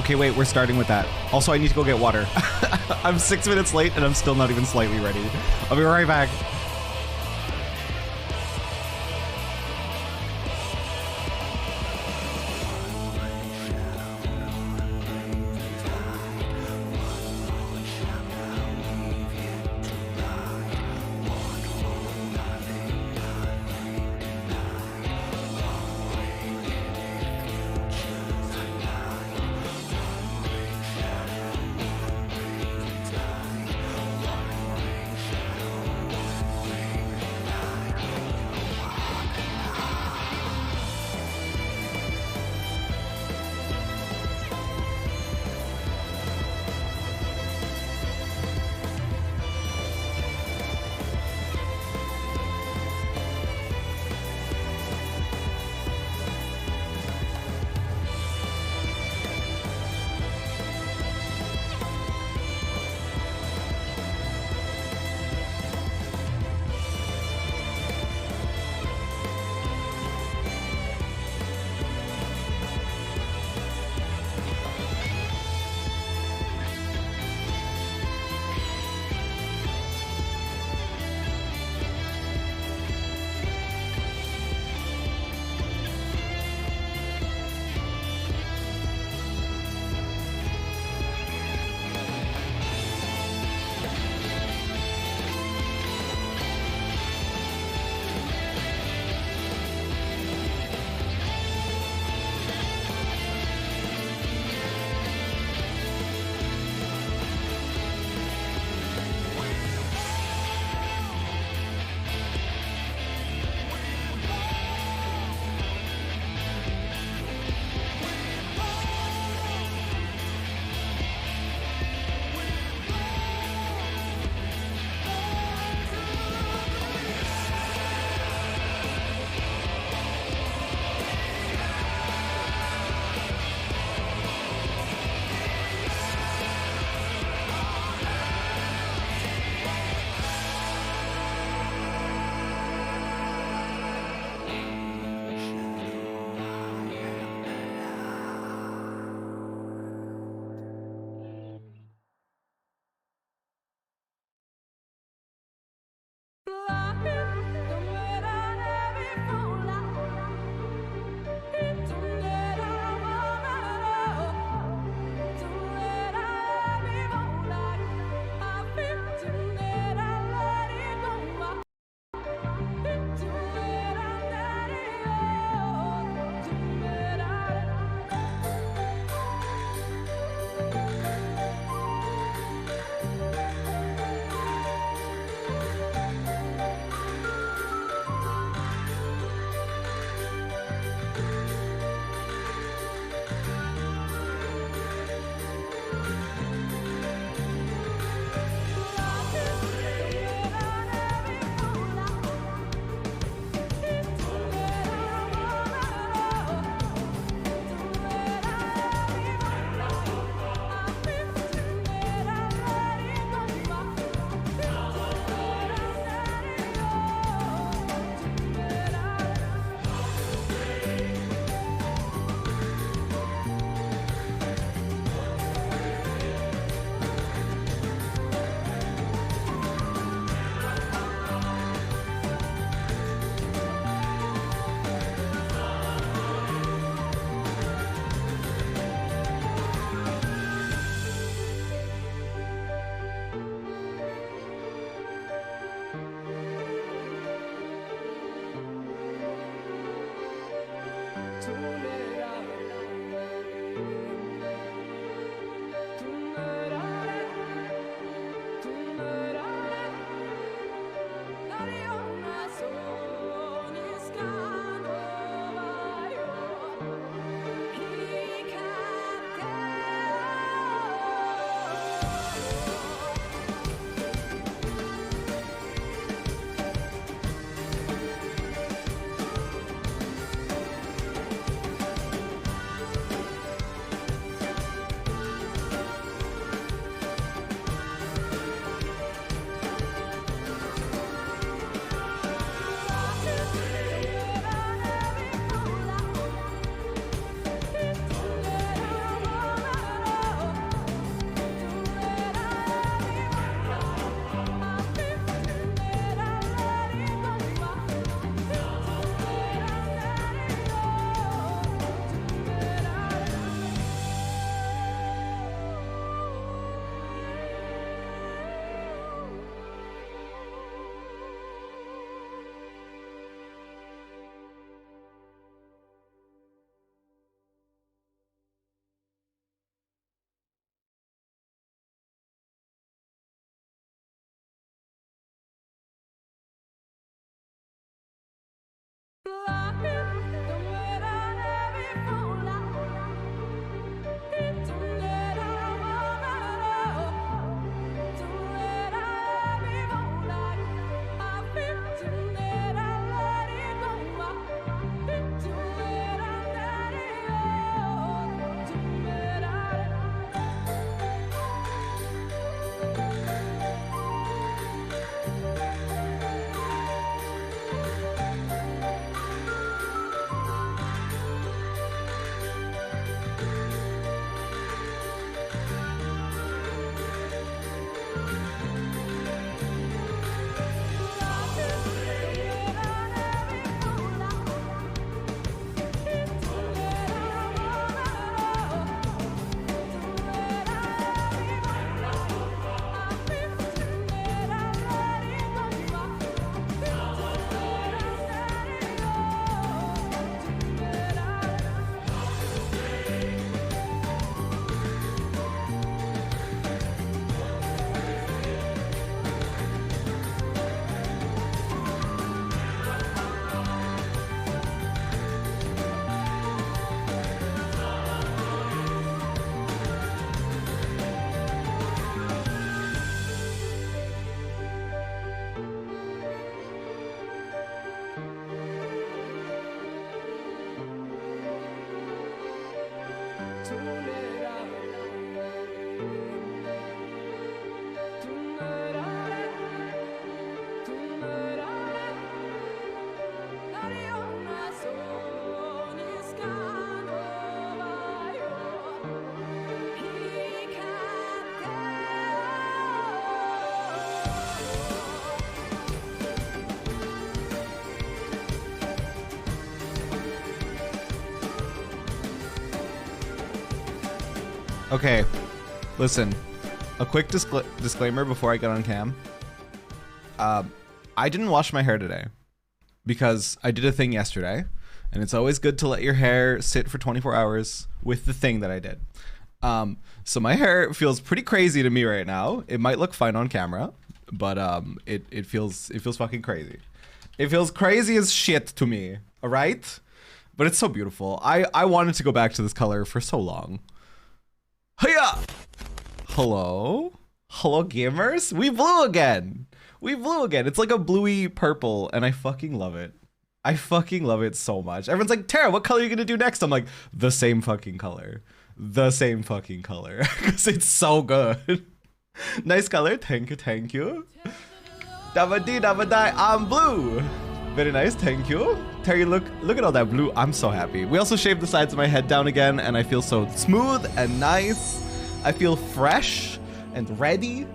Okay, wait, we're starting with that. Also, I need to go get water. I'm 6 minutes late and I'm still not even slightly ready. I'll be right back. Okay, listen, a quick disclaimer before I get on cam. I didn't wash my hair today because I did a thing yesterday, and it's always good to let your hair sit for 24 hours with the thing that I did. So my hair feels pretty crazy to me right now. It might look fine on camera, but it feels fucking crazy. It feels crazy as shit to me, all right? But it's so beautiful. I wanted to go back to this color for so long. Hiya! Hello? Hello, gamers? We blew again! We blew again. It's like a bluey purple, and I fucking love it. I fucking love it so much. Everyone's like, Tara, what color are you gonna do next? I'm like, the same fucking color. The same fucking color. Because it's so good. Nice color. Thank you, thank you. Dabadi dabadai, I'm blue. Very nice, thank you. Terry, look at all that blue. I'm so happy. We also shaved the sides of my head down again, and I feel so smooth and nice. I feel fresh and ready.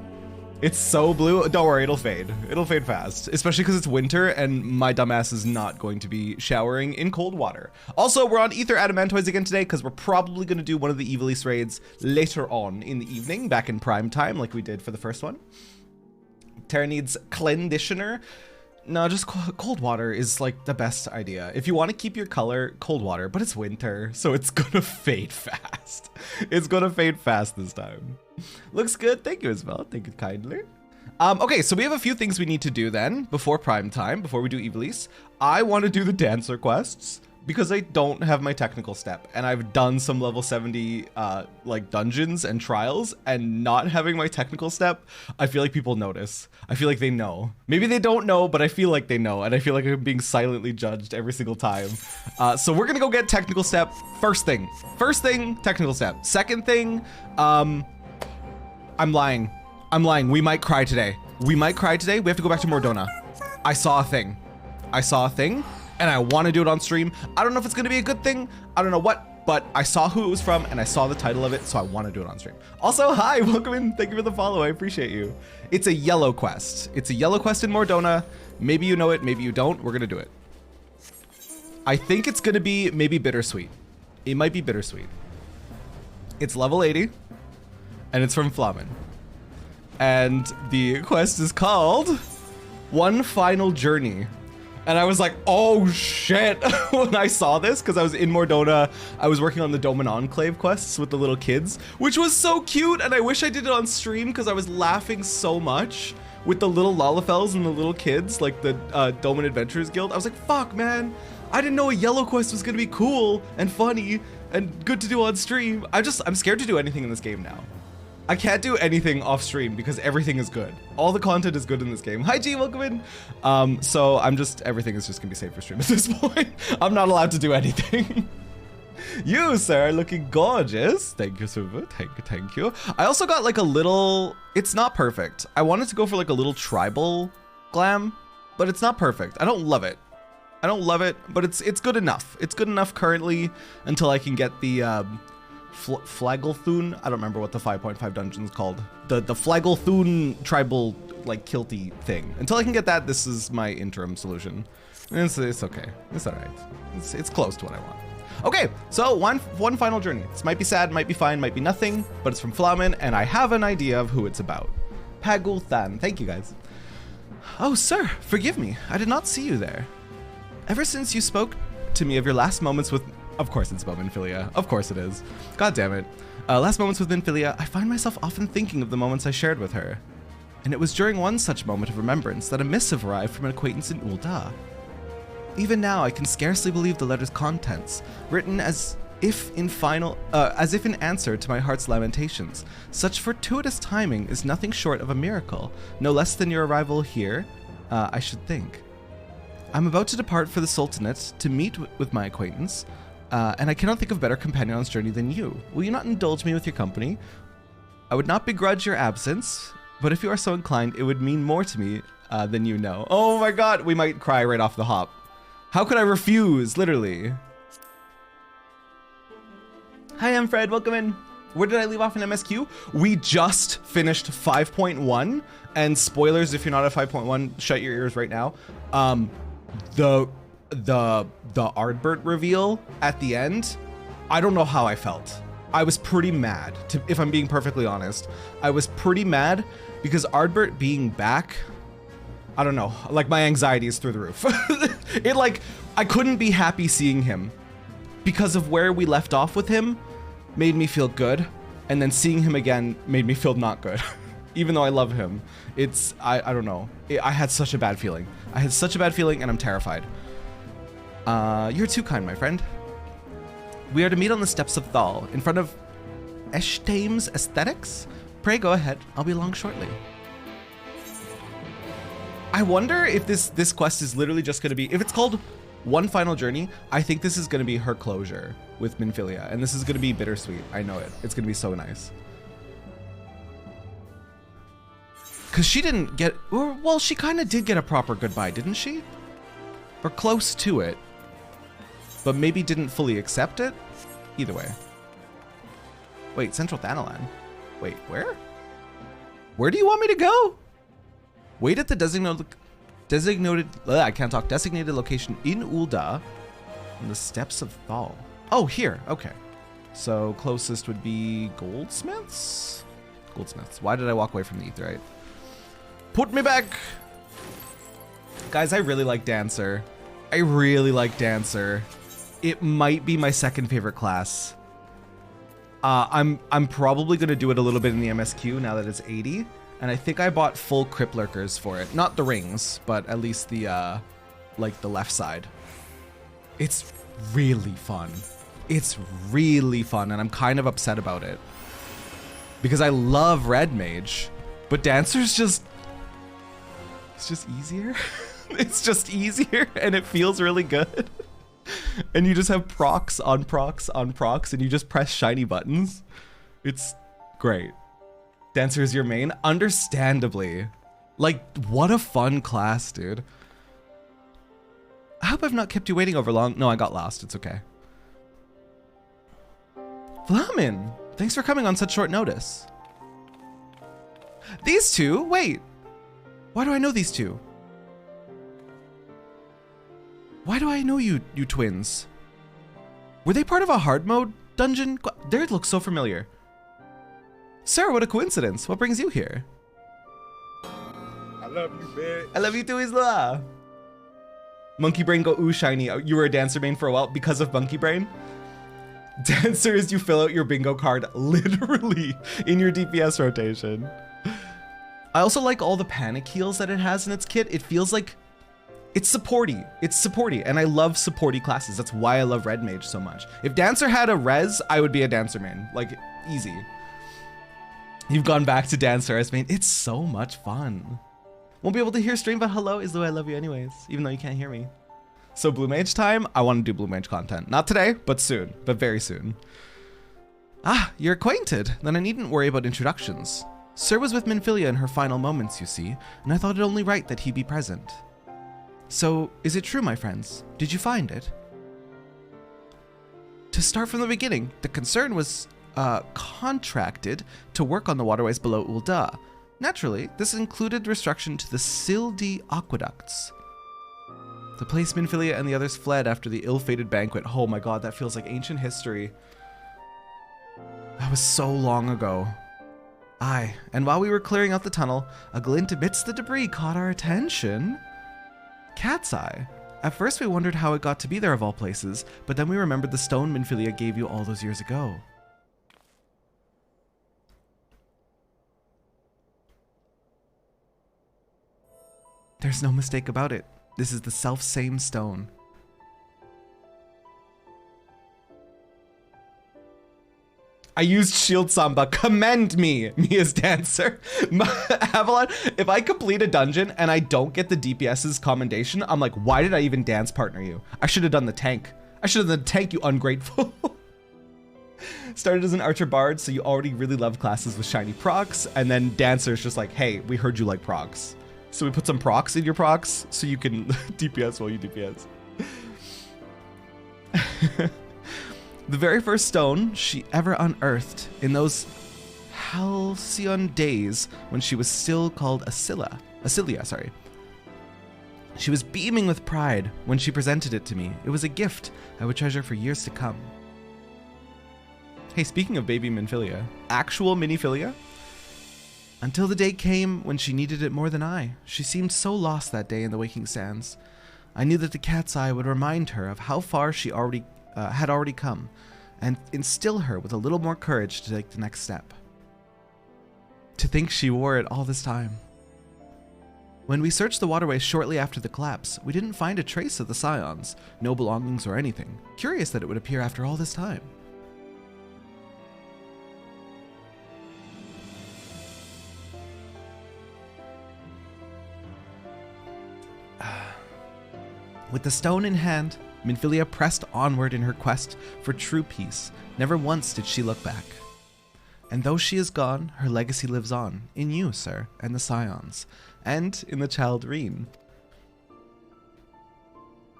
It's so blue. Don't worry, it'll fade. It'll fade fast, especially because it's winter and my dumbass is not going to be showering in cold water. Also, we're on Ether Adamantoids again today because we're probably going to do one of the Evilise raids later on in the evening, back in prime time, like we did for the first one. Terra needs conditioner. No, just cold water is like the best idea. If you want to keep your color, cold water, but it's winter, so it's gonna fade fast. It's gonna fade fast this time. Looks good. Thank you as well. Thank you kindly. Okay, so we have a few things we need to do then before prime time, before we do Evilise. I want to do the dancer quests because I don't have my technical step, and I've done some level 70 like dungeons and trials, and not having my technical step, I feel like people notice. I feel like they know. Maybe they don't know, but I feel like they know, and I feel like I'm being silently judged every single time. So we're gonna go get technical step. First thing, technical step. Second thing, I'm lying. We might cry today. We have to go back to Mordona. I saw a thing, and I want to do it on stream. I don't know if it's going to be a good thing. I don't know what, but I saw who it was from and I saw the title of it, so I want to do it on stream. Also, hi, welcome in. Thank you for the follow. I appreciate you. It's a yellow quest. It's a yellow quest in Mordona. Maybe you know it, maybe you don't. We're going to do it. I think it's going to be maybe bittersweet. It might be bittersweet. It's level 80 and it's from Flamen. And the quest is called One Final Journey. And I was like, oh shit, when I saw this, because I was in Mordona, I was working on the Doman Enclave quests with the little kids, which was so cute, and I wish I did it on stream because I was laughing so much with the little Lalafels and the little kids, like the Doman Adventurers Guild. I was like, fuck, man, I didn't know a yellow quest was gonna be cool and funny and good to do on stream. I'm scared to do anything in this game now. I can't do anything off stream because everything is good. All the content is good in this game. Hi G, welcome in. So everything is just gonna be safe for stream at this point. I'm not allowed to do anything. You, sir, are looking gorgeous. Thank you, Suva. Thank you. I also got like a little, it's not perfect. I wanted to go for like a little tribal glam, but it's not perfect. I don't love it. But it's good enough. It's good enough currently until I can get the, Flagelthun. I don't remember what the 5.5 dungeon is called. The Flagelthun tribal like kilty thing. Until I can get that, this is my interim solution. It's okay. It's all right. It's close to what I want. Okay, so one final journey. This might be sad, might be fine, might be nothing, but it's from Flamen, and I have an idea of who it's about. Pagulthan. Thank you guys. Oh, sir, forgive me. I did not see you there. Ever since you spoke to me of your last moments with... Of course it's about Minfilia. Of course it is. God damn it. Last moments with Minfilia, I find myself often thinking of the moments I shared with her. And it was during one such moment of remembrance that a missive arrived from an acquaintance in Ul'dah. Even now, I can scarcely believe the letter's contents, written as if in answer to my heart's lamentations. Such fortuitous timing is nothing short of a miracle, no less than your arrival here, I should think. I'm about to depart for the Sultanate to meet with my acquaintance, And I cannot think of a better companion on this journey than you. Will you not indulge me with your company? I would not begrudge your absence, but if you are so inclined, it would mean more to me than you know. Oh my god, we might cry right off the hop. How could I refuse, literally? Hi, I'm Fred, welcome in. Where did I leave off in MSQ? We just finished 5.1, and spoilers if you're not at 5.1, shut your ears right now. The Ardbert reveal at the end, I don't know how I felt. I was pretty mad, if I'm being perfectly honest. I was pretty mad because Ardbert being back, I don't know, like my anxiety is through the roof. I couldn't be happy seeing him because of where we left off with him made me feel good. And then seeing him again made me feel not good. Even though I love him, I don't know. I had such a bad feeling. I had such a bad feeling and I'm terrified. You're too kind, my friend. We are to meet on the steps of Thal, in front of Eshtame's Aesthetics. Pray go ahead, I'll be along shortly. I wonder if this quest is literally just gonna be, if it's called One Final Journey, I think this is gonna be her closure with Minfilia, and this is gonna be bittersweet, I know it. It's gonna be so nice. Cause she didn't get, well, she kinda did get a proper goodbye, didn't she? Or close to it. But maybe didn't fully accept it? Either way. Wait, Central Thanalan. Wait, where? Where do you want me to go? Wait at the designated location in Ul'dah on the steps of Thal. Oh, here, okay. So closest would be Goldsmiths? Goldsmiths. Why did I walk away from the Aetheryte? Put me back! Guys, I really like Dancer. I really like Dancer. It might be my second favorite class. I'm probably gonna do it a little bit in the MSQ now that it's 80, and I think I bought full Crypt Lurkers for it. Not the rings, but at least the like the left side. It's really fun. It's really fun, and I'm kind of upset about it because I love Red Mage, but Dancer's just easier. It's just easier, and it feels really good. And you just have procs on procs on procs, and you just press shiny buttons. It's great. Dancer is your main? Understandably. Like, what a fun class, dude. I hope I've not kept you waiting over long. No, I got lost. It's okay. Flamin, thanks for coming on such short notice. These two? Wait. Why do I know these two? Why do I know you twins? Were they part of a hard mode dungeon? They look so familiar. Sir, what a coincidence. What brings you here? I love you, bitch. I love you too, Isla. Monkey Brain go ooh shiny. You were a Dancer main for a while because of Monkey Brain? Dancer is you fill out your bingo card literally in your DPS rotation. I also like all the panic heals that it has in its kit. It feels like it's supporty. It's supporty, and I love supporty classes. That's why I love Red Mage so much. If Dancer had a res, I would be a Dancer main. Like, easy. You've gone back to Dancer as main. It's so much fun. Won't be able to hear stream, but hello, is the way I love you anyways, even though you can't hear me. So Blue Mage time? I want to do Blue Mage content. Not today, but soon. But very soon. Ah, you're acquainted. Then I needn't worry about introductions. Sir was with Minfilia in her final moments, you see, and I thought it only right that he be present. So, is it true, my friends? Did you find it? To start from the beginning, the concern was contracted to work on the waterways below Ul'dah. Naturally, this included restriction to the Sildi aqueducts. The place Minfilia and the others fled after the ill-fated banquet. Oh my god, that feels like ancient history. That was so long ago. Aye, and while we were clearing out the tunnel, a glint amidst the debris caught our attention. Cat's eye. At first we wondered how it got to be there of all places, but then we remembered the stone Minfilia gave you all those years ago. There's no mistake about it. This is the self-same stone. I used Shield Samba. Commend me as Dancer. Avalon, if I complete a dungeon and I don't get the DPS's commendation, I'm like, why did I even dance partner you? I should have done the tank. I should have done tank, you ungrateful. Started as an archer bard, so you already really loved classes with shiny procs, and then dancer's just like, hey, we heard you like procs. So we put some procs in your procs so you can DPS while you DPS. The very first stone she ever unearthed in those halcyon days when she was still called Acilia, sorry. She was beaming with pride when she presented it to me. It was a gift I would treasure for years to come. Hey, speaking of baby Minfilia, actual Minifilia? Until the day came when she needed it more than I. She seemed so lost that day in the waking sands. I knew that the cat's eye would remind her of how far she had already come, and instill her with a little more courage to take the next step. To think she wore it all this time. When we searched the waterways shortly after the collapse, we didn't find a trace of the Scions, no belongings or anything. Curious that it would appear after all this time. With the stone in hand, Minfilia pressed onward in her quest for true peace. Never once did she look back. And though she is gone, her legacy lives on, in you, sir, and the Scions, and in the child Reen.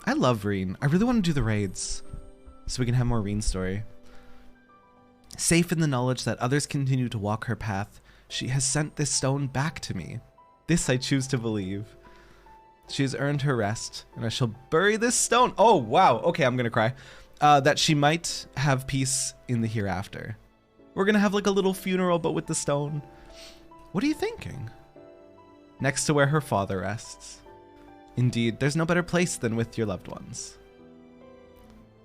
I love Reen. I really want to do the raids, so we can have more Reen story. Safe in the knowledge that others continue to walk her path, she has sent this stone back to me. This I choose to believe. She has earned her rest, and I shall bury this stone. Oh, wow. Okay, I'm going to cry. That she might have peace in the hereafter. We're going to have like a little funeral, but with the stone. What are you thinking? Next to where her father rests. Indeed, there's no better place than with your loved ones.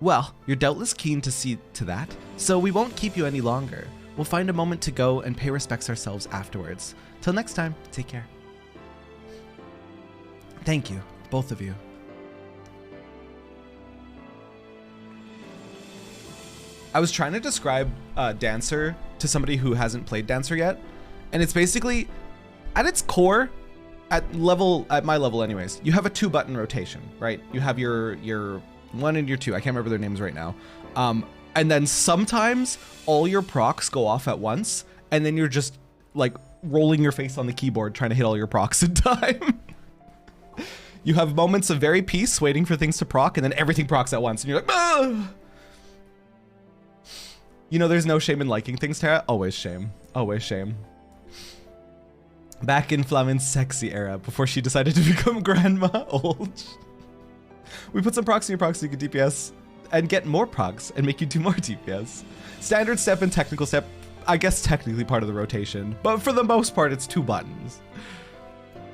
Well, you're doubtless keen to see to that, so we won't keep you any longer. We'll find a moment to go and pay respects ourselves afterwards. Till next time, take care. Thank you, both of you. I was trying to describe Dancer to somebody who hasn't played Dancer yet, and it's basically, at its core, at my level anyways, you have a 2-button rotation, right? You have your 1 and your 2. I can't remember their names right now. And then sometimes all your procs go off at once, and then you're just like rolling your face on the keyboard trying to hit all your procs in time. You have moments of very peace, waiting for things to proc, and then everything procs at once, and you're like, ah! You know, there's no shame in liking things, Terra. Always shame. Always shame. Back in Flamin's sexy era, before she decided to become grandma old. We put some procs in your procs so you can DPS and get more procs and make you do more DPS. Standard step and technical step, I guess technically part of the rotation, but for the most part, it's 2 buttons.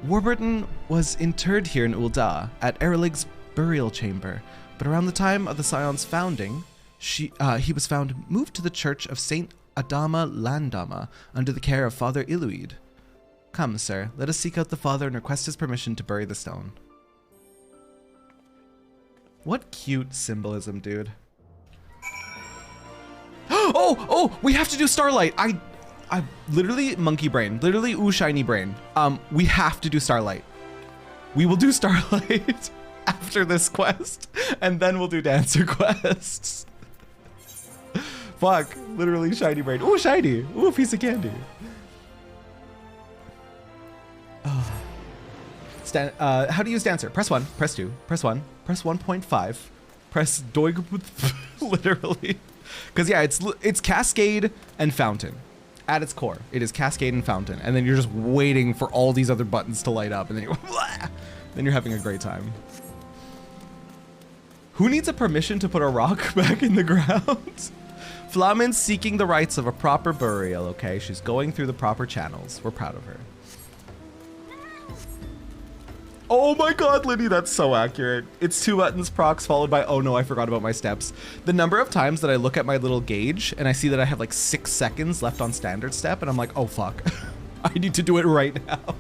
Warburton was interred here in Ul'dah at Eralig's burial chamber, but around the time of the Scion's founding, he was found moved to the church of Saint Adama Landama under the care of Father Iluid. Come, sir, let us seek out the father and request his permission to bury the stone. What cute symbolism, dude. Oh, we have to do Starlight. I literally monkey brain, literally ooh shiny brain. We have to do Starlight. We will do Starlight after this quest, and then we'll do Dancer quests. Fuck, literally shiny brain. Ooh, shiny. Ooh, a piece of candy. Oh. How to use Dancer? Press 1, press 2, press 1, press 1.5, press Doig, literally. Because yeah, it's Cascade and Fountain. At its core, it is Cascade and Fountain, and then you're just waiting for all these other buttons to light up, and then you're having a great time. Who needs a permission to put a rock back in the ground? Flamin's seeking the rights of a proper burial, okay? She's going through the proper channels. We're proud of her. Oh my god, Liddy, that's so accurate. It's 2 buttons procs followed by, oh no, I forgot about my steps. The number of times that I look at my little gauge and I see that I have like 6 seconds left on standard step and I'm like, oh fuck, I need to do it right now.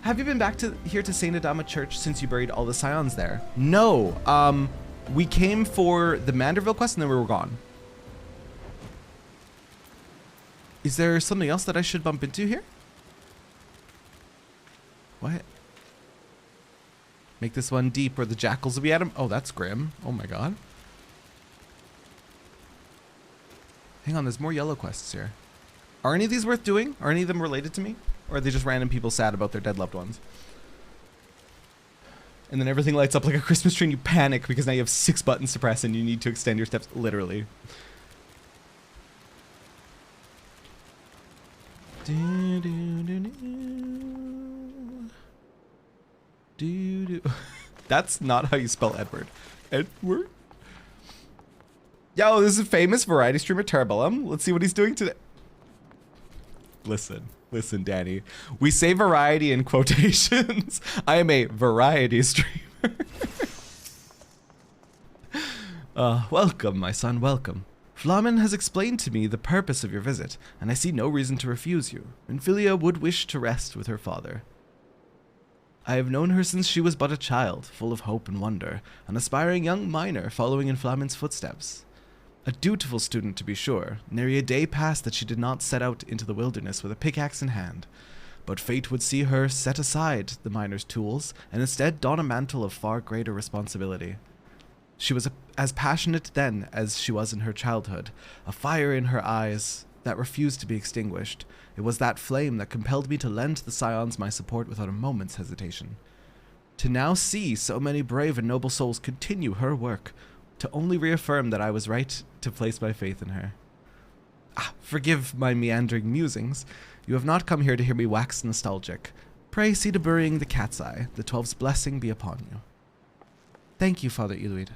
Have you been back here to Saint Adama Church since you buried all the Scions there? No, we came for the Manderville quest and then we were gone. Is there something else that I should bump into here? What? Make this one deep or the jackals will be at him. Oh, that's grim. Oh my god. Hang on, there's more yellow quests here. Are any of these worth doing? Are any of them related to me? Or are they just random people sad about their dead loved ones? And then everything lights up like a Christmas tree and you panic because now you have 6 buttons to press and you need to extend your steps, literally. That's not how you spell Edward. Edward? Yo, this is a famous variety streamer, Terrabellum. Let's see what he's doing today. Listen, Danny. We say variety in quotations. I am a variety streamer. Welcome, my son, welcome. Flamen has explained to me the purpose of your visit, and I see no reason to refuse you. Minfilia would wish to rest with her father. I have known her since she was but a child, full of hope and wonder, an aspiring young miner following in Flamen's footsteps. A dutiful student, to be sure, nary a day passed that she did not set out into the wilderness with a pickaxe in hand. But fate would see her set aside the miner's tools, and instead don a mantle of far greater responsibility. She was as passionate then as she was in her childhood, a fire in her eyes that refused to be extinguished. It was that flame that compelled me to lend the Scions my support without a moment's hesitation. To now see so many brave and noble souls continue her work, to only reaffirm that I was right to place my faith in her. Forgive my meandering musings. You have not come here to hear me wax nostalgic. Pray see to burying the cat's eye. The 12's blessing be upon you. Thank you, Father Eluid.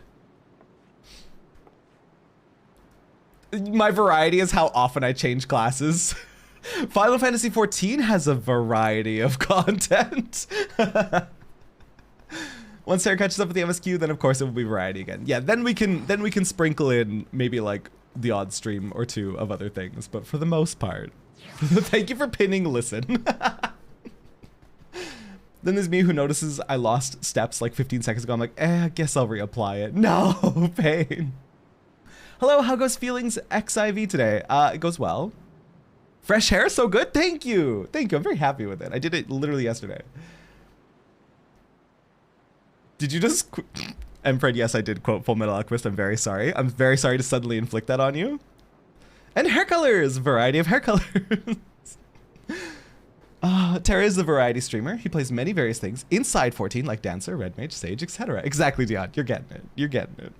My variety is how often I change classes. Final Fantasy XIV has a variety of content. Once Sarah catches up with the MSQ, then of course it will be variety again. Yeah, then we can sprinkle in maybe like the odd stream or two of other things, but for the most part, thank you for pinning listen. Then there's me who notices I lost steps like 15 seconds ago. I'm like, I guess I'll reapply it. No, pain. Hello, how goes feelings XIV today? It goes well. Fresh hair, so good. Thank you. Thank you. I'm very happy with it. I did it literally yesterday. Did you just... Fred, yes, I did quote Full Metal Alchemist. I'm very sorry. I'm very sorry to suddenly inflict that on you. And hair colors. Variety of hair colors. Terra is the variety streamer. He plays many various things inside 14, like Dancer, Red Mage, Sage, etc. Exactly, Dion. You're getting it. You're getting it.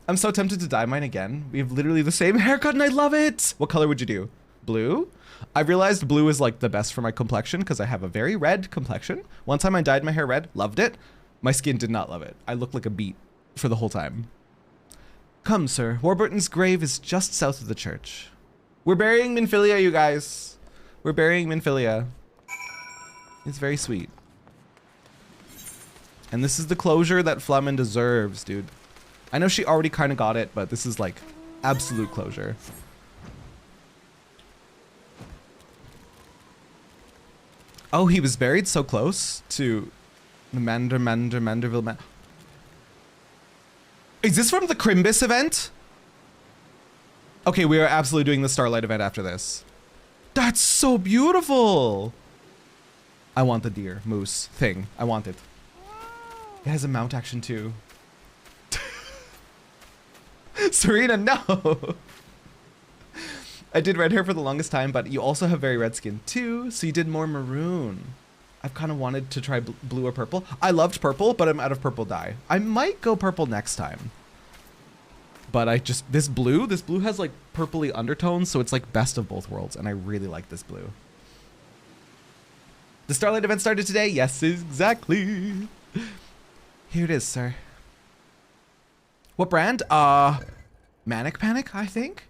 I'm so tempted to dye mine again. We have literally the same haircut and I love it. What color would you do? Blue? I've realized blue is like the best for my complexion because I have a very red complexion. One time I dyed my hair red, loved it. My skin did not love it. I looked like a beet for the whole time. Come, sir. Warburton's grave is just south of the church. We're burying Minfilia, you guys. We're burying Minfilia. It's very sweet. And this is the closure that Flamen deserves, dude. I know she already kind of got it, but this is like absolute closure. Oh, he was buried so close to the Manderville man. Is this from the Crimbus event? Okay, we are absolutely doing the Starlight event after this. That's so beautiful. I want the deer, moose thing. I want it. It has a mount action too. Serena, no. I did red hair for the longest time, but you also have very red skin too, so you did more maroon. I've kind of wanted to try blue or purple. I loved purple, but I'm out of purple dye. I might go purple next time. But I just, this blue has like purpley undertones, so it's like best of both worlds, and I really like this blue. The Starlight event started today? Yes, exactly. Here it is, sir. What brand? Manic Panic, I think?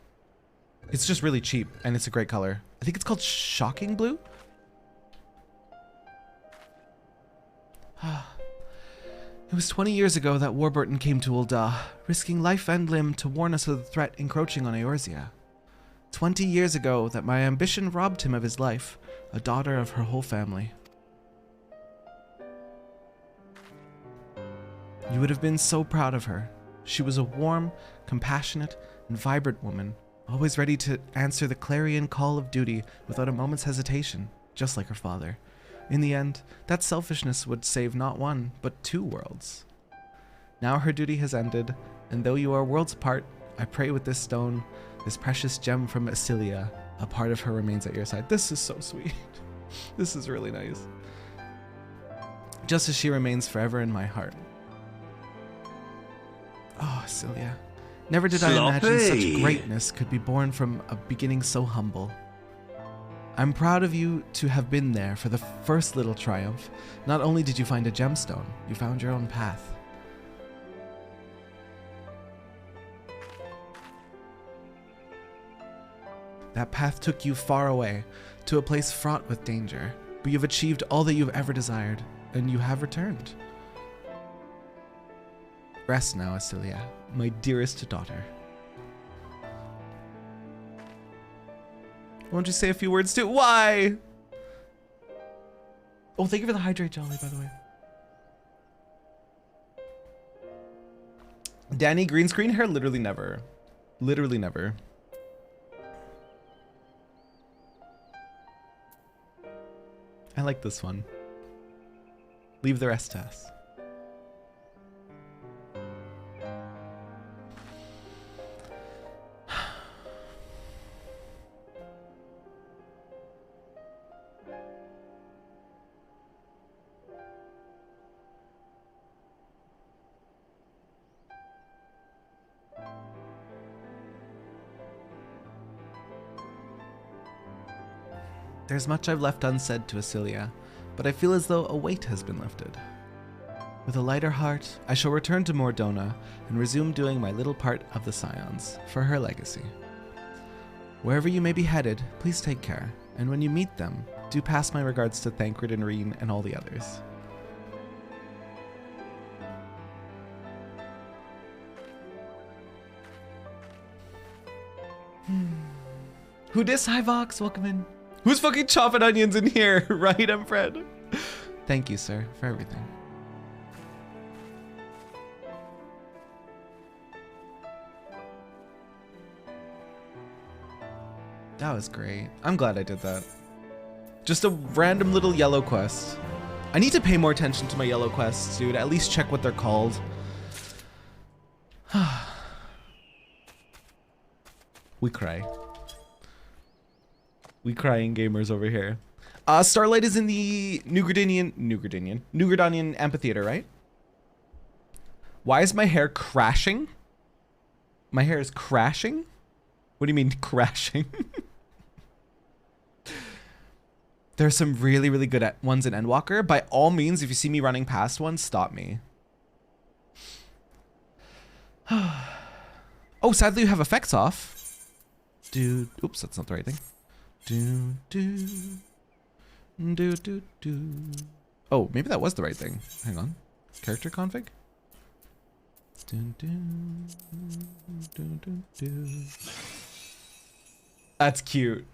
It's just really cheap, and it's a great color. I think it's called Shocking Blue. It was 20 years ago that Warburton came to Ul'dah, risking life and limb to warn us of the threat encroaching on Eorzea. 20 years ago that my ambition robbed him of his life, a daughter of her whole family. You would have been so proud of her. She was a warm, compassionate, and vibrant woman, always ready to answer the clarion call of duty without a moment's hesitation, just like her father. In the end, that selfishness would save not one, but 2 worlds. Now her duty has ended, and though you are worlds apart, I pray with this stone, this precious gem from Asilia, a part of her remains at your side. This is so sweet. This is really nice. Just as she remains forever in my heart. Oh, Asilia. Never did I imagine such greatness could be born from a beginning so humble. I'm proud of you to have been there for the first little triumph. Not only did you find a gemstone, you found your own path. That path took you far away, to a place fraught with danger, but you've achieved all that you've ever desired, and you have returned. Rest now, Asilia, my dearest daughter. Won't you say a few words too? Why? Oh, thank you for the hydrate jelly, by the way. Danny, green screen hair? Literally never. Literally never. I like this one. Leave the rest to us. There's much I've left unsaid to Asilia, but I feel as though a weight has been lifted. With a lighter heart, I shall return to Mordona and resume doing my little part of the Scions for her legacy. Wherever you may be headed, please take care, and when you meet them, do pass my regards to Thancred and Reen and all the others. Who dis? Hi Vox, welcome in. Who's fucking chopping onions in here? Right, I'm Fred. Thank you, sir, for everything. That was great. I'm glad I did that. Just a random little yellow quest. I need to pay more attention to my yellow quests, dude. At least check what they're called. We cry. We crying gamers over here. Starlight is in the Nugradanian amphitheater, right? Why is my hair crashing? My hair is crashing? What do you mean crashing? There's some really, really good ones in Endwalker. By all means, if you see me running past one, stop me. Oh, sadly you have effects off. Dude, oops, that's not the right thing. Oh, maybe that was the right thing. Hang on. Character config? That's cute.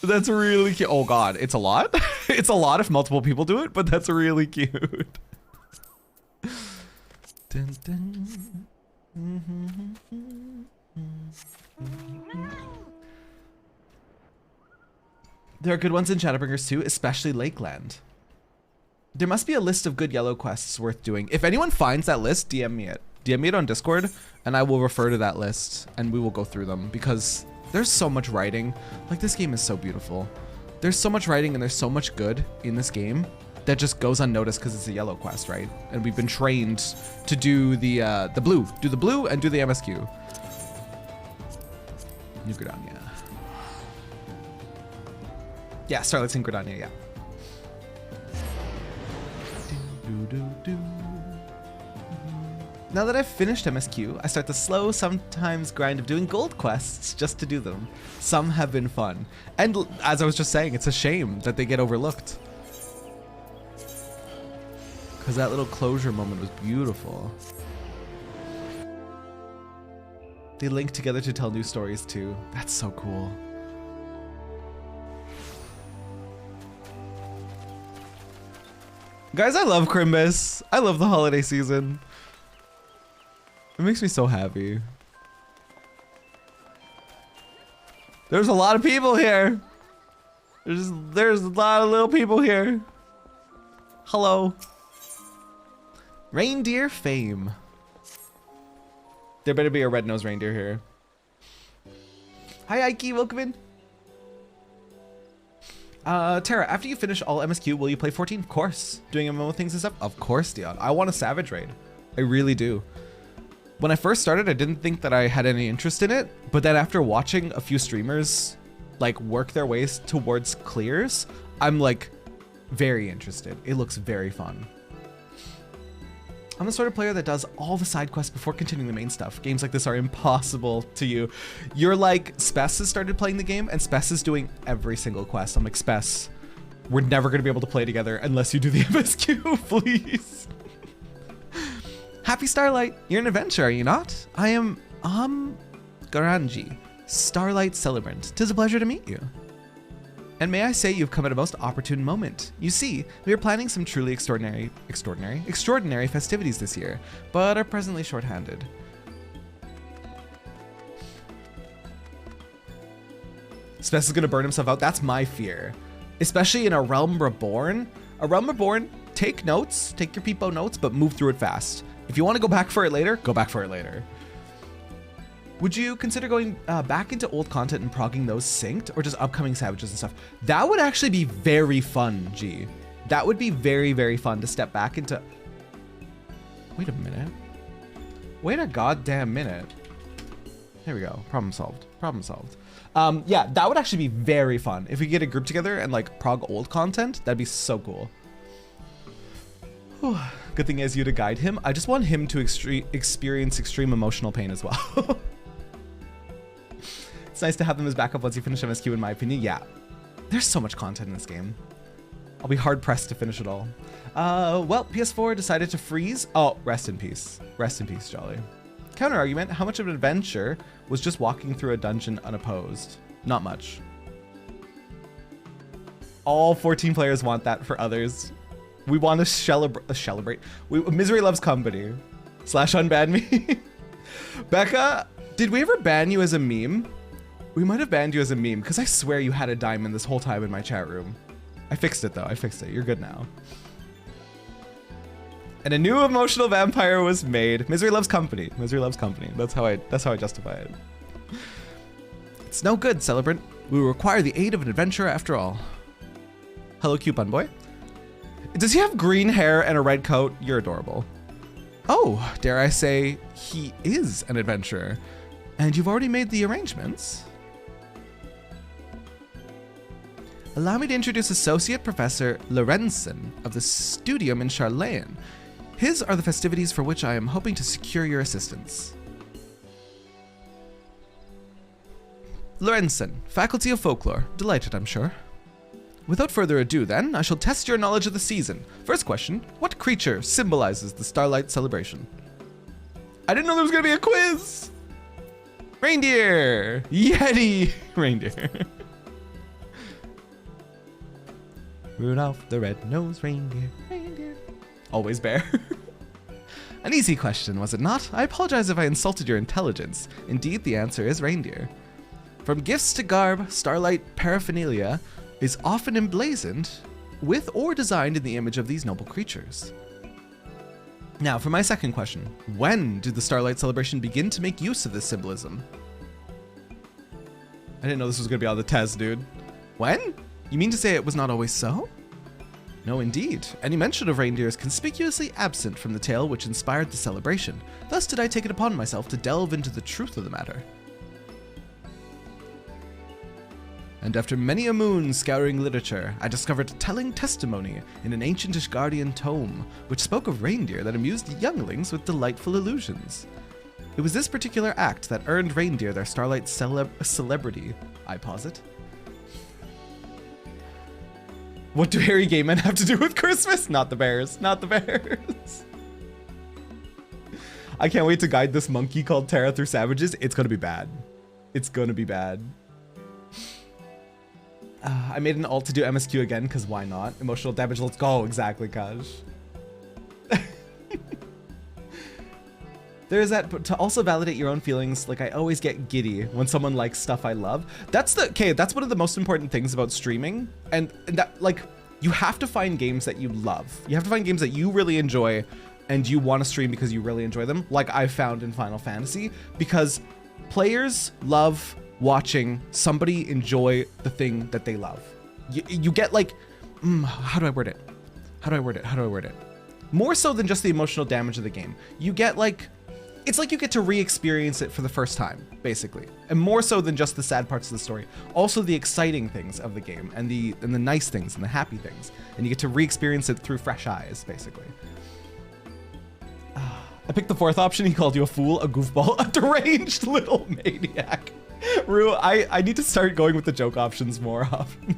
That's really cute. Oh god, it's a lot. It's a lot if multiple people do it, but that's really cute. There are good ones in Shadowbringers too, especially Lakeland. There must be a list of good yellow quests worth doing. If anyone finds that list, DM me it. DM me it on Discord, and I will refer to that list, and we will go through them, because there's so much writing. Like, this game is so beautiful. There's so much writing, and there's so much good in this game that just goes unnoticed because it's a yellow quest, right? And we've been trained to do the blue. Do the blue and do the MSQ. New Gridania. Yeah, Starlight's in Gridania, yeah. Now that I've finished MSQ, I start the slow, sometimes grind of doing gold quests just to do them. Some have been fun. And as I was just saying, it's a shame that they get overlooked. Because that little closure moment was beautiful. They link together to tell new stories too. That's so cool. Guys, I love Crimbus. I love the holiday season. It makes me so happy. There's a lot of people here. There's a lot of little people here. Hello. Reindeer fame. There better be a red-nosed reindeer here. Hi, Ike. Welcome in. Tara, after you finish all MSQ, will you play 14? Of course. Doing MMO things and stuff? Of course, Dion. I want a Savage raid. I really do. When I first started, I didn't think that I had any interest in it, but then after watching a few streamers like work their ways towards clears, I'm like very interested. It looks very fun. I'm the sort of player that does all the side quests before continuing the main stuff. Games like this are impossible to you. You're like, Spess has started playing the game and Spess is doing every single quest. I'm like, Spess, we're never gonna be able to play together unless you do the MSQ, please. Happy Starlight, you're an adventurer, are you not? I am, Garanji, Starlight Celebrant. 'Tis a pleasure to meet you. And may I say you've come at a most opportune moment. You see, we are planning some truly extraordinary festivities this year, but are presently short-handed. Spess is gonna burn himself out. That's my fear. Especially in A Realm Reborn. A Realm Reborn, take notes, take your peepo notes, but move through it fast. If you want to go back for it later, go back for it later. Would you consider going back into old content and progging those synced, or just upcoming savages and stuff? That would actually be very fun, G. That would be very, very fun to step back into... Wait a minute. Wait a goddamn minute. There we go. Problem solved. Problem solved. Yeah, that would actually be very fun. If we get a group together and like prog old content, that'd be so cool. Whew. Good thing is you to guide him. I just want him to experience extreme emotional pain as well. It's nice to have them as backup once you finish MSQ, in my opinion. Yeah, there's so much content in this game. I'll be hard pressed to finish it all. Well, PS4 decided to freeze. Oh, rest in peace. Rest in peace, Jolly. Counter argument, how much of an adventure was just walking through a dungeon unopposed? Not much. All 14 players want that for others. We want to celebrate. Misery loves company. / unban me. Becca, did we ever ban you as a meme? We might have banned you as a meme, because I swear you had a diamond this whole time in my chat room. I fixed it though, I fixed it. You're good now. And a new emotional vampire was made. Misery loves company. Misery loves company. That's how I justify it. It's no good, celebrant. We will require the aid of an adventurer after all. Hello, cute bun boy. Does he have green hair and a red coat? You're adorable. Oh, dare I say, he is an adventurer. And you've already made the arrangements? Allow me to introduce Associate Professor Lorenzen of the Studium in Charlayan. His are the festivities for which I am hoping to secure your assistance. Lorenzen, Faculty of Folklore. Delighted, I'm sure. Without further ado, then, I shall test your knowledge of the season. First question, what creature symbolizes the Starlight Celebration? I didn't know there was going to be a quiz! Reindeer! Yeti! Reindeer. Rudolph the red-nosed reindeer, reindeer. Always bear. An easy question, was it not? I apologize if I insulted your intelligence. Indeed, the answer is reindeer. From gifts to garb, Starlight paraphernalia is often emblazoned with or designed in the image of these noble creatures. Now, for my second question, when did the Starlight Celebration begin to make use of this symbolism? I didn't know this was going to be on the test, dude. When? You mean to say it was not always so? No, indeed. Any mention of reindeer is conspicuously absent from the tale which inspired the celebration. Thus did I take it upon myself to delve into the truth of the matter. And after many a moon scouring literature, I discovered telling testimony in an ancient Ishgardian tome, which spoke of reindeer that amused younglings with delightful illusions. It was this particular act that earned reindeer their Starlight celebrity, I posit. What do hairy gay men have to do with Christmas? Not the bears, not the bears. I can't wait to guide this monkey called Terra through savages. It's gonna be bad. It's gonna be bad. I made an alt to do MSQ again, because why not? Emotional damage, let's go. Exactly, Kaj. There is that, but to also validate your own feelings, like I always get giddy when someone likes stuff I love. That's one of the most important things about streaming. And that, like, you have to find games that you love. You have to find games that you really enjoy and you want to stream because you really enjoy them, like I found in Final Fantasy, because players love watching somebody enjoy the thing that they love. You get like, how do I word it? How do I word it? More so than just the emotional damage of the game. You get like, it's like you get to re-experience it for the first time, basically. And more so than just the sad parts of the story. Also the exciting things of the game and the nice things and the happy things. And you get to re-experience it through fresh eyes, basically. I picked the fourth option. He called you a fool, a goofball, a deranged little maniac. Rue, I need to start going with the joke options more often.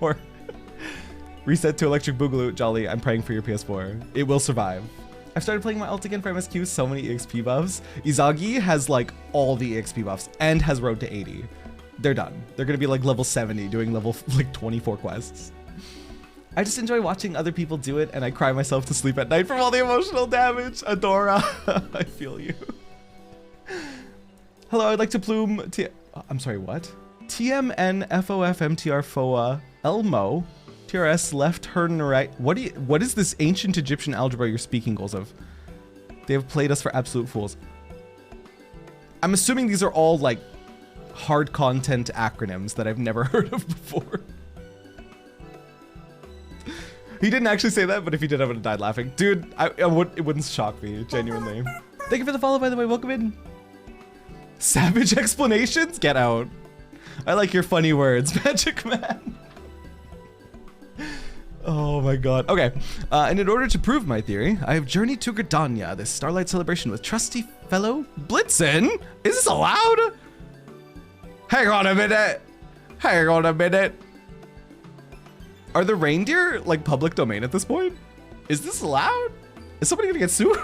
Reset to Electric Boogaloo. Jolly, I'm praying for your PS4. It will survive. I've started playing my ult again for MSQ, so many EXP buffs. Izagi has like all the EXP buffs and has road to 80. They're done. They're gonna be like level 70 doing level like 24 quests. I just enjoy watching other people do it and I cry myself to sleep at night from all the emotional damage. Adora, I feel you. Hello, I'd like to plume I'm sorry, what? TMNFOFMTR Elmo. TRS left, turn right. What is this ancient Egyptian algebra you're speaking goals of? They have played us for absolute fools. I'm assuming these are all like hard content acronyms that I've never heard of before. He didn't actually say that, but if he did, I would have died laughing. Dude, it wouldn't shock me, genuinely. Thank you for the follow, by the way. Welcome in. Savage explanations? Get out. I like your funny words, Magic Man. Oh my god. Okay, and in order to prove my theory, I have journeyed to Gridania, this starlight celebration with trusty fellow Blitzen. Is this allowed? Hang on a minute. Hang on a minute. Are the reindeer like public domain at this point? Is this allowed? Is somebody gonna get sued?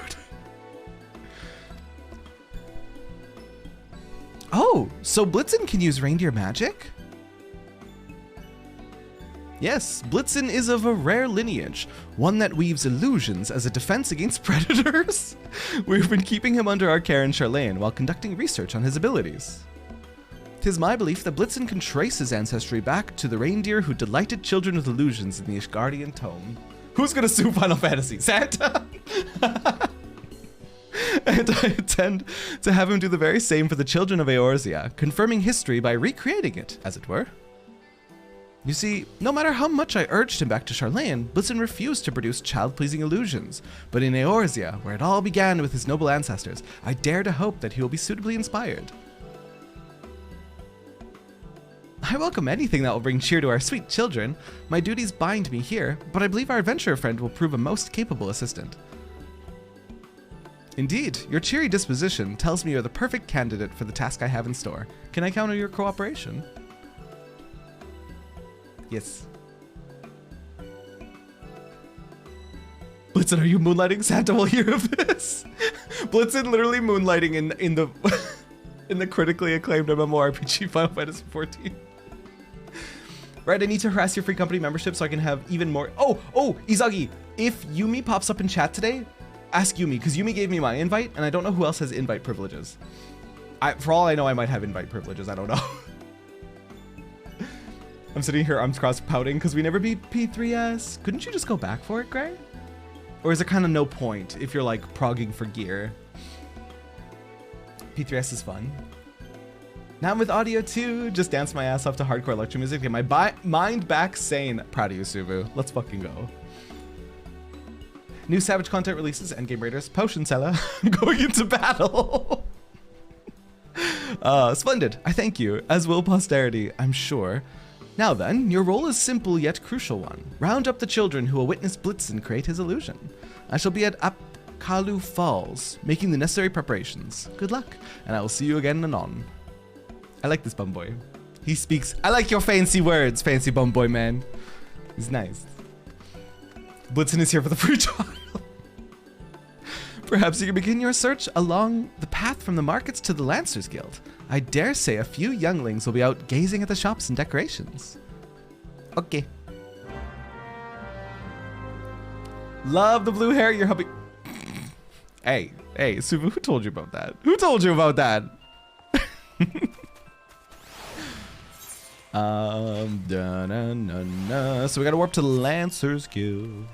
Oh, so Blitzen can use reindeer magic? Yes, Blitzen is of a rare lineage, one that weaves illusions as a defense against predators. We've been keeping him under our care in Charlene while conducting research on his abilities. 'Tis my belief that Blitzen can trace his ancestry back to the reindeer who delighted children with illusions in the Ishgardian tome. Who's gonna sue Final Fantasy? Santa? And I intend to have him do the very same for the children of Eorzea, confirming history by recreating it, as it were. You see, no matter how much I urged him back to Charlene, Blitzen refused to produce child-pleasing illusions. But in Eorzea, where it all began with his noble ancestors, I dare to hope that he will be suitably inspired. I welcome anything that will bring cheer to our sweet children. My duties bind me here, but I believe our adventurer friend will prove a most capable assistant. Indeed, your cheery disposition tells me you're the perfect candidate for the task I have in store. Can I count on your cooperation? Yes. Blitzen, are you moonlighting? Santa will hear of this. Blitzen literally moonlighting in the in the critically acclaimed MMORPG Final Fantasy XIV. Right, I need to harass your free company membership so I can have even more. Oh, Izagi, if Yumi pops up in chat today, ask Yumi, because Yumi gave me my invite, and I don't know who else has invite privileges. For all I know, I might have invite privileges. I don't know. I'm sitting here arms crossed pouting because we never beat P3S. Couldn't you just go back for it, Gray? Or is there kind of no point if you're like progging for gear? P3S is fun. Now I'm with audio too. Just dance my ass off to hardcore electro music. Get my mind back sane. Proud of you, Suvu. Let's fucking go. New Savage content releases, Endgame Raiders, Potion Seller. I'm going into battle. Splendid. I thank you, as will posterity, I'm sure. Now then, your role is simple yet crucial one. Round up the children who will witness Blitzen create his illusion. I shall be at Apkalu Falls, making the necessary preparations. Good luck, and I will see you again anon. I like this bum boy. He speaks, I like your fancy words, fancy bum boy man. He's nice. Blitzen is here for the free trial. Perhaps you can begin your search along the path from the markets to the Lancers Guild. I dare say a few younglings will be out gazing at the shops and decorations. Okay. Love the blue hair, your hubby. Hey, Hey, Suvu, who told you about that? Who told you about that? So we gotta warp to Lancer's Guild.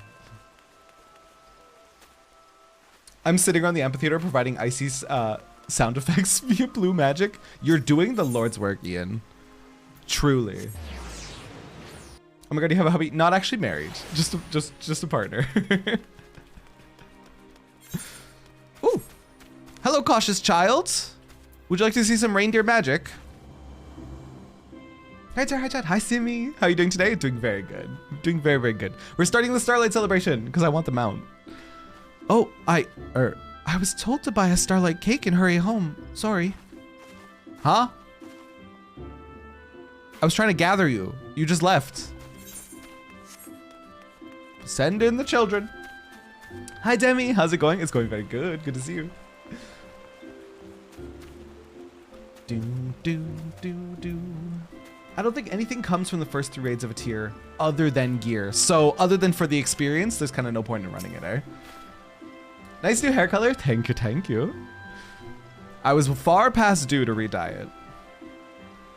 I'm sitting on the amphitheater providing icy sound effects via blue magic. You're doing the Lord's work, Ian. Truly. Oh my god, you have a hubby? Not actually married. Just a partner. Ooh. Hello, cautious child. Would you like to see some reindeer magic? Hi, Tara. Hi, Chad. Hi, Simi. How are you doing today? Doing very good. Doing very, very good. We're starting the Starlight Celebration because I want the mount. Oh, I was told to buy a Starlight cake and hurry home. Sorry. Huh? I was trying to gather you. You just left. Send in the children. Hi, Demi. How's it going? It's going very good. Good to see you. I don't think anything comes from the first 3 raids of a tier other than gear. So other than for the experience, there's kind of no point in running it, eh? Nice new hair color. Thank you, thank you. I was far past due to re-dye it.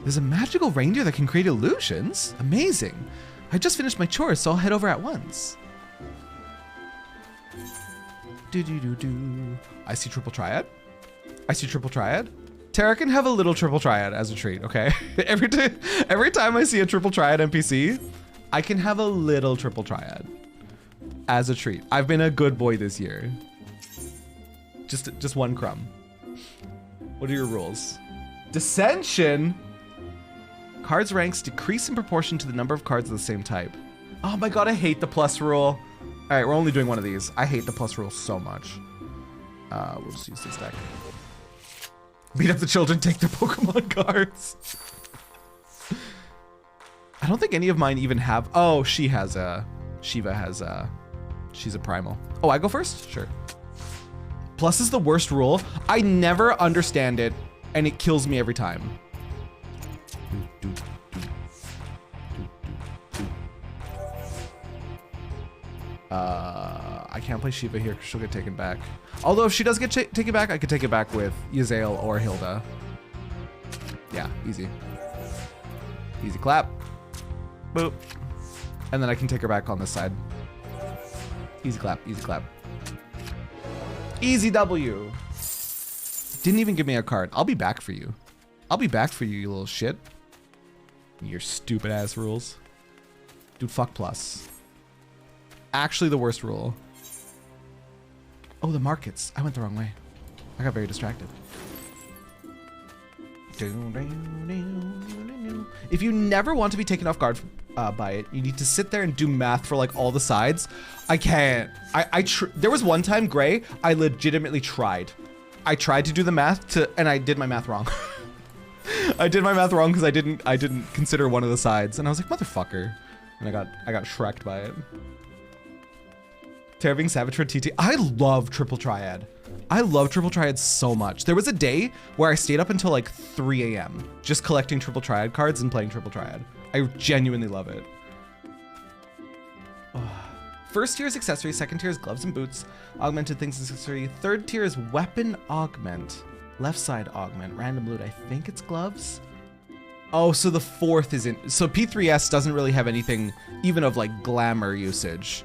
There's a magical reindeer that can create illusions. Amazing. I just finished my chores, so I'll head over at once. I see triple triad. I see triple triad. Tara can have a little triple triad as a treat, okay? Every time I see a triple triad NPC, I can have a little triple triad as a treat. I've been a good boy this year. Just one crumb. What are your rules? Dissension? Cards ranks decrease in proportion to the number of cards of the same type. Oh my god, I hate the plus rule. All right, we're only doing one of these. I hate the plus rule so much. We'll just use this deck. Beat up the children, take their Pokemon cards. I don't think any of mine even have. Oh, she has a. Shiva has a. She's a primal. Oh, I go first? Sure. Plus is the worst rule. I never understand it, and it kills me every time. I can't play Shiva here because she'll get taken back. Although if she does get taken back, I could take it back with Eorzea or Hilda. Yeah, easy. Easy clap. Boop. And then I can take her back on this side. Easy clap, easy clap. Easy W. Didn't even give me a card. I'll be back for you. I'll be back for you, you little shit. Your stupid ass rules. Dude, fuck plus. Actually the worst rule. Oh, the markets. I went the wrong way. I got very distracted. If you never want to be taken off guard by it, you need to sit there and do math for like all the sides. I can't. There was one time, Gray, I legitimately tried. I tried to do the math and I did my math wrong. I did my math wrong because I didn't consider one of the sides, and I was like, motherfucker, and I got shreked by it. Terrabellum Savage for TT. I love triple triad. I love triple triad so much. There was a day where I stayed up until like 3 a.m. just collecting triple triad cards and playing triple triad. I genuinely love it. Oh. First tier is accessory, second tier is gloves and boots, augmented things and accessory, third tier is weapon augment, left side augment, random loot. I think it's gloves. Oh, so the fourth isn't. So P3S doesn't really have anything even of like glamour usage.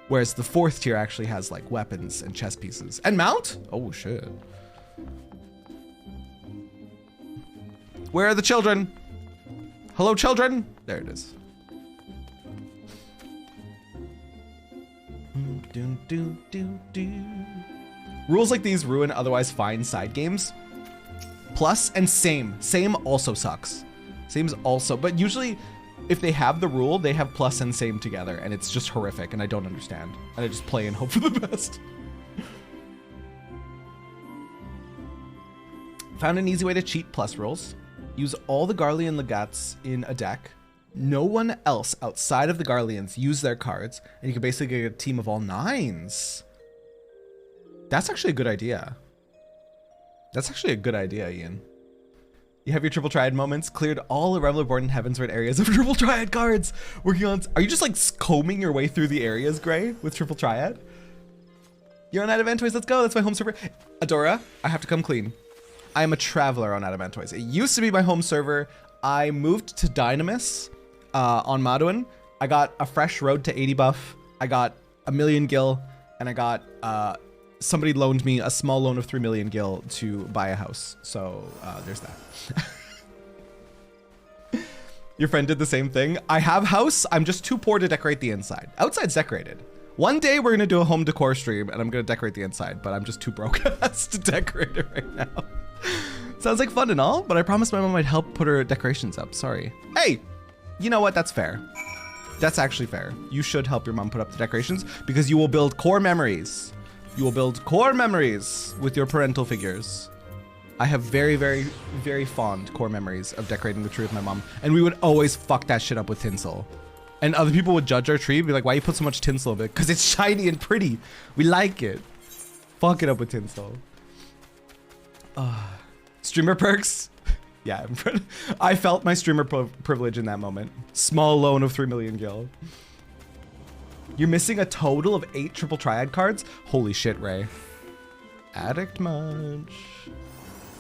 Whereas the fourth tier actually has like weapons and chess pieces. And mount? Oh shit. Where are the children? Hello, children? There it is. Rules like these ruin otherwise fine side games. Plus and same. Same also sucks. Same's also, but usually if they have the rule, they have plus and same together, and it's just horrific, and I don't understand. And I just play and hope for the best. Found an easy way to cheat plus rolls. Use all the Garlean Legats in a deck. No one else outside of the Garleans use their cards, and you can basically get a team of all 9s. That's actually a good idea. That's actually a good idea, Ian. You have your triple triad moments, cleared all A Realm Reborn and Heavensward areas of triple triad cards. Working on. Are you just like combing your way through the areas, Gray, with triple triad? You're on Adamantoise, let's go. That's my home server. Adora, I have to come clean. I am a traveler on Adamantoise. It used to be my home server. I moved to Dynamis on Maduin. I got a fresh road to 80 buff. I got a million gil, and I got somebody loaned me a small loan of 3 million gil to buy a house. So there's that. Your friend did the same thing. I have house. I'm just too poor to decorate the inside. Outside's decorated. One day we're gonna do a home decor stream and I'm gonna decorate the inside, but I'm just too broke to decorate it right now. Sounds like fun and all, but I promised my mom I'd help put her decorations up. Sorry. Hey, you know what? That's fair. That's actually fair. You should help your mom put up the decorations because you will build core memories. You will build core memories with your parental figures. I have very, very, very fond core memories of decorating the tree with my mom, and we would always fuck that shit up with tinsel. And other people would judge our tree, be like, why you put so much tinsel of it? Because it's shiny and pretty. We like it. Fuck it up with tinsel. Streamer perks. Yeah, I felt my streamer privilege in that moment. Small loan of 3 million gil. You're missing a total of 8 triple triad cards? Holy shit, Ray. Addict munch.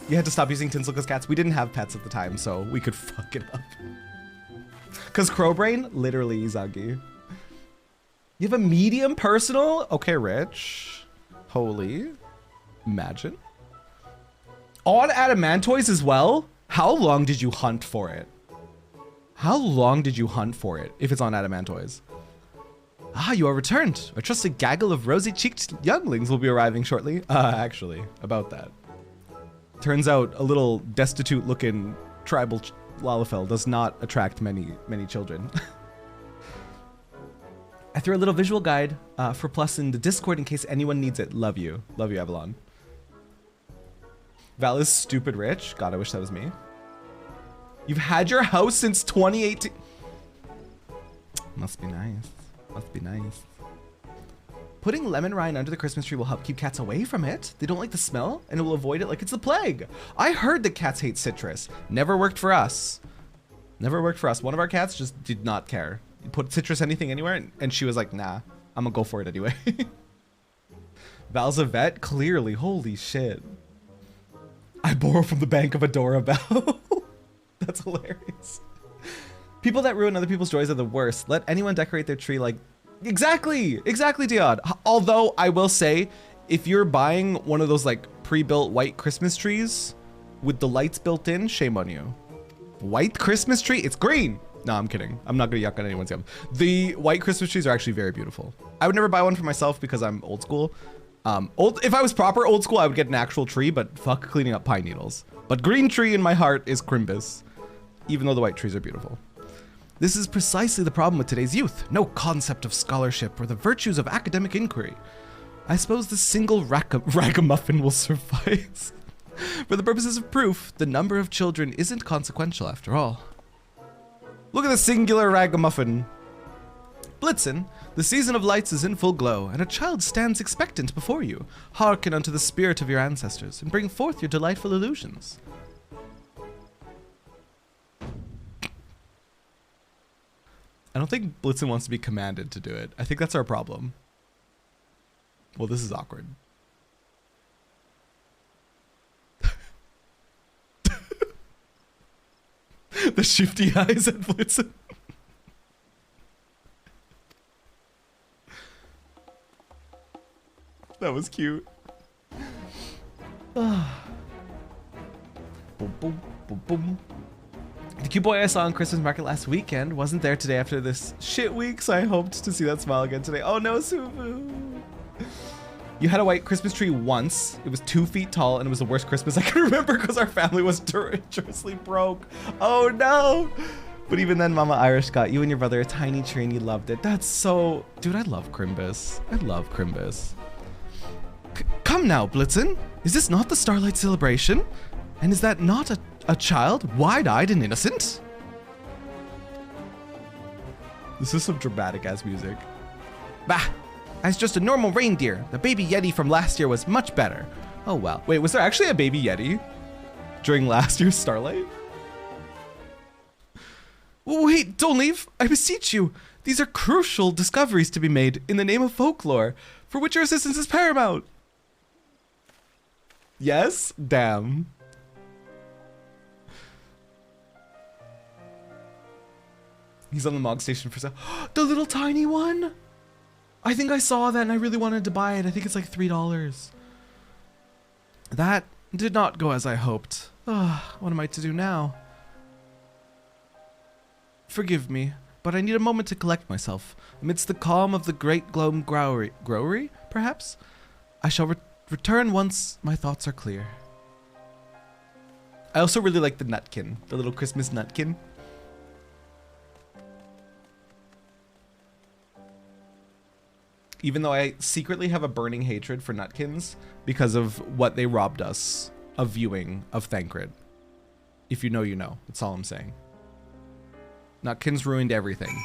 You had to stop using tinsel because cats, we didn't have pets at the time, so we could fuck it up. Because Crowbrain, literally Izagi. You have a medium personal? Okay, Rich. Holy. Imagine. On Adamantoise as well? How long did you hunt for it? How long did you hunt for it if it's on Adamantoise? Ah, you are returned. I trust a gaggle of rosy-cheeked younglings will be arriving shortly. Actually, about that. Turns out a little destitute-looking tribal Lalafell does not attract many children. I threw a little visual guide for Plus in the Discord in case anyone needs it. Love you. Love you, Avalon. Val is stupid rich. God, I wish that was me. You've had your house since 2018. Must be nice. Must be nice. Putting lemon rind under the Christmas tree will help keep cats away from it. They don't like the smell, and it will avoid it like it's the plague. I heard that cats hate citrus. Never worked for us. Never worked for us. One of our cats just did not care. You put citrus anything anywhere, and she was like, nah, I'm gonna go for it anyway. Val's a vet? Clearly. Holy shit. I borrow from the bank of Adora Bell. That's hilarious. People that ruin other people's joys are the worst. Let anyone decorate their tree like... Exactly, Diod. Although I will say, if you're buying one of those like pre-built white Christmas trees with the lights built in, shame on you. White Christmas tree? It's green. No, I'm kidding. I'm not gonna yuck on anyone's yum. The white Christmas trees are actually very beautiful. I would never buy one for myself because I'm old school. If I was proper old school, I would get an actual tree, but fuck cleaning up pine needles. But green tree in my heart is Crimbus, even though the white trees are beautiful. This is precisely the problem with today's youth. No concept of scholarship or the virtues of academic inquiry. I suppose the single ragamuffin will suffice. For the purposes of proof, the number of children isn't consequential after all. Look at the singular ragamuffin. Blitzen, the season of lights is in full glow, and a child stands expectant before you. Hearken unto the spirit of your ancestors, and bring forth your delightful illusions. I don't think Blitzen wants to be commanded to do it. I think that's our problem. Well, this is awkward. The shifty eyes at Blitzen. That was cute. Boom, boom, boom, boom. The cute boy I saw on Christmas market last weekend wasn't there today after this shit week, so I hoped to see that smile again today. Oh no, Suvu. You had a white Christmas tree once. It was 2 feet tall, and it was the worst Christmas I can remember because our family was dangerously broke. Oh no. But even then, Mama Irish got you and your brother a tiny tree and you loved it. That's so... Dude, I love Crimbus. I love Crimbus. Come now, Blitzen. Is this not the Starlight Celebration? And is that not a child, wide-eyed and innocent? This is some dramatic-ass music. Bah! As just a normal reindeer, the baby Yeti from last year was much better. Oh well. Wait, was there actually a baby Yeti during last year's Starlight? Wait, don't leave. I beseech you. These are crucial discoveries to be made in the name of folklore, for which your assistance is paramount. Yes? Damn. He's on the Mog Station for sale. The little tiny one? I think I saw that and I really wanted to buy it. I think it's like $3. That did not go as I hoped. What am I to do now? Forgive me, but I need a moment to collect myself. Amidst the calm of the great gloam growery, perhaps? I shall return once my thoughts are clear. I also really like the nutkin, the little Christmas nutkin. Even though I secretly have a burning hatred for nutkins because of what they robbed us of viewing of Thancred. If you know, you know. That's all I'm saying. Nutkins ruined everything.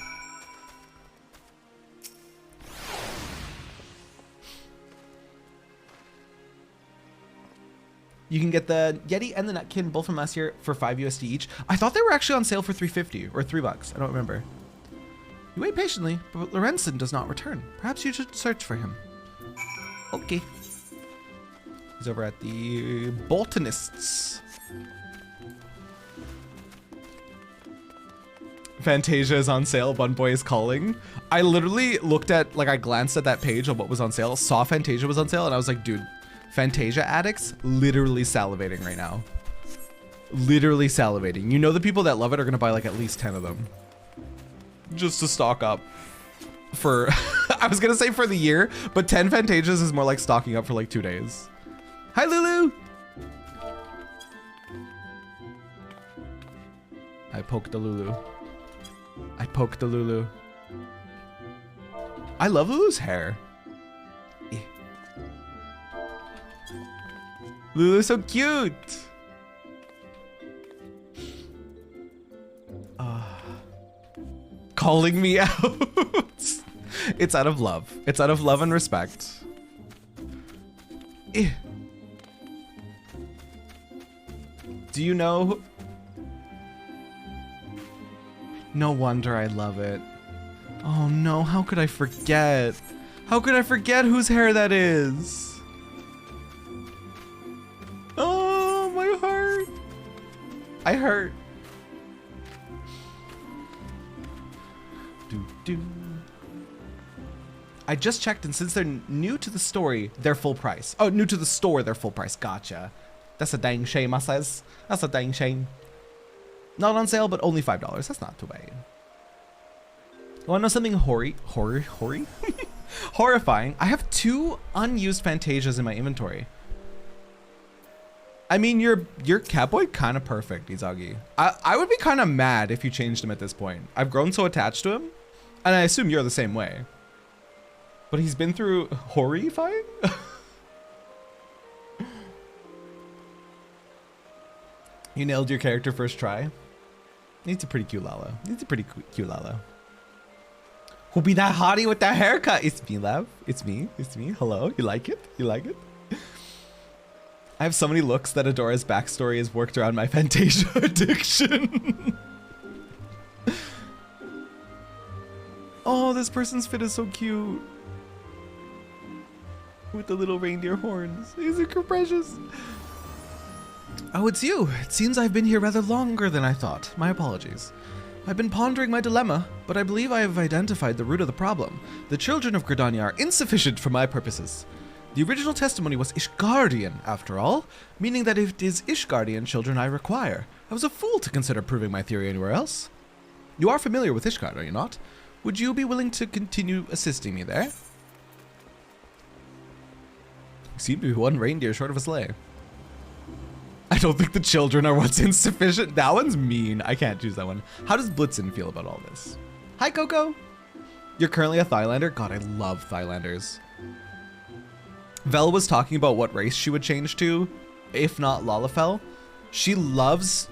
You can get the Yeti and the Nutkin both from last year for 5 USD each. I thought they were actually on sale for $3.50 or $3. I don't remember. You wait patiently, but Lorenzen does not return. Perhaps you should search for him. Okay. He's over at the Botanists. Fantasia is on sale. Bun Boy is calling. I literally looked at, like, I glanced at that page of what was on sale, saw Fantasia was on sale, and I was like, dude, Fantasia addicts literally salivating right now. Literally salivating. You know the people that love it are gonna buy like at least 10 of them. Just to stock up for, I was gonna say for the year, but 10 Fantasias is more like stocking up for like 2 days. Hi, Lulu. I poked the Lulu. I poked the Lulu. I love Lulu's hair. Lulu's so cute. Calling me out. It's out of love. It's out of love and respect. Do you know? No wonder I love it. Oh no, how could I forget? How could I forget whose hair that is? Oh, my heart. I hurt. I just checked, and since they're new to the story, they're full price. Oh, new to the store, they're full price. Gotcha. That's a dang shame, I says. That's a dang shame. Not on sale, but only $5. That's not too bad. You wanna know something horrifying? I have 2 unused Fantasias in my inventory. I mean, your Catboy kind of perfect, Izagi. I would be kind of mad if you changed him at this point. I've grown so attached to him, and I assume you're the same way. But he's been through horrifying? You nailed your character first try. It's a pretty cute Lala. It's a pretty cute Lala. Who'll be that hottie with that haircut? It's me, love. It's me. It's me. Hello. You like it? You like it? I have so many looks that Adora's backstory has worked around my Fantasia addiction. Oh, this person's fit is so cute. With the little reindeer horns. These are precious. Oh, it's you. It seems I've been here rather longer than I thought. My apologies. I've been pondering my dilemma, but I believe I have identified the root of the problem. The children of Gridania are insufficient for my purposes. The original testimony was Ishgardian, after all, meaning that it is Ishgardian children I require. I was a fool to consider proving my theory anywhere else. You are familiar with Ishgard, are you not? Would you be willing to continue assisting me there? You seem to be one reindeer short of a sleigh. I don't think the children are what's insufficient. That one's mean. I can't choose that one. How does Blitzen feel about all this? Hi, Coco. You're currently a Thailander? God, I love Thailanders. Vel was talking about what race she would change to, if not Lalafell. She loves,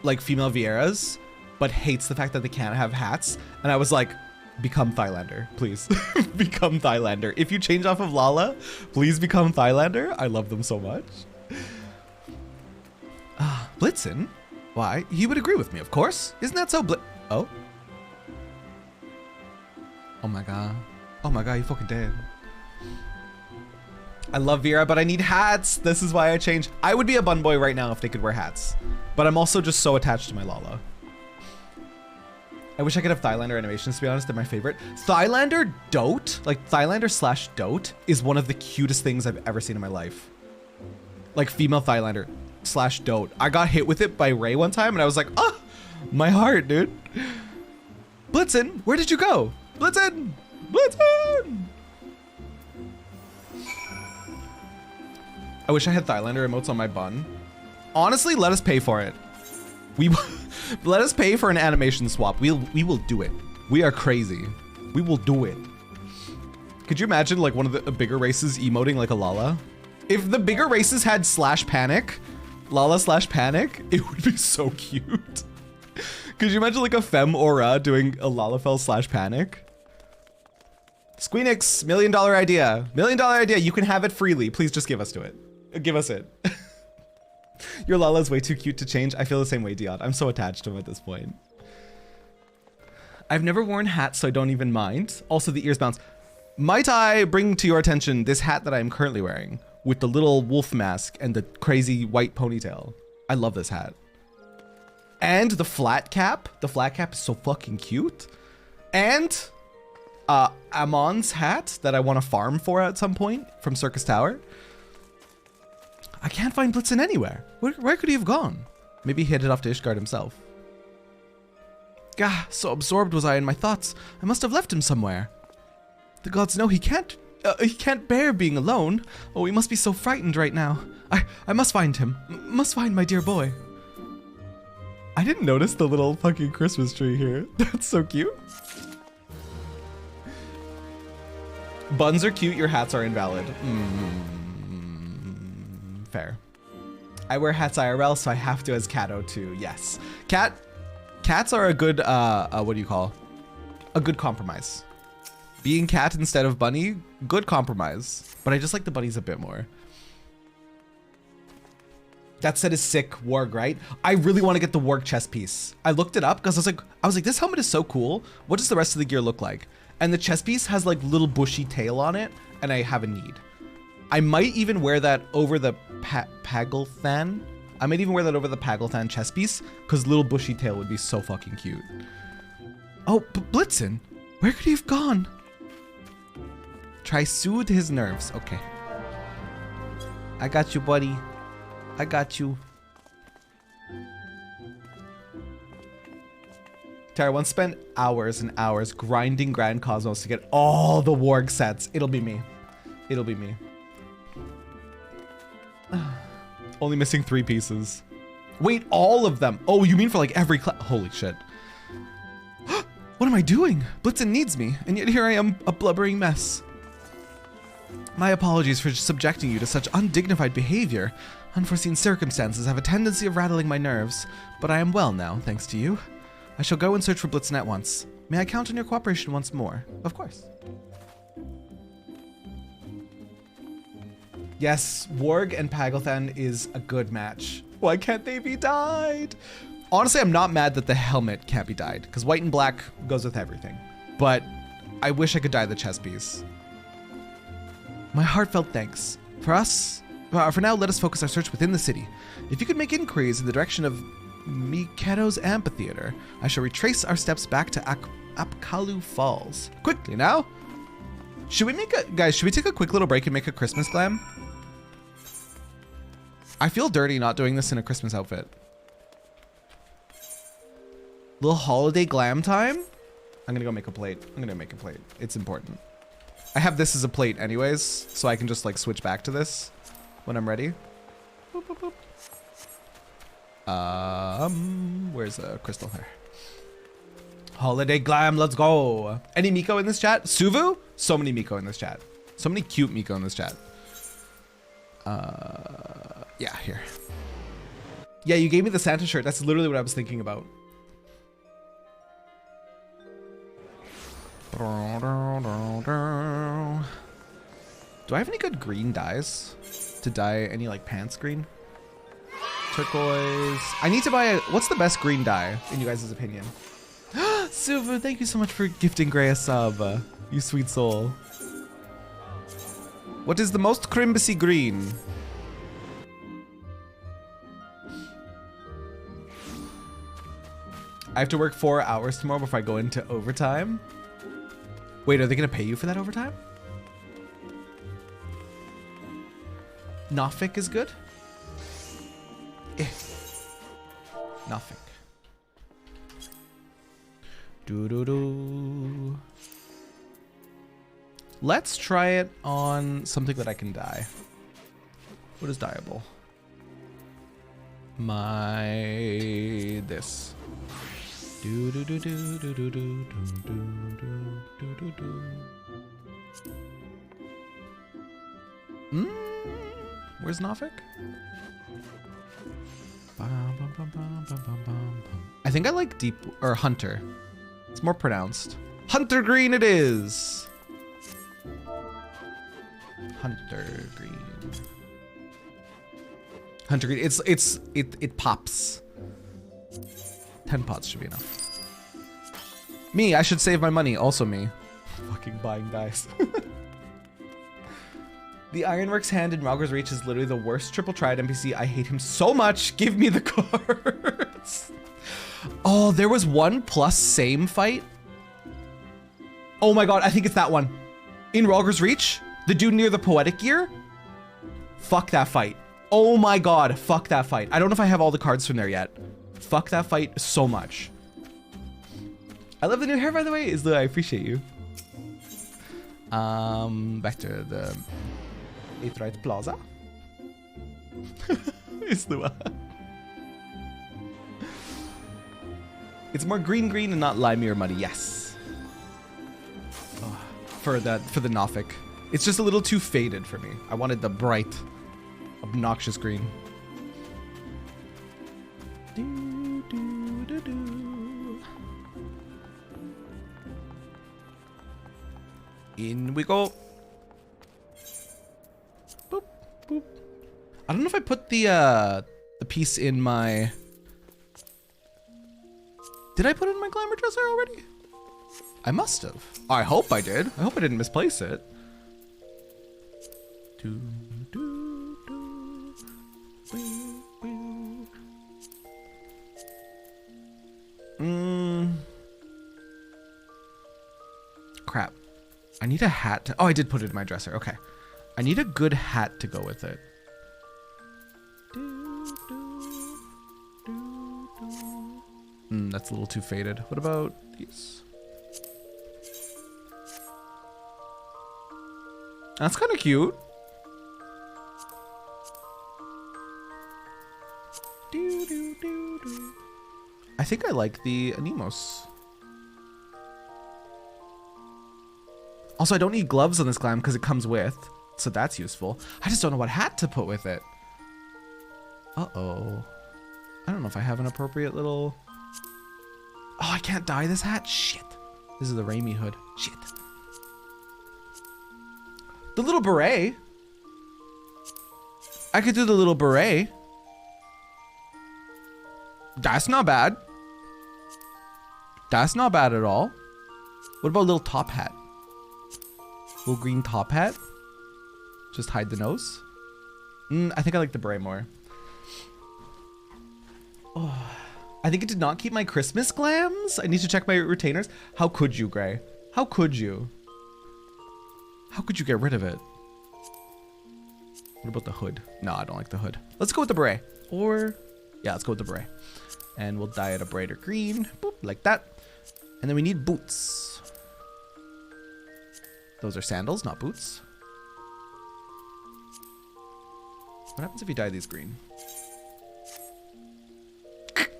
like, female Vieras, but hates the fact that they can't have hats. And I was like, become Thailander, please. Become Thailander. If you change off of Lala, please become Thailander. I love them so much. Blitzen? Why? He would agree with me, of course. Isn't that so Oh? Oh my god. Oh my god, you fucking dead. I love Vera, but I need hats. This is why I changed. I would be a bun boy right now if they could wear hats. But I'm also just so attached to my Lala. I wish I could have Thylander animations, to be honest. They're my favorite. Thylander Dote, like Thylander / Dote, is one of the cutest things I've ever seen in my life. Like female Thylander / Dote. I got hit with it by Ray one time and I was like, oh, my heart, dude. Blitzen, where did you go? Blitzen! Blitzen! I wish I had Thylander emotes on my bun. Honestly, let us pay for it. Let us pay for an animation swap. We will do it. We are crazy. We will do it. Could you imagine like one of the bigger races emoting like a Lala? If the bigger races had /panic, Lala /panic, it would be so cute. Could you imagine like a femme aura doing a Lalafell /panic? Squeenix, $1 million idea. $1 million idea. You can have it freely. Please just give us to it. Give us it. Your Lala's way too cute to change. I feel the same way, Dion. I'm so attached to him at this point. I've never worn hats, so I don't even mind. Also, the ears bounce. Might I bring to your attention this hat that I'm currently wearing with the little wolf mask and the crazy white ponytail? I love this hat. And the flat cap. The flat cap is so fucking cute. And Amon's hat that I want to farm for at some point from Circus Tower. I can't find Blitzen anywhere. Where could he have gone? Maybe he headed off to Ishgard himself. Gah, so absorbed was I in my thoughts. I must have left him somewhere. The gods know he can't bear being alone. Oh, he must be so frightened right now. I must find him. Must find my dear boy. I didn't notice the little fucking Christmas tree here. That's so cute. Buns are cute, your hats are invalid. Fair. I wear hats IRL, so I have to as Cato too. Yes. Cats are a good, what do you call? A good compromise. Being cat instead of bunny, good compromise. But I just like the bunnies a bit more. That set is sick, Warg, right? I really want to get the Warg chest piece. I looked it up because I was like, this helmet is so cool. What does the rest of the gear look like? And the chest piece has like little bushy tail on it, and I have a need. I might even wear that over the Pagelthan. I might even wear that over the Pagelthan chest piece because little bushy tail would be so fucking cute. Oh, Blitzen, where could he have gone? Try soothe his nerves. Okay. I got you, buddy. I got you. Tara once spent hours and hours grinding Grand Cosmos to get all the Warg sets. It'll be me. It'll be me. Only missing 3 pieces. Wait, all of them? Oh, you mean for like every class? Holy shit. What am I doing? Blitzen needs me, and yet here I am, a blubbering mess. My apologies for subjecting you to such undignified behavior. Unforeseen circumstances have a tendency of rattling my nerves, but I am well now, thanks to you. I shall go and search for Blitzen at once. May I count on your cooperation once more? Of course. Yes, Warg and Pagelthan is a good match. Why can't they be dyed? Honestly, I'm not mad that the helmet can't be dyed, because white and black goes with everything. But I wish I could dye the chest piece. My heartfelt thanks. For now, let us focus our search within the city. If you could make inquiries in the direction of Miketo's amphitheater, I shall retrace our steps back to Apkalu Falls. Quickly now. Should we take a quick little break and make a Christmas glam? I feel dirty not doing this in a Christmas outfit. Little holiday glam time? I'm gonna go make a plate. It's important. I have this as a plate anyways, so I can just like switch back to this when I'm ready. Boop, boop, boop. Where's the crystal here? Holiday glam, let's go. Any Miko in this chat? Suvu? So many Miko in this chat. So many cute Miko in this chat. Yeah, here. Yeah, you gave me the Santa shirt. That's literally what I was thinking about. Do I have any good green dyes to dye any like pants green? Turquoise. I need to buy what's the best green dye in you guys' opinion? Suvu, thank you so much for gifting Gray a sub. You sweet soul. What is the most crimbusy green? I have to work 4 hours tomorrow before I go into overtime. Wait, are they gonna pay you for that overtime? Nofik is good? Nofik. Doo-doo-doo. Let's try it on something that I can dye. What is dyeable? This. Where's Nofik? I think I like deep or hunter. It's more pronounced. Hunter green it is. Hunter green. Hunter green. It pops. 10 pots should be enough. Me, I should save my money. Also me. Fucking buying dice. The Ironworks hand in Ralgor's Reach is literally the worst triple triad NPC. I hate him so much. Give me the cards. Oh, there was one plus same fight. Oh my god, I think it's that one. In Ralgor's Reach, the dude near the Poetic Gear. Fuck that fight. Oh my god, fuck that fight. I don't know if I have all the cards from there yet. Fuck that fight so much. I love the new hair, by the way. I appreciate you. Back to the Aetheryte Plaza. It's more green and not limey or muddy. Yes. Oh, for the Nofik. It's just a little too faded for me. I wanted the bright, obnoxious green. In we go. Boop, boop. I don't know if I put the piece in my... Did I put it in my glamour dresser already? I must have. I hope I did. I hope I didn't misplace it. Crap. I need a hat to... Oh, I did put it in my dresser. Okay. I need a good hat to go with it. That's a little too faded. What about these? That's kind of cute. I think I like the Anemos. Also, I don't need gloves on this glam because it comes with, so that's useful. I just don't know what hat to put with it. Uh-oh. I don't know if I have an appropriate little... Oh, I can't dye this hat? Shit. This is the Raimi hood. Shit. The little beret. I could do the little beret. That's not bad. That's not bad at all. What about a little top hat? Little green top hat. Just hide the nose. I think I like the beret more. Oh, I think it did not keep my Christmas glams. I need to check my retainers. How could you, Gray? How could you? How could you get rid of it? What about the hood? No, I don't like the hood. Let's go with the beret. Or, yeah, let's go with the beret. And we'll dye it a brighter green. Boop, like that. And then we need boots. Those are sandals, not boots. What happens if you dye these green?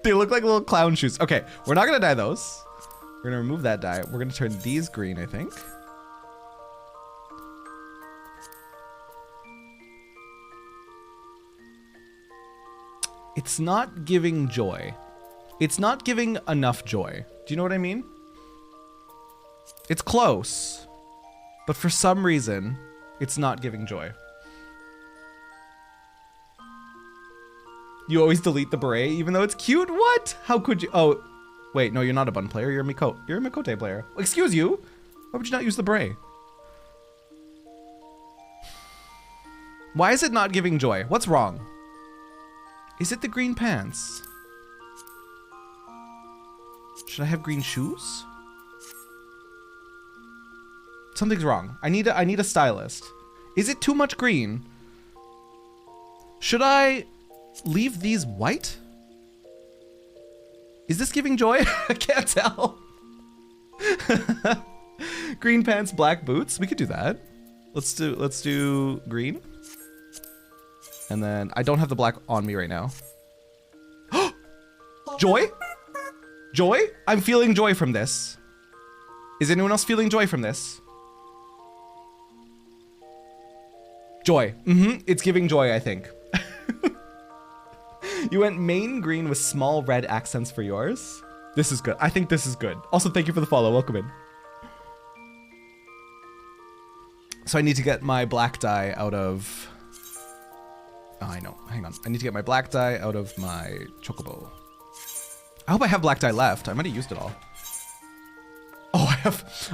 They look like little clown shoes. Okay, we're not gonna dye those. We're gonna remove that dye. We're gonna turn these green, I think. It's not giving joy. It's not giving enough joy. Do you know what I mean? It's close, but for some reason, it's not giving joy. You always delete the beret even though it's cute? What? How could you? Oh, Wait, no, you're not a bun player. You're a Mikote player. Excuse you. Why would you not use the bray? Why is it not giving joy? What's wrong? Is it the green pants? Should I have green shoes? Something's wrong. I need a stylist. Is it too much green? Should I leave these white? Is this giving joy? I can't tell. Green pants, black boots. We could do that. Let's do green. And then I don't have the black on me right now. Joy? Joy? I'm feeling joy from this. Is anyone else feeling joy from this? Joy. It's giving joy, I think. You went main green with small red accents for yours. This is good. I think this is good. Also, thank you for the follow. Welcome in. So I need to get my black dye out of... Oh, I know. Hang on. I need to get my black dye out of my chocobo. I hope I have black dye left. I might have used it all. Oh,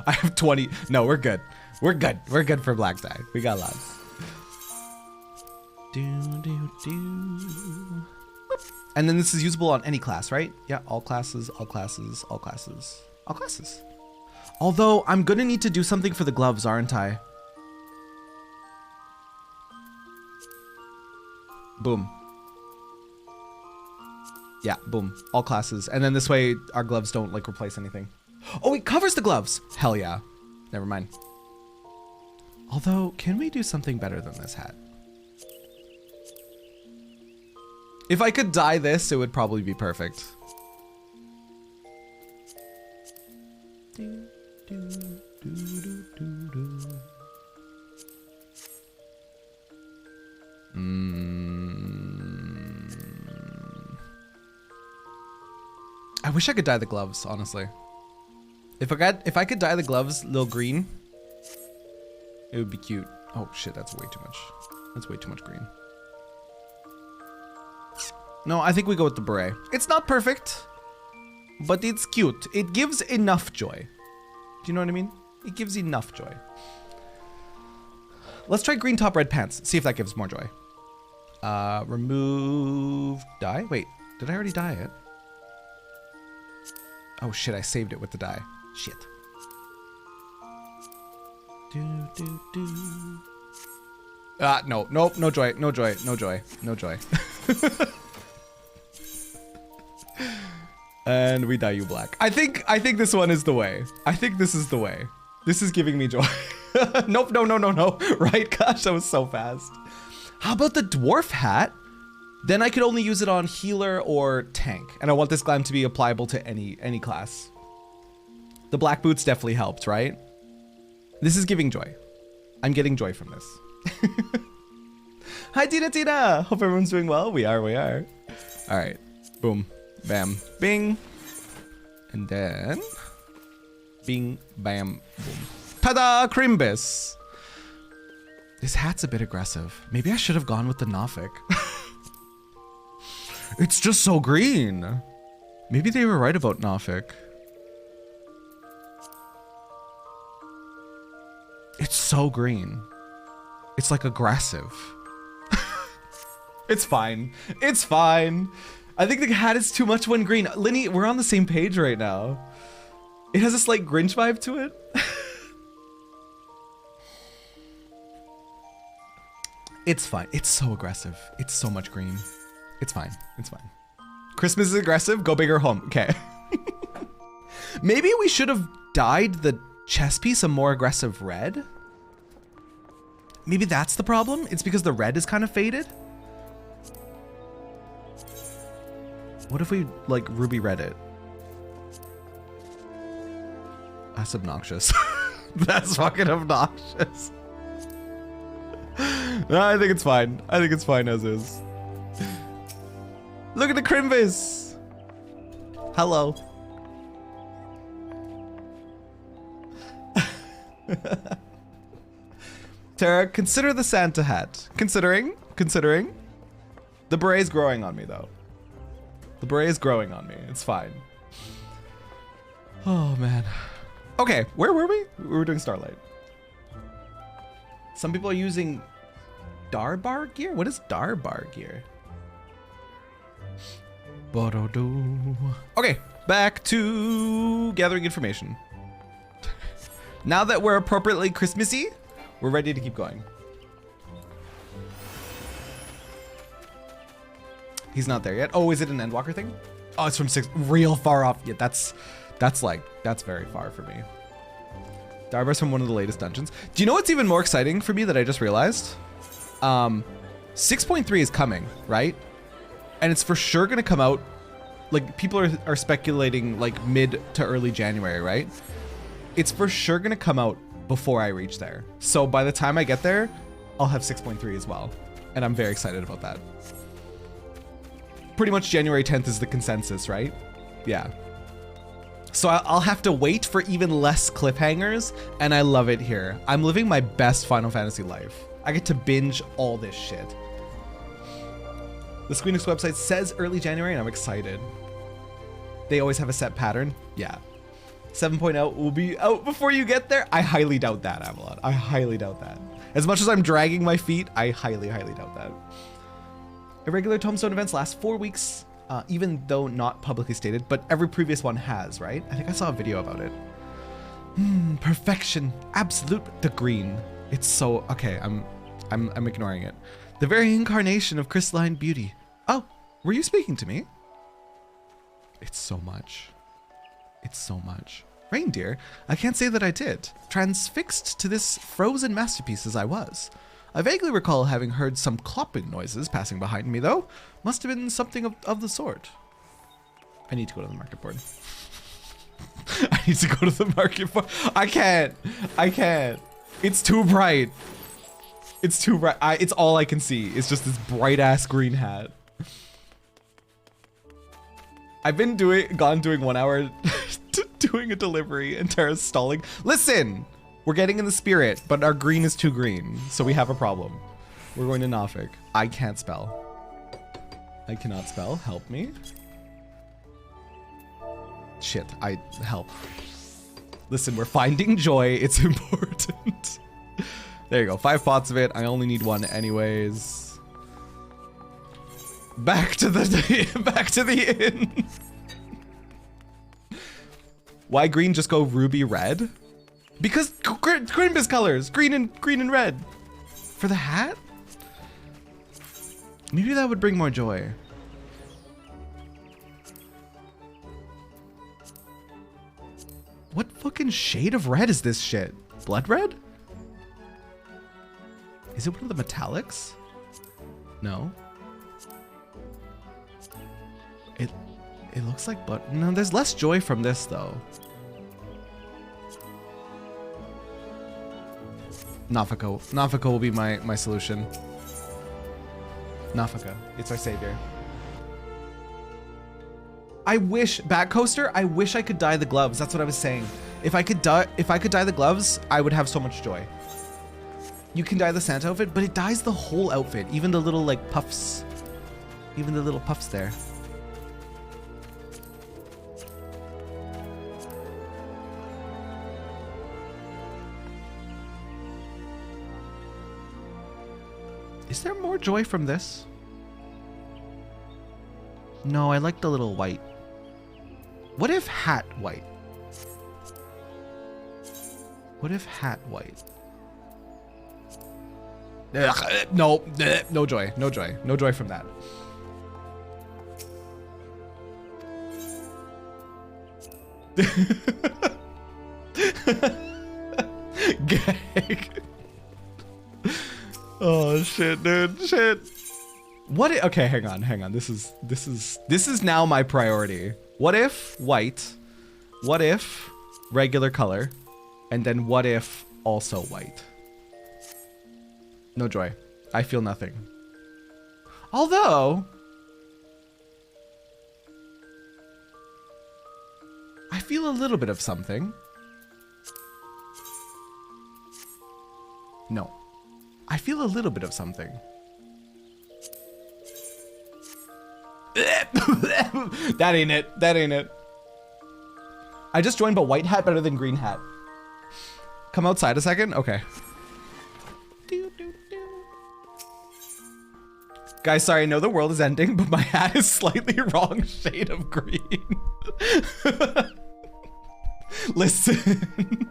I have 20. No, we're good. We're good. We're good for black dye. We got lots. And then this is usable on any class, right? Yeah, all classes, all classes, all classes, all classes. Although I'm gonna need to do something for the gloves, aren't I? Boom. Yeah, boom. All classes. And then this way our gloves don't like replace anything. Oh, it covers the gloves. Hell yeah. Never mind. Although, can we do something better than this hat? If I could dye this, it would probably be perfect. I wish I could dye the gloves, honestly. If I could dye the gloves little green, it would be cute. Oh shit, that's way too much. That's way too much green. No, I think we go with the beret. It's not perfect, but it's cute. It gives enough joy. Do you know what I mean? It gives enough joy. Let's try green top, red pants. See if that gives more joy. Remove dye. Wait, did I already dye it? Oh shit, I saved it with the dye. Shit. No, nope, no joy, no joy, no joy, no joy. And we dye you black. I think this one is the way. I think this is the way. This is giving me joy. Nope, no. Right, gosh, that was so fast. How about the dwarf hat? Then I could only use it on healer or tank. And I want this glam to be applicable to any class. The black boots definitely helped, right? This is giving joy. I'm getting joy from this. Hi, Tina. Hope everyone's doing well. We are. All right. Boom. Bam. Bing. And then... Bing. Bam. Boom. Ta-da! Crimbus. This hat's a bit aggressive. Maybe I should have gone with the Nothic. It's just so green. Maybe they were right about Nothic. It's so green. It's like aggressive. It's fine. It's fine. I think the hat is too much when green. Linny, we're on the same page right now. It has a slight Grinch vibe to it. It's fine. It's so aggressive. It's so much green. It's fine. It's fine. Christmas is aggressive. Go big or home. Okay. Maybe we should have dyed the chest piece a more aggressive red. Maybe that's the problem. It's because the red is kind of faded. What if we like ruby red it? That's obnoxious. That's fucking obnoxious. No, I think it's fine. I think it's fine as is. Look at the Crimbus. Hello. Tara, consider the Santa hat. Considering. The beret's growing on me though. The beret is growing on me. It's fine. Oh man. Okay, where were we? We were doing Starlight. Some people are using Darbar gear? What is Darbar gear? Okay, back to gathering information. Now that we're appropriately Christmassy, we're ready to keep going. He's not there yet. Oh, is it an Endwalker thing? Oh, it's from 6, real far off. Yeah, that's very far for me. Darbar's from one of the latest dungeons. Do you know what's even more exciting for me that I just realized? 6.3 is coming, right? And it's for sure gonna come out, like people are speculating like mid to early January, right? It's for sure gonna come out before I reach there. So by the time I get there, I'll have 6.3 as well. And I'm very excited about that. Pretty much January 10th is the consensus, right? Yeah. So I'll have to wait for even less cliffhangers, and I love it here. I'm living my best Final Fantasy life. I get to binge all this shit. The Squeenix website says early January, and I'm excited. They always have a set pattern. Yeah. 7.0 will be out before you get there. I highly doubt that, Avalon. I highly doubt that. As much as I'm dragging my feet, I highly, highly doubt that. Irregular Tombstone events last 4 weeks. Even though not publicly stated, but every previous one has, right? I think I saw a video about it. Perfection, absolute, the green. It's so, okay, I'm ignoring it. The very incarnation of crystalline beauty. Oh, were you speaking to me? It's so much. It's so much. Reindeer, I can't say that I did. Transfixed to this frozen masterpiece as I was. I vaguely recall having heard some clopping noises passing behind me, though. Must have been something of the sort. I need to go to the market board. I need to go to the market board. I can't. It's too bright. It's too bright. It's all I can see. It's just this bright ass green hat. I've been doing 1 hour doing a delivery and Terra's stalling. Listen! We're getting in the spirit, but our green is too green, so we have a problem. We're going to Nafik. I can't spell. I cannot spell. Help me. Shit, help. Listen, we're finding joy. It's important. There you go. 5 pots of it. I only need 1 anyways. Back to the inn. Why green just go ruby red? Because Grimbus colors, green and red. For the hat? Maybe that would bring more joy. What fucking shade of red is this shit? Blood red? Is it one of the metallics? No. It looks like blood. No, there's less joy from this though. Nafika. Nafika will be my solution. Nafika. It's our savior. I wish, Back Coaster, I wish I could dye the gloves. That's what I was saying. If I could dye the gloves, I would have so much joy. You can dye the Santa outfit, but it dyes the whole outfit. Even the little like puffs. Even the little puffs there. Is there more joy from this? No, I like the little white. What if hat white? What if hat white? Ugh, no, no joy, no joy, no joy from that. Gag. Oh shit, dude, shit. What if, okay, hang on. This is now my priority. What if white? What if regular color? And then what if also white? No joy. I feel nothing. Although I feel a little bit of something. No. I feel a little bit of something. That ain't it. That ain't it. I just joined, but white hat better than green hat. Come outside a second? Okay. Guys, sorry, I know the world is ending, but my hat is slightly wrong shade of green. Listen.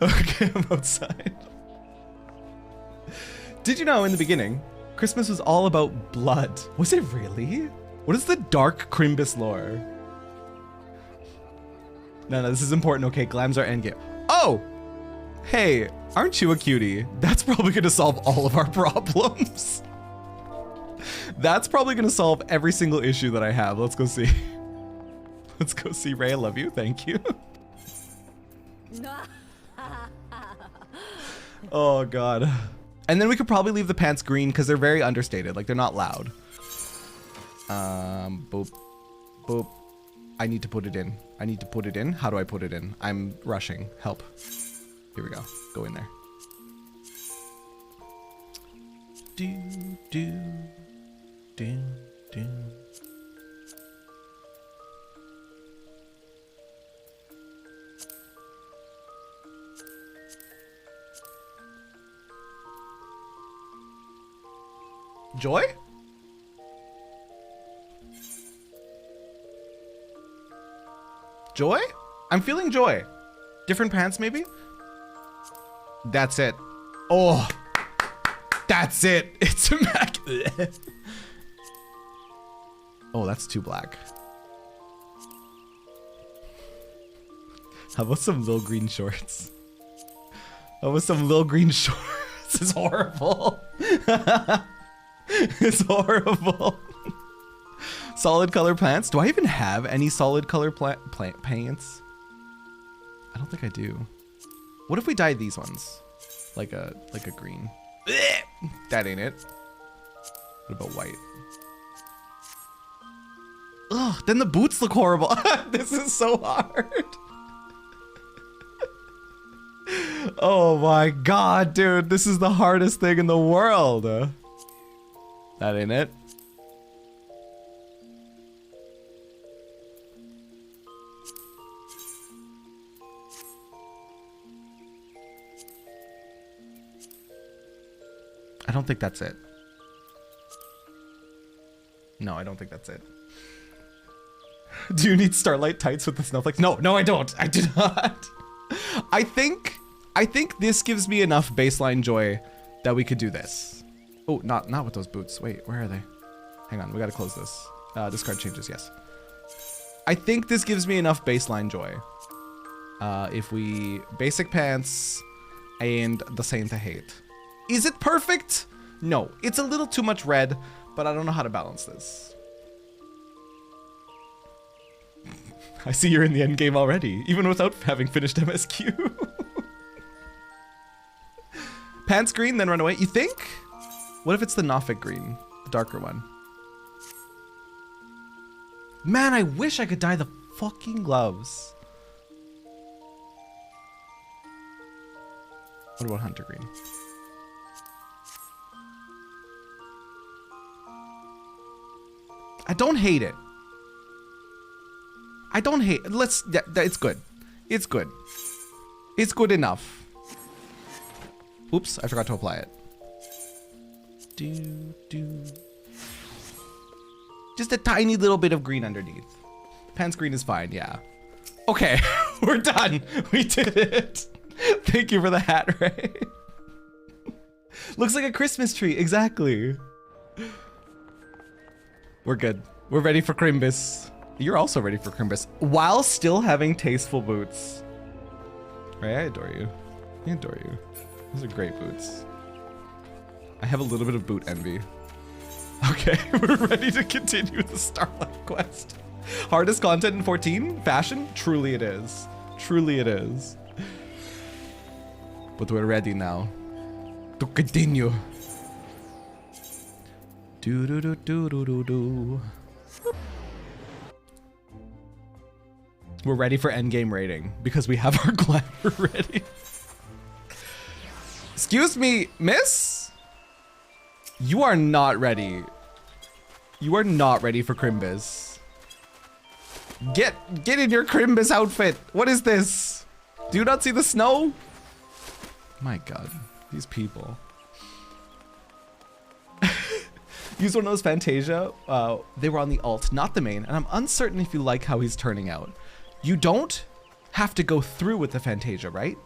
Okay, I'm outside. Did you know in the beginning, Christmas was all about blood? Was it really? What is the dark Crimbus lore? No, this is important. Okay, glams are endgame. Oh! Hey, aren't you a cutie? That's probably gonna solve all of our problems. That's probably gonna solve every single issue that I have. Let's go see. Let's go see. Ray, I love you. Thank you. Oh, God. And then we could probably leave the pants green because they're very understated. Like, they're not loud. Boop. Boop. I need to put it in. I need to put it in. How do I put it in? I'm rushing. Help. Here we go. Go in there. Do, do, do, do. Joy? Joy? I'm feeling joy. Different pants, maybe? That's it. Oh, that's it. It's immaculate. Oh, that's too black. How about some little green shorts? How about some little green shorts? This is horrible. It's horrible. Solid color plants. Do I even have any solid color plant pants? I don't think I do. What if we dyed these ones? Like a green. That ain't it. What about white? Ugh, then the boots look horrible. This is so hard. Oh my god, dude. This is the hardest thing in the world. That ain't it. I don't think that's it. No, I don't think that's it. Do you need starlight tights with the snowflakes? No, I don't. I do not. I think this gives me enough baseline joy that we could do this. Oh, not with those boots. Wait, where are they? Hang on, we gotta close this. Discard changes, yes. I think this gives me enough baseline joy. If we basic pants and the Saint I hate. Is it perfect? No, it's a little too much red, but I don't know how to balance this. I see you're in the end game already, even without having finished MSQ. Pants green, then run away. You think? What if it's the Nothic green, the darker one? Man, I wish I could dye the fucking gloves. What about hunter green? I don't hate it. I don't hate it. It's good. It's good. It's good enough. Oops, I forgot to apply it. Just a tiny little bit of green underneath. Pants green is fine, yeah. Okay, we're done. We did it. Thank you for the hat, Ray. Looks like a Christmas tree, exactly. We're good. We're ready for Crimbus. You're also ready for Crimbus while still having tasteful boots. Ray, I adore you. I adore you. Those are great boots. I have a little bit of boot envy. Okay, we're ready to continue the Starlight Quest. Hardest content in 14? Fashion? Truly it is. Truly it is. But we're ready now to continue. Do do do do do do do. We're ready for endgame rating because we have our glamour ready. Excuse me, miss? You are not ready. You are not ready for Crimbus. Get in your Crimbus outfit. What is this? Do you not see the snow? My God, these people. Use one of those Fantasia. They were on the alt, not the main, and I'm uncertain if you like how he's turning out. You don't have to go through with the Fantasia, right?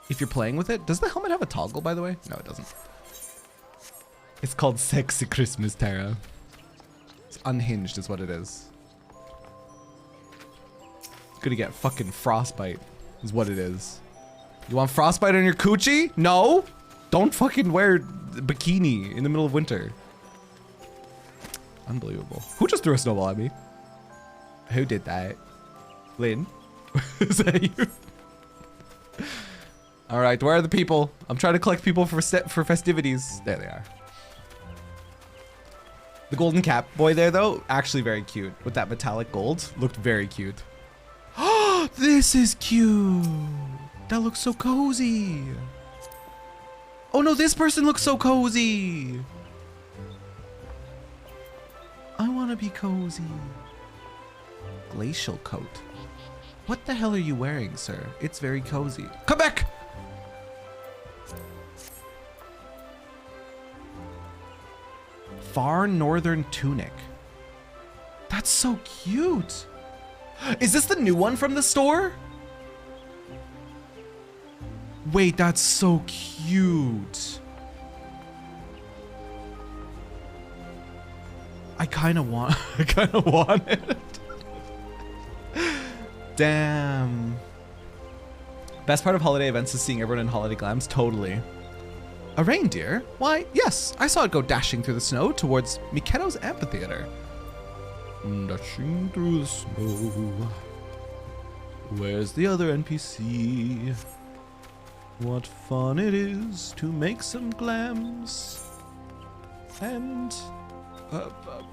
If you're playing with it. Does the helmet have a toggle, by the way? No, it doesn't. It's called Sexy Christmas, Terra. It's unhinged is what it is. Gonna get fucking frostbite is what it is. You want frostbite on your coochie? No! Don't fucking wear bikini in the middle of winter. Unbelievable. Who just threw a snowball at me? Who did that? Lynn? Is that you? All right, where are the people? I'm trying to collect people for festivities. There they are. The golden cap boy there, though, actually very cute. With that metallic gold, looked very cute. Oh, this is cute. That looks so cozy. Oh no, this person looks so cozy. I want to be cozy. Glacial coat. What the hell are you wearing, sir? It's very cozy. Come back! Far Northern Tunic. That's so cute. Is this the new one from the store? Wait, that's so cute. I kind of want it. Damn. Best part of holiday events is seeing everyone in holiday glams. Totally. A reindeer? Why, yes. I saw it go dashing through the snow towards Miketo's amphitheater. Dashing through the snow. Where's the other NPC? What fun it is to make some glams. And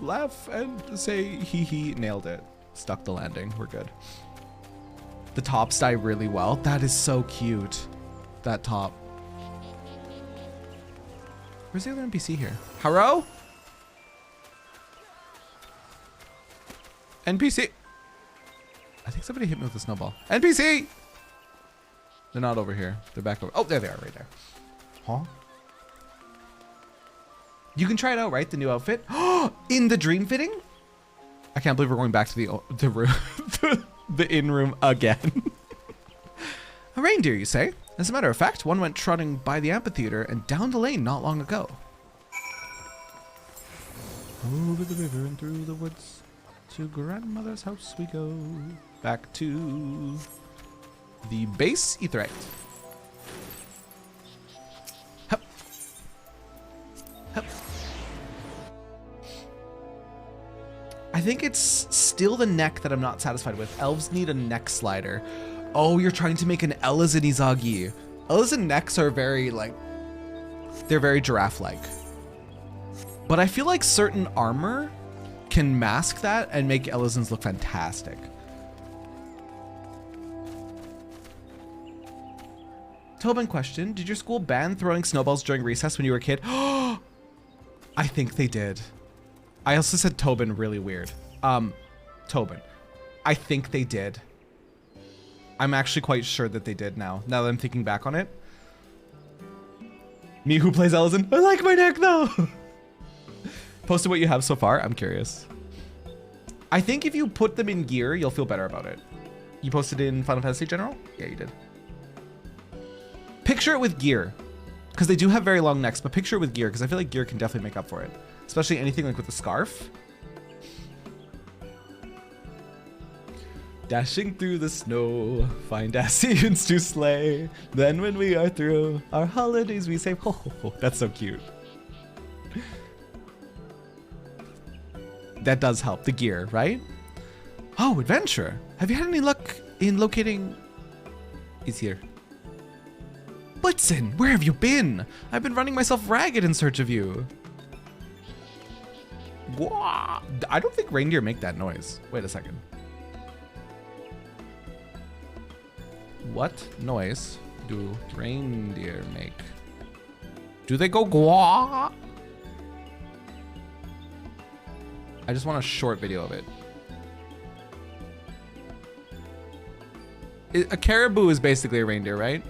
laugh and say hee hee. Nailed it. Stuck the landing. We're good. The tops die really well. That is so cute. That top. Where's the other NPC here? Hello? NPC. I think somebody hit me with a snowball. NPC! They're not over here. They're back over. Oh, there they are right there. Huh? You can try it out, right? The new outfit. In the dream fitting? I can't believe we're going back to the room, the in room again. A reindeer, you say? As a matter of fact, one went trotting by the amphitheater and down the lane not long ago. Over the river and through the woods, to grandmother's house we go. Back to the base etherite. Hup. Hup. I think it's still the neck that I'm not satisfied with. Elves need a neck slider. Oh, you're trying to make an Elezen Izagi. Elezen necks are very, like, they're very giraffe-like. But I feel like certain armor can mask that and make Elezens look fantastic. Tobin question, did your school ban throwing snowballs during recess when you were a kid? I think they did. I also said Tobin really weird. Tobin. I think they did. I'm actually quite sure that they did now that I'm thinking back on it. Me who plays Elezen, I like my neck though. Posted what you have so far, I'm curious. I think if you put them in gear, you'll feel better about it. You posted in Final Fantasy General? Yeah, you did. Picture it with gear, because they do have very long necks, but picture it with gear, because I feel like gear can definitely make up for it. Especially anything like with the scarf. Dashing through the snow, find Ascians to slay. Then when we are through our holidays, we say, ho, ho, ho. That's so cute. That does help, the gear, right? Oh, adventure. Have you had any luck in locating... He's here. Blitzen, where have you been? I've been running myself ragged in search of you. Wah! I don't think reindeer make that noise. Wait a second. What noise do reindeer make? Do they go gwah? I just want a short video of it. A caribou is basically a reindeer, right?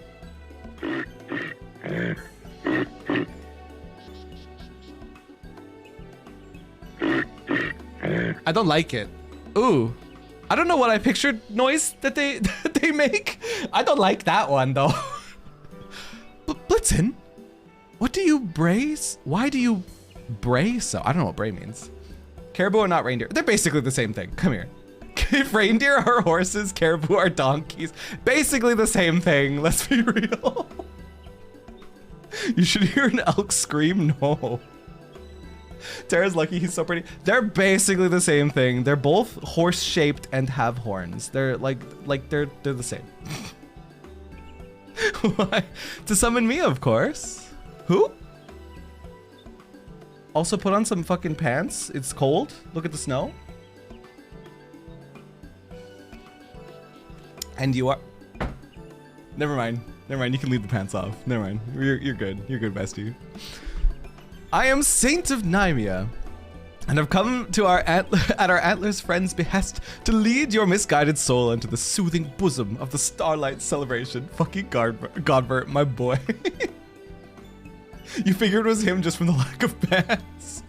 I don't like it. Ooh. I don't know what I pictured noise that they make. I don't like that one though. Blitzen, what do you brace? Why do you bray so? I don't know what bray means. Caribou are not reindeer. They're basically the same thing. Come here. If reindeer are horses, caribou are donkeys. Basically the same thing. Let's be real. You should hear an elk scream. No. Terra's lucky he's so pretty. They're basically the same thing. They're both horse-shaped and have horns. They're like they're the same. Why? To summon me, of course. Who? Also put on some fucking pants. It's cold. Look at the snow. And you are... Never mind. Never mind. You can leave the pants off. Never mind. You're good. You're good, bestie. I am Saint of Nymea, and have come to our at our Antler's friend's behest to lead your misguided soul into the soothing bosom of the Starlight Celebration. Fucking Godbert, my boy. You figured it was him just from the lack of pants.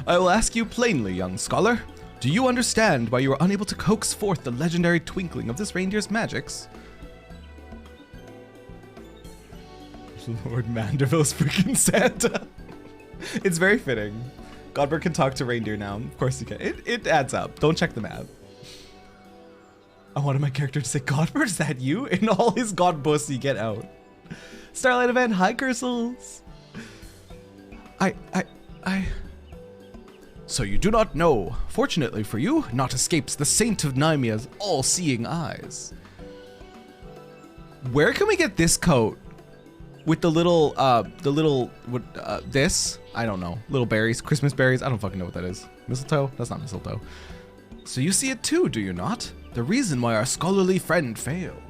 I will ask you plainly, young scholar. Do you understand why you were unable to coax forth the legendary twinkling of this reindeer's magics? Lord Manderville's freaking Santa. It's very fitting. Godbert can talk to reindeer now. Of course he can. It adds up. Don't check the map. I wanted my character to say, Godbert, is that you? In all his god bussy, get out. Starlight event, hi Cursels. So you do not know. Fortunately for you, naught escapes the Saint of Nymea's all-seeing eyes. Where can we get this coat? With the little, this? I don't know. Little berries, Christmas berries. I don't fucking know what that is. Mistletoe? That's not mistletoe. So you see it too, do you not? The reason why our scholarly friend failed.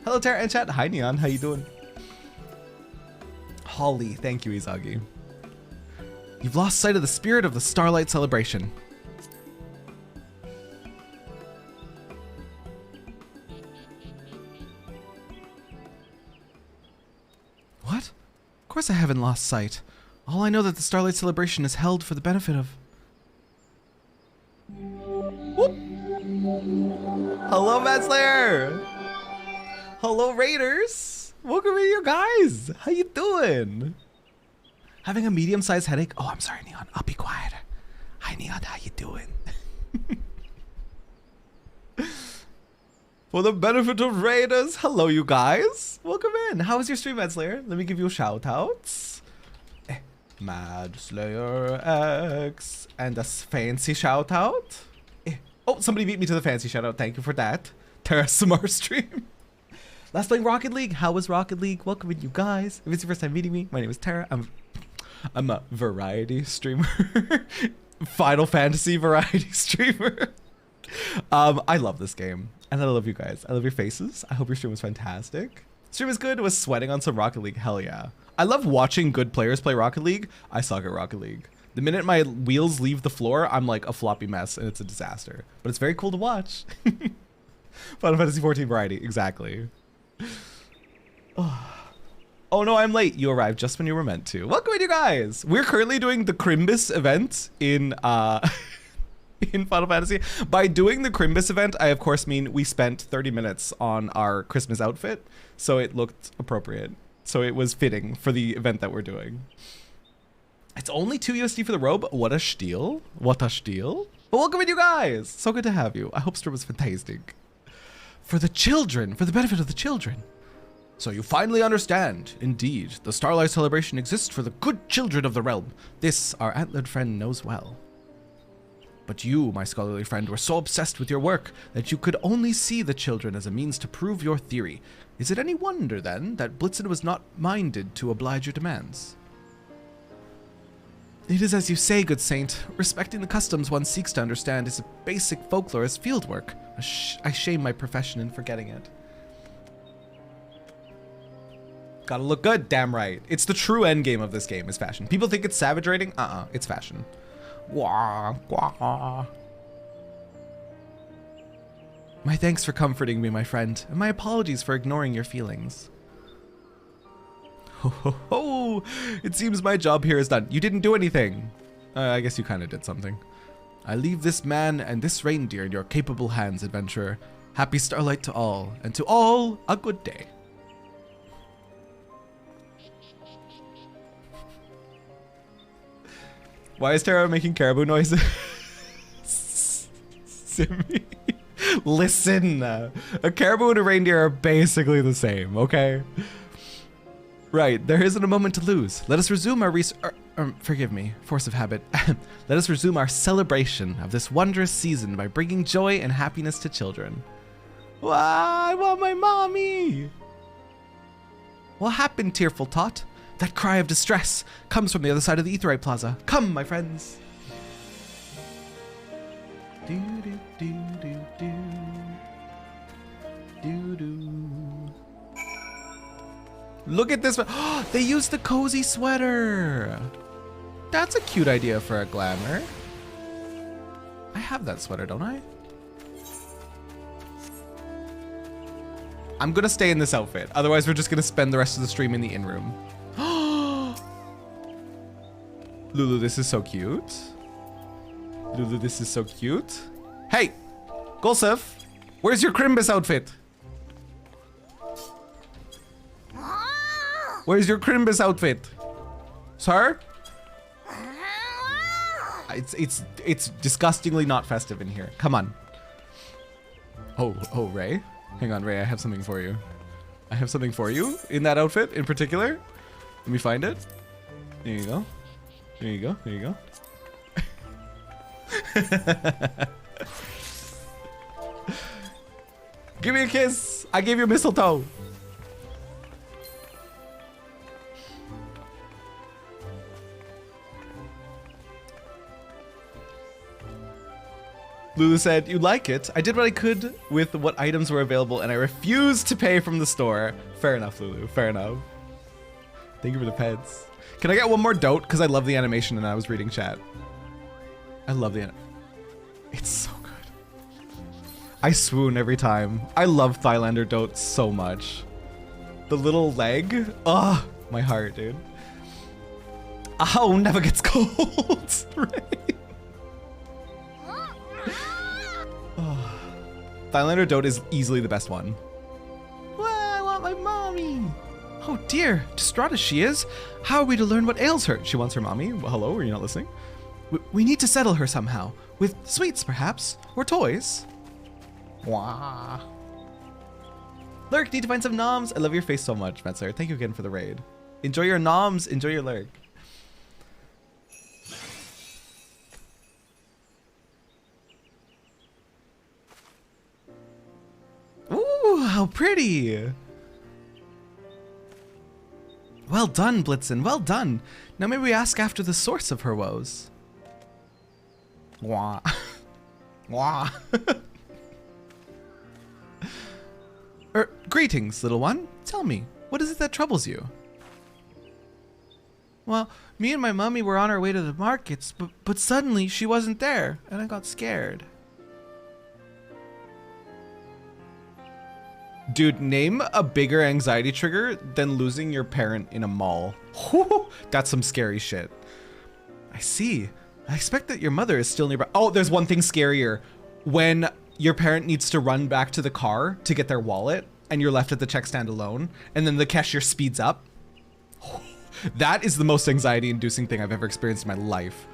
Hello, Terra and chat. Hi, Neon. How you doing? Holly. Thank you, Izagi. You've lost sight of the spirit of the Starlight Celebration. What? Of course I haven't lost sight. All I know that the Starlight Celebration is held for the benefit of... Whoop. Hello, Manslayer! Hello, Raiders! Welcome in, you guys! How you doing? Having a medium-sized headache? Oh, I'm sorry, Neon. I'll be quiet. Hi, Neon. How you doing? For the benefit of Raiders, hello, you guys. Welcome in. How was your stream, Manslayer? Let me give you shout-outs. Mad Slayer X. And a fancy shout-out. Oh, somebody beat me to the fancy shout-out. Thank you for that. Terra Samar stream. Last playing Rocket League. How was Rocket League? Welcome in, you guys. If it's your first time meeting me, my name is Terra. I'm a variety streamer. Final Fantasy variety streamer. I love this game. And I love you guys. I love your faces. I hope your stream was fantastic. Stream is good. Was sweating on some Rocket League. Hell yeah. I love watching good players play Rocket League. I suck at Rocket League. The minute my wheels leave the floor, I'm like a floppy mess and it's a disaster. But it's very cool to watch. Final Fantasy XIV variety. Exactly. Oh no, I'm late. You arrived just when you were meant to. Welcome in, you guys. We're currently doing the Crimbus event in in Final Fantasy. By doing the Crimbus event, I of course mean we spent 30 minutes on our Christmas outfit, so it looked appropriate. So it was fitting for the event that we're doing. It's only 2 USD for the robe. What a steal. What a steal. But welcome in, you guys. So good to have you. I hope stream was fantastic. For the children, for the benefit of the children. So you finally understand. Indeed, the Starlight Celebration exists for the good children of the realm. This, our antlered friend knows well. But you, my scholarly friend, were so obsessed with your work that you could only see the children as a means to prove your theory. Is it any wonder, then, that Blitzen was not minded to oblige your demands? It is as you say, good saint. Respecting the customs one seeks to understand is a basic folklorist fieldwork. I shame my profession in forgetting it. Gotta look good, damn right. It's the true endgame of this game is fashion. People think it's savage rating. It's fashion. Wah, wah. My thanks for comforting me, my friend, and my apologies for ignoring your feelings. Ho ho ho! It seems my job here is done. You didn't do anything. I guess you kind of did something. I leave this man and this reindeer in your capable hands, adventurer. Happy starlight to all, and to all, a good day. Why is Terra making caribou noises? Simmy. Listen, a caribou and a reindeer are basically the same, okay? Right, there isn't a moment to lose. Let us resume our forgive me, force of habit. Let us resume our celebration of this wondrous season by bringing joy and happiness to children. Wow, I want my mommy! What happened, tearful tot? That cry of distress comes from the other side of the Aetheryte Plaza. Come, my friends! Do do do do do do do. Look at this! They used the cozy sweater. That's a cute idea for a glamour. I have that sweater, don't I? I'm gonna stay in this outfit. Otherwise, we're just gonna spend the rest of the stream in the in-room. Lulu, this is so cute. Lulu, this is so cute. Hey, Golsef, where's your Crimbus outfit? Where's your Crimbus outfit? Sir? It's disgustingly not festive in here. Come on. Oh, Ray. Hang on, Ray, I have something for you. I have something for you in that outfit in particular. Let me find it. There you go. There you go. There you go. Give me a kiss. I gave you mistletoe. Lulu said, you like it? I did what I could with what items were available and I refused to pay from the store. Fair enough, Lulu. Fair enough. Thank you for the pets. Can I get one more dote? Because I love the animation and I was reading chat. I love the It's so good. I swoon every time. I love Thylander dotes so much. The little leg. Oh, my heart, dude. Oh, never gets cold. Right? Oh. Thylander dote is easily the best one. Well, I want my mommy. Oh dear, distraught as she is, how are we to learn what ails her? She wants her mommy. Well, hello, are you not listening? We need to settle her somehow. With sweets, perhaps, or toys. Wah. Lurk, need to find some noms. I love your face so much, Metzler. Thank you again for the raid. Enjoy your noms, enjoy your lurk. Ooh, how pretty. Well done, Blitzen, well done. Now may we ask after the source of her woes. Wah. Wah. Greetings, little one. Tell me, what is it that troubles you? Well, me and my mummy were on our way to the markets, but suddenly she wasn't there, and I got scared. Dude, name a bigger anxiety trigger than losing your parent in a mall. Whew, that's some scary shit. I see. I expect that your mother is still nearby. Oh, there's one thing scarier. When your parent needs to run back to the car to get their wallet and you're left at the check stand alone and then the cashier speeds up. That is the most anxiety-inducing thing I've ever experienced in my life.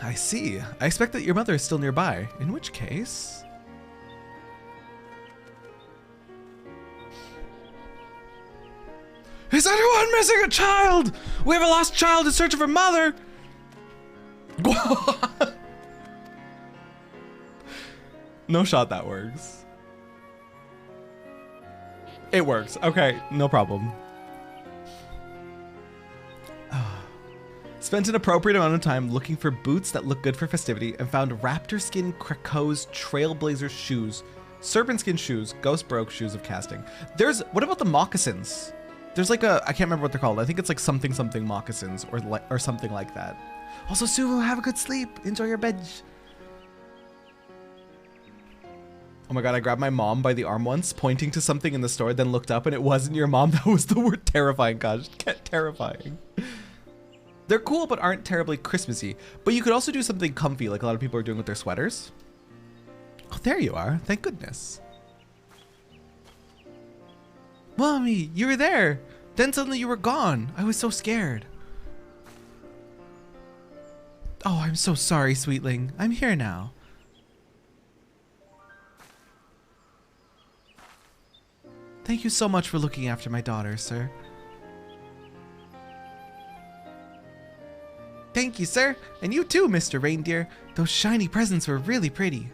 I see. I expect that your mother is still nearby. In which case... Is anyone missing a child? We have a lost child in search of her mother. No shot that works. It works. Okay, no problem. Spent an appropriate amount of time looking for boots that look good for festivity and found raptor skin Krakoa's Trailblazer shoes, serpent skin shoes, ghost broke shoes of casting. What about the moccasins? There's like I can't remember what they're called. I think it's like something moccasins or something like that. Also, Suvu, have a good sleep. Enjoy your bed. Oh my god, I grabbed my mom by the arm once, pointing to something in the store, then looked up and it wasn't your mom. That was the word terrifying, gosh. Terrifying. They're cool, but aren't terribly Christmassy. But you could also do something comfy, like a lot of people are doing with their sweaters. Oh, there you are. Thank goodness. Mommy, you were there. Then suddenly you were gone. I was so scared. Oh, I'm so sorry, sweetling. I'm here now. Thank you so much for looking after my daughter, sir. Thank you, sir. And you too, Mr. Reindeer. Those shiny presents were really pretty.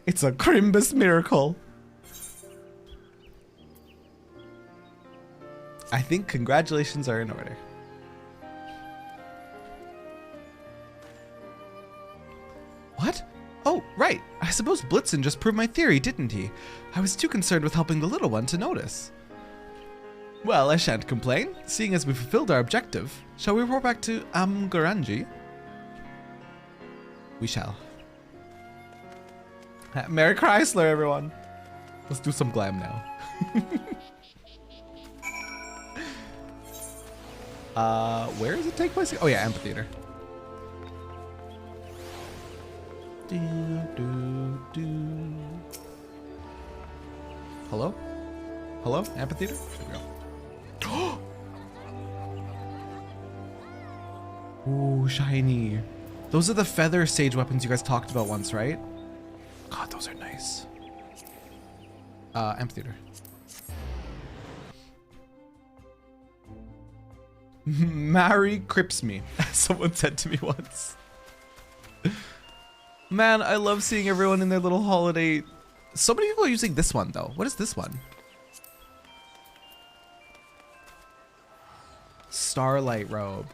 It's a Crimbus miracle. I think congratulations are in order. What? Oh, right. I suppose Blitzen just proved my theory, didn't he? I was too concerned with helping the little one to notice. Well, I shan't complain, seeing as we fulfilled our objective. Shall we report back to Amgaranji? We shall. Merry Chrysler, everyone. Let's do some glam now. Where does it take place? Oh yeah, amphitheater. Hello? Hello? Amphitheater? There we go. Ooh, shiny. Those are the feather sage weapons you guys talked about once, right? God, those are nice. Amphitheater. Marry crips me, as someone said to me once. Man, I love seeing everyone in their little holiday. So many people are using this one, though. What is this one? Starlight robe.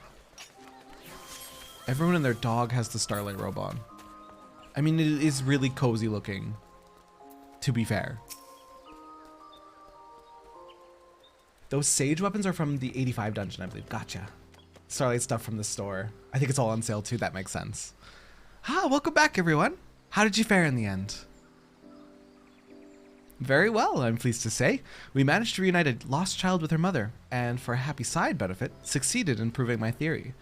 Everyone and their dog has the starlight robe on. I mean, it is really cozy looking, to be fair. Those sage weapons are from the 85 dungeon, I believe. Gotcha. Starlight stuff from the store. I think it's all on sale too. That makes sense. Ah, welcome back, everyone. How did you fare in the end? Very well, I'm pleased to say. We managed to reunite a lost child with her mother, and for a happy side benefit, succeeded in proving my theory.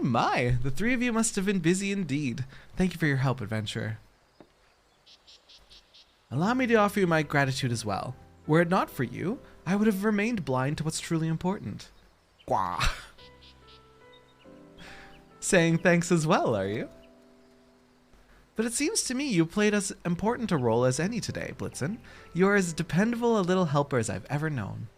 My, the three of you must have been busy indeed. Thank you for your help, adventurer. Allow me to offer you my gratitude as well. Were it not for you, I would have remained blind to what's truly important. Gwah. Saying thanks as well, are you? But it seems to me you played as important a role as any today, Blitzen. You are as dependable a little helper as I've ever known.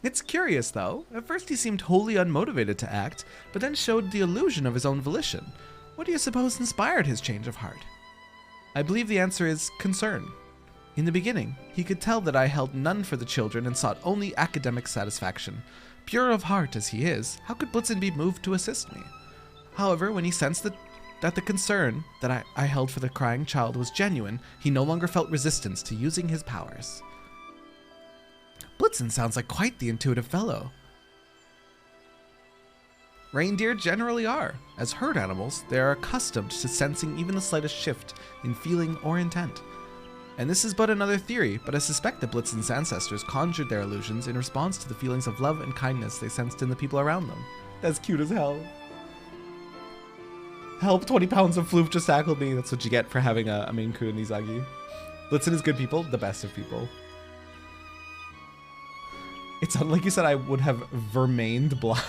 It's curious, though. At first he seemed wholly unmotivated to act, but then showed the illusion of his own volition. What do you suppose inspired his change of heart? I believe the answer is concern. In the beginning, he could tell that I held none for the children and sought only academic satisfaction. Pure of heart as he is, how could Blitzen be moved to assist me? However, when he sensed that the concern that I held for the crying child was genuine, he no longer felt resistance to using his powers. Blitzen sounds like quite the intuitive fellow. Reindeer generally are. As herd animals, they are accustomed to sensing even the slightest shift in feeling or intent. And this is but another theory, but I suspect that Blitzen's ancestors conjured their illusions in response to the feelings of love and kindness they sensed in the people around them. That's cute as hell. Help, 20 pounds of floof just tackled me. That's what you get for having a main crew in Izagi. Blitzen is good people, the best of people. It's like you said, I would have remained blind.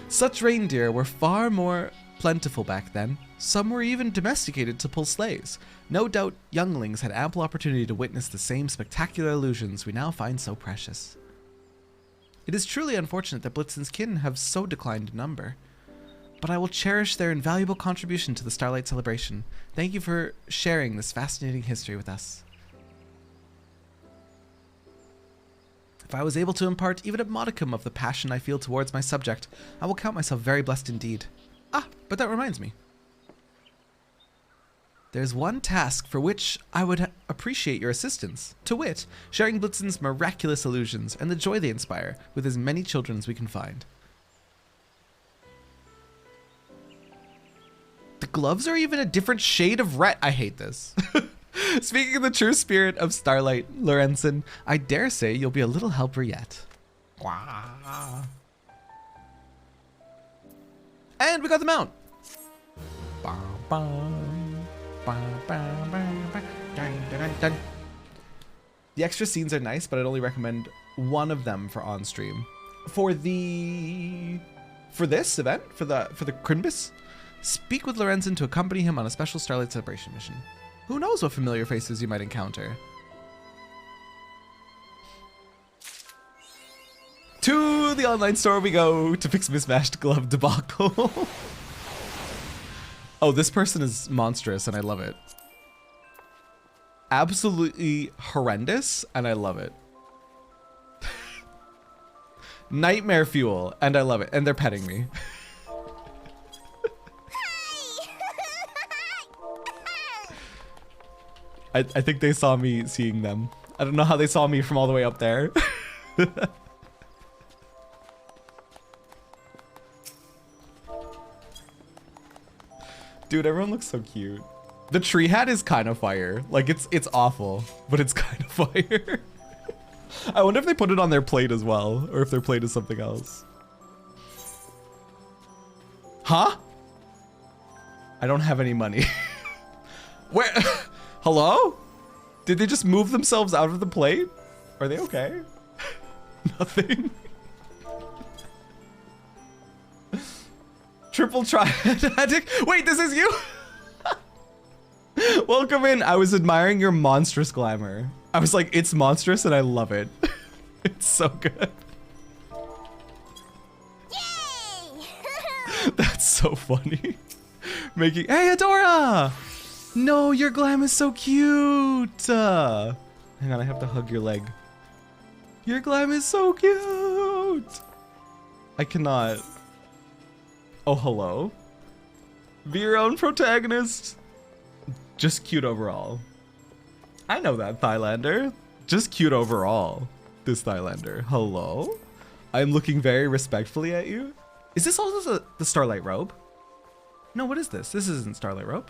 Such reindeer were far more plentiful back then. Some were even domesticated to pull sleighs. No doubt younglings had ample opportunity to witness the same spectacular illusions we now find so precious. It is truly unfortunate that Blitzen's kin have so declined in number, but I will cherish their invaluable contribution to the Starlight celebration. Thank you for sharing this fascinating history with us. If I was able to impart even a modicum of the passion I feel towards my subject, I will count myself very blessed indeed. Ah, but that reminds me. There's one task for which I would appreciate your assistance, to wit, sharing Blitzen's miraculous illusions and the joy they inspire with as many children as we can find. The gloves are even a different shade of red. I hate this. Speaking of the true spirit of Starlight, Lorenzen, I dare say you'll be a little helper yet. Wow. And we got the mount. The extra scenes are nice, but I'd only recommend one of them for on stream. For this event, for the Crimbus, speak with Lorenzen to accompany him on a special Starlight Celebration mission. Who knows what familiar faces you might encounter? To the online store we go to fix mismatched glove debacle. Oh, this person is monstrous and I love it. Absolutely horrendous and I love it. Nightmare fuel and I love it. And they're petting me. I think they saw me seeing them. I don't know how they saw me from all the way up there. Dude, everyone looks so cute. The tree hat is kind of fire. Like it's awful, but it's kind of fire. I wonder if they put it on their plate as well, or if their plate is something else. Huh? I don't have any money. Where? Hello? Did they just move themselves out of the plate? Are they okay? Nothing. Triple triadic. Wait, this is you? Welcome in. I was admiring your monstrous glamour. I was like, it's monstrous and I love it. It's so good. Yay! That's so funny. Making, hey, Adora! No, your glam is so cute. Hang on, I have to hug your leg. Your glam is so cute. I cannot. Oh, hello. Be your own protagonist. Just cute overall. I know that, Thailander. Just cute overall. This Thailander. Hello? I'm looking very respectfully at you. Is this also the Starlight Robe? No, what is this? This isn't Starlight Robe.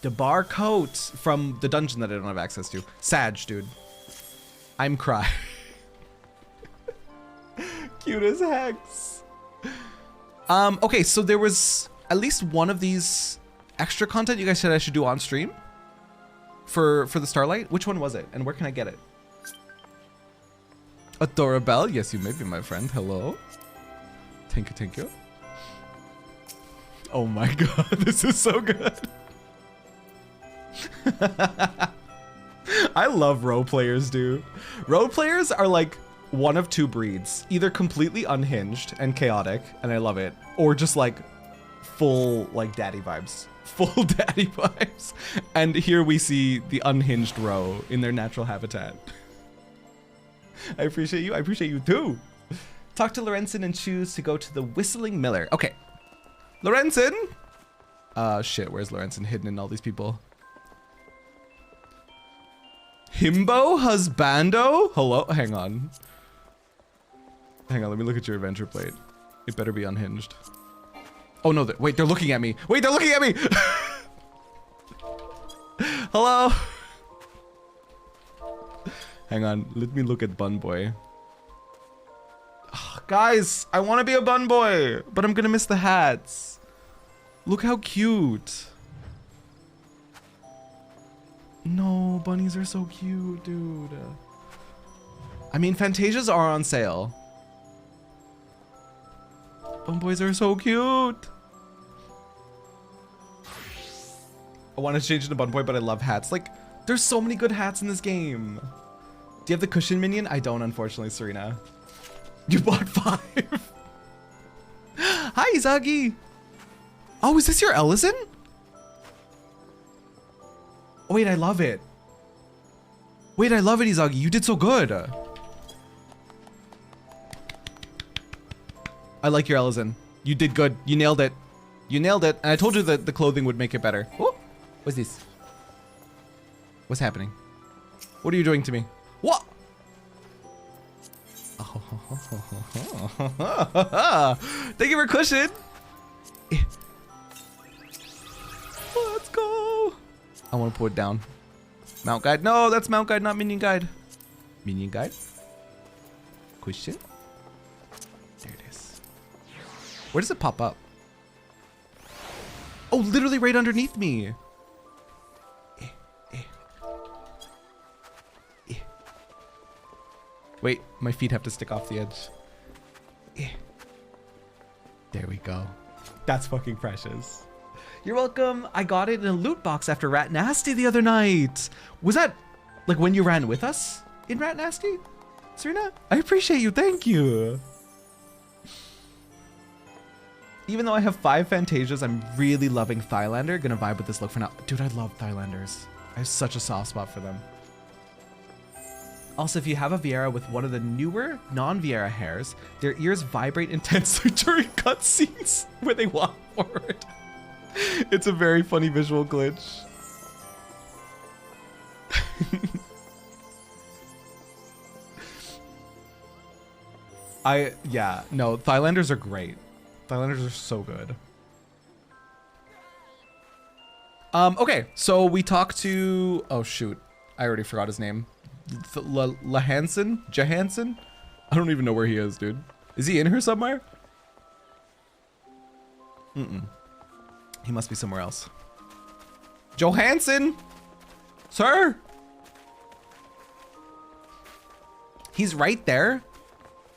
The bar coat from the dungeon that I don't have access to. Sag, dude. I'm crying. Cute as hex. Okay, so there was at least one of these extra content you guys said I should do on stream for the Starlight. Which one was it, and where can I get it? Adorable, yes, you may be my friend. Hello. Thank you, thank you. Oh my god, this is so good. I love role players, dude. Role players are like one of two breeds, either completely unhinged and chaotic, and I love it, or just like full like daddy vibes. Full daddy vibes. And here we see the unhinged row in their natural habitat. I appreciate you. I appreciate you too. Talk to Lorenzen and choose to go to the Whistling Miller. Okay. Lorenzen! Shit, where's Lorenzen hidden in all these people? Himbo Husbando? Hello? Hang on. Hang on, let me look at your adventure plate. It better be unhinged. Oh no, wait, they're looking at me. Wait, they're looking at me! Hello? Hang on, let me look at Bun Boy. Oh, guys, I want to be a Bun Boy, but I'm gonna miss the hats. Look how cute. No, bunnies are so cute, dude. I mean, Fantasias are on sale. Bun Boys are so cute. I want to change into Bun Boy, but I love hats. Like, there's so many good hats in this game. Do you have the cushion minion? I don't, unfortunately, Serena. You bought 5. Hi, Zaggy. Oh, is this your Ellison? Oh, wait, I love it. Wait, I love it, Izagi. You did so good. I like your Ellison. You did good. You nailed it. You nailed it. And I told you that the clothing would make it better. Oh, what's this? What's happening? What are you doing to me? What? Thank you for cushion. Let's go. I want to put it down. Mount guide. No, that's mount guide, not minion guide. Minion guide. Cushion. There it is. Where does it pop up? Oh, literally right underneath me. Wait, my feet have to stick off the edge. There we go. That's fucking precious. You're welcome. I got it in a loot box after Rat Nasty the other night. Was that like when you ran with us in Rat Nasty? Serena? I appreciate you. Thank you. Even though I have 5 Fantasias, I'm really loving Thylander. Gonna vibe with this look for now. Dude, I love Thylanders. I have such a soft spot for them. Also, if you have a Viera with one of the newer non-Viera hairs, their ears vibrate intensely during cutscenes where they walk forward. It's a very funny visual glitch. Yeah, no, Thylanders are great. Thylanders are so good. Okay, so we talked to, oh shoot, I already forgot his name. Johansson? I don't even know where he is, dude. Is he in here somewhere? He must be somewhere else. Johansson? Sir? He's right there?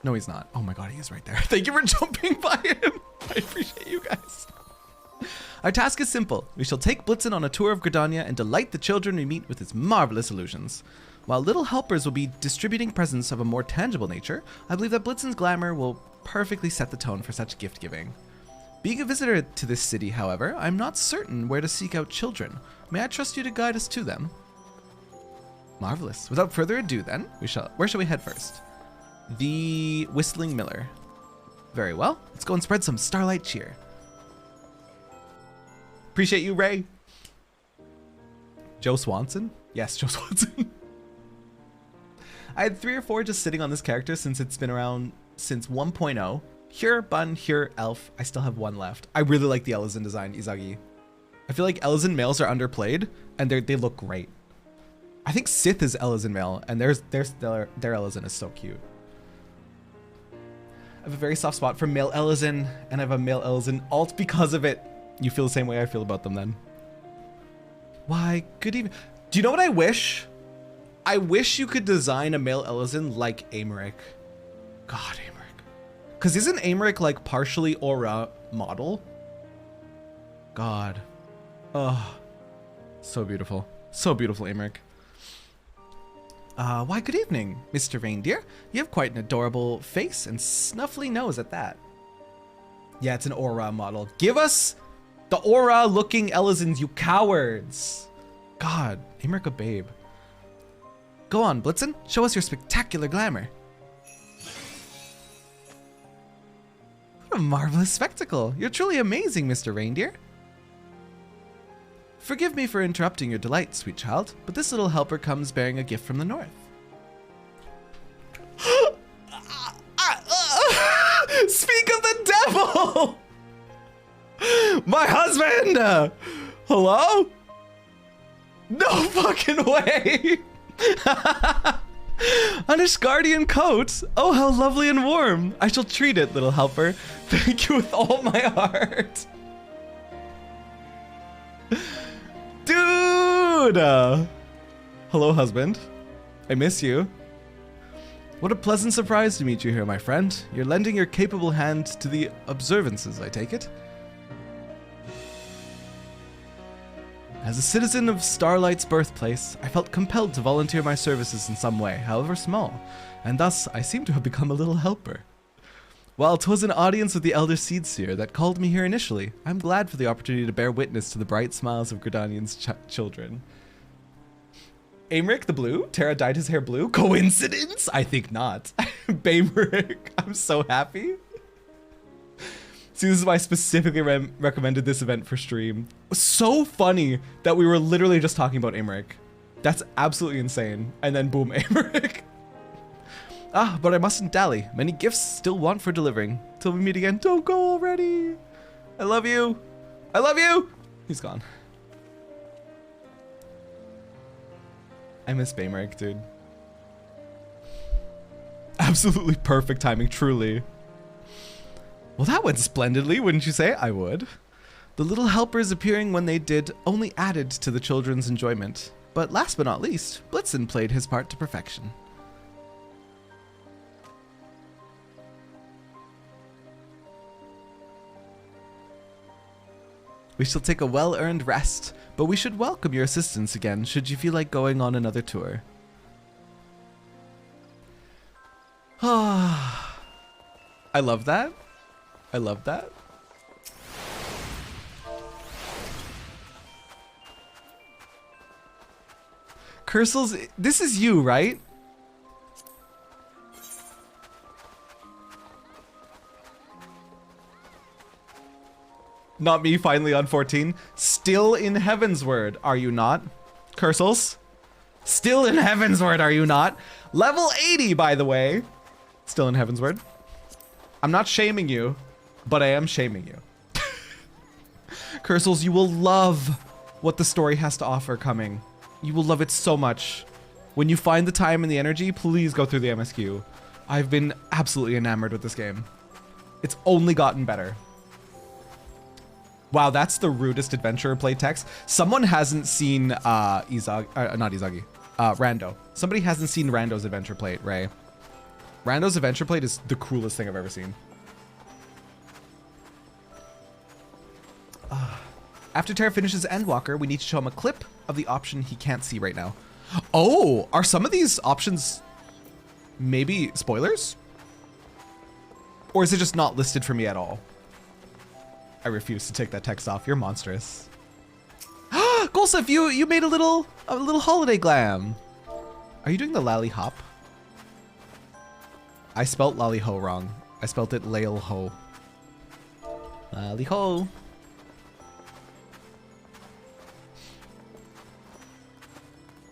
No, he's not. Oh my god, he is right there. Thank you for jumping by him. I appreciate you guys. Our task is simple. We shall take Blitzen on a tour of Gridania and delight the children we meet with its marvelous illusions. While little helpers will be distributing presents of a more tangible nature, I believe that Blitzen's glamour will perfectly set the tone for such gift giving. Being a visitor to this city, however, I'm not certain where to seek out children. May I trust you to guide us to them? Marvelous. Without further ado then, where shall we head first? The Whistling Miller. Very well. Let's go and spread some starlight cheer. Appreciate you, Ray. Joe Swanson? Yes, Joe Swanson. I had 3 or 4 just sitting on this character since it's been around since 1.0. Here, Bun, here, Elf. I still have 1 left. I really like the Elezen design, Izagi. I feel like Elezen males are underplayed, and they look great. I think Sith is Elezen male, and their Elezen is so cute. I have a very soft spot for male Elezen, and I have a male Elezen alt because of it. You feel the same way I feel about them then. Why, good evening. Do you know what I wish? I wish you could design a male Elezen like Aymeric. God, Aymeric. Because isn't Aymeric like partially Aura model? God. Oh, so beautiful. So beautiful, Aymeric. Why, good evening, Mr. Reindeer. You have quite an adorable face and snuffly nose at that. Yeah, it's an Aura model. Give us the Aura-looking Elezens, you cowards. God, Aymeric a babe. Go on, Blitzen. Show us your spectacular glamour. What a marvelous spectacle. You're truly amazing, Mr. Reindeer. Forgive me for interrupting your delight, sweet child, but this little helper comes bearing a gift from the north. Speak of the devil! My husband! Hello? No fucking way! An Ishgardian coat? Oh, how lovely and warm. I shall treat it, little helper. Thank you with all my heart. Dude! Hello, husband. I miss you. What a pleasant surprise to meet you here, my friend. You're lending your capable hand to the observances, I take it. As a citizen of Starlight's birthplace, I felt compelled to volunteer my services in some way, however small, and thus I seem to have become a little helper. While 'twas an audience with the Elder Seedseer that called me here initially, I'm glad for the opportunity to bear witness to the bright smiles of Gridanian's children. Aymeric the Blue? Terra dyed his hair blue? Coincidence? I think not. Baymeric, I'm so happy. See, this is why I specifically recommended this event for stream. It was so funny that we were literally just talking about Aymeric. That's absolutely insane. And then boom, Aymeric. Ah, but I mustn't dally. Many gifts still want for delivering. Till we meet again. Don't go already. I love you. I love you. He's gone. I miss Aymeric, dude. Absolutely perfect timing, truly. Well, that went splendidly, wouldn't you say? I would. The little helpers appearing when they did only added to the children's enjoyment. But last but not least, Blitzen played his part to perfection. We shall take a well-earned rest, but we should welcome your assistance again should you feel like going on another tour. I love that. I love that. Cursels, this is you, right? Not me, finally on 14. Still in Heavensward, are you not? Cursels? Still in Heavensward, are you not? Level 80, by the way. Still in Heavensward. I'm not shaming you, but I am shaming you. Cursels, you will love what the story has to offer coming. You will love it so much. When you find the time and the energy, please go through the MSQ. I've been absolutely enamored with this game. It's only gotten better. Wow, that's the rudest adventurer play text. Someone hasn't seen not Izagi, Rando. Somebody hasn't seen Rando's adventure plate, Ray. Rando's adventure plate is the coolest thing I've ever seen. After Terra finishes Endwalker, we need to show him a clip of the option he can't see right now. Oh, are some of these options maybe spoilers? Or is it just not listed for me at all? I refuse to take that text off. You're monstrous. Golsef, you made a little holiday glam. Are you doing the lally hop? I spelt lally ho wrong. I spelt it lail ho. Lally ho.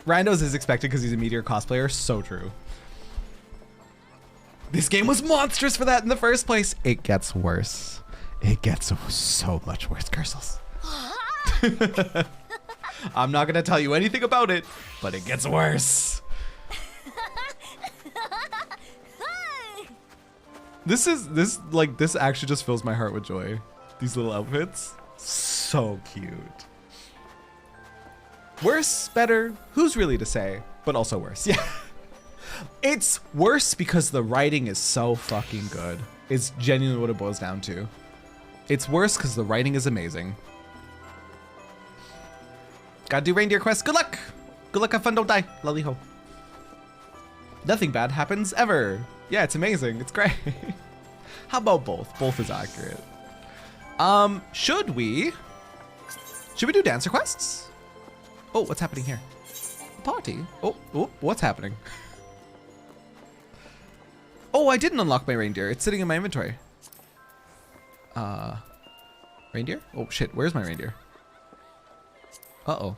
Rando's is expected because he's a Meteor cosplayer. So true. This game was monstrous for that in the first place. It gets worse. It gets so much worse, Cursels. I'm not gonna tell you anything about it, but it gets worse. This actually just fills my heart with joy. These little outfits, so cute. Worse, better, who's really to say, but also worse. Yeah. It's worse because the writing is so fucking good. It's genuinely what it boils down to. It's worse because the writing is amazing. Gotta do reindeer quests. Good luck! Good luck, have fun, don't die. Lolly ho. Nothing bad happens ever. Yeah, it's amazing. It's great. How about both? Both is accurate. Should we do dancer quests? Oh, what's happening here? Party? Oh, what's happening? Oh, I didn't unlock my reindeer. It's sitting in my inventory. Reindeer? Oh shit, where's my reindeer? Uh-oh.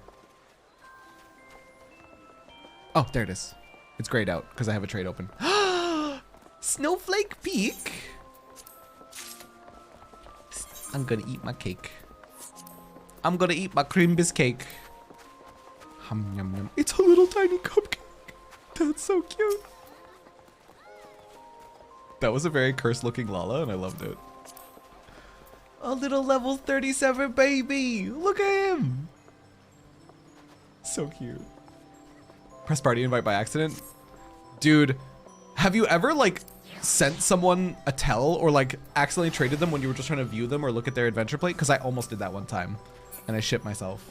Oh, there it is. It's grayed out because I have a trade open. Snowflake Peak. I'm gonna eat my cake. I'm gonna eat my cream biscuit. Hum, yum, yum. It's a little tiny cupcake. That's so cute. That was a very cursed looking Lala and I loved it. A little level 37 baby. Look at him. So cute. Press party invite by accident. Dude, have you ever like sent someone a tell or like accidentally traded them when you were just trying to view them or look at their adventure plate? Because I almost did that one time and I shit myself.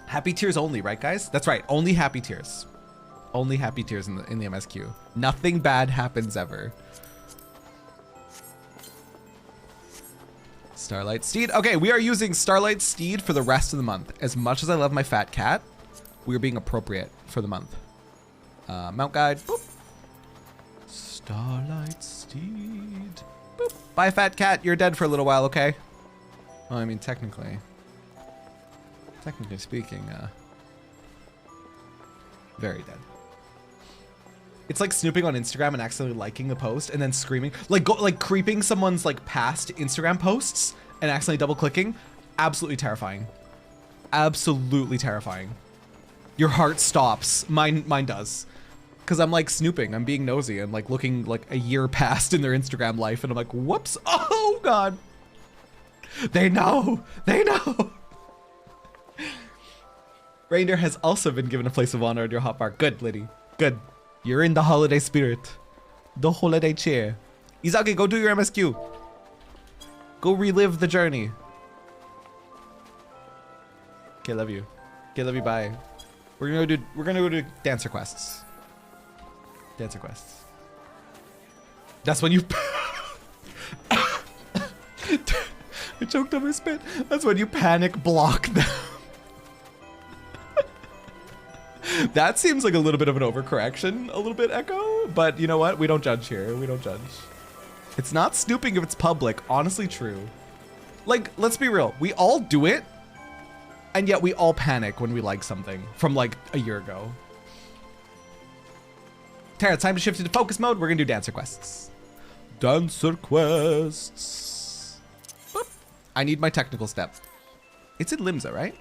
Happy tears only, right guys? That's right, only happy tears. Only happy tears in the MSQ. Nothing bad happens ever. Starlight Steed. Okay, we are using Starlight Steed for the rest of the month. As much as I love my fat cat, we are being appropriate for the month. Mount guide. Boop. Starlight Steed. Boop. Bye, fat cat. You're dead for a little while, okay? Well, I mean, technically speaking, very dead. It's like snooping on Instagram and accidentally liking the post and then screaming, like creeping someone's like past Instagram posts and accidentally double clicking. Absolutely terrifying. Absolutely terrifying. Your heart stops. Mine does. Cause I'm like snooping, I'm being nosy and like looking like a year past in their Instagram life and I'm like, whoops, oh God. They know. Reindeer has also been given a place of honor in your hotbar. Good, Liddy. Good. You're in the holiday spirit. The holiday cheer. Izaki, go do your MSQ. Go relive the journey. Okay, love you. Okay, love you, bye. We're gonna go do dancer quests. Dancer quests. That's when you I choked on my spit. That's when you panic block them. That seems like a little bit of an overcorrection, a little bit, Echo, but you know what? We don't judge here. We don't judge. It's not snooping if it's public. Honestly true. Like, let's be real. We all do it, and yet we all panic when we like something from like a year ago. Terra, it's time to shift into focus mode. We're gonna do dancer quests. Dancer quests. Boop. I need my technical step. It's in Limsa, right?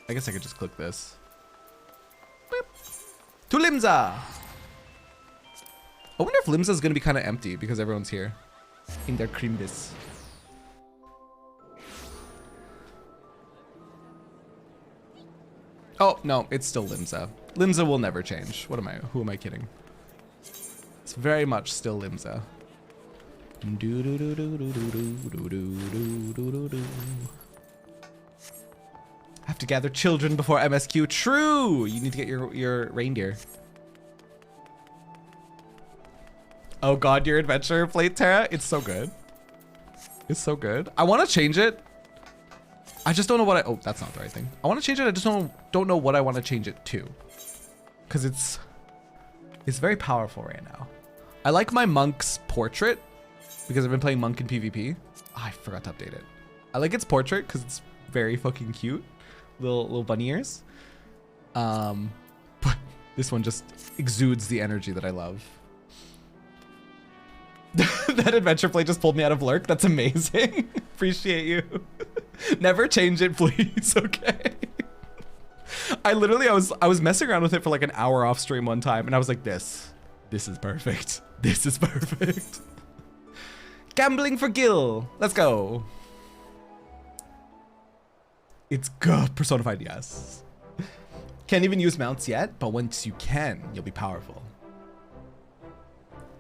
I guess I could just click this. To Limsa! I wonder if Limsa is going to be kind of empty because everyone's here in their crimbis. Oh, no, it's still Limsa. Limsa will never change. Who am I kidding? It's very much still Limsa. Have to gather children before MSQ. True! You need to get your reindeer. Oh God, your adventure plate, Terra. It's so good. It's so good. I want to change it. I just don't know what oh, that's not the right thing. I want to change it. I just don't know what I want to change it to. Cause it's very powerful right now. I like my monk's portrait because I've been playing monk in PvP. Oh, I forgot to update it. I like its portrait because it's very fucking cute. Little bunny ears. But this one just exudes the energy that I love. That adventure play just pulled me out of lurk. That's amazing. Appreciate you. Never change it, please. Okay. I was messing around with it for like an hour off stream one time, and I was like, this is perfect. This is perfect. Gambling for Gil. Let's go. It's good. Personified, yes. Can't even use mounts yet, but once you can, you'll be powerful.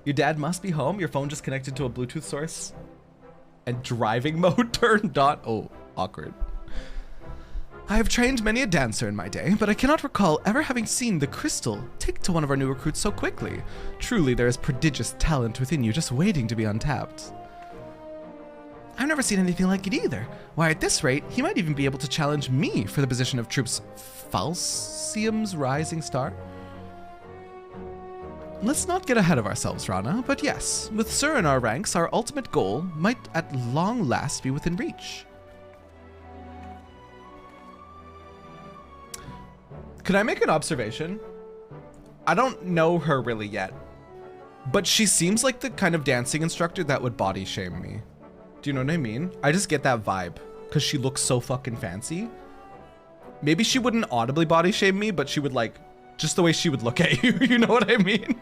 Your dad must be home. Your phone just connected to a Bluetooth source. And driving mode turned on. Oh, awkward. I have trained many a dancer in my day, but I cannot recall ever having seen the crystal take to one of our new recruits so quickly. Truly, there is prodigious talent within you just waiting to be untapped. I've never seen anything like it either. Why, at this rate, he might even be able to challenge me for the position of Troops Falsium's Rising Star. Let's not get ahead of ourselves, Rana, but yes, with Sir in our ranks, our ultimate goal might at long last be within reach. Could I make an observation? I don't know her really yet, but she seems like the kind of dancing instructor that would body shame me. Do you know what I mean? I just get that vibe because she looks so fucking fancy. Maybe she wouldn't audibly body shame me, but she would like, just the way she would look at you, you know what I mean?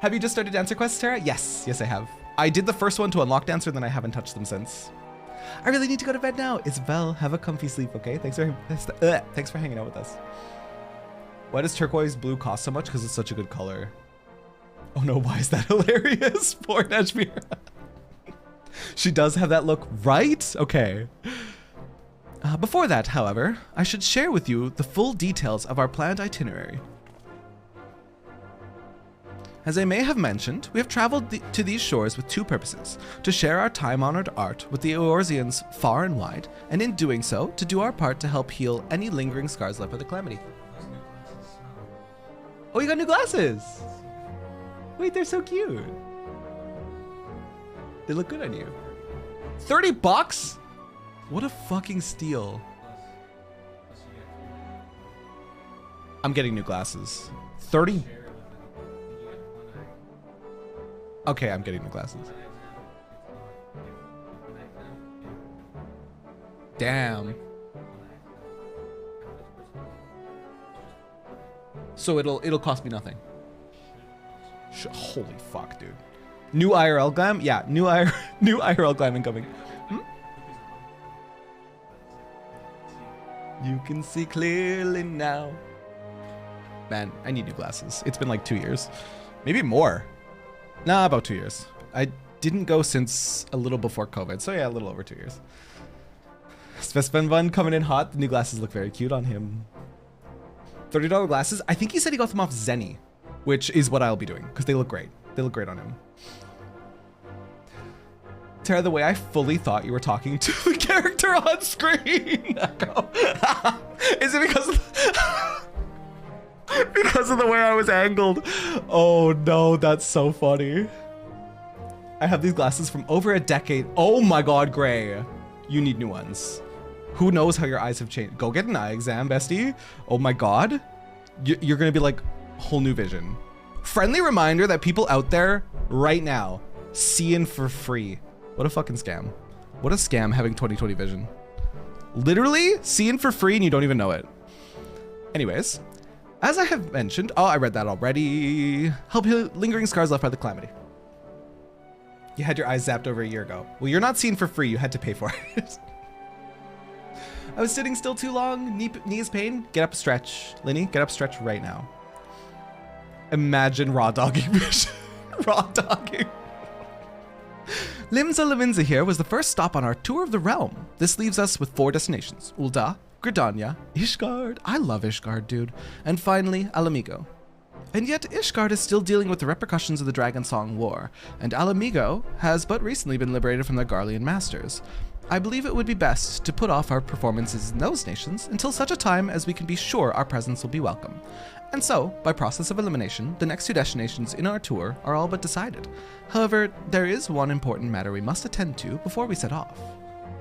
Have you just started Dancer Quests, Terra? Yes, I have. I did the first one to unlock Dancer, then I haven't touched them since. I really need to go to bed now. Isabel, have a comfy sleep, okay? Thanks for hanging out with us. Why does turquoise blue cost so much? Because it's such a good color. Oh no, why is that hilarious? Poor Nashmira. She does have that look, right? Okay. Before that, however, I should share with you the full details of our planned itinerary. As I may have mentioned, we have traveled to these shores with two purposes: to share our time-honored art with the Eorzeans far and wide, and in doing so, to do our part to help heal any lingering scars left by the calamity. Oh, you got new glasses! Wait, they're so cute. They look good on you. 30 bucks? What a fucking steal. I'm getting new glasses. 30. Okay, I'm getting the glasses. Damn. So it'll cost me nothing. Holy fuck, dude. New IRL glam? Yeah, new IRL glam incoming. You can see clearly now. Man, I need new glasses. It's been like 2 years. Maybe more. Nah, about 2 years. I didn't go since a little before COVID. So yeah, a little over 2 years. Svespenvan coming in hot. The new glasses look very cute on him. $30 glasses. I think he said he got them off Zenny, which is what I'll be doing because they look great. They look great on him. Tara, the way I fully thought you were talking to the character on screen. Is it because because of the way I was angled? Oh no, that's so funny. I have these glasses from over a decade. Oh my god, Gray. You need new ones. Who knows how your eyes have changed? Go get an eye exam, bestie. Oh my god. You're gonna be like whole new vision. Friendly reminder that people out there right now seeing for free. What a fucking scam. What a scam having 20/20 vision. Literally seeing for free and you don't even know it. Anyways, as I have mentioned, oh, I read that already. Help heal lingering scars left by the calamity. You had your eyes zapped over a year ago. Well, you're not seeing for free. You had to pay for it. I was sitting still too long. Knees pain. Get up, stretch. Linny, get up, stretch right now. Imagine raw dogging vision. Raw dogging. Limsa Laminza here was the first stop on our tour of the realm. This leaves us with 4 destinations. Ul'dah, Gridania, Ishgard. I love Ishgard, dude. And finally, Alamigo. And yet, Ishgard is still dealing with the repercussions of the Dragon Song War, and Alamigo has but recently been liberated from their Garlean masters. I believe it would be best to put off our performances in those nations until such a time as we can be sure our presence will be welcome. And so, by process of elimination, the next 2 destinations in our tour are all but decided. However, there is one important matter we must attend to before we set off.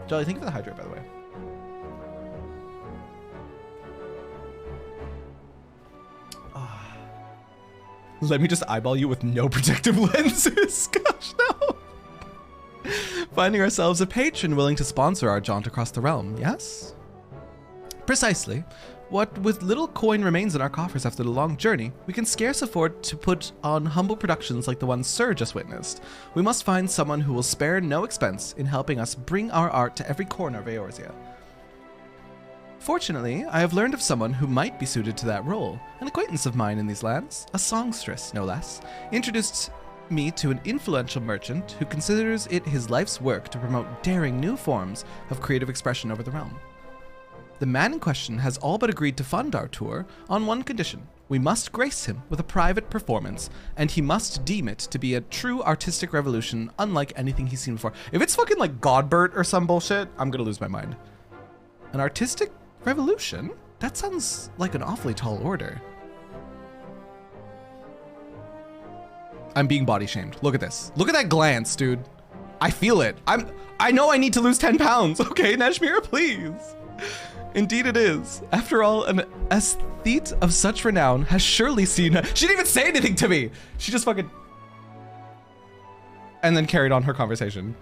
Jolly, thank you for the hydrate, by the way. Let me just eyeball you with no protective lenses. Gosh, no. Finding ourselves a patron willing to sponsor our jaunt across the realm, yes? Precisely. What with little coin remains in our coffers after the long journey, we can scarce afford to put on humble productions like the one Sir just witnessed. We must find someone who will spare no expense in helping us bring our art to every corner of Eorzea. Fortunately, I have learned of someone who might be suited to that role. An acquaintance of mine in these lands, a songstress no less, introduced me to an influential merchant who considers it his life's work to promote daring new forms of creative expression over the realm. The man in question has all but agreed to fund our tour on one condition. We must grace him with a private performance, and he must deem it to be a true artistic revolution unlike anything he's seen before. If it's fucking like Godbert or some bullshit, I'm gonna lose my mind. An artistic revolution? That sounds like an awfully tall order. I'm being body shamed. Look at this. Look at that glance, dude. I feel it. I know I need to lose 10 pounds. Okay, Nashmira, please. Indeed it is. After all, an aesthete of such renown has surely seen her. She didn't even say anything to me. She just fucking... And then carried on her conversation.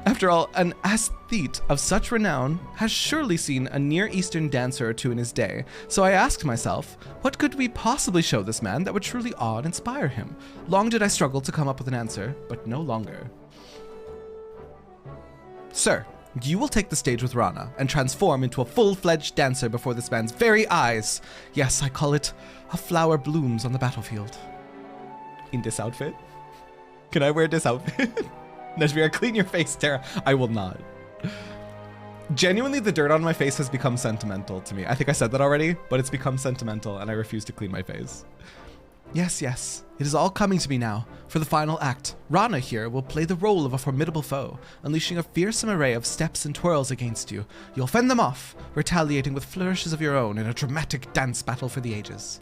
After all, an aesthete of such renown has surely seen a Near Eastern dancer or 2 in his day. So I asked myself, what could we possibly show this man that would truly awe and inspire him? Long did I struggle to come up with an answer, but no longer. Sir, you will take the stage with Rana and transform into a full-fledged dancer before this man's very eyes. Yes, I call it a flower blooms on the battlefield. In this outfit? Can I wear this outfit? Najmir, clean your face, Tara. I will not. Genuinely, the dirt on my face has become sentimental to me. I think I said that already, but it's become sentimental and I refuse to clean my face. Yes, yes. It is all coming to me now. For the final act, Rana here will play the role of a formidable foe, unleashing a fearsome array of steps and twirls against you. You'll fend them off, retaliating with flourishes of your own in a dramatic dance battle for the ages.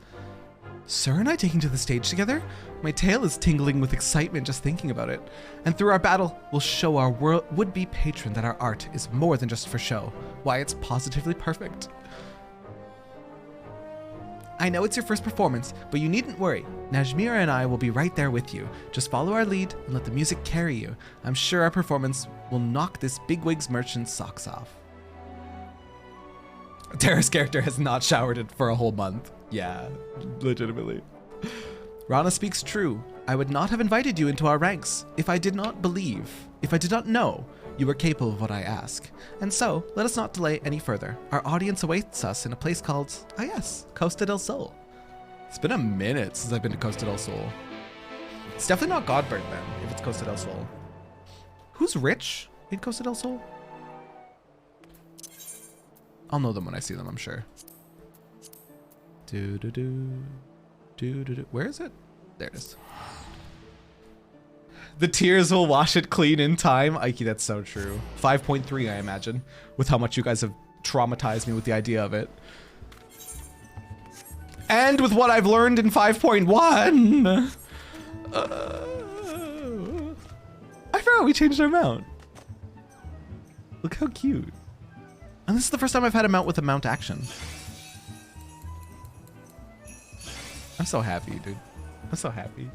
Sir and I taking to the stage together? My tail is tingling with excitement just thinking about it. And through our battle, we'll show our would-be patron that our art is more than just for show. Why, it's positively perfect. I know it's your first performance, but you needn't worry. Najmira and I will be right there with you. Just follow our lead and let the music carry you. I'm sure our performance will knock this bigwigs merchant's socks off. Terra's character has not showered it for a whole month. Yeah, legitimately. Rana speaks true. I would not have invited you into our ranks if I did not know you were capable of what I ask. And so, let us not delay any further. Our audience awaits us in a place called, Costa del Sol. It's been a minute since I've been to Costa del Sol. It's definitely not Godburn then, if it's Costa del Sol. Who's rich in Costa del Sol? I'll know them when I see them, I'm sure. Where is it? There it is. The tears will wash it clean in time. Ike, that's so true. 5.3, I imagine, with how much you guys have traumatized me with the idea of it. And with what I've learned in 5.1. I forgot we changed our mount. Look how cute. And this is the first time I've had a mount with a mount action. I'm so happy, dude. I'm so happy.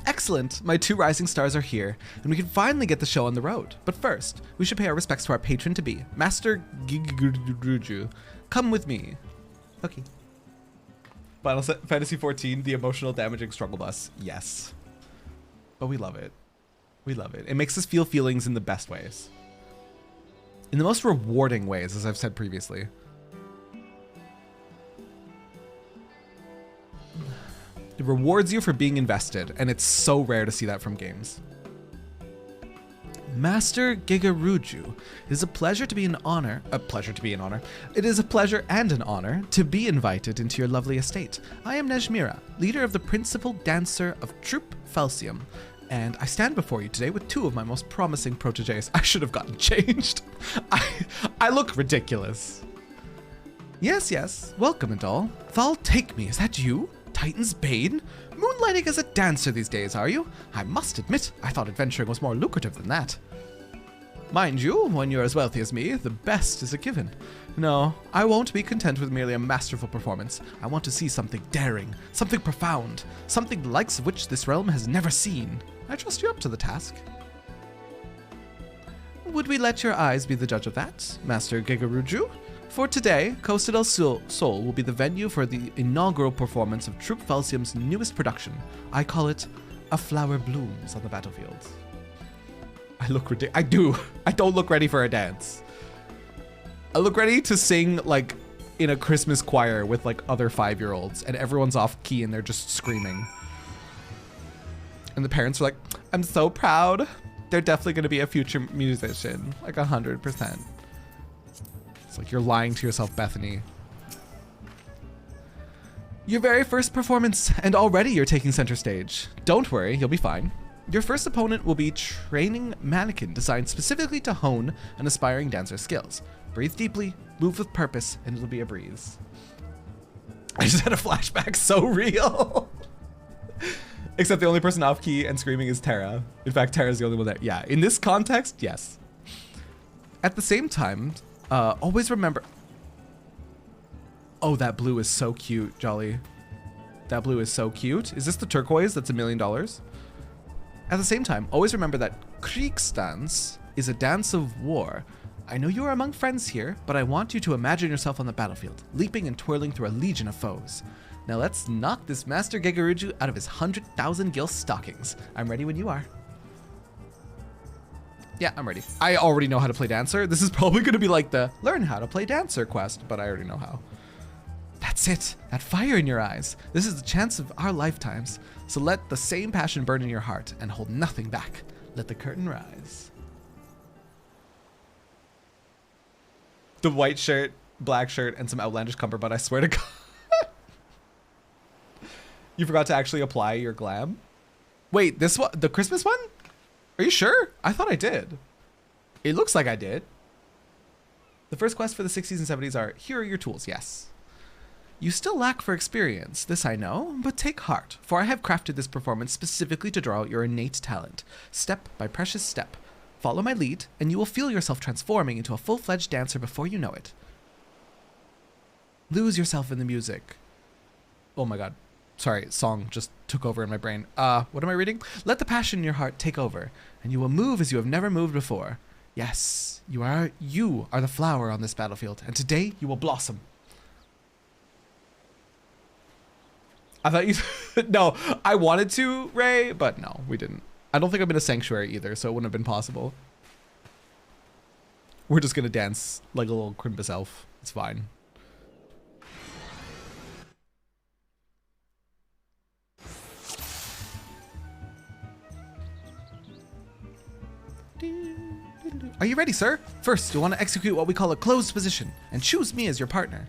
Excellent! My 2 rising stars are here, and we can finally get the show on the road. But first, we should pay our respects to our patron-to-be, Master Gigruju. Come with me. Okay. Final Fantasy XIV, the emotional damaging struggle bus. Yes. But we love it. We love it. It makes us feel feelings in the best ways. In the most rewarding ways, as I've said previously. It rewards you for being invested, and it's so rare to see that from games. Master Gigaruju, it is a pleasure to be an honor. It is a pleasure and an honor to be invited into your lovely estate. I am Nejmira, leader of the principal dancer of Troop Felsium, and I stand before you today with 2 of my most promising proteges. I should have gotten changed. I look ridiculous. Yes, welcome and all. Thal, take me, is that you? Titan's Bane? Moonlighting as a dancer these days, are you? I must admit, I thought adventuring was more lucrative than that. Mind you, when you're as wealthy as me, the best is a given. No, I won't be content with merely a masterful performance. I want to see something daring, something profound, something the likes of which this realm has never seen. I trust you up to the task. Would we let your eyes be the judge of that, Master Gigaruju? For today, Costa del Sol will be the venue for the inaugural performance of Troop Felsium's newest production. I call it A Flower Blooms on the Battlefield. I look ridiculous. I do. I don't look ready for a dance. I look ready to sing like in a Christmas choir with like other 5-year-olds and everyone's off key and they're just screaming. And the parents are like, I'm so proud. They're definitely going to be a future musician. Like 100%. It's like you're lying to yourself, Bethany. Your very first performance, and already you're taking center stage. Don't worry, you'll be fine. Your first opponent will be training mannequin designed specifically to hone an aspiring dancer's skills. Breathe deeply, move with purpose, and it'll be a breeze. I just had a flashback so real. Except the only person off key and screaming is Terra. In fact, Terra's the only one that, yeah, in this context, yes. At the same time, always remember. Oh, that blue is so cute, Jolly. That blue is so cute. Is this the turquoise that's $1 million? At the same time, always remember that Kriegsdance is a dance of war. I know you are among friends here, but I want you to imagine yourself on the battlefield, leaping and twirling through a legion of foes. Now let's knock this Master Gigaruju out of his 100,000 gil stockings. I'm ready when you are. Yeah, I'm ready. I already know how to play Dancer. This is probably going to be like the learn how to play Dancer quest, but I already know how. That's it. That fire in your eyes. This is the chance of our lifetimes. So let the same passion burn in your heart and hold nothing back. Let the curtain rise. The white shirt, black shirt, and some outlandish cummerbund, I swear to God. You forgot to actually apply your glam? Wait, this one? The Christmas one? Are you sure? I thought I did. It looks like I did. The first quest for the 60s and 70s are, here are your tools, yes. You still lack for experience, this I know, but take heart, for I have crafted this performance specifically to draw out your innate talent, step by precious step. Follow my lead, and you will feel yourself transforming into a full-fledged dancer before you know it. Lose yourself in the music. Oh my god. Sorry, song just took over in my brain. What am I reading? Let the passion in your heart take over, and you will move as you have never moved before. Yes, you are the flower on this battlefield, and today you will blossom. I thought you... No, I wanted to, Ray, but no, we didn't. I don't think I'm in a sanctuary either, so it wouldn't have been possible. We're just gonna dance like a little Crimbus elf. It's fine. Are you ready, sir? First, you'll want to execute what we call a closed position, and choose me as your partner.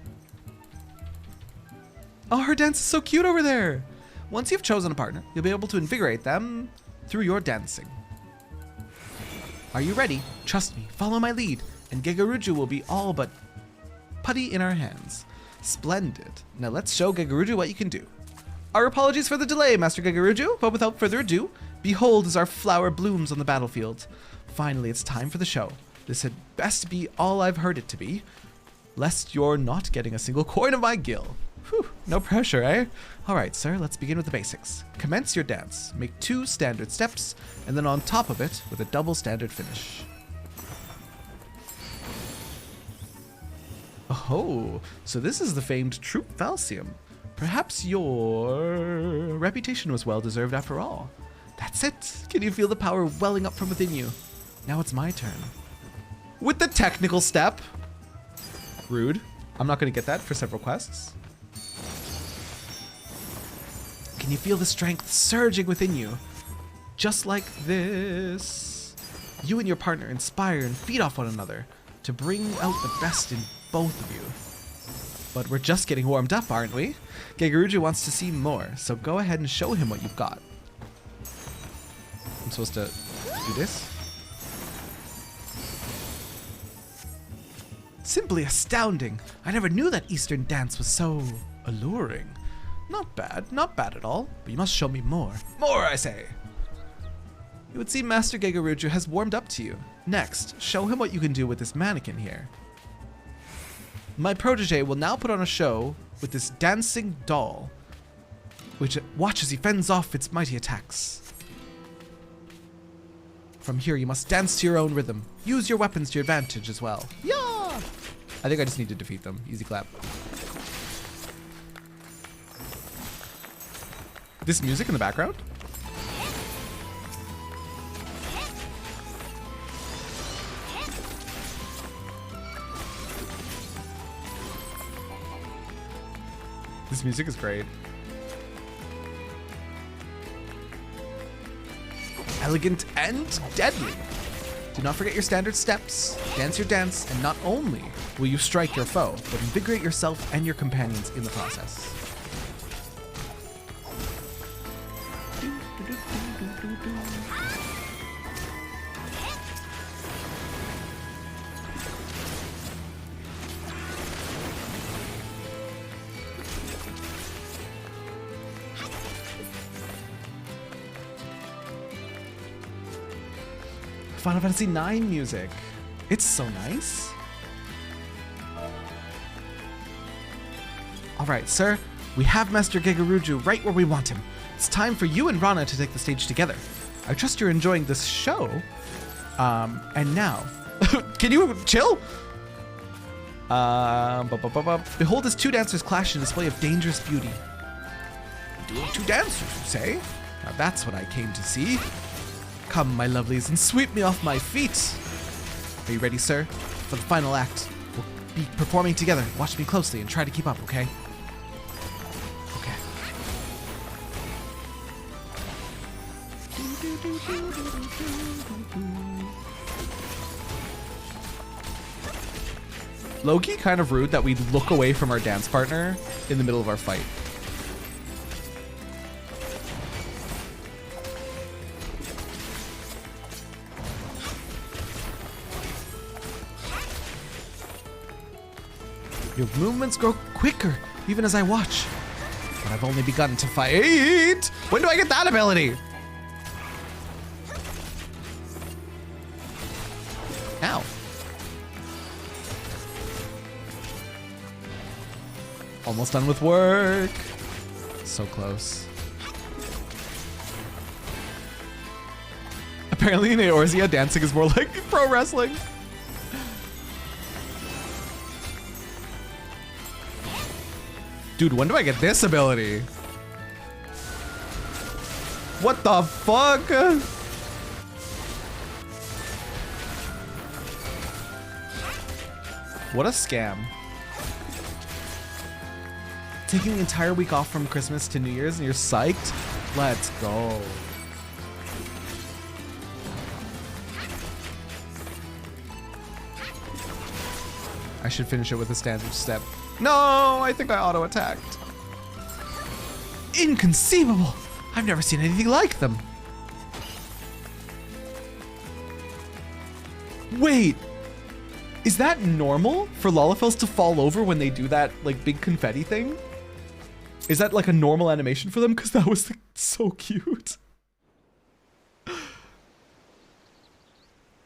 Oh, her dance is so cute over there! Once you've chosen a partner, you'll be able to invigorate them through your dancing. Are you ready? Trust me, follow my lead, and Gegaruju will be all but putty in our hands. Splendid. Now let's show Gegaruju what you can do. Our apologies for the delay, Master Gegaruju, but without further ado, behold as our flower blooms on the battlefield. Finally, it's time for the show. This had best be all I've heard it to be, lest you're not getting a single coin of my gil. Whew, no pressure, eh? Alright, sir, let's begin with the basics. Commence your dance. Make 2 standard steps, and then on top of it, with a double standard finish. Oh, so this is the famed Troop Valsium. Perhaps your reputation was well deserved after all. That's it. Can you feel the power welling up from within you? Now it's my turn. With the technical step. Rude. I'm not going to get that for several quests. Can you feel the strength surging within you? Just like this. You and your partner inspire and feed off one another to bring out the best in both of you. But we're just getting warmed up, aren't we? Gegaruju wants to see more, so go ahead and show him what you've got. I'm supposed to do this? Simply astounding. I never knew that Eastern dance was so alluring. Not bad at all, but you must show me more. More, I say! It would seem Master Gegaruju has warmed up to you. Next, show him what you can do with this mannequin here. My protege will now put on a show with this dancing doll, which watch as he fends off its mighty attacks. From here, you must dance to your own rhythm. Use your weapons to your advantage as well. Yeah! I think I just need to defeat them. Easy clap. This music in the background? This music is great. Elegant and deadly. Do not forget your standard steps. Dance your dance, and not only will you strike your foe, but invigorate yourself and your companions in the process. Final Fantasy IX music. It's so nice. Alright, sir. We have Master Gegaruju right where we want him. It's time for you and Rana to take the stage together. I trust you're enjoying this show. And now... Can you chill? Behold as 2 dancers clash in a display of dangerous beauty. Duel 2 dancers, you say? Now that's what I came to see. Come, my lovelies, and sweep me off my feet. Are you ready, sir? For the final act, we'll be performing together. Watch me closely and try to keep up, okay? Okay. Low-key kind of rude that we look away from our dance partner in the middle of our fight. Your movements grow quicker, even as I watch. But I've only begun to fight. When do I get that ability? Ow. Almost done with work. So close. Apparently in Eorzea, dancing is more like pro wrestling. Dude, when do I get this ability? What the fuck? What a scam. Taking the entire week off from Christmas to New Year's and you're psyched? Let's go. I should finish it with a standard step. No, I think I auto-attacked. Inconceivable! I've never seen anything like them. Wait, is that normal for Lalafels to fall over when they do that like big confetti thing? Is that like a normal animation for them? Because that was like, so cute.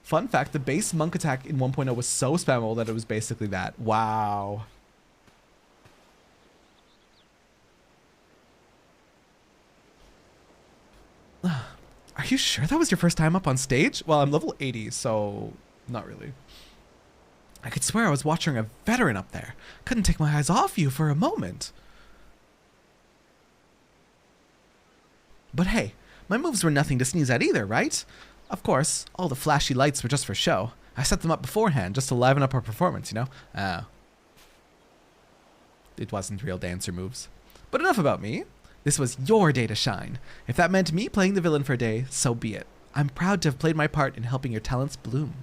Fun fact, the base monk attack in 1.0 was so spammable that it was basically that. Wow. Are you sure that was your first time up on stage? Well, I'm level 80, so not really. I could swear I was watching a veteran up there. Couldn't take my eyes off you for a moment. But hey, my moves were nothing to sneeze at either, right? Of course, all the flashy lights were just for show. I set them up beforehand just to liven up our performance, you know? It wasn't real dancer moves. But enough about me. This was your day to shine. If that meant me playing the villain for a day, so be it. I'm proud to have played my part in helping your talents bloom.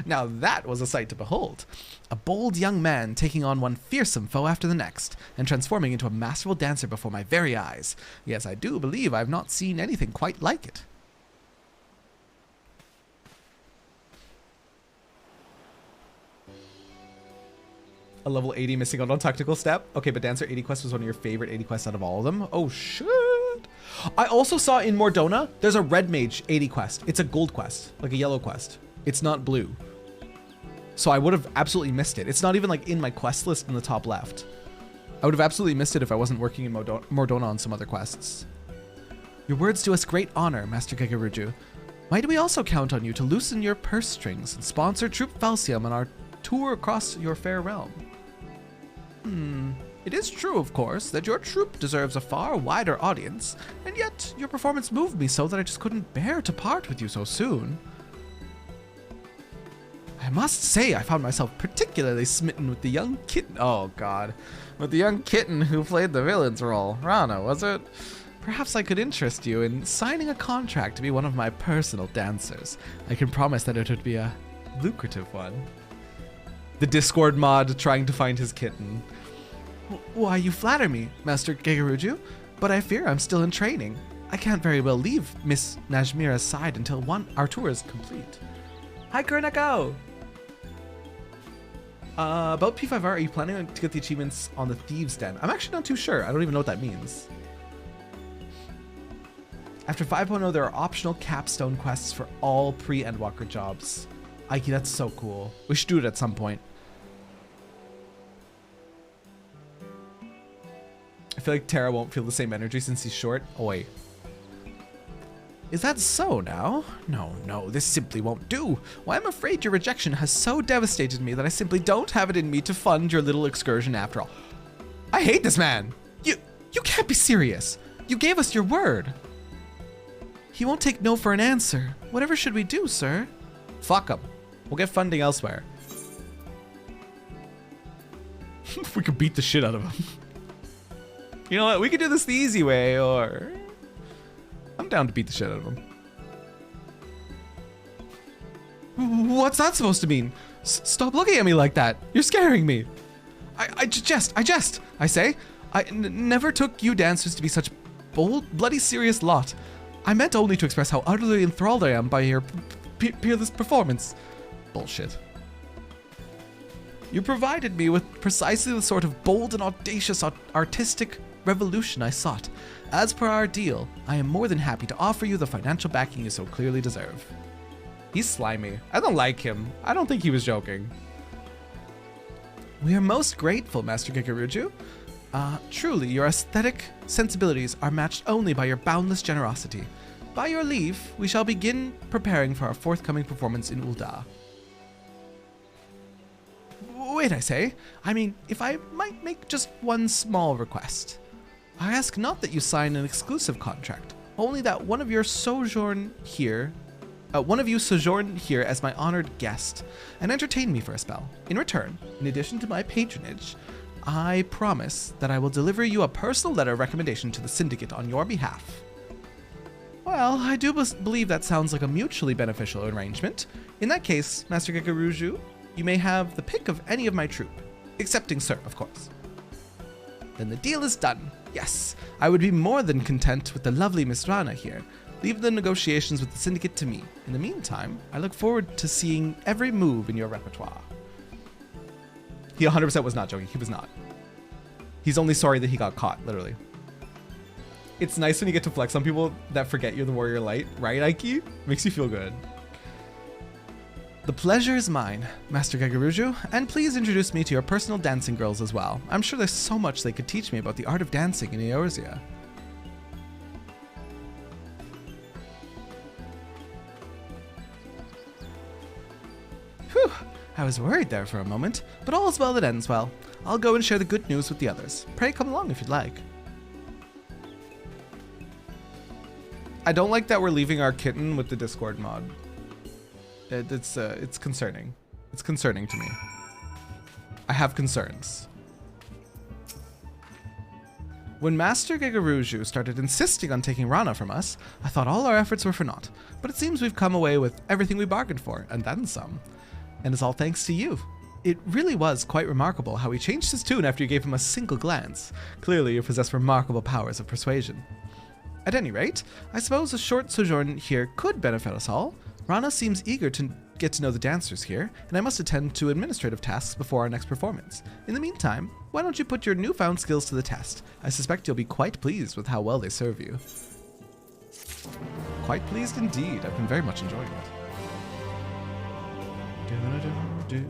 Now that was a sight to behold. A bold young man taking on one fearsome foe after the next, and transforming into a masterful dancer before my very eyes. Yes, I do believe I've not seen anything quite like it. A level 80 missing out on tactical step. Okay, but Dancer 80 quest was one of your favorite 80 quests out of all of them. Oh, shit. I also saw in Mordona, there's a red mage 80 quest. It's a gold quest, like a yellow quest. It's not blue. So I would have absolutely missed it. It's not even like in my quest list in the top left. I would have absolutely missed it if I wasn't working in Mordona on some other quests. Your words do us great honor, Master Gegaruju. Might we also count on you to loosen your purse strings and sponsor Troop Falcium on our tour across your fair realm? It is true, of course, that your troupe deserves a far wider audience, and yet your performance moved me so that I just couldn't bear to part with you so soon. I must say I found myself particularly smitten with the young kitten. Oh god. With the young kitten who played the villain's role. Rana, was it? Perhaps I could interest you in signing a contract to be one of my personal dancers. I can promise that it would be a lucrative one. The Discord mod trying to find his kitten. Why, you flatter me, Master Gegaruju, but I fear I'm still in training. I can't very well leave Miss Najmira's side until our tour is complete. Hi, Kuroneko! About P5R, are you planning to get the achievements on the Thieves' Den? I'm actually not too sure. I don't even know what that means. After 5.0, there are optional capstone quests for all pre-Endwalker jobs. Aiki, that's so cool. We should do it at some point. I feel like Terra won't feel the same energy since he's short. Oi. Is that so now? No, this simply won't do. Why, I'm afraid your rejection has so devastated me that I simply don't have it in me to fund your little excursion after all. I hate this man. You can't be serious. You gave us your word. He won't take no for an answer. Whatever should we do, sir? Fuck him. We'll get funding elsewhere. We could beat the shit out of him. You know what? We could do this the easy way, or... I'm down to beat the shit out of him. What's that supposed to mean? Stop looking at me like that. You're scaring me. I jest. I say. I never took you dancers to be such bold, bloody serious lot. I meant only to express how utterly enthralled I am by your peerless performance. Bullshit. You provided me with precisely the sort of bold and audacious artistic revolution I sought. As per our deal, I am more than happy to offer you the financial backing you so clearly deserve. He's slimy. I don't like him. I don't think he was joking. We are most grateful, Master Gagaruju. Truly, your aesthetic sensibilities are matched only by your boundless generosity. By your leave, we shall begin preparing for our forthcoming performance in Ul'dah. Wait, I say. I mean, if I might make just one small request. I ask not that you sign an exclusive contract, only that one of you sojourn here as my honored guest and entertain me for a spell. In return, in addition to my patronage, I promise that I will deliver you a personal letter of recommendation to the syndicate on your behalf. Well, I do believe that sounds like a mutually beneficial arrangement. In that case, Master Gagaruju, you may have the pick of any of my troop, excepting Sir, of course. Then the deal is done. Yes, I would be more than content with the lovely Miss Rana here. Leave the negotiations with the syndicate to me. In the meantime, I look forward to seeing every move in your repertoire. He 100% was not joking. He was not. He's only sorry that he got caught, literally. It's nice when you get to flex on people that forget you're the warrior light, right, Aiki? Makes you feel good. The pleasure is mine, Master Gagaruju, and please introduce me to your personal dancing girls as well. I'm sure there's so much they could teach me about the art of dancing in Eorzea. Whew, I was worried there for a moment, but all is well that ends well. I'll go and share the good news with the others. Pray come along if you'd like. I don't like that we're leaving our kitten with the Discord mod. It's concerning. It's concerning to me. I have concerns. When Master Gagaruju started insisting on taking Rana from us, I thought all our efforts were for naught. But it seems we've come away with everything we bargained for, and then some. And it's all thanks to you. It really was quite remarkable how he changed his tune after you gave him a single glance. Clearly you possess remarkable powers of persuasion. At any rate, I suppose a short sojourn here could benefit us all. Rana seems eager to get to know the dancers here, and I must attend to administrative tasks before our next performance. In the meantime, why don't you put your newfound skills to the test? I suspect you'll be quite pleased with how well they serve you. Quite pleased indeed. I've been very much enjoying it.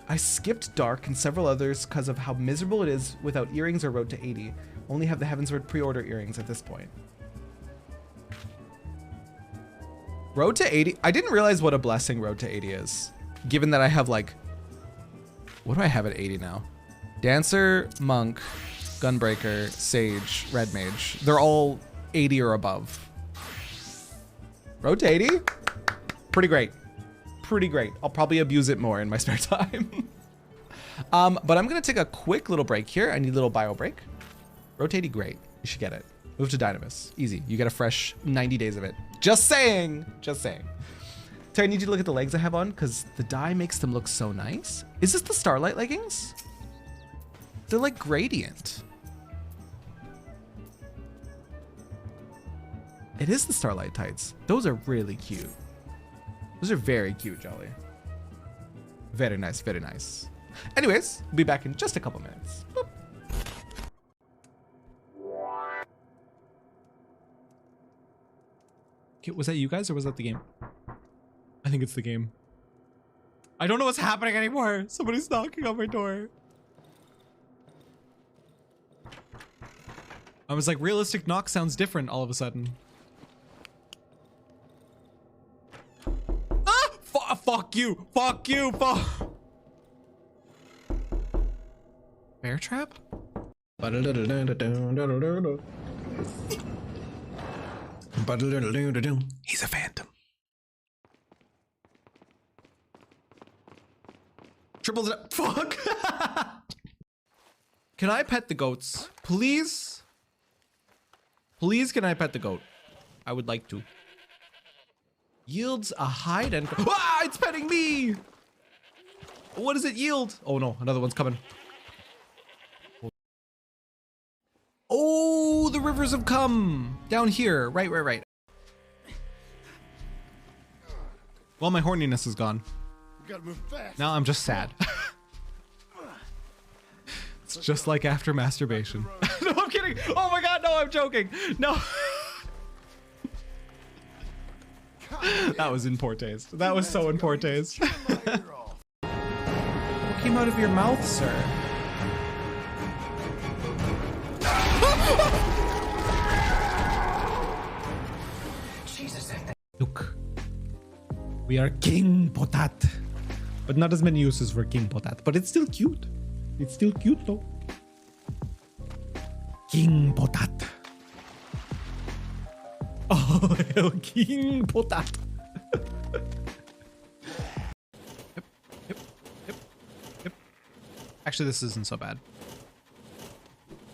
I skipped Dark and several others because of how miserable it is without earrings or Road to 80. Only have the Heavensward pre-order earrings at this point. Road to 80? I didn't realize what a blessing Road to 80 is. Given that I have like... What do I have at 80 now? Dancer, Monk, Gunbreaker, Sage, Red Mage. They're all 80 or above. Road to 80? Pretty great. Pretty great. I'll probably abuse it more in my spare time. But I'm gonna take a quick little break here. I need a little bio break. Road to 80, great. You should get it. Move to Dynamis. Easy. You get a fresh 90 days of it. Just saying. Just saying. Terry, I need you to look at the legs I have on because the dye makes them look so nice. Is this the Starlight leggings? They're like gradient. It is the Starlight tights. Those are really cute. Those are very cute, Jolly. Very nice, very nice. Anyways, we'll be back in just a couple minutes. Boop. Okay, was that you guys or was that the game? I think it's the game. I don't know what's happening anymore. Somebody's knocking on my door. I was like, realistic knock sounds different all of a sudden. Ah! Fuck you! Fuck you! Fuck! Bear trap? He's a phantom. Triple fuck. Can I pet the goats? Please? Please can I pet the goat? I would like to. Yields a hide and... Ah! It's petting me! What does it yield? Oh no, another one's coming. Oh, the rivers have come! Down here. Right. Well, my horniness is gone. We gotta move fast. Now I'm just sad. It's just like after masturbation. No, I'm kidding. Oh my god, no, I'm joking. No. That was in poor taste. That was so in poor taste. What came out of your mouth, sir? Look, we are King Potat, but not as many uses for King Potat, but it's still cute. It's still cute though. King Potat. Oh, hell, King Potat. Yep. Actually, this isn't so bad.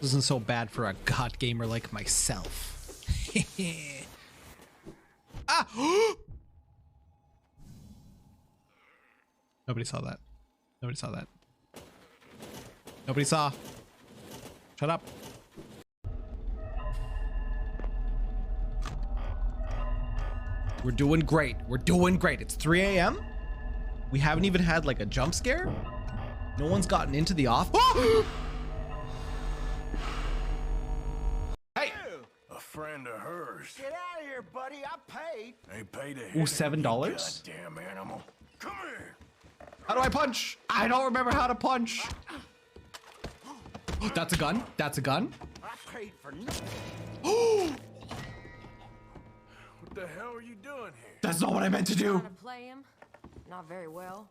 This isn't so bad for a god gamer like myself. Ah! Nobody saw that. Nobody saw that. Nobody saw. Shut up. We're doing great. We're doing great. It's 3 a.m. We haven't even had like a jump scare. No one's gotten into the off. Oh! Hey! A friend of hers. Get out of here, buddy. I paid. They paid a Ooh, $7? Goddamn animal. Come here. How do I punch? I don't remember how to punch. That's a gun. That's a gun. I paid for nothing. What the hell are you doing here? That's not what I meant to do. Trying to play him? Not very well.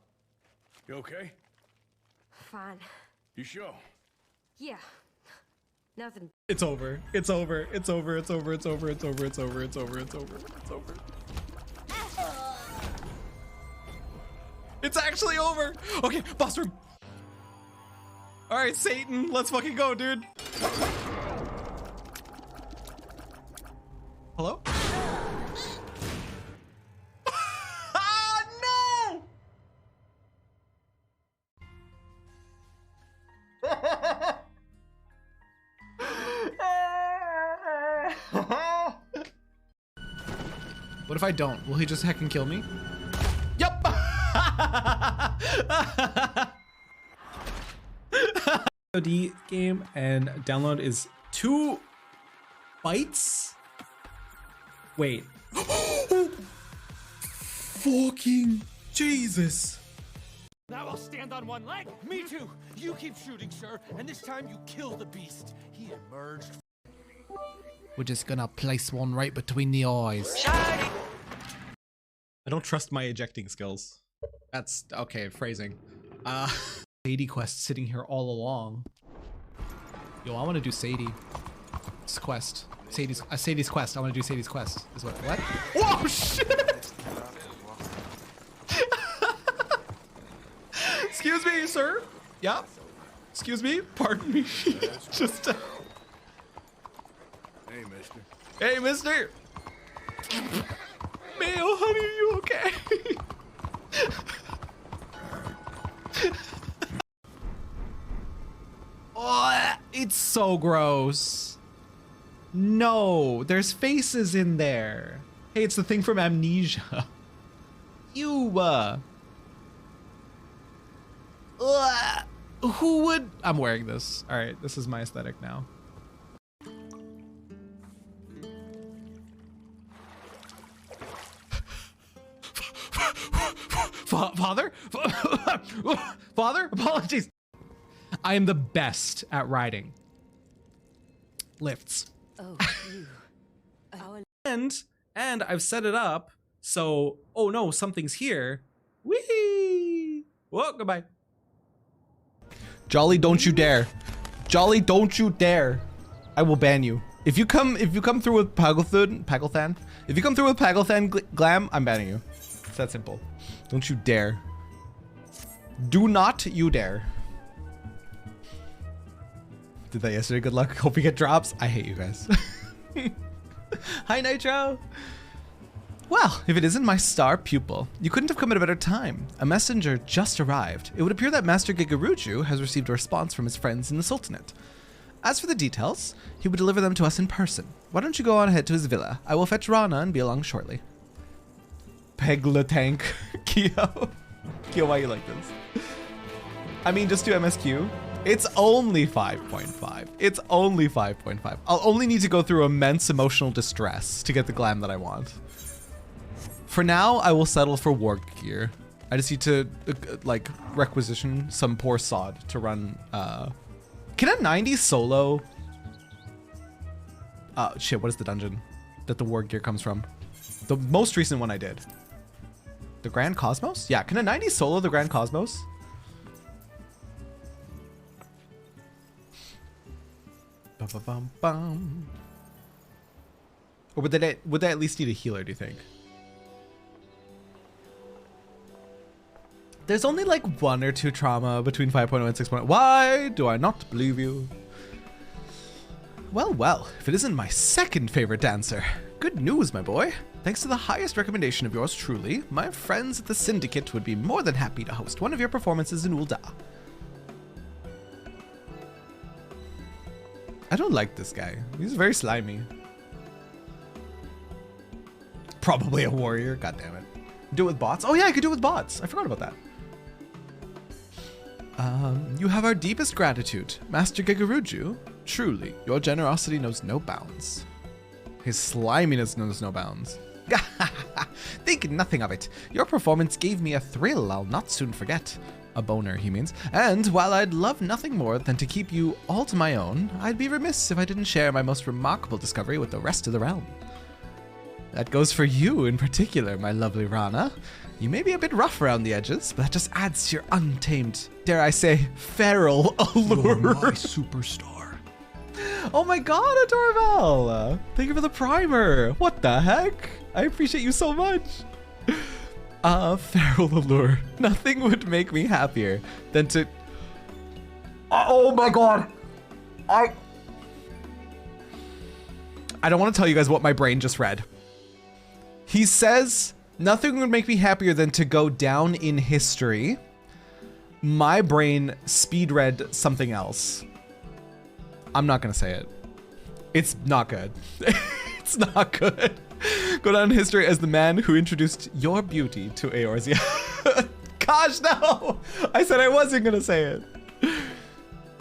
You okay? Fine. You sure? Yeah. Nothing. It's over. It's over. It's over. It's over. It's over. It's over. It's over. It's over. It's over. It's over. It's actually over. Okay, boss room. All right, Satan, let's fucking go, dude. Hello? Ah, no! What if I don't? Will he just heckin' kill me? Yup! VOD game and download is 2 bytes? Wait. Fucking Jesus. Now I'll stand on one leg. Me too. You keep shooting, sir, and this time you kill the beast. He emerged. We're just gonna place one right between the eyes. I don't trust my ejecting skills. That's okay, phrasing. Sadie quest sitting here all along. Yo, I want to do Sadie. This quest. Sadie's quest. I want to do Sadie's quest. Is what? Whoa, shit! Excuse me, sir. Yeah. Excuse me. Pardon me. Just. Hey, mister. Hey, mister. Mayo, honey, are you okay? Oh, it's so gross. No, there's faces in there. Hey, it's the thing from Amnesia. Ew. Who would? I'm wearing this. All right, this is my aesthetic now. Father? Father? Apologies. I am the best at riding lifts. Oh, you. And I've set it up so, oh no, something's here. Whee! Whoa, goodbye. Jolly, don't you dare. Jolly, don't you dare. I will ban you. If you come through with Paglethan, if you come through with Paglethan Glam, I'm banning you. It's that simple. Don't you dare. Do not you dare. Did that yesterday. Good luck. Hope you get drops. I hate you guys. Hi, Nitro. Well, if it isn't my star pupil, you couldn't have come at a better time. A messenger just arrived. It would appear that Master Gigaruju has received a response from his friends in the Sultanate. As for the details, he would deliver them to us in person. Why don't you go on ahead to his villa? I will fetch Rana and be along shortly. Peg le tank. Kyo. Kyo, why you like this? I mean, just do MSQ. It's only 5.5. It's only 5.5. I'll only need to go through immense emotional distress to get the glam that I want. For now, I will settle for war gear. I just need to, like, requisition some poor sod to run, Can a 90 solo... shit, what is the dungeon that the war gear comes from? The most recent one I did. The Grand Cosmos? Yeah, can a 90 solo the Grand Cosmos? Ba-ba-bum-bum. Or would they at least need a healer, do you think? There's only like 1 or 2 trauma between 5.0 and 6.0. Why do I not believe you? Well, well, if it isn't my second favorite dancer. Good news, my boy. Thanks to the highest recommendation of yours truly, my friends at the Syndicate would be more than happy to host one of your performances in Ul'dah. I don't like this guy. He's very slimy. Probably a warrior. God damn it. Do it with bots? Oh yeah, I could do it with bots. I forgot about that. You have our deepest gratitude, Master Gegaruju. Truly, your generosity knows no bounds. His sliminess knows no bounds. Think nothing of it. Your performance gave me a thrill I'll not soon forget. A boner, he means. And while I'd love nothing more than to keep you all to my own, I'd be remiss if I didn't share my most remarkable discovery with the rest of the realm. That goes for you in particular, my lovely Rana. You may be a bit rough around the edges, but that just adds to your untamed, dare I say, feral allure. You're my superstar. Oh my god, Adorable! Thank you for the primer. What the heck? I appreciate you so much. Feral allure. Nothing would make me happier than to... Oh my god! I don't want to tell you guys what my brain just read. He says, nothing would make me happier than to go down in history. My brain speed read something else. I'm not going to say it. It's not good. It's not good. Go down in history as the man who introduced your beauty to Eorzea. Gosh, no! I said I wasn't going to say it.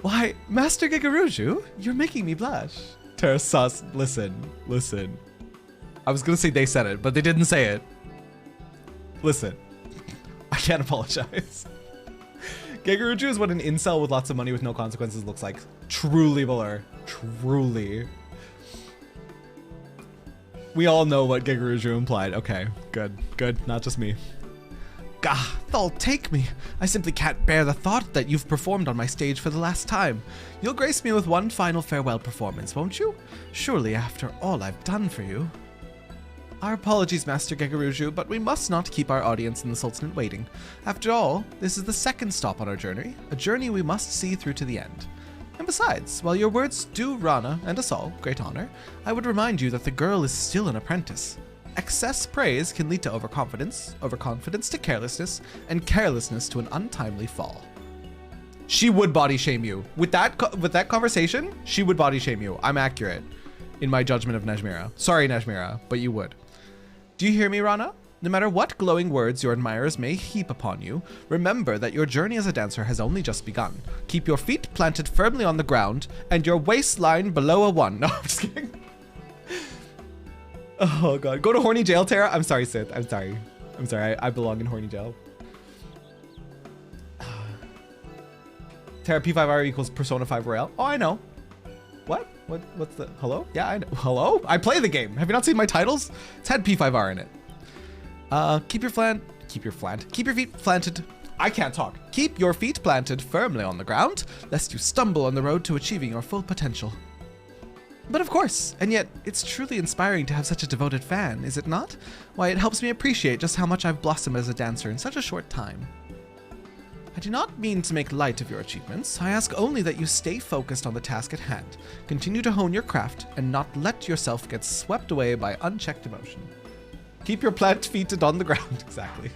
Why, Master Gegaruju, you're making me blush. Terrasus, listen. I was going to say they said it, but they didn't say it. Listen, I can't apologize. Gegaruju is what an incel with lots of money with no consequences looks like. Truly, Buller. Truly. We all know what Gegaruju implied. Okay, good. Not just me. Gah, they'll take me. I simply can't bear the thought that you've performed on my stage for the last time. You'll grace me with one final farewell performance, won't you? Surely after all I've done for you. Our apologies, Master Gegaruju, but we must not keep our audience in the Sultanate waiting. After all, this is the second stop on our journey, a journey we must see through to the end. And besides, while your words do Rana and us all great honor, I would remind you that the girl is still an apprentice. Excess praise can lead to overconfidence, overconfidence to carelessness, and carelessness to an untimely fall. She would body shame you. With that conversation, she would body shame you. I'm accurate in my judgment of Najmira. Sorry, Najmira, but you would. Do you hear me, Rana? No matter what glowing words your admirers may heap upon you, remember that your journey as a dancer has only just begun. Keep your feet planted firmly on the ground and your waistline below a 1. No, I'm just kidding. Oh god. Go to horny jail, Terra. I'm sorry, Sith. I'm sorry. I belong in horny jail. Terra P5R equals Persona 5 Royale. Oh, I know. What? What's the... Hello? Yeah, I know. Hello? I play the game. Have you not seen my titles? It's had P5R in it. Keep your feet planted. I can't talk. Keep your feet planted firmly on the ground, lest you stumble on the road to achieving your full potential. But of course, and yet, it's truly inspiring to have such a devoted fan, is it not? Why, it helps me appreciate just how much I've blossomed as a dancer in such a short time. I do not mean to make light of your achievements. I ask only that you stay focused on the task at hand, continue to hone your craft, and not let yourself get swept away by unchecked emotion. Keep your plant feet on the ground. Exactly.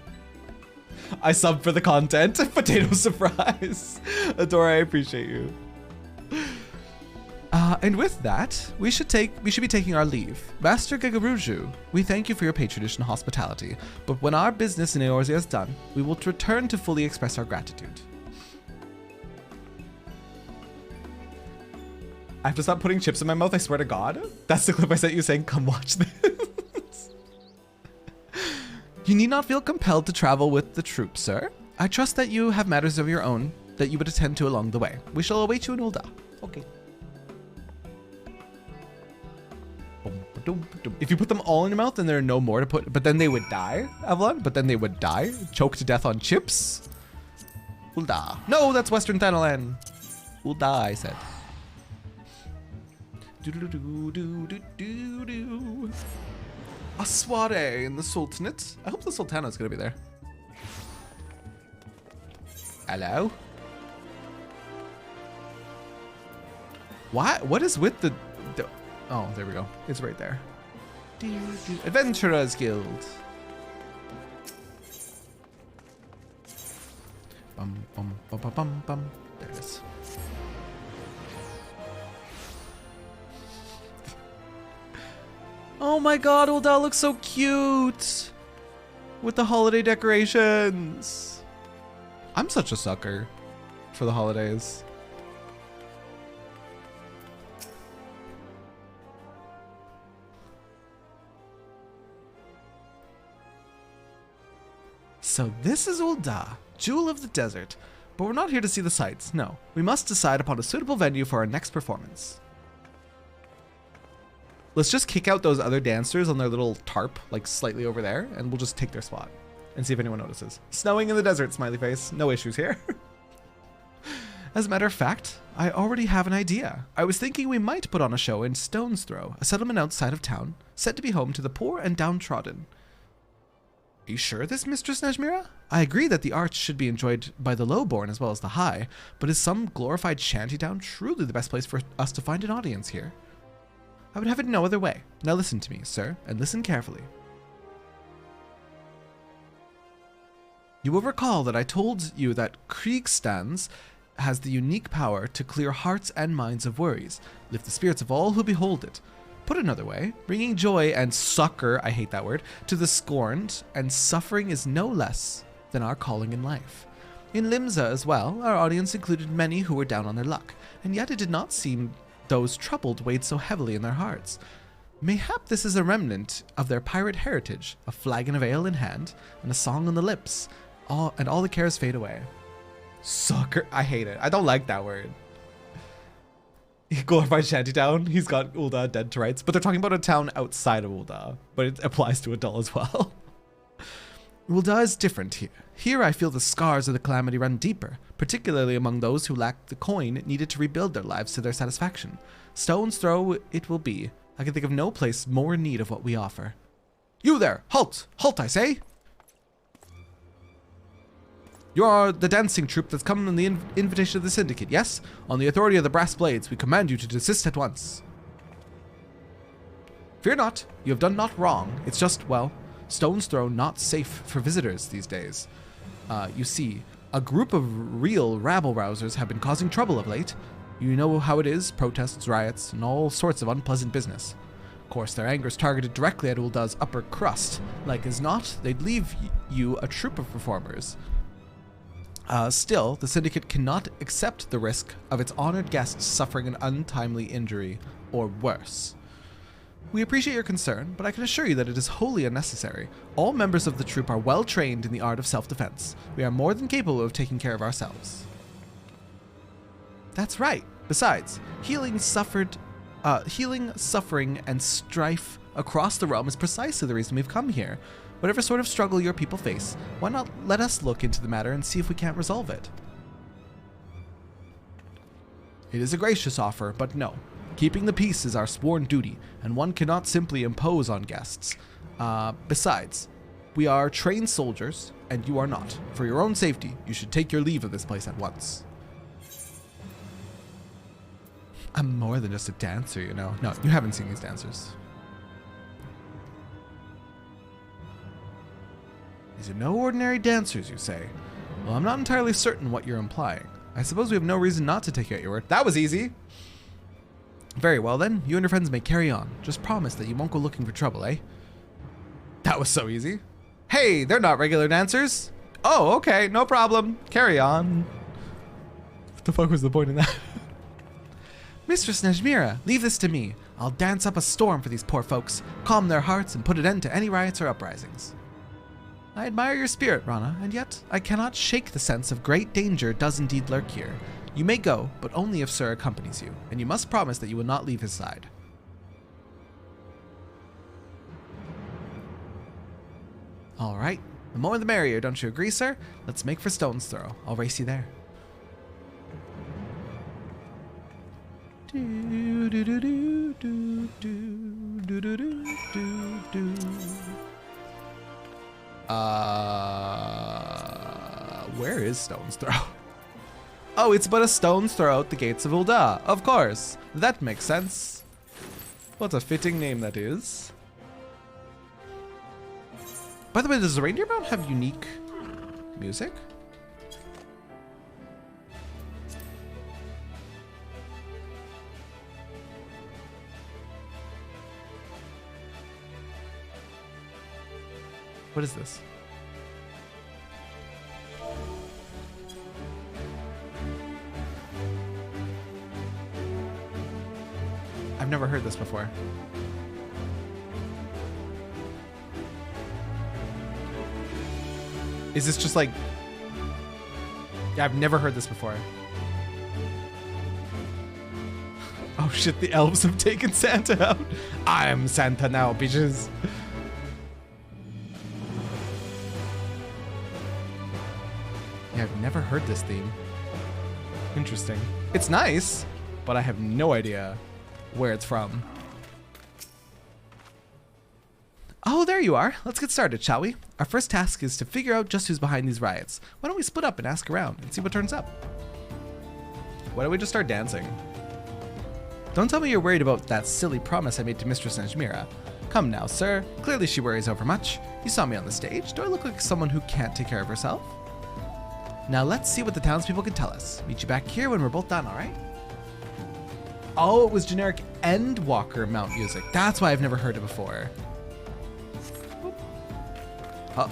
I sub for the content. Potato surprise. Adora, I appreciate you. And with that, we should be taking our leave. Master Gegaruju, we thank you for your patronage and hospitality, but when our business in Eorzea is done, we will return to fully express our gratitude. I have to stop putting chips in my mouth, I swear to God. That's the clip I sent you saying, come watch this. You need not feel compelled to travel with the troop, sir. I trust that you have matters of your own that you would attend to along the way. We shall await you in Ul'dah. Okay. If you put them all in your mouth, then there are no more to put, but then they would die, Avalon, but then they would die. Choke to death on chips. Ul'dah. No, that's Western Thanalan. Ul'dah, I said. A soiree in the Sultanate. I hope the Sultana's gonna be there. Hello? What is with the oh, there we go. It's right there. Adventurers Guild. Bum, bum, bum, bum, bum, bum. There it is. Oh my god, Ul'dah looks so cute with the holiday decorations. I'm such a sucker for the holidays. So this is Ul'dah, Jewel of the Desert. But we're not here to see the sights, no. We must decide upon a suitable venue for our next performance. Let's just kick out those other dancers on their little tarp, like slightly over there, and we'll just take their spot and see if anyone notices. Snowing in the desert, smiley face. No issues here. As a matter of fact, I already have an idea. I was thinking we might put on a show in Stone's Throw, a settlement outside of town, said to be home to the poor and downtrodden. Are you sure of this, Mistress Najmira? I agree that the arts should be enjoyed by the lowborn as well as the high, but is some glorified shantytown truly the best place for us to find an audience here? I would have it no other way. Now listen to me, sir, and listen carefully. You will recall that I told you that Kriegstands has the unique power to clear hearts and minds of worries, lift the spirits of all who behold it. Put another way, bringing joy and succor, I hate that word, to the scorned, and suffering is no less than our calling in life. In Limsa as well, our audience included many who were down on their luck, and yet it did not seem those troubled weighed so heavily in their hearts. Mayhap this is a remnant of their pirate heritage, a flagon of ale in hand, and a song on the lips, and all the cares fade away. Sucker, I hate it. I don't like that word. Glorified shantytown, he's got Ul'dah dead to rights, but they're talking about a town outside of Ul'dah, but it applies to Adul as well. Ul'dah is different here. Here I feel the scars of the calamity run deeper, particularly among those who lack the coin needed to rebuild their lives to their satisfaction. Stone's Throw it will be. I can think of no place more in need of what we offer. You there! Halt! Halt, I say! You are the dancing troupe that's come on the invitation of the Syndicate, yes? On the authority of the Brass Blades, we command you to desist at once. Fear not, you have done naught wrong. It's just, well, Stone's Throw not safe for visitors these days. You see, a group of real rabble-rousers have been causing trouble of late. You know how it is, protests, riots, and all sorts of unpleasant business. Of course, their anger is targeted directly at Ul'dah's upper crust. Like as not, they'd leave you a troupe of performers. Still, the Syndicate cannot accept the risk of its honored guests suffering an untimely injury, or worse. We appreciate your concern, but I can assure you that it is wholly unnecessary. All members of the troupe are well trained in the art of self-defense. We are more than capable of taking care of ourselves. That's right. Besides, healing, suffering, and strife across the realm is precisely the reason we've come here. Whatever sort of struggle your people face, why not let us look into the matter and see if we can't resolve it? It is a gracious offer, but no. Keeping the peace is our sworn duty, and one cannot simply impose on guests. Besides, we are trained soldiers, and you are not. For your own safety, you should take your leave of this place at once. I'm more than just a dancer, you know. No, you haven't seen these dancers. These are no ordinary dancers, you say. Well, I'm not entirely certain what you're implying. I suppose we have no reason not to take you at your word. That was easy. Very well then, you and your friends may carry on. Just promise that you won't go looking for trouble, eh? That was so easy. Hey, they're not regular dancers. Oh, okay, no problem. Carry on. What the fuck was the point of that? Mistress Nejmira, leave this to me. I'll dance up a storm for these poor folks, calm their hearts, and put an end to any riots or uprisings. I admire your spirit, Rana, and yet I cannot shake the sense of great danger does indeed lurk here. You may go, but only if Sir accompanies you, and you must promise that you will not leave his side. All right, the more the merrier, don't you agree, sir? Let's make for Stone's Throw. I'll race you there. Where is Stone's Throw? Oh, it's but a stone's throw out the gates of Ul'dah. Of course. That makes sense. What a fitting name that is. By the way, does the Reindeer Mount have unique music? What is this? I've never heard this before. Is this just like... Yeah, I've never heard this before. Oh shit, the elves have taken Santa out. I'm Santa now, bitches. Yeah, I've never heard this theme. Interesting. It's nice, but I have no idea where it's from. Oh, there you are. Let's get started, shall we? Our first task is to figure out just who's behind these riots. Why don't we split up and ask around and see what turns up? Why don't we just start dancing? Don't tell me you're worried about that silly promise I made to Mistress Nejmira. Come now, sir. Clearly she worries overmuch. You saw me on the stage. Do I look like someone who can't take care of herself? Now let's see what the townspeople can tell us. Meet you back here when we're both done, alright? Oh, it was generic Endwalker mount music. That's why I've never heard it before. Oh.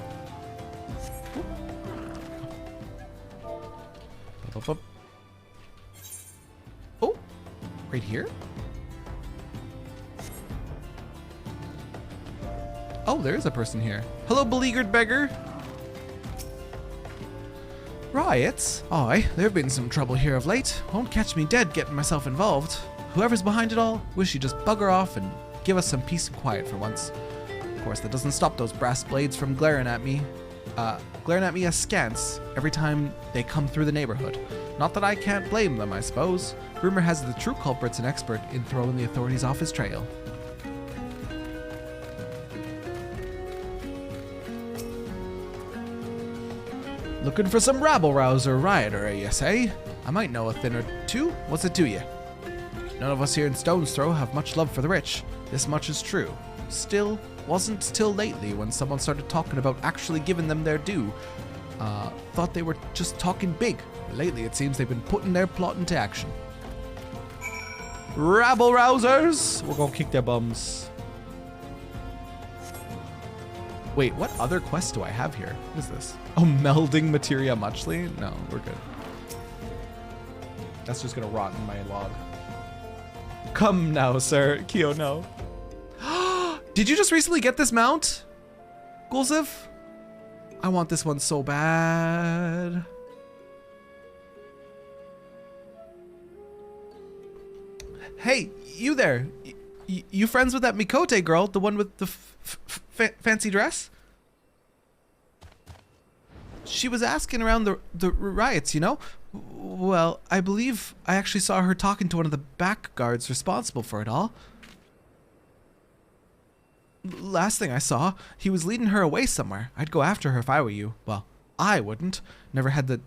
Oh, right here? Oh, there is a person here. Hello, beleaguered beggar. Riots? Aye, there have been some trouble here of late. Won't catch me dead getting myself involved. Whoever's behind it all, wish you'd just bugger off and give us some peace and quiet for once. Of course, that doesn't stop those brass blades from glaring at me askance every time they come through the neighborhood. Not that I can't blame them, I suppose. Rumor has the true culprit's an expert in throwing the authorities off his trail. Looking for some rabble-rouser rioter, you say? I might know a thing or two. What's it to you? None of us here in Stone's Throw have much love for the rich. This much is true. Still, wasn't till lately when someone started talking about actually giving them their due. Thought they were just talking big. Lately, it seems they've been putting their plot into action. Rabble-rousers! We're gonna kick their bums. Wait, what other quest do I have here? What is this? Oh, melding materia muchly? No, we're good. That's just gonna rot in my log. Come now, sir. Kyo, no. Did you just recently get this mount? Gulziv? I want this one so bad. Hey, you there. You friends with that Mikote girl? The one with the fancy dress? She was asking around the riots, you know? Well, I believe I actually saw her talking to one of the back guards responsible for it all. Last thing I saw, he was leading her away somewhere. I'd go after her if I were you. Well, I wouldn't. Never had the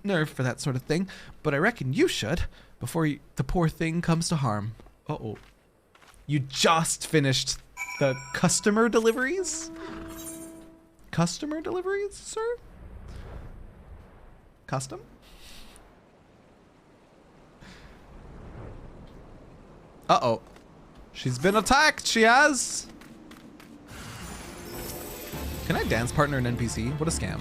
nerve for that sort of thing. But I reckon you should, before the poor thing comes to harm. Uh-oh. You just finished the customer deliveries? Customer deliveries, sir? Custom? Uh-oh. She's been attacked, she has. Can I dance partner an NPC? What a scam.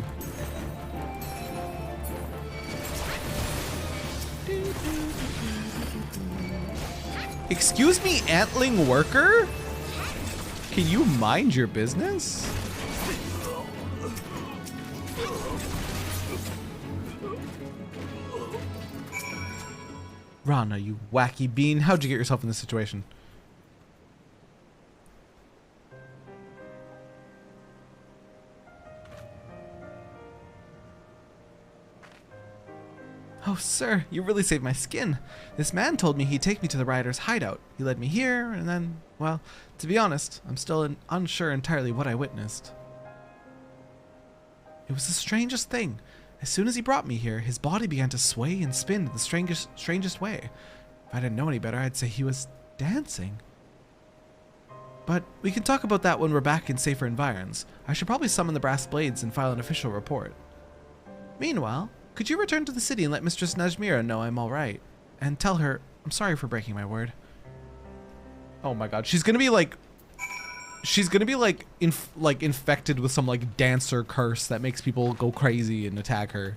Excuse me, antling worker? Can you mind your business? Rana, you wacky bean. How'd you get yourself in this situation? Oh, sir, you really saved my skin. This man told me he'd take me to the rioters' hideout. He led me here, and then, well, to be honest, I'm still unsure entirely what I witnessed. It was the strangest thing. As soon as he brought me here, his body began to sway and spin in the strangest way. If I didn't know any better, I'd say he was dancing. But we can talk about that when we're back in safer environs. I should probably summon the brass blades and file an official report. Meanwhile, could you return to the city and let Mistress Najmira know I'm all right? And tell her I'm sorry for breaking my word. Oh my god, she's gonna be like infected with some like dancer curse that makes people go crazy and attack her.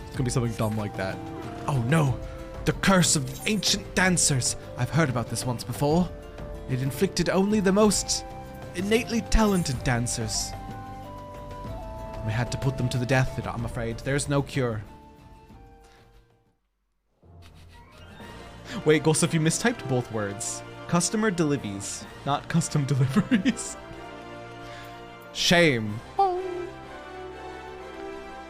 It's gonna be something dumb like that. Oh no, the curse of ancient dancers. I've heard about this once before. It inflicted only the most innately talented dancers. We had to put them to the death, I'm afraid. There's no cure. Wait, Gosef, you mistyped both words. Customer deliveries, not custom deliveries. Shame.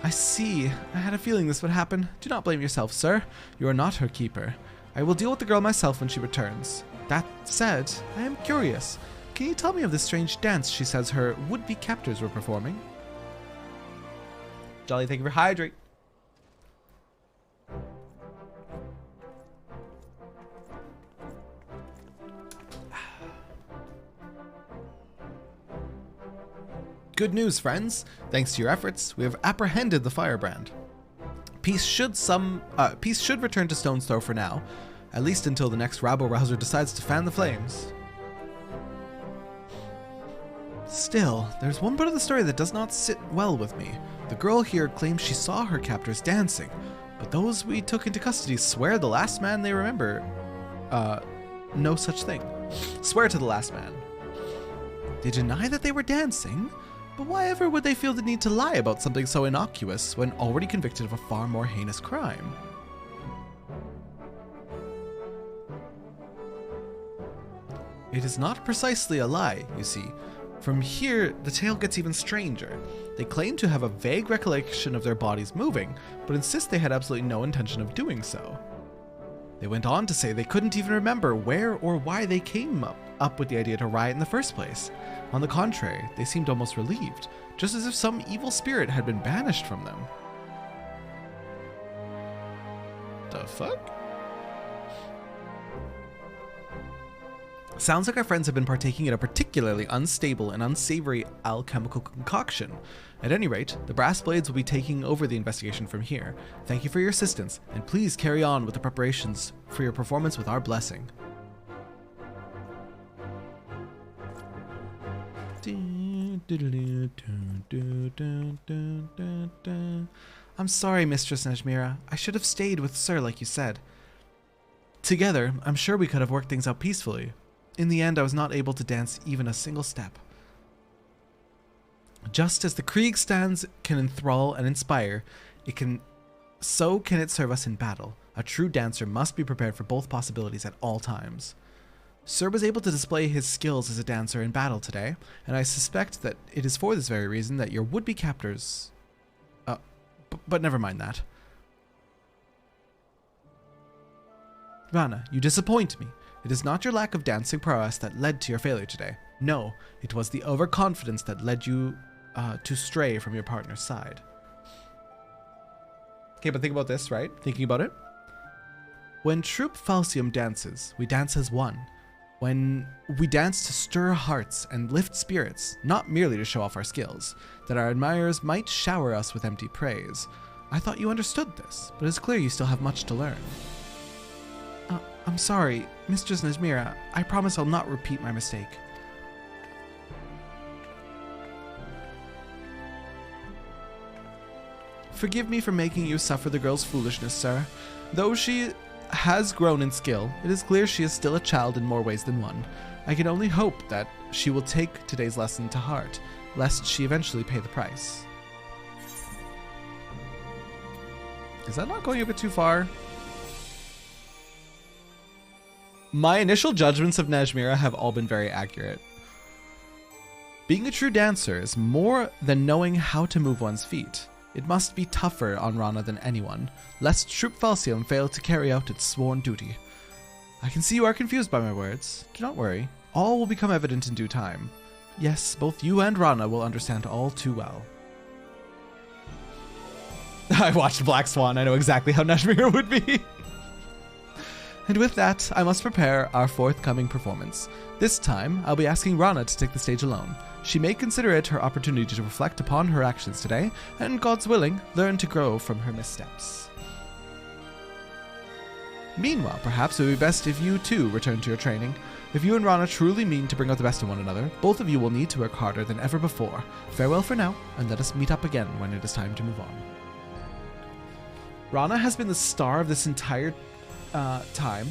I see. I had a feeling this would happen. Do not blame yourself, sir. You are not her keeper. I will deal with the girl myself when she returns. That said, I am curious. Can you tell me of this strange dance she says her would-be captors were performing? Jolly, thank you for hydrate. Good news, friends. Thanks to your efforts, we have apprehended the firebrand. Peace should return to Stone's Throw for now, at least until the next rabble-rouser decides to fan the flames. Still, there's one part of the story that does not sit well with me. The girl here claims she saw her captors dancing, but those we took into custody swear the last man they remember, no such thing. Swear to the last man. They deny that they were dancing, but why ever would they feel the need to lie about something so innocuous when already convicted of a far more heinous crime? It is not precisely a lie, you see. From here, the tale gets even stranger. They claim to have a vague recollection of their bodies moving, but insist they had absolutely no intention of doing so. They went on to say they couldn't even remember where or why they came up with the idea to riot in the first place. On the contrary, they seemed almost relieved, just as if some evil spirit had been banished from them. The fuck? Sounds like our friends have been partaking in a particularly unstable and unsavory alchemical concoction. At any rate, the brass blades will be taking over the investigation from here. Thank you for your assistance, and please carry on with the preparations for your performance with our blessing. I'm sorry, Mistress Najmira. I should have stayed with Sir like you said. Together, I'm sure we could have worked things out peacefully. In the end, I was not able to dance even a single step. Just as the Krieg stands can enthrall and inspire, so can it serve us in battle. A true dancer must be prepared for both possibilities at all times. Sir was able to display his skills as a dancer in battle today, and I suspect that it is for this very reason that your would-be captors... but never mind that. Rana, you disappoint me. It is not your lack of dancing prowess that led to your failure today. No, it was the overconfidence that led you to stray from your partner's side. Okay, but think about this, right? Thinking about it. When Troupe Falcium dances, we dance as one. When we dance to stir hearts and lift spirits, not merely to show off our skills, that our admirers might shower us with empty praise. I thought you understood this, but it's clear you still have much to learn. I'm sorry, Mistress Najmira. I promise I'll not repeat my mistake. Forgive me for making you suffer the girl's foolishness, sir. Though she has grown in skill, it is clear she is still a child in more ways than one. I can only hope that she will take today's lesson to heart, lest she eventually pay the price. Is that not going a bit too far? My initial judgments of Najmira have all been very accurate. Being a true dancer is more than knowing how to move one's feet. It must be tougher on Rana than anyone, lest Troop Falcium fail to carry out its sworn duty. I can see you are confused by my words. Do not worry. All will become evident in due time. Yes, both you and Rana will understand all too well. I watched Black Swan. I know exactly how Najmira would be. And with that, I must prepare our forthcoming performance. This time, I'll be asking Rana to take the stage alone. She may consider it her opportunity to reflect upon her actions today, and God's willing, learn to grow from her missteps. Meanwhile, perhaps it would be best if you too return to your training. If you and Rana truly mean to bring out the best in one another, both of you will need to work harder than ever before. Farewell for now, and let us meet up again when it is time to move on. Rana has been the star of this entire time,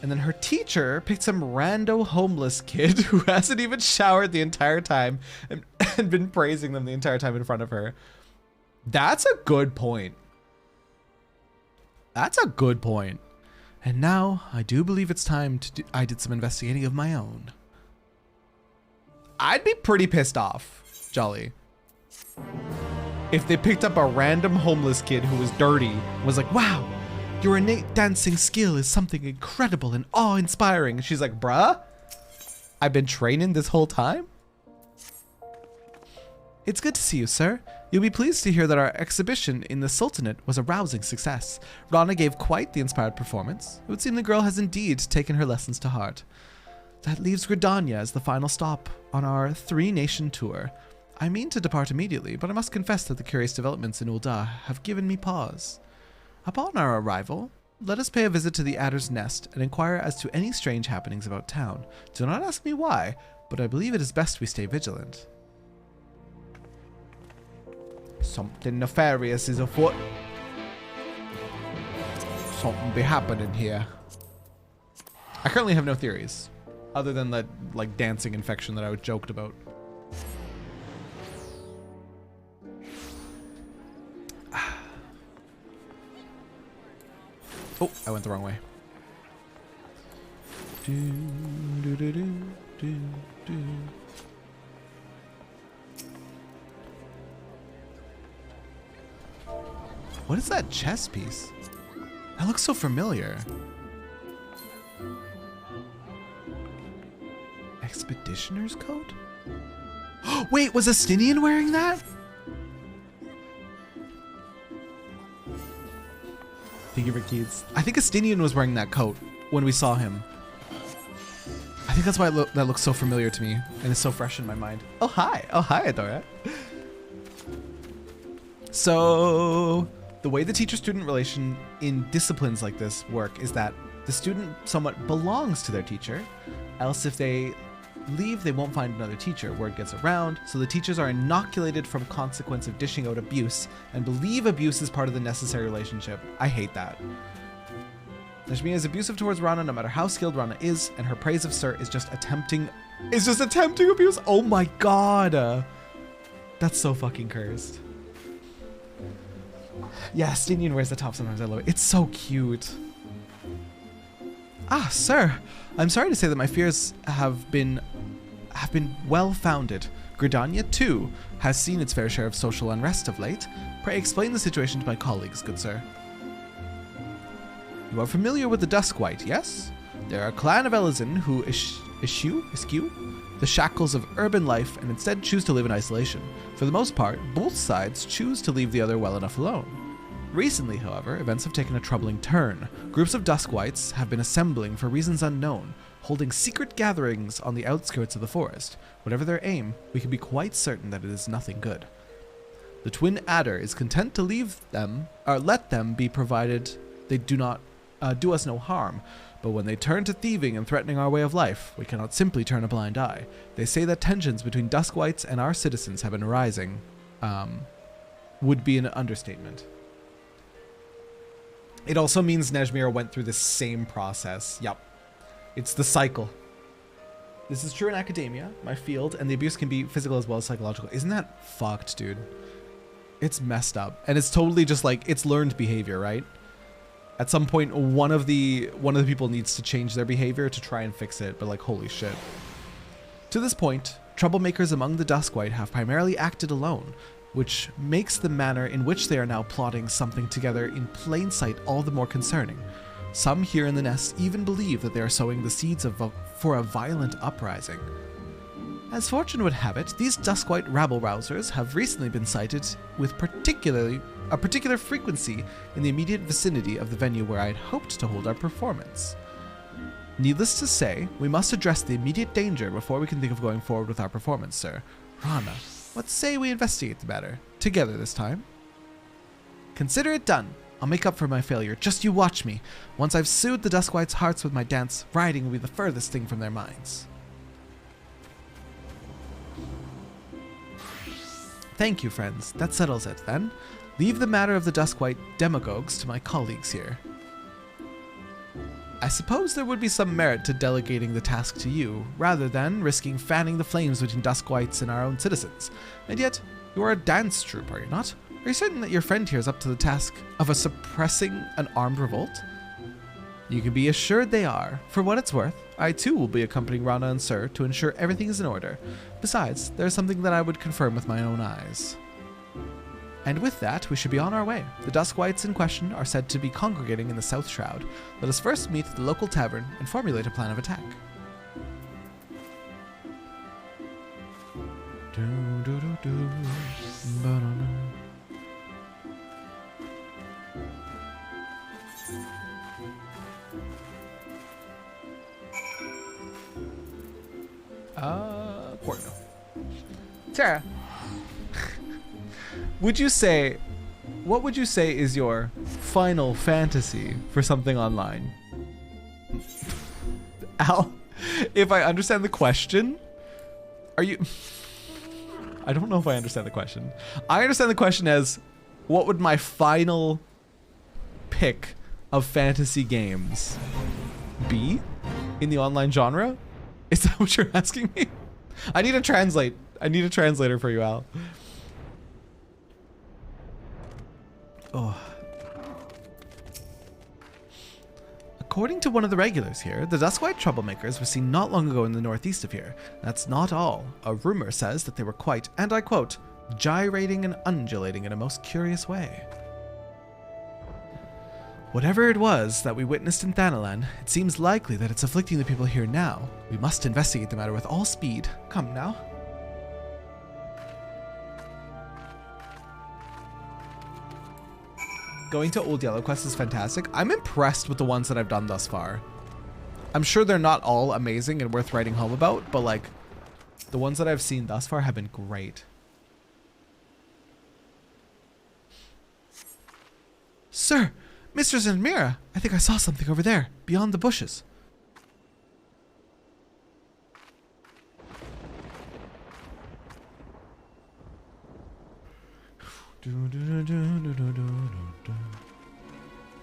and then her teacher picked some rando homeless kid who hasn't even showered the entire time and been praising them the entire time in front of her. That's a good point. That's a good point. And now I do believe it's time to I did some investigating of my own. I'd be pretty pissed off, Jolly, if they picked up a random homeless kid who was dirty and was like, wow, your innate dancing skill is something incredible and awe-inspiring. And she's like, bruh, I've been training this whole time? It's good to see you, sir. You'll be pleased to hear that our exhibition in the Sultanate was a rousing success. Rana gave quite the inspired performance. It would seem the girl has indeed taken her lessons to heart. That leaves Gridania as the final stop on our 3-nation tour. I mean to depart immediately, but I must confess that the curious developments in Ul'dah have given me pause. Upon our arrival, let us pay a visit to the Adder's Nest and inquire as to any strange happenings about town. Do not ask me why, but I believe it is best we stay vigilant. Something nefarious is afoot. Something be happening here. I currently have no theories, other than that, like, dancing infection that I joked about. Oh, I went the wrong way. What is that chess piece? That looks so familiar. Expeditioner's coat? Wait, was Astinian wearing that? Thank you for Keats. I think Astinian was wearing that coat when we saw him. I think that's why that looks so familiar to me and is so fresh in my mind. Oh, hi. Oh, hi, Adora. So the way the teacher-student relation in disciplines like this work is that the student somewhat belongs to their teacher, else if they leave, they won't find another teacher. Word gets around, so the teachers are inoculated from consequence of dishing out abuse and believe abuse is part of the necessary relationship. I hate that. Najmia is abusive towards Rana no matter how skilled Rana is, and her praise of Sir is just attempting abuse. Oh my god. That's so fucking cursed. Yeah, Stinian wears the top sometimes. I love it. It's so cute. Ah, sir. I'm sorry to say that my fears have been well-founded. Gridania, too, has seen its fair share of social unrest of late. Pray explain the situation to my colleagues, good sir. You are familiar with the Duskwhite, yes? They're a clan of Elizin who eschew the shackles of urban life and instead choose to live in isolation. For the most part, both sides choose to leave the other well enough alone. Recently, however, events have taken a troubling turn. Groups of Duskwhites have been assembling for reasons unknown, holding secret gatherings on the outskirts of the forest. Whatever their aim, we can be quite certain that it is nothing good. The Twin Adder is content to let them be provided they do not do us no harm, But when they turn to thieving and threatening our way of life, we cannot simply turn a blind eye. They say that tensions between Duskwights and our citizens have been rising. Would be an understatement. It also means Nezmir went through the same process. Yep. It's the cycle. This is true in academia, my field, and the abuse can be physical as well as psychological. Isn't that fucked, dude? It's messed up. And it's totally just like, it's learned behavior, right? At some point, one of the people needs to change their behavior to try and fix it, but like, holy shit. To this point, troublemakers among the Duskwight have primarily acted alone, which makes the manner in which they are now plotting something together in plain sight all the more concerning. Some here in the nest even believe that they are sowing the seeds for a violent uprising. As fortune would have it, these Duskwight rabble-rousers have recently been sighted with a particular frequency in the immediate vicinity of the venue where I had hoped to hold our performance. Needless to say, we must address the immediate danger before we can think of going forward with our performance, sir. Rana, let's say we investigate the matter, together this time. Consider it done. I'll make up for my failure, just you watch me. Once I've soothed the Duskwights' hearts with my dance, rioting will be the furthest thing from their minds. Thank you, friends. That settles it, then. Leave the matter of the Duskwight demagogues to my colleagues here. I suppose there would be some merit to delegating the task to you, rather than risking fanning the flames between Duskwights and our own citizens. And yet, you are a dance troupe, are you not? Are you certain that your friend here is up to the task of suppressing an armed revolt? You can be assured they are. For what it's worth, I too will be accompanying Rana and Sir to ensure everything is in order. Besides, there is something that I would confirm with my own eyes. And with that, we should be on our way. The Duskwights in question are said to be congregating in the South Shroud. Let us first meet at the local tavern and formulate a plan of attack. Porno. Terra. What would you say is your Final Fantasy for something online? Al, if I understand the question, I don't know if I understand the question. I understand the question as, what would my final pick of fantasy games be in the online genre? Is that what you're asking me? I need a translator for you, Al. Oh. According to one of the regulars here, the Duskwight troublemakers were seen not long ago in the northeast of here. That's not all. A rumor says that they were quite, and I quote, gyrating and undulating in a most curious way. Whatever it was that we witnessed in Thanalan, it seems likely that it's afflicting the people here now. We must investigate the matter with all speed. Come now. Going to Old Yellow Quest is fantastic. I'm impressed with the ones that I've done thus far. I'm sure they're not all amazing and worth writing home about, but like, the ones that I've seen thus far have been great. Sir! Mistress and Mira, I think I saw something over there, beyond the bushes.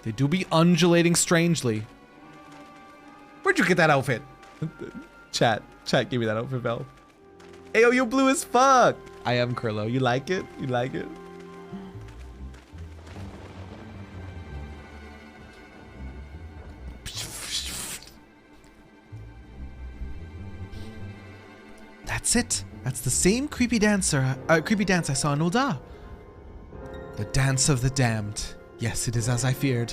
They do be undulating strangely. Where'd you get that outfit? Chat gave me that outfit, Belle. Ayo, you blue as fuck. I am Curlo. You like it? You like it? That's it. That's the same creepy dance I saw in Ul'dah. The dance of the damned. Yes, it is as I feared.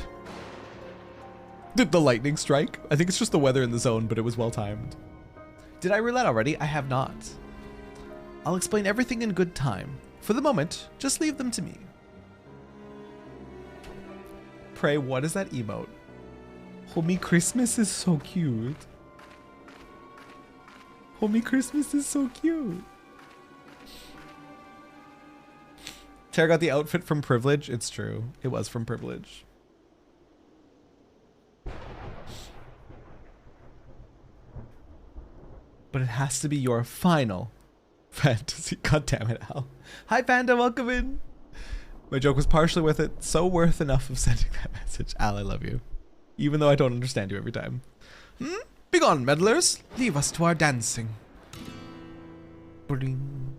Did the lightning strike? I think it's just the weather in the zone, but it was well timed. Did I roulette already? I have not. I'll explain everything in good time. For the moment, just leave them to me. Pray, what is that emote? Homie Christmas is so cute. Homie Christmas is so cute. Tara got the outfit from Privilege. It's true. It was from Privilege. but it has to be your final fantasy. God damn it, Al. Hi, Panda, welcome in. My joke was partially with it, so worth enough of sending that message. Al, I love you. Even though I don't understand you every time. Begone, meddlers. Leave us to our dancing. Bling.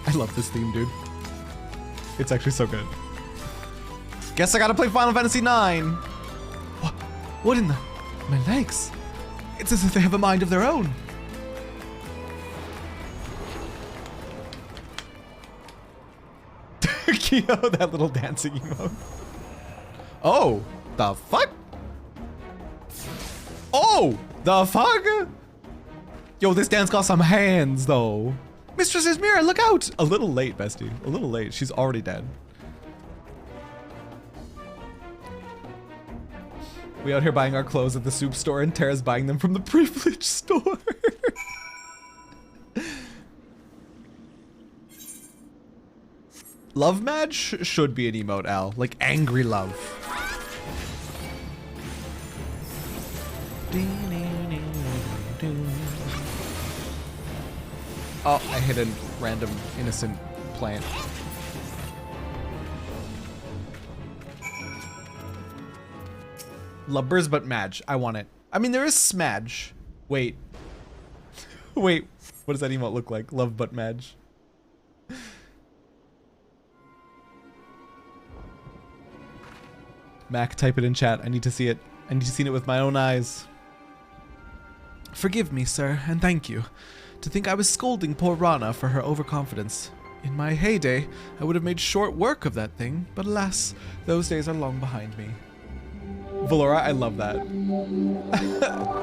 I love this theme, dude. It's actually so good. Guess I gotta play Final Fantasy IX. What in the... My legs. It's as if they have a mind of their own. Kyo, that little dancing emote. Oh, the fuck? Oh, the fuck? Yo, this dance got some hands, though. Mistress Ismira, look out! A little late, bestie. A little late. She's already dead. We out here buying our clothes at the soup store, and Terra's buying them from the privilege store. Love Madge should be an emote, Al. Like angry love. Oh, I hit a random innocent plant. Lubbers, but Madge. I want it. I mean, there is Smadge. Wait. Wait. What does that emote look like? Love but Madge. Mac, type it in chat. I need to see it. I need to see it with my own eyes. Forgive me, sir, and thank you. To think I was scolding poor Rana for her overconfidence. In my heyday, I would have made short work of that thing, but alas, those days are long behind me. Valora, I love that.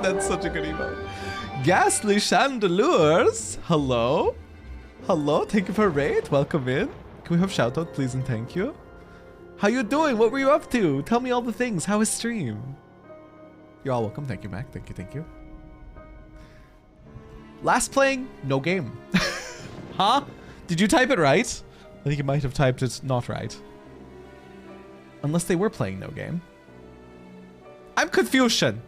That's such a good emote. Ghastly Chandelures. Hello? Hello, thank you for raid. Welcome in. Can we have shoutout, please, and thank you? How you doing? What were you up to? Tell me all the things. How is stream? You're all welcome. Thank you, Mac. Thank you, thank you. Last playing, no game. Huh? Did you type it right? I think you might have typed it not right. Unless they were playing no game. I'm Confucian.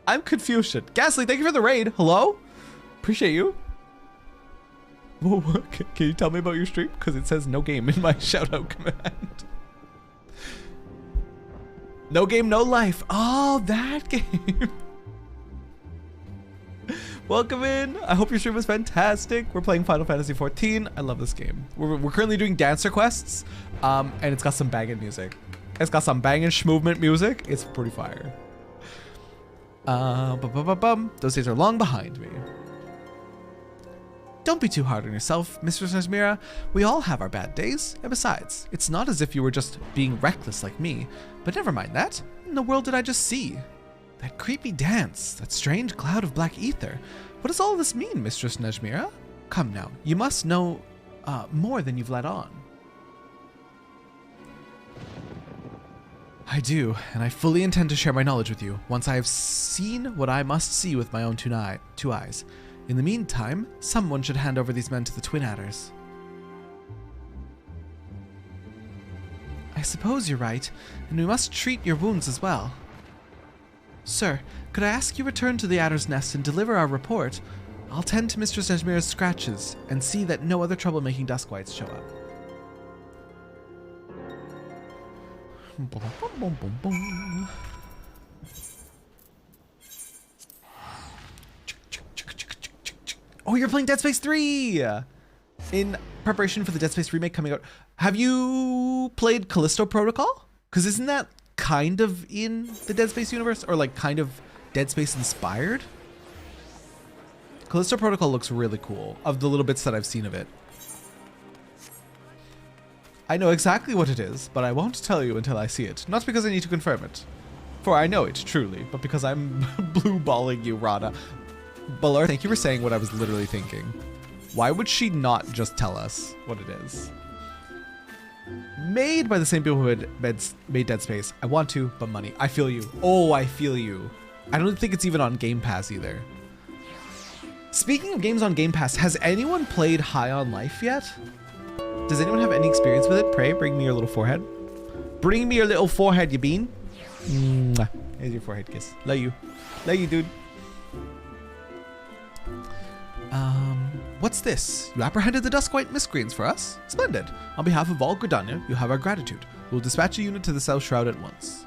I'm Confucian. Ghastly, thank you for the raid. Hello? Appreciate you. Whoa, can you tell me about your stream? Because it says no game in my shoutout command. No game, no life. Oh, that game. Welcome in. I hope your stream was fantastic. We're playing Final Fantasy XIV. I love this game. We're currently doing dancer quests, and it's got some banging music. It's got some banging movement music. It's pretty fire. Those days are long behind me. Don't be too hard on yourself, Mistress Nesmira. We all have our bad days. And besides, it's not as if you were just being reckless like me. But never mind that. In the world did I just see? That creepy dance, that strange cloud of black ether. What does all this mean, Mistress Nesmira? Come now, you must know more than you've let on. I do, and I fully intend to share my knowledge with you once I have seen what I must see with my own two eyes. In the meantime, someone should hand over these men to the Twin Adders. I suppose you're right, and we must treat your wounds as well. Sir, could I ask you return to the Adder's Nest and deliver our report? I'll tend to Mistress Nesmira's scratches and see that no other troublemaking Duskwights show up. Oh, you're playing Dead Space 3! In preparation for the Dead Space remake coming out. Have you played Callisto Protocol? Because isn't that kind of in the Dead Space universe? Or like kind of Dead Space inspired? Callisto Protocol looks really cool, of the little bits that I've seen of it. I know exactly what it is, but I won't tell you until I see it. Not because I need to confirm it. For I know it, truly, but because I'm blue-balling you, Rada. Balar, thank you for saying what I was literally thinking. Why would she not just tell us what it is? Made by the same people who had made Dead Space. I want to, but money. I feel you. Oh, I feel you. I don't think it's even on Game Pass either. Speaking of games on Game Pass, has anyone played High on Life yet? Does anyone have any experience with it? Pray, bring me your little forehead. Bring me your little forehead, you bean. Mwah. Here's your forehead kiss. Love you. Love you, dude. What's this? You apprehended the Duskwhite miscreants for us? Splendid. On behalf of all Gridania, you have our gratitude. We'll dispatch a unit to the South Shroud at once.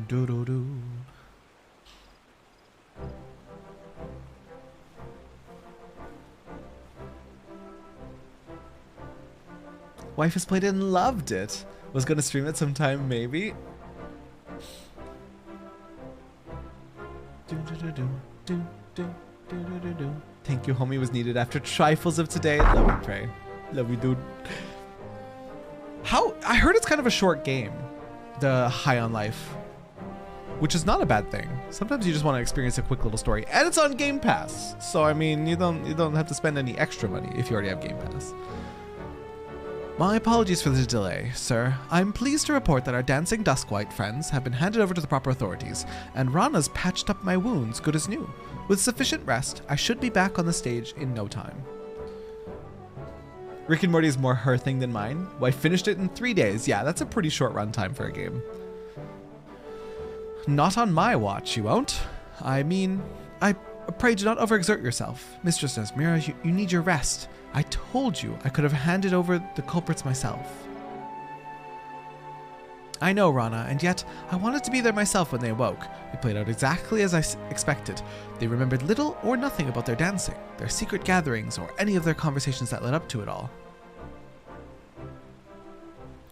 Do-do-do. Wife has played it and loved it. Was gonna stream it sometime, maybe. Thank you, homie, was needed after trifles of today. Love you, Pray. Love you, dude. How? I heard it's kind of a short game, the High on Life, which is not a bad thing. Sometimes you just want to experience a quick little story, and it's on Game Pass. So I mean, you don't have to spend any extra money if you already have Game Pass. My apologies for the delay, sir. I'm pleased to report that our dancing Duskwhite friends have been handed over to the proper authorities, and Rana's patched up my wounds good as new. With sufficient rest, I should be back on the stage in no time. Rick and Morty is more her thing than mine. Well, I finished it in 3 days. Yeah, that's a pretty short runtime for a game. Not on my watch, you won't. I mean, I pray do not overexert yourself. Mistress Nesmira, you need your rest. I told you I could have handed over the culprits myself. I know, Rana, and yet I wanted to be there myself when they awoke. It played out exactly as I expected. They remembered little or nothing about their dancing, their secret gatherings, or any of their conversations that led up to it all.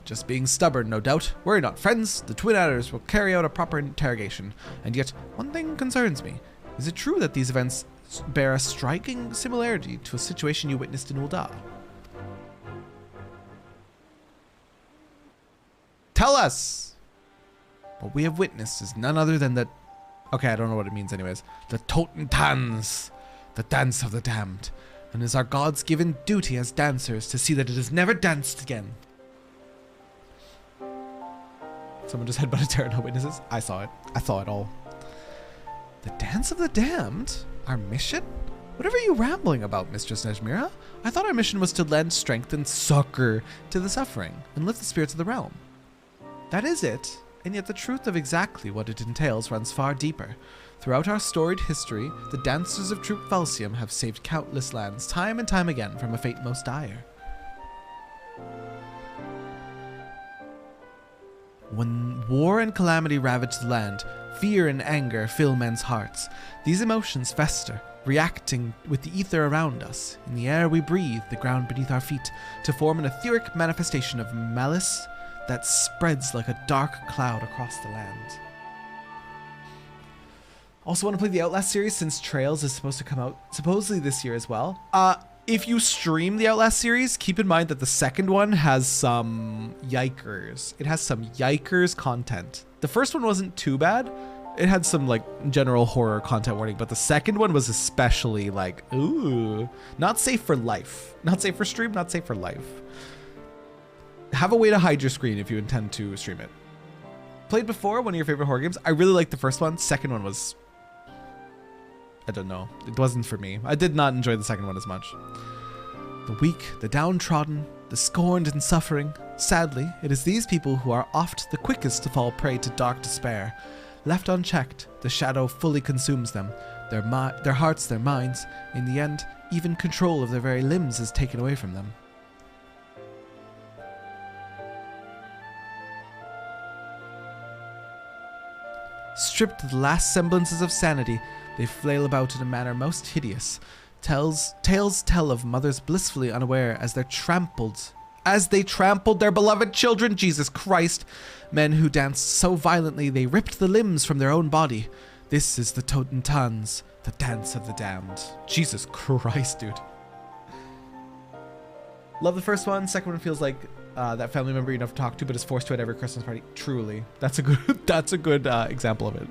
Just being stubborn, no doubt. Worry not, friends. The twin adders will carry out a proper interrogation. And yet, one thing concerns me. Is it true that these events bear a striking similarity to a situation you witnessed in Ul'dah? Tell us! What we have witnessed is none other than the... Okay, I don't know what it means anyways. The Toten Tanz, the dance of the damned. And it is our God's given duty as dancers to see that it is never danced again. Someone just headbutted Terra, no witnesses? I saw it. I saw it all. The Dance of the Damned? Our mission? Whatever are you rambling about, Mistress Nesmira? I thought our mission was to lend strength and succor to the suffering and lift the spirits of the realm. That is it, and yet the truth of exactly what it entails runs far deeper. Throughout our storied history, the dancers of Troop Falsium have saved countless lands time and time again from a fate most dire. When war and calamity ravage the land, fear and anger fill men's hearts. These emotions fester, reacting with the ether around us, in the air we breathe, the ground beneath our feet, to form an etheric manifestation of malice that spreads like a dark cloud across the land. Also want to play the Outlast series since Trails is supposed to come out supposedly this year as well. If you stream the Outlast series, keep in mind that the second one has some yikers. It has some yikers content. The first one wasn't too bad. It had some like general horror content warning, but the second one was especially like, ooh, not safe for life. Not safe for stream, not safe for life. Have a way to hide your screen if you intend to stream it. Played before, one of your favorite horror games. I really liked the first one. Second one was, I don't know. It wasn't for me. I did not enjoy the second one as much. The weak, the downtrodden, the scorned and suffering. Sadly, it is these people who are oft the quickest to fall prey to dark despair. Left unchecked, the shadow fully consumes them. Their hearts, their minds. In the end, even control of their very limbs is taken away from them. Stripped of the last semblances of sanity, they flail about in a manner most hideous. Tales tell of mothers blissfully unaware as they trampled their beloved children. Jesus Christ. Men who danced so violently they ripped the limbs from their own body. This is the Toten Tanz, the dance of the damned. Jesus Christ, dude. Love the first one. Second one feels like that family member you don't have to talk to, but is forced to at every Christmas party. Truly, that's a good example of it.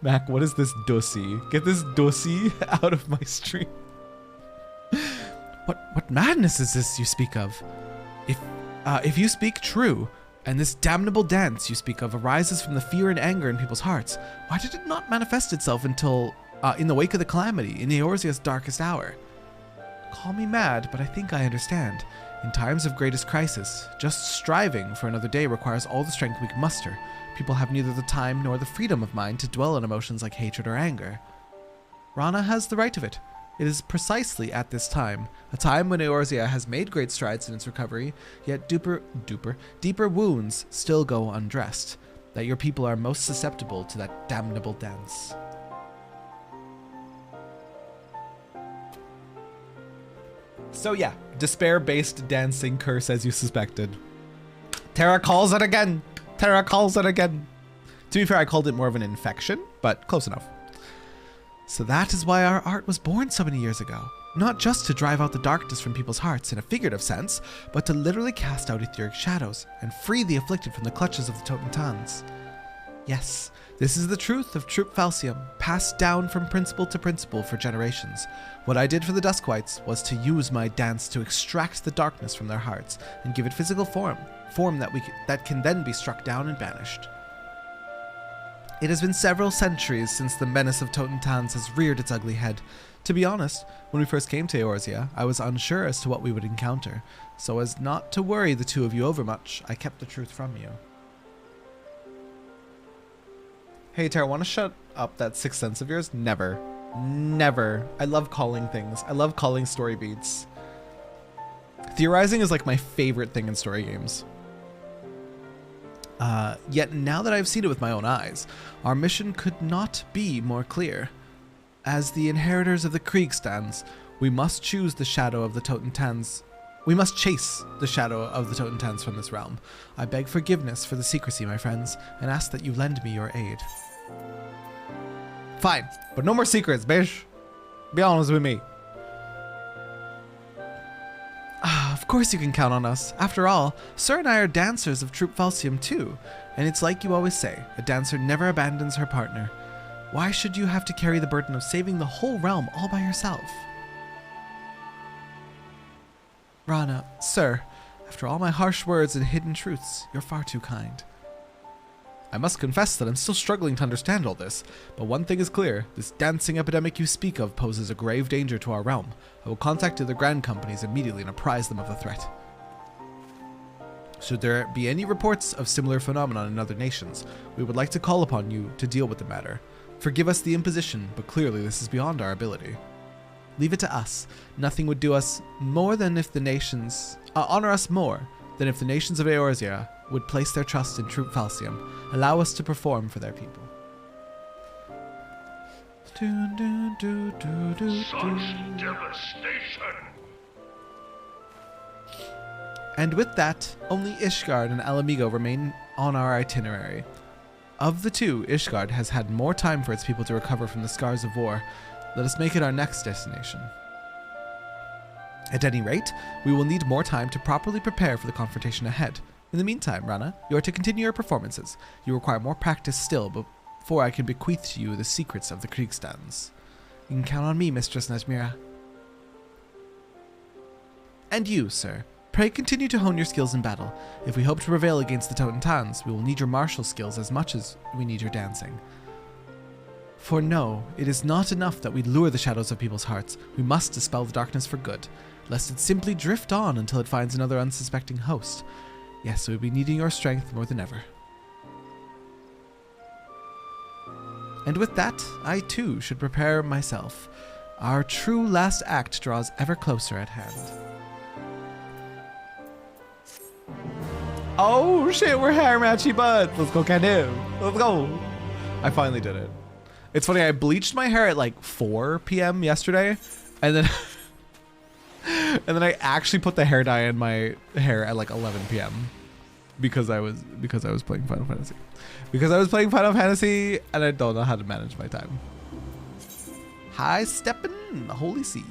Mac, what is this dussy? Get this dussy out of my stream. What madness is this you speak of? If you speak true, and this damnable dance you speak of arises from the fear and anger in people's hearts, why did it not manifest itself until in the wake of the calamity, in Eorzea's darkest hour? Call me mad, but I think I understand. In times of greatest crisis, just striving for another day requires all the strength we can muster. People have neither the time nor the freedom of mind to dwell on emotions like hatred or anger. Rana has the right of it. It is precisely at this time, a time when Eorzea has made great strides in its recovery, yet deeper wounds still go undressed, that your people are most susceptible to that damnable dance. So yeah, despair-based dancing curse as you suspected. Terra calls it again! Terra calls it again! To be fair, I called it more of an infection, but close enough. So that is why our art was born so many years ago. Not just to drive out the darkness from people's hearts in a figurative sense, but to literally cast out etheric shadows and free the afflicted from the clutches of the Totentans. Yes, this is the truth of Troop Falcium, passed down from principle to principle for generations. What I did for the Duskwights was to use my dance to extract the darkness from their hearts and give it physical form that can then be struck down and banished. It has been several centuries since the menace of Totentans has reared its ugly head. To be honest, when we first came to Eorzea, I was unsure as to what we would encounter. So as not to worry the two of you overmuch, I kept the truth from you. Hey Tara, want to shut up that sixth sense of yours? Never. Never. I love calling things. I love calling story beats. Theorizing is like my favorite thing in story games. Yet now that I've seen it with my own eyes, our mission could not be more clear. As the inheritors of the Kriegstans, we must choose the shadow of the Totentans. We must chase the shadow of the Totentans from this realm. I beg forgiveness for the secrecy, my friends, and ask that you lend me your aid. Fine, but no more secrets, bitch. Be honest with me. Of course you can count on us. After all, Sir and I are dancers of Troop Falcium too, and it's like you always say, a dancer never abandons her partner. Why should you have to carry the burden of saving the whole realm all by yourself? Rana, sir, after all my harsh words and hidden truths, you're far too kind. I must confess that I'm still struggling to understand all this, but one thing is clear, this dancing epidemic you speak of poses a grave danger to our realm. I will contact the Grand Companies immediately and apprise them of the threat. Should there be any reports of similar phenomenon in other nations, we would like to call upon you to deal with the matter. Forgive us the imposition, but clearly this is beyond our ability. Leave it to us. Nothing would do us more than if the nations... honor us more than if the nations of Eorzea would place their trust in Troop Falcium. Allow us to perform for their people. Such devastation! And with that, only Ishgard and Alamigo remain on our itinerary. Of the two, Ishgard has had more time for its people to recover from the scars of war. Let us make it our next destination. At any rate, we will need more time to properly prepare for the confrontation ahead. In the meantime, Rana, you are to continue your performances. You require more practice still before I can bequeath to you the secrets of the Kriegstans. You can count on me, Mistress Najmira. And you, sir. Pray continue to hone your skills in battle. If we hope to prevail against the Totentans, we will need your martial skills as much as we need your dancing. For no, it is not enough that we lure the shadows of people's hearts. We must dispel the darkness for good, lest it simply drift on until it finds another unsuspecting host. Yes, we will be needing your strength more than ever. And with that, I too should prepare myself. Our true last act draws ever closer at hand. Oh shit, we're hair matchy buds. Let's go, Canu. Let's go. I finally did it. It's funny, I bleached my hair at like 4 p.m. yesterday, and then I actually put the hair dye in my hair at like 11 p.m. because I was playing Final Fantasy. Because I was playing Final Fantasy and I don't know how to manage my time. High steppin', the holy sea.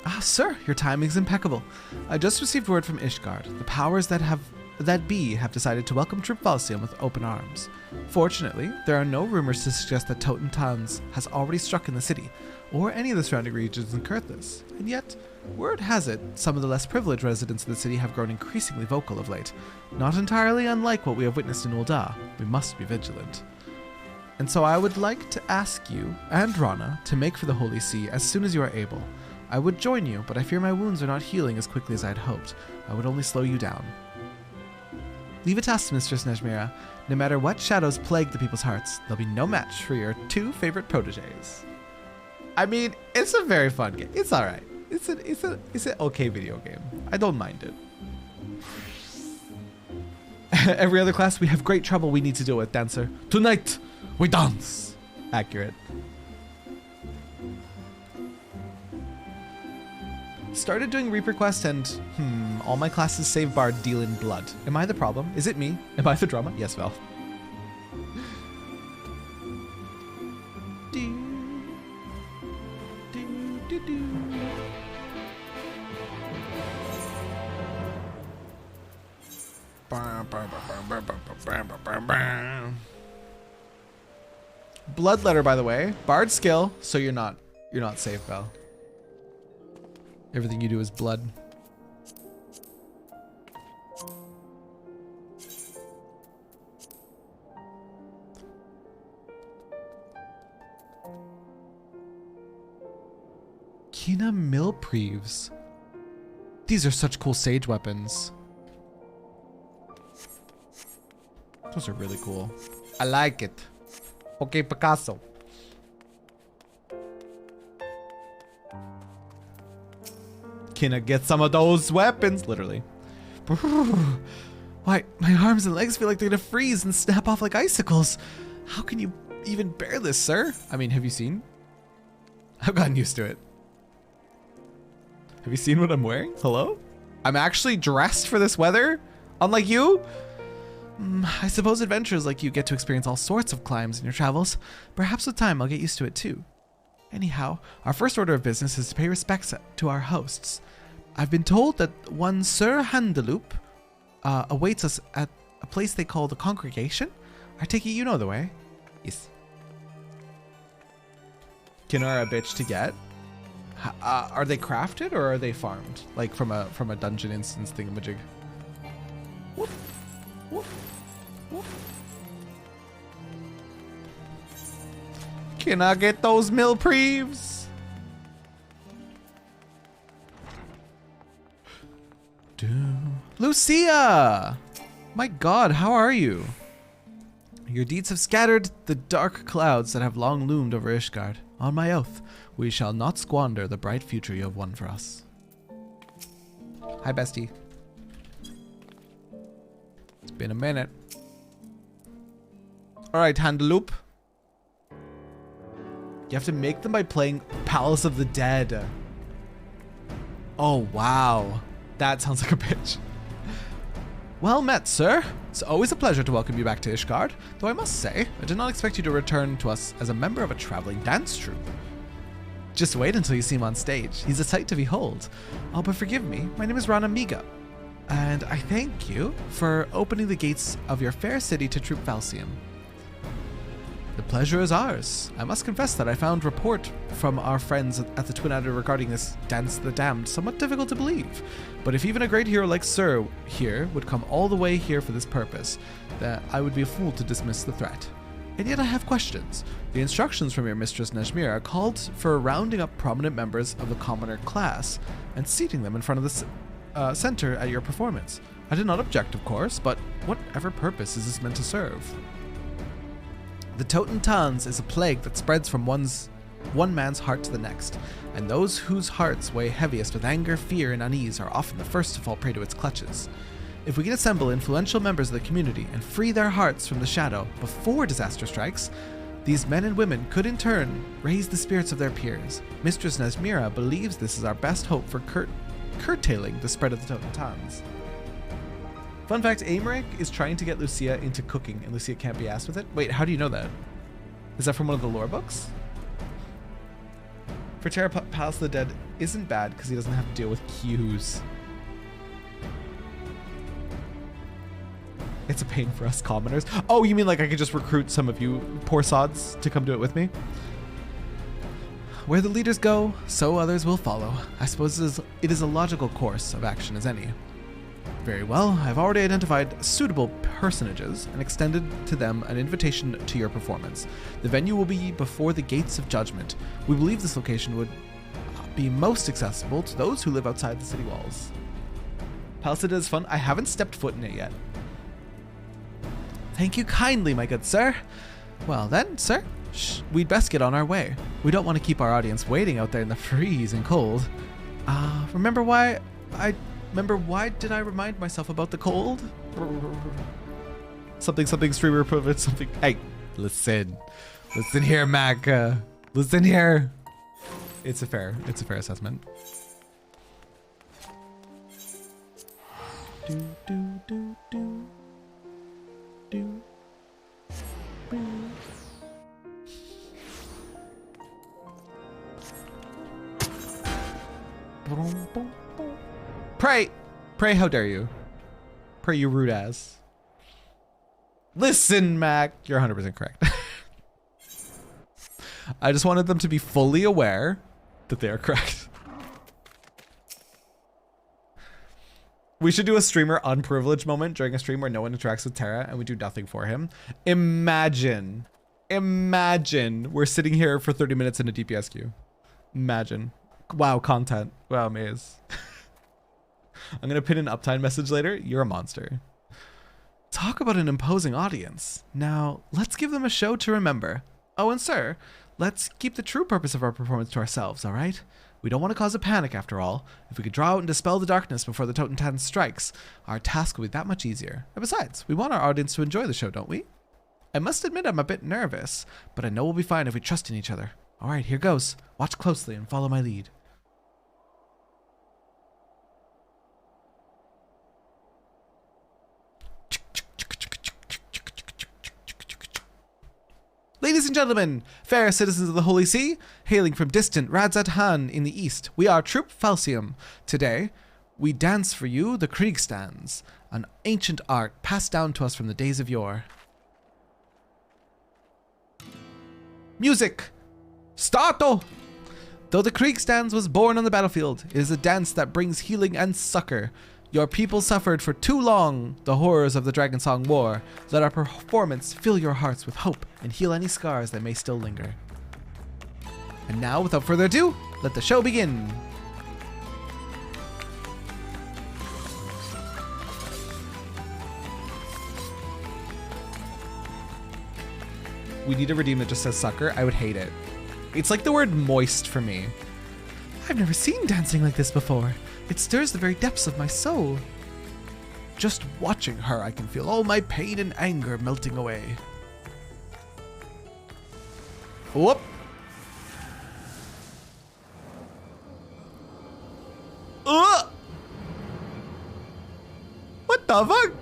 Ah, sir, your timing's impeccable. I just received word from Ishgard. The powers that have that be have decided to welcome Troop Valsium with open arms. Fortunately, there are no rumors to suggest that Toten Tanz has already struck in the city, or any of the surrounding regions in Kurthus. And yet, word has it, some of the less privileged residents of the city have grown increasingly vocal of late. Not entirely unlike what we have witnessed in Ul'dah, we must be vigilant. And so I would like to ask you and Rana to make for the Holy See as soon as you are able. I would join you, but I fear my wounds are not healing as quickly as I had hoped. I would only slow you down. Leave a task to Mistress Nejmira. No matter what shadows plague the people's hearts, there'll be no match for your two favorite proteges. I mean, it's a very fun game. It's alright. It's an okay video game. I don't mind it. Every other class, we have great trouble we need to deal with, Dancer. Tonight, we dance. Accurate. Started doing Reaper Quest and, all my classes save Bard deal in blood. Am I the problem? Is it me? Am I the drama? Yes, Val. Blood letter, by the way. Bard skill, so you're not safe, Val. Everything you do is blood. Kina Milpreeves. These are such cool sage weapons. Those are really cool. I like it. Okay, Picasso. Can I get some of those weapons? Literally. Why, my arms and legs feel like they're gonna freeze and snap off like icicles. How can you even bear this, sir? I mean, have you seen? I've gotten used to it. Have you seen what I'm wearing? Hello? I'm actually dressed for this weather? Unlike you? I suppose adventurers like you get to experience all sorts of climes in your travels. Perhaps with time I'll get used to it too. Anyhow, our first order of business is to pay respects to our hosts. I've been told that one Sir Handaloop awaits us at a place they call the Congregation. I take it you know the way. Yes. Kinara a bitch to get. Are they crafted or are they farmed? Like from a dungeon instance thingamajig. Whoop. Whoop. Whoop. Can I get those Milpreeves? Lucia! My god, how are you? Your deeds have scattered the dark clouds that have long loomed over Ishgard. On my oath, we shall not squander the bright future you have won for us. Hi, bestie. It's been a minute. Alright, Handaloop. You have to make them by playing Palace of the Dead. Oh, wow. That sounds like a bitch. Well met, sir. It's always a pleasure to welcome you back to Ishgard, though I must say, I did not expect you to return to us as a member of a traveling dance troupe. Just wait until you see him on stage. He's a sight to behold. Oh, but forgive me, my name is Rana Miga, and I thank you for opening the gates of your fair city to Troop Valsium. The pleasure is ours. I must confess that I found report from our friends at the Twin Adder regarding this Dance of the Damned somewhat difficult to believe. But if even a great hero like Sir here would come all the way here for this purpose, that I would be a fool to dismiss the threat. And yet I have questions. The instructions from your Mistress Nejmira called for rounding up prominent members of the commoner class and seating them in front of the center at your performance. I did not object, of course, but whatever purpose is this meant to serve? The Toten Tanz is a plague that spreads from one man's heart to the next, and those whose hearts weigh heaviest with anger, fear, and unease are often the first to fall prey to its clutches. If we can assemble influential members of the community and free their hearts from the shadow before disaster strikes, these men and women could in turn raise the spirits of their peers. Mistress Nejmira believes this is our best hope for curtailing the spread of the Toten Tanz. Fun fact, Aymeric is trying to get Lucia into cooking, and Lucia can't be asked with it. Wait, how do you know that? Is that from one of the lore books? For Terra, Palace of the Dead isn't bad because he doesn't have to deal with queues. It's a pain for us commoners. Oh, you mean like I could just recruit some of you poor sods to come do it with me? Where the leaders go, so others will follow. I suppose it is a logical course of action as any. Very well, I've already identified suitable personages and extended to them an invitation to your performance. The venue will be before the Gates of Judgment. We believe this location would be most accessible to those who live outside the city walls. Palisade is fun. I haven't stepped foot in it yet. Thank you kindly, my good sir. Well then, sir, we'd best get on our way. We don't want to keep our audience waiting out there in the freezing cold. Remember why did I remind myself about the cold? Something streamer improvement, something. Hey, listen here, Mac. Listen here. It's a fair assessment. Pray, how dare you? Pray, you rude ass. Listen, Mac, you're 100% correct. I just wanted them to be fully aware that they are correct. We should do a streamer unprivileged moment during a stream where no one interacts with Terra and we do nothing for him. Imagine we're sitting here for 30 minutes in a DPS queue. Imagine. Wow, content. Wow, Maze. I'm gonna pin an Uptime message later. You're a monster. Talk about an imposing audience. Now, let's give them a show to remember. Oh, and sir, let's keep the true purpose of our performance to ourselves, all right? We don't want to cause a panic after all. If we could draw out and dispel the darkness before the Totentan strikes, our task will be that much easier. And besides, we want our audience to enjoy the show, don't we? I must admit I'm a bit nervous, but I know we'll be fine if we trust in each other. All right, here goes. Watch closely and follow my lead. Ladies and gentlemen, fair citizens of the Holy See, hailing from distant Radzat Han in the east, we are Troop Falsium. Today, we dance for you the Kriegstands, an ancient art passed down to us from the days of yore. Music! Starto! Though the Kriegstands was born on the battlefield, it is a dance that brings healing and succor. Your people suffered for too long the horrors of the Dragon Song War. Let our performance fill your hearts with hope and heal any scars that may still linger. And now, without further ado, let the show begin. We need a redeem that just says sucker. I would hate it. It's like the word moist for me. I've never seen dancing like this before. It stirs the very depths of my soul. Just watching her, I can feel all my pain and anger melting away. Whoop! What the fuck?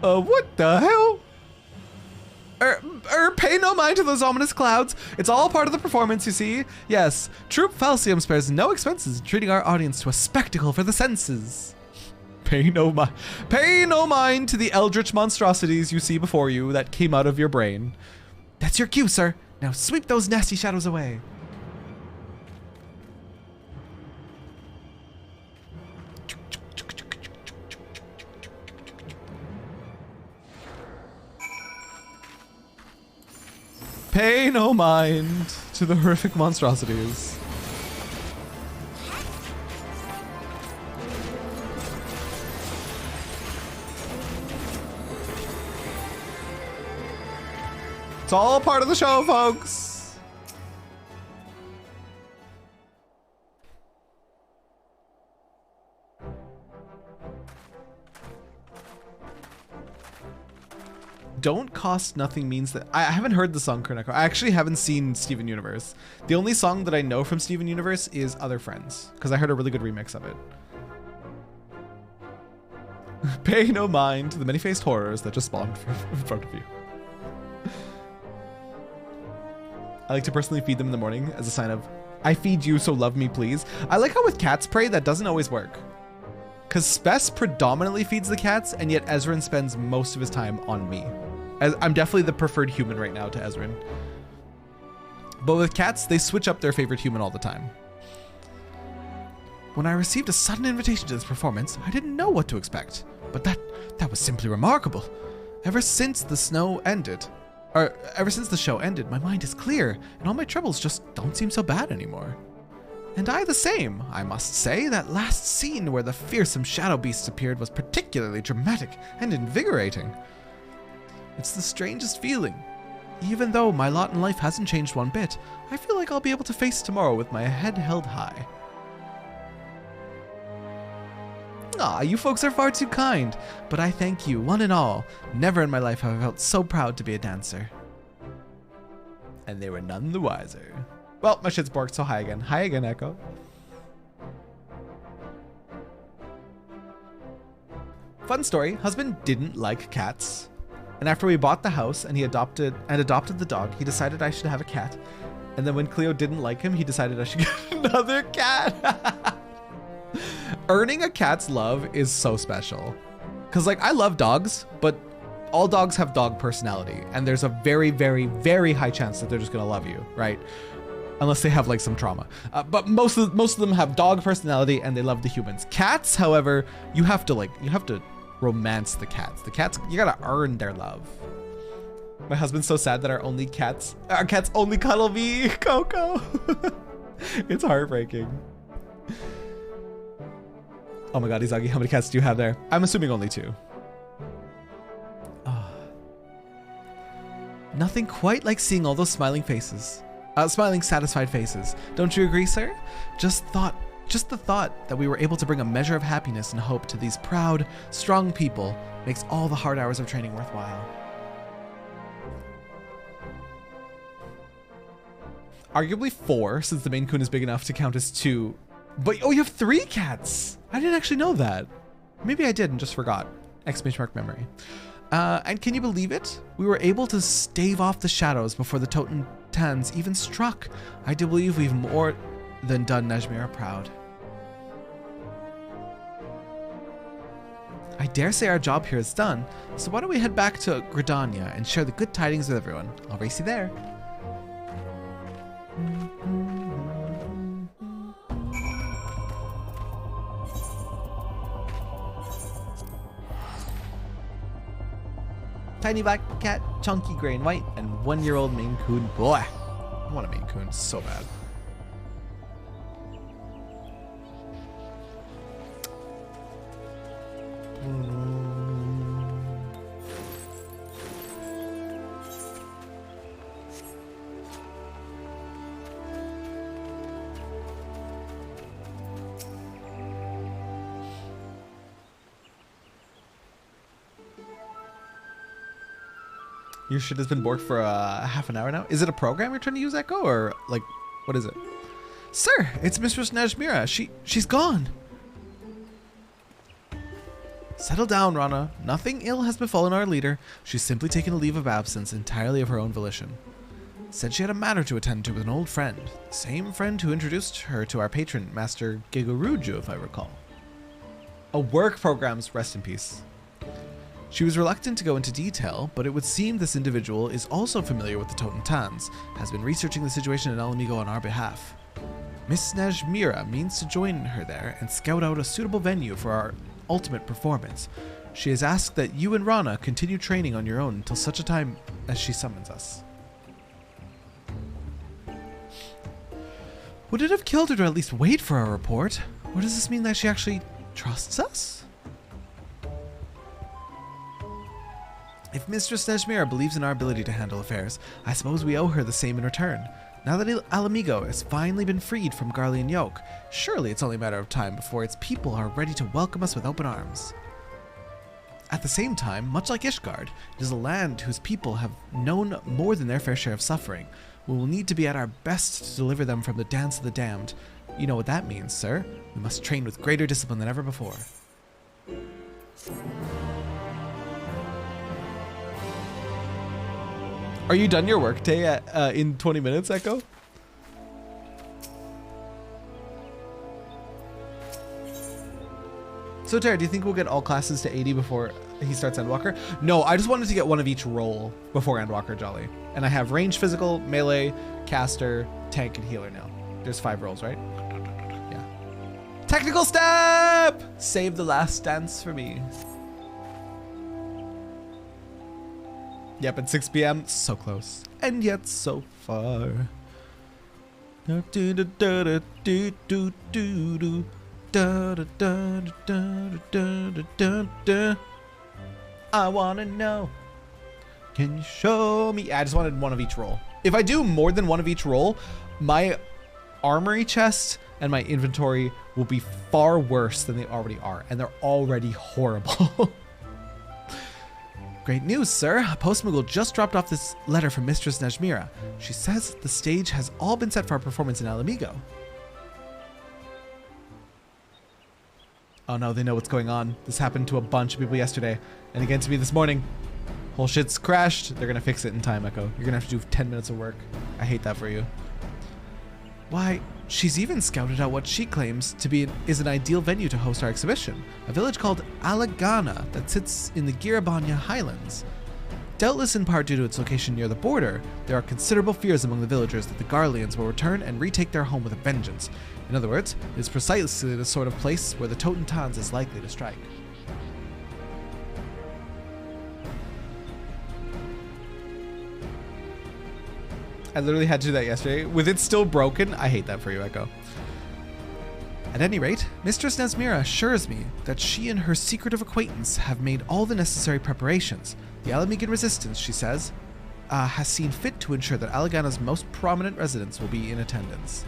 What the hell? Pay no mind to those ominous clouds. It's all part of the performance, you see. Yes, Troop Falsium spares no expenses in treating our audience to a spectacle for the senses. Pay no mind to the eldritch monstrosities you see before you that came out of your brain. That's your cue, sir. Now sweep those nasty shadows away. Pay no mind to the horrific monstrosities. It's all part of the show, folks. Don't cost nothing means that I haven't heard the song Kernako. I actually haven't seen Steven Universe. The only song that I know from Steven Universe is Other Friends, because I heard a really good remix of it. Pay no mind to the many-faced horrors that just spawned in front of you. I like to personally feed them in the morning as a sign of I feed you, so love me, please. I like how with cat's prey, that doesn't always work. Because Spess predominantly feeds the cats, and yet Ezrin spends most of his time on me. I'm definitely the preferred human right now to Ezrin. But with cats, they switch up their favorite human all the time. When I received a sudden invitation to this performance, I didn't know what to expect. But that was simply remarkable. Ever since the show ended, my mind is clear, and all my troubles just don't seem so bad anymore. And I the same. I must say that last scene where the fearsome shadow beasts appeared was particularly dramatic and invigorating. It's the strangest feeling. Even though my lot in life hasn't changed one bit, I feel like I'll be able to face tomorrow with my head held high. Aw, you folks are far too kind, but I thank you, one and all. Never in my life have I felt so proud to be a dancer. And they were none the wiser. Well, my shit's borked, so hi again. Hi again, Echo. Fun story, husband didn't like cats. And after we bought the house and he adopted the dog, he decided I should have a cat. And then when Cleo didn't like him, he decided I should get another cat. Earning a cat's love is so special. Cause like I love dogs, but all dogs have dog personality. And there's a very, very, very high chance that they're just gonna love you, right? Unless they have like some trauma. But most of them have dog personality and they love the humans. Cats, however, you have to romance the cats. The cats, you gotta earn their love. My husband's so sad that our cats only cuddle me, Coco. It's heartbreaking. Oh my god, Izagi, how many cats do you have there? I'm assuming only 2. Oh. Nothing quite like seeing all those smiling faces. Smiling, satisfied faces. Don't you agree, sir? Just the thought that we were able to bring a measure of happiness and hope to these proud, strong people makes all the hard hours of training worthwhile. Arguably 4, since the Maine Coon is big enough to count as 2. But, oh, you have 3 cats! I didn't actually know that. Maybe I did and just forgot. Exclamation mark memory. And can you believe it? We were able to stave off the shadows before the Totem Tans even struck. I do believe we've more than done Najmira proud. I dare say our job here is done, so why don't we head back to Gridania and share the good tidings with everyone. I'll race you there. Tiny black cat, chunky gray and white, and 1-year-old Maine Coon. Boy, I want a Maine Coon so bad. Your shit has been borked for half an hour now. Is it a program you're trying to use, Echo, or like, what is it? Sir, it's Mistress Najmira. She's gone. Settle down, Rana. Nothing ill has befallen our leader. She's simply taken a leave of absence entirely of her own volition. Said she had a matter to attend to with an old friend. The same friend who introduced her to our patron, Master Gigoruju, if I recall. A work program's rest in peace. She was reluctant to go into detail, but it would seem this individual is also familiar with the Totem Tans, has been researching the situation in Alamigo on our behalf. Miss Najmira means to join her there and scout out a suitable venue for our ultimate performance. She has asked that you and Rana continue training on your own until such a time as she summons us. Would it have killed her to at least wait for our report? Or does this mean that she actually trusts us? If Mistress Najmira believes in our ability to handle affairs, I suppose we owe her the same in return. Now that Alamigo has finally been freed from Garlean yoke, surely it's only a matter of time before its people are ready to welcome us with open arms. At the same time, much like Ishgard, it is a land whose people have known more than their fair share of suffering. We will need to be at our best to deliver them from the dance of the damned. You know what that means, sir. We must train with greater discipline than ever before. Are you done your workday in 20 minutes, Echo? So Tara, do you think we'll get all classes to 80 before he starts Endwalker? No, I just wanted to get one of each role before Endwalker Jolly. And I have range, physical, melee, caster, tank, and healer now. There's 5 roles, right? Yeah. Technical step! Save the last dance for me. Yep, at 6 p.m. So close. And yet so far. I wanna know. Can you show me? I just wanted one of each role. If I do more than one of each role, my armory chest and my inventory will be far worse than they already are, and they're already horrible. Great news, sir. Postmuggle just dropped off this letter from Mistress Najmira. She says the stage has all been set for our performance in Alamigo. Oh no, they know what's going on. This happened to a bunch of people yesterday, and again to me this morning. Whole shit's crashed. They're gonna fix it in time, Echo. You're gonna have to do 10 minutes of work. I hate that for you. Why, she's even scouted out what she claims to be is an ideal venue to host our exhibition, a village called Alagana that sits in the Girabanya Highlands. Doubtless in part due to its location near the border, there are considerable fears among the villagers that the Garleans will return and retake their home with a vengeance. In other words, it is precisely the sort of place where the Totentans is likely to strike. I literally had to do that yesterday. With it still broken, I hate that for you, Echo. At any rate, Mistress Nesmira assures me that she and her secretive acquaintance have made all the necessary preparations. The Alamigan resistance, she says, has seen fit to ensure that Alagana's most prominent residents will be in attendance.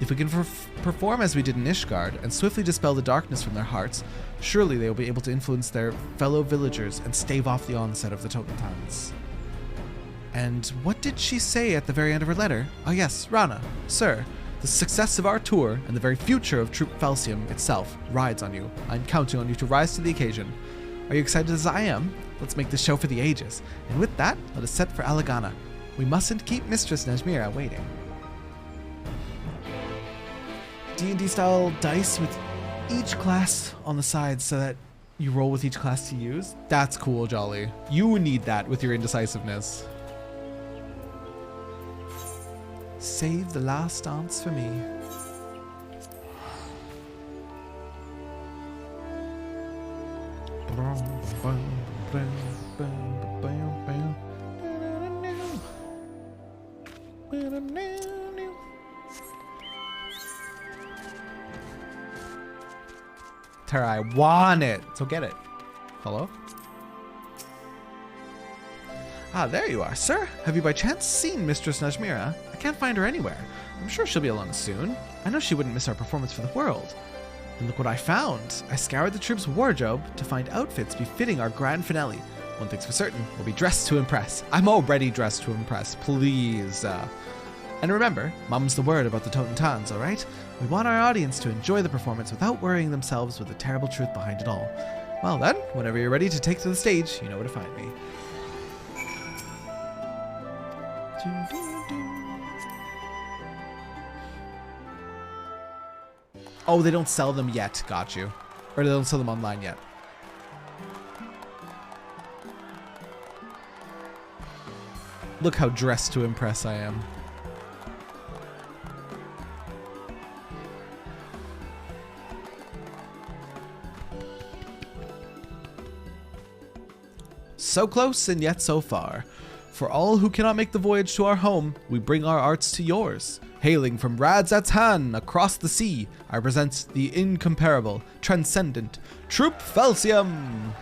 If we can perform as we did in Ishgard and swiftly dispel the darkness from their hearts, surely they will be able to influence their fellow villagers and stave off the onset of the Totentans. And what did she say at the very end of her letter? Oh yes, Rana, sir, the success of our tour and the very future of Troop Felsium itself rides on you. I'm counting on you to rise to the occasion. Are you excited as I am? Let's make this show for the ages. And with that, let us set for Alagana. We mustn't keep Mistress Najmira waiting. D&D style dice with each class on the side so that you roll with each class to use? That's cool, Jolly. You need that with your indecisiveness. Save the last dance for me. Tara, I want it, so get it. Hello? Ah, there you are, sir. Have you by chance seen Mistress Najmira? I can't find her anywhere. I'm sure she'll be along soon. I know she wouldn't miss our performance for the world. And look what I found. I scoured the troop's wardrobe to find outfits befitting our grand finale. One thing's for certain, we'll be dressed to impress. I'm already dressed to impress, please. And remember, mum's the word about the Totentans, alright? We want our audience to enjoy the performance without worrying themselves with the terrible truth behind it all. Well then, whenever you're ready to take to the stage, you know where to find me. Oh, they don't sell them yet. Got you. Or they don't sell them online yet. Look how dressed to impress I am. So close and yet so far. For all who cannot make the voyage to our home, we bring our arts to yours. Hailing from Radzatan across the sea, I present the incomparable, transcendent Troop Felsium.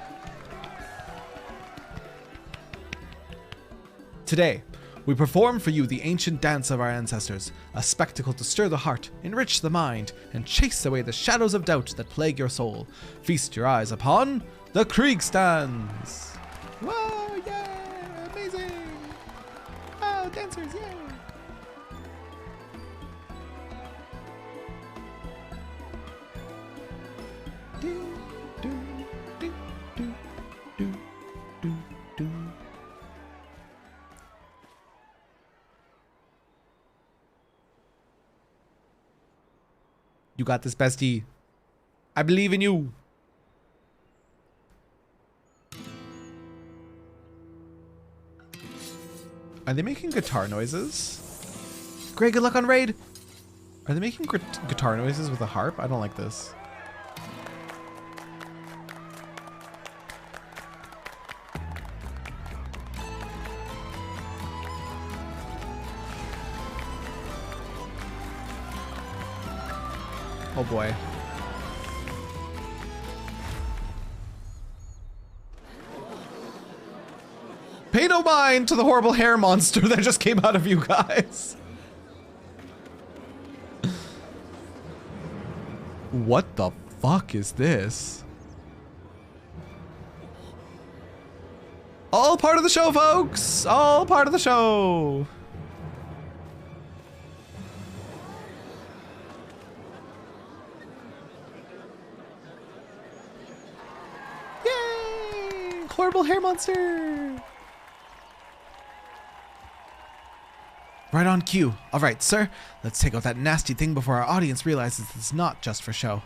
Today, we perform for you the ancient dance of our ancestors, a spectacle to stir the heart, enrich the mind, and chase away the shadows of doubt that plague your soul. Feast your eyes upon the Kriegstands. Whoa, yeah, amazing. Oh, dancers, yeah. You got this, bestie. I believe in you. Are they making guitar noises? Great, good luck on raid. Are they making guitar noises with a harp? I don't like this. Oh boy. Pay no mind to the horrible hair monster that just came out of you guys. What the fuck is this? All part of the show, folks. All part of the show. Yay! Horrible hair monster. Right on cue. All right, sir. Let's take out that nasty thing before our audience realizes it's not just for show.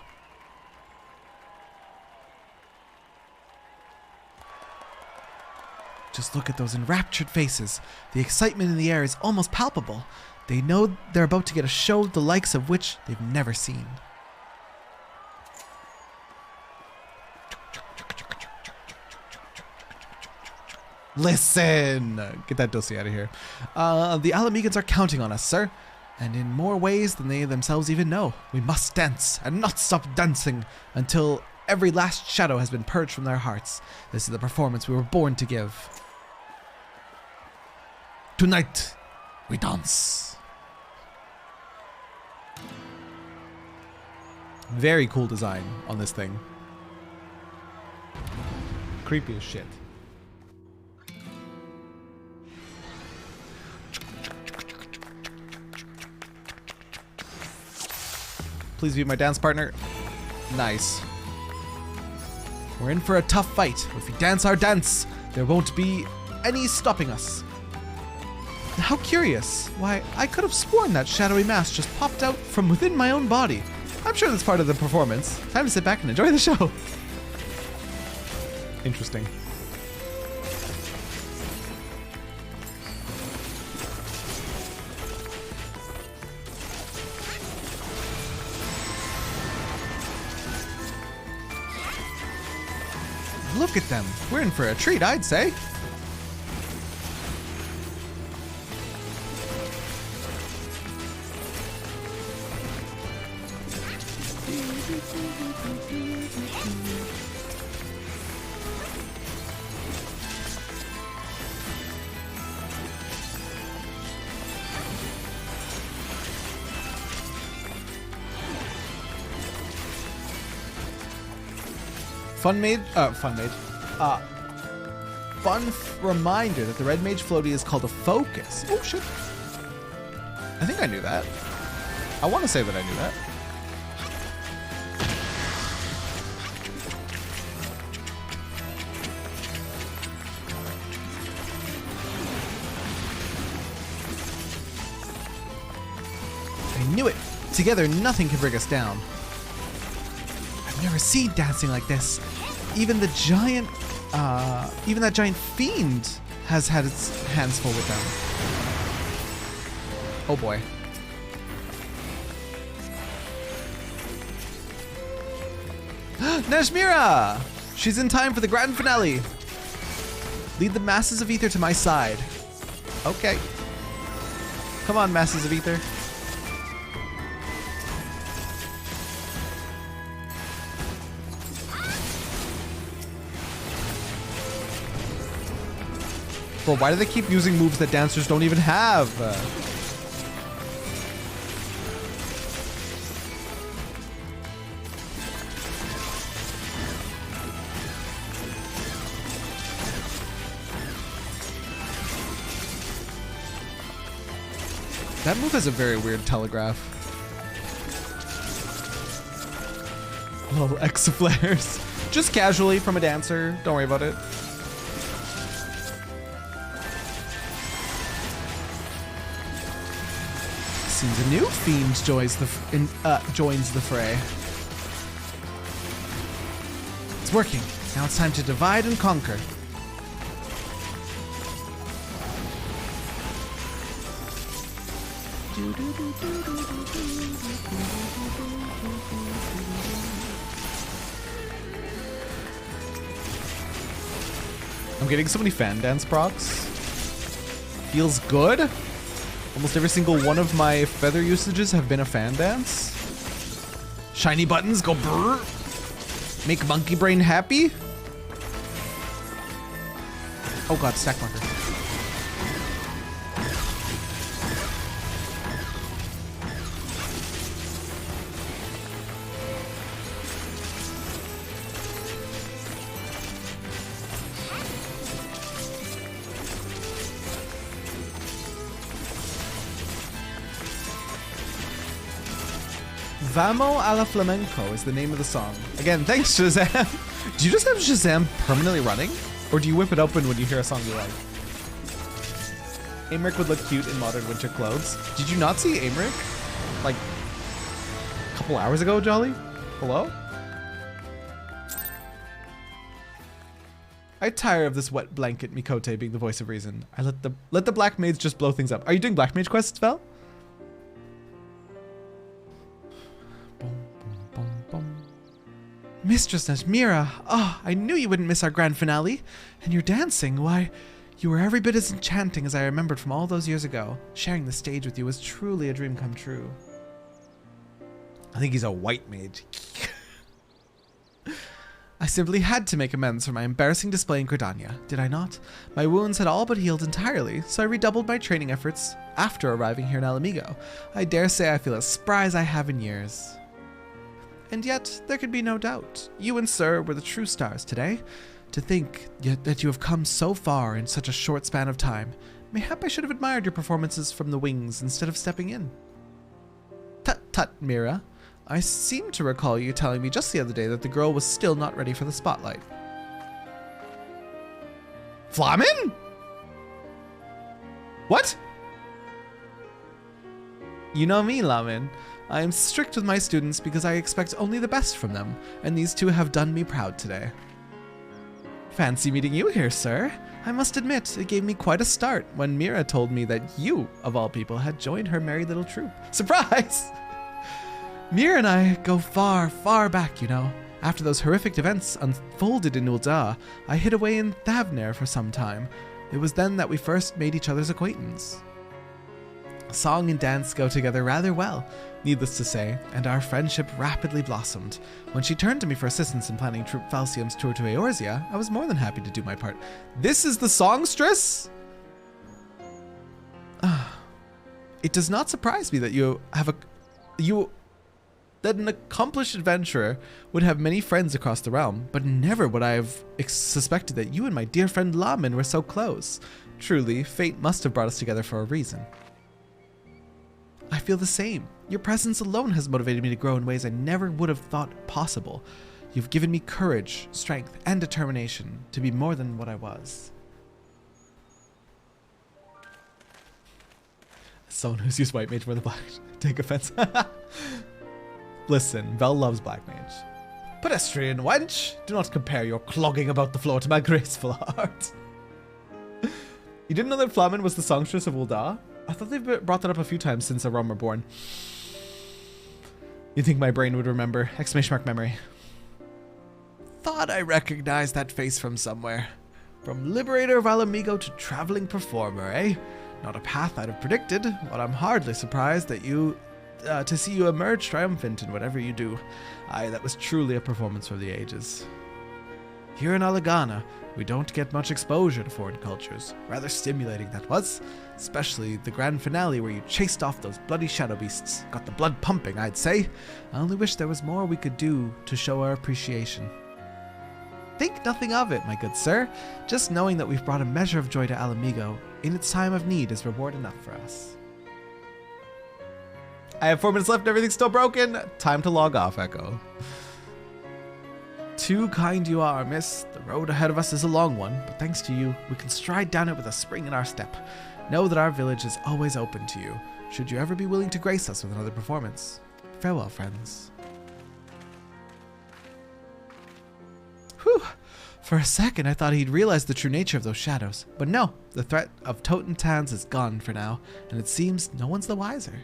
Just look at those enraptured faces. The excitement in the air is almost palpable. They know they're about to get a show the likes of which they've never seen. Listen! Get that dossier out of here. The Alamegans are counting on us, sir. And in more ways than they themselves even know. We must dance and not stop dancing until every last shadow has been purged from their hearts. This is the performance we were born to give. Tonight, we dance. Very cool design on this thing. Creepy as shit. Please be my dance partner. Nice. We're in for a tough fight. If we dance our dance, there won't be any stopping us. How curious. Why, I could have sworn that shadowy mass just popped out from within my own body. I'm sure that's part of the performance. Time to sit back and enjoy the show. Interesting. Look at them. We're in for a treat, I'd say. Fun reminder that the red mage floaty is called a focus. Oh shit. I think I knew that. I want to say that I knew that. I knew it. Together, nothing can bring us down. I've never seen dancing like this. Even that giant fiend has had its hands full with them. Oh boy. Najmira! She's in time for the grand finale. Lead the masses of ether to my side. Okay. Come on, masses of ether. Bro, why do they keep using moves that dancers don't even have? That move has a very weird telegraph. Little X-flares. Just casually from a dancer. Don't worry about it. Seems a new fiend joins the fray. It's working. Now it's time to divide and conquer. I'm getting so many fan dance procs. Feels good. Almost every single one of my feather usages have been a fan dance. Shiny buttons go brrr. Make monkey brain happy. Oh god, stack marker. Vamo a la Flamenco is the name of the song. Again, thanks, Shazam. Do you just have Shazam permanently running? Or do you whip it open when you hear a song you like? Aymeric would look cute in modern winter clothes. Did you not see Aymeric? Like, a couple hours ago, Jolly? Hello? I tire of this wet blanket Mikote being the voice of reason. I let the black maids just blow things up. Are you doing black mage quests, Val? Mistress Najmira, oh, I knew you wouldn't miss our grand finale. And your dancing, why, you were every bit as enchanting as I remembered from all those years ago. Sharing the stage with you was truly a dream come true. I think he's a white mage. I simply had to make amends for my embarrassing display in Gridania, did I not? My wounds had all but healed entirely, so I redoubled my training efforts after arriving here in Alamigo. I dare say I feel as spry as I have in years. And yet, there could be no doubt. You and Sir were the true stars today. To think yet that you have come so far in such a short span of time. Mayhap I should have admired your performances from the wings instead of stepping in. Tut tut, Mira. I seem to recall you telling me just the other day that the girl was still not ready for the spotlight. Flamin? What? You know me, Lamin. I am strict with my students because I expect only the best from them, and these two have done me proud today. Fancy meeting you here, sir. I must admit, it gave me quite a start when Mira told me that you, of all people, had joined her merry little troop. Surprise! Mira and I go far, far back, you know. After those horrific events unfolded in Ul'dah, I hid away in Thavner for some time. It was then that we first made each other's acquaintance. Song and dance go together rather well, needless to say, and our friendship rapidly blossomed. When she turned to me for assistance in planning Troop Falcium's tour to Eorzea, I was more than happy to do my part. This is the songstress? It does not surprise me that that an accomplished adventurer would have many friends across the realm, but never would I have suspected that you and my dear friend Lamin were so close. Truly, fate must have brought us together for a reason. I feel the same. Your presence alone has motivated me to grow in ways I never would have thought possible. You've given me courage, strength, and determination to be more than what I was. Someone who's used white mage more than black. Take offense. Listen, Vel loves black mage. Pedestrian wench, do not compare your clogging about the floor to my graceful heart. You didn't know that Flamin was the songstress of Ul'dah? I thought they've brought that up a few times since A Realm Reborn. You'd think my brain would remember. Exclamation mark memory. Thought I recognized that face from somewhere. From Liberator of Alamigo to Traveling Performer, eh? Not a path I'd have predicted, but I'm hardly surprised that to see you emerge triumphant in whatever you do. Aye, that was truly a performance for the ages. Here in Alagana, we don't get much exposure to foreign cultures. Rather stimulating, that was. Especially the grand finale where you chased off those bloody shadow beasts. Got the blood pumping, I'd say. I only wish there was more we could do to show our appreciation. Think nothing of it, my good sir. Just knowing that we've brought a measure of joy to Alamigo in its time of need is reward enough for us. I have 4 minutes left and everything's still broken. Time to log off, Echo. Too kind you are, miss. The road ahead of us is a long one, but thanks to you, we can stride down it with a spring in our step. Know that our village is always open to you, should you ever be willing to grace us with another performance. Farewell, friends. Whew. For a second, I thought he'd realized the true nature of those shadows. But no, the threat of Totentans is gone for now, and it seems no one's the wiser.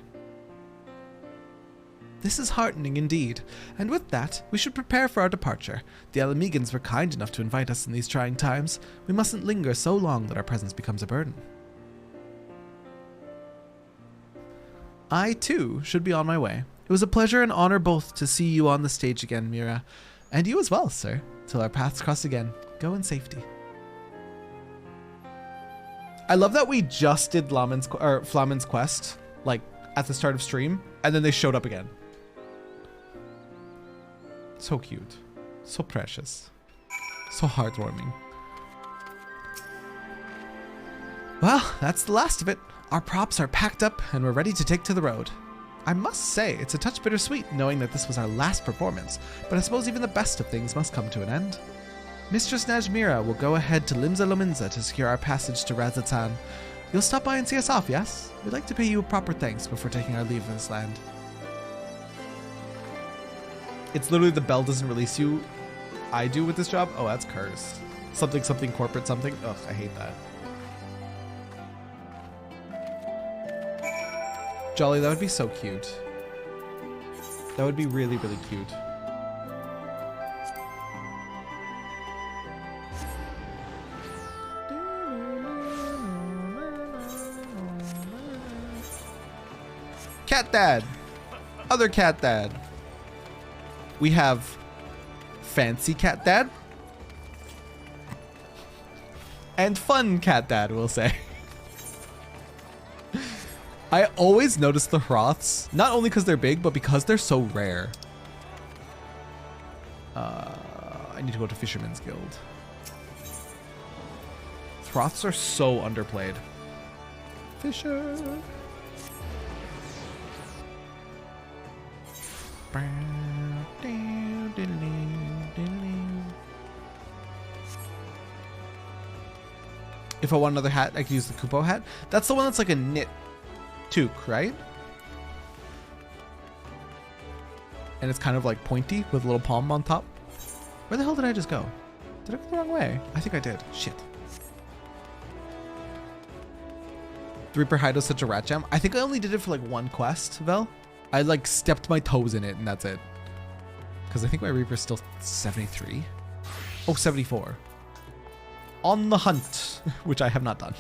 This is heartening indeed, and with that, we should prepare for our departure. The Alamegans were kind enough to invite us in these trying times. We mustn't linger so long that our presence becomes a burden. I, too, should be on my way. It was a pleasure and honor both to see you on the stage again, Mira. And you as well, sir. Till our paths cross again. Go in safety. I love that we just did Flamin's quest, like, at the start of stream, and then they showed up again. So cute. So precious. So heartwarming. Well, that's the last of it. Our props are packed up and we're ready to take to the road. I must say, it's a touch bittersweet knowing that this was our last performance, but I suppose even the best of things must come to an end. Mistress Najmira will go ahead to Limsa Lominsa to secure our passage to Razatan. You'll stop by and see us off, yes? We'd like to pay you proper thanks before taking our leave of this land. It's literally the bell doesn't release you. I do with this job? Oh, that's cursed. Something, something, corporate something. Ugh, I hate that. Jolly, that would be so cute. That would be really, really cute. Cat Dad! Other Cat Dad. We have Fancy Cat Dad. And Fun Cat Dad, we'll say. I always notice the Hroths, not only because they're big, but because they're so rare. I need to go to Fisherman's Guild. Hroths are so underplayed. Fisher. If I want another hat, I could use the Kupo hat. That's the one that's like a knit toque, right? And it's kind of like pointy with a little palm on top. Where the hell did I just go? Did I go the wrong way? I think I did. Shit. The Reaper Hideout's such a rat jam. I think I only did it for like one quest, Vel. I like stepped my toes in it and that's it. Because I think my Reaper's still 73. Oh, 74. On the Hunt, which I have not done.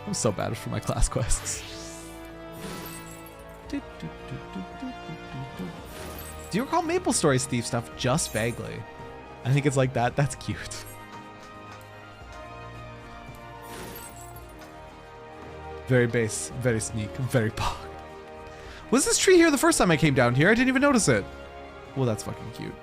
I'm so bad for my class quests. Do you recall Maple Story's thief stuff? Just vaguely. I think it's like that. That's cute. Very base, very sneak, very pog. Was this tree here the first time I came down here? I didn't even notice it. Well, that's fucking cute.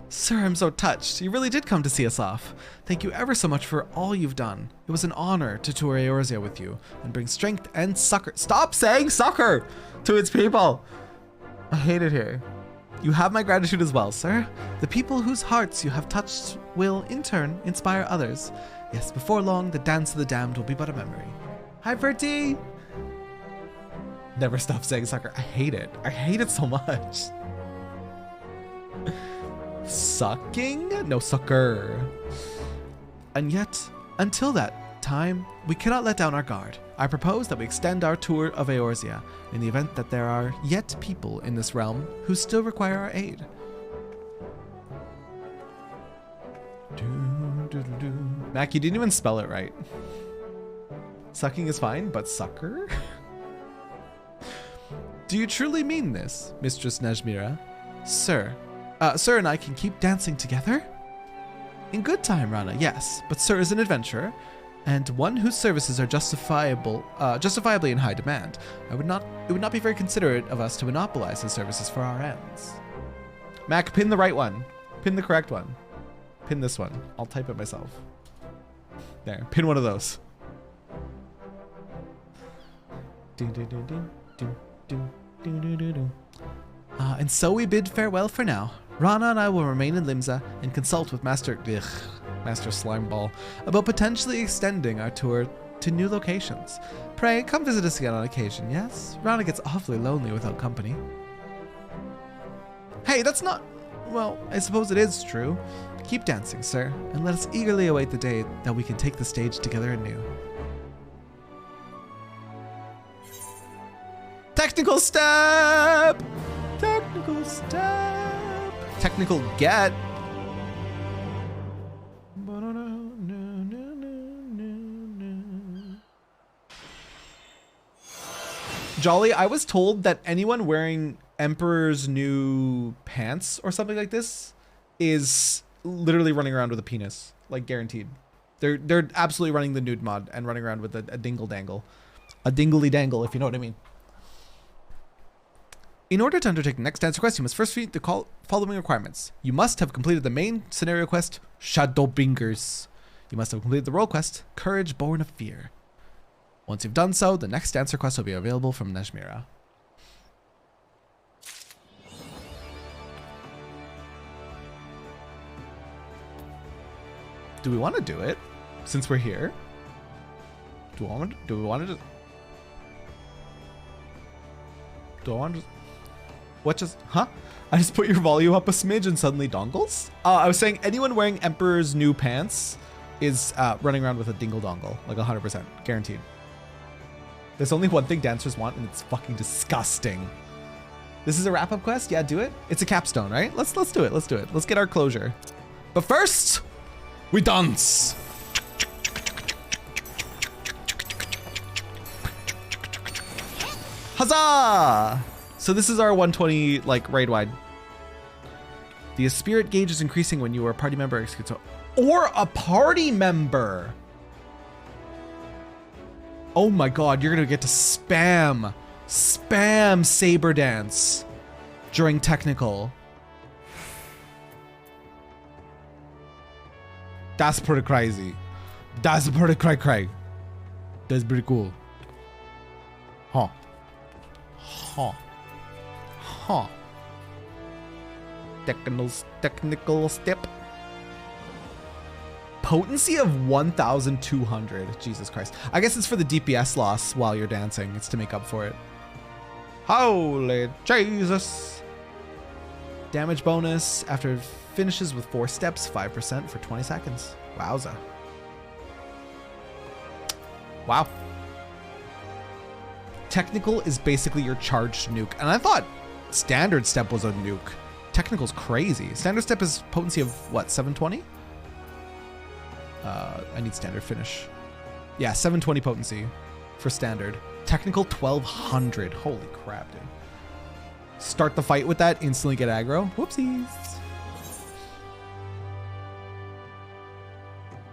Sir, I'm so touched. You really did come to see us off. Thank you ever so much for all you've done. It was an honor to tour Eorzea with you and bring strength and succor. Stop saying succor to its people. I hate it here. You have my gratitude as well, sir. The people whose hearts you have touched will, in turn, inspire others. Yes, before long, the Dance of the Damned will be but a memory. Hi, Bertie! Never stop saying sucker. I hate it. I hate it so much. Sucking? No, sucker. And yet, until that time, we cannot let down our guard. I propose that we extend our tour of Eorzea in the event that there are yet people in this realm who still require our aid. Mac, you didn't even spell it right. Sucking is fine, but sucker? Do you truly mean this, Mistress Najmira? Sir and I can keep dancing together? In good time, Rana, yes, but Sir is an adventurer, and one whose services are justifiably in high demand. It would not be very considerate of us to monopolize his services for our ends. Mac, pin the right one. Pin the correct one. Pin this one. I'll type it myself. There, pin one of those. And so we bid farewell for now. Rana and I will remain in Limsa and consult with Master Slimeball about potentially extending our tour to new locations. Pray, come visit us again on occasion, yes? Rana gets awfully lonely without company. Hey, that's not... Well, I suppose it is true. Keep dancing, sir, and let us eagerly await the day that we can take the stage together anew. Technical step! Technical step! Technical get! Jolly, I was told that anyone wearing Emperor's new pants or something like this is literally running around with a penis, like guaranteed. They're absolutely running the nude mod and running around with a dingle dangle, a dingly dangle, if you know what I mean. In order to undertake the next answer quest, you must first meet the following requirements. You must have completed the main scenario quest, Shadowbringers. You must have completed the role quest, Courage Born of Fear. Once you've done so, the next answer quest will be available from Nejmira. Do we want to do it since we're here? Do I want to? What just? Huh? I just put your volume up a smidge and suddenly dongles? I was saying anyone wearing Emperor's new pants is running around with a dingle dongle, like 100%, guaranteed. There's only one thing dancers want, and it's fucking disgusting. This is a wrap-up quest? Yeah, do it. It's a capstone, right? Let's do it. Let's do it. Let's get our closure. But first, we dance. Huzzah! So this is our 120 like raid wide. The spirit gauge is increasing when you are a party member or a party member. Oh my god, you're gonna get to spam saber dance during technical. That's pretty crazy. That's pretty cray. That's pretty cool. Huh. Technical step. Potency of 1,200. Jesus Christ. I guess it's for the DPS loss while you're dancing. It's to make up for it. Holy Jesus. Damage bonus after it finishes with 4 steps, 5% for 20 seconds. Wowza. Wow. Technical is basically your charged nuke. And I thought standard step was a nuke. Technical's crazy. Standard step is potency of what, 720? I need standard finish. Yeah, 720 potency for standard. Technical 1200. Holy crap, dude. Start the fight with that, instantly get aggro. Whoopsies.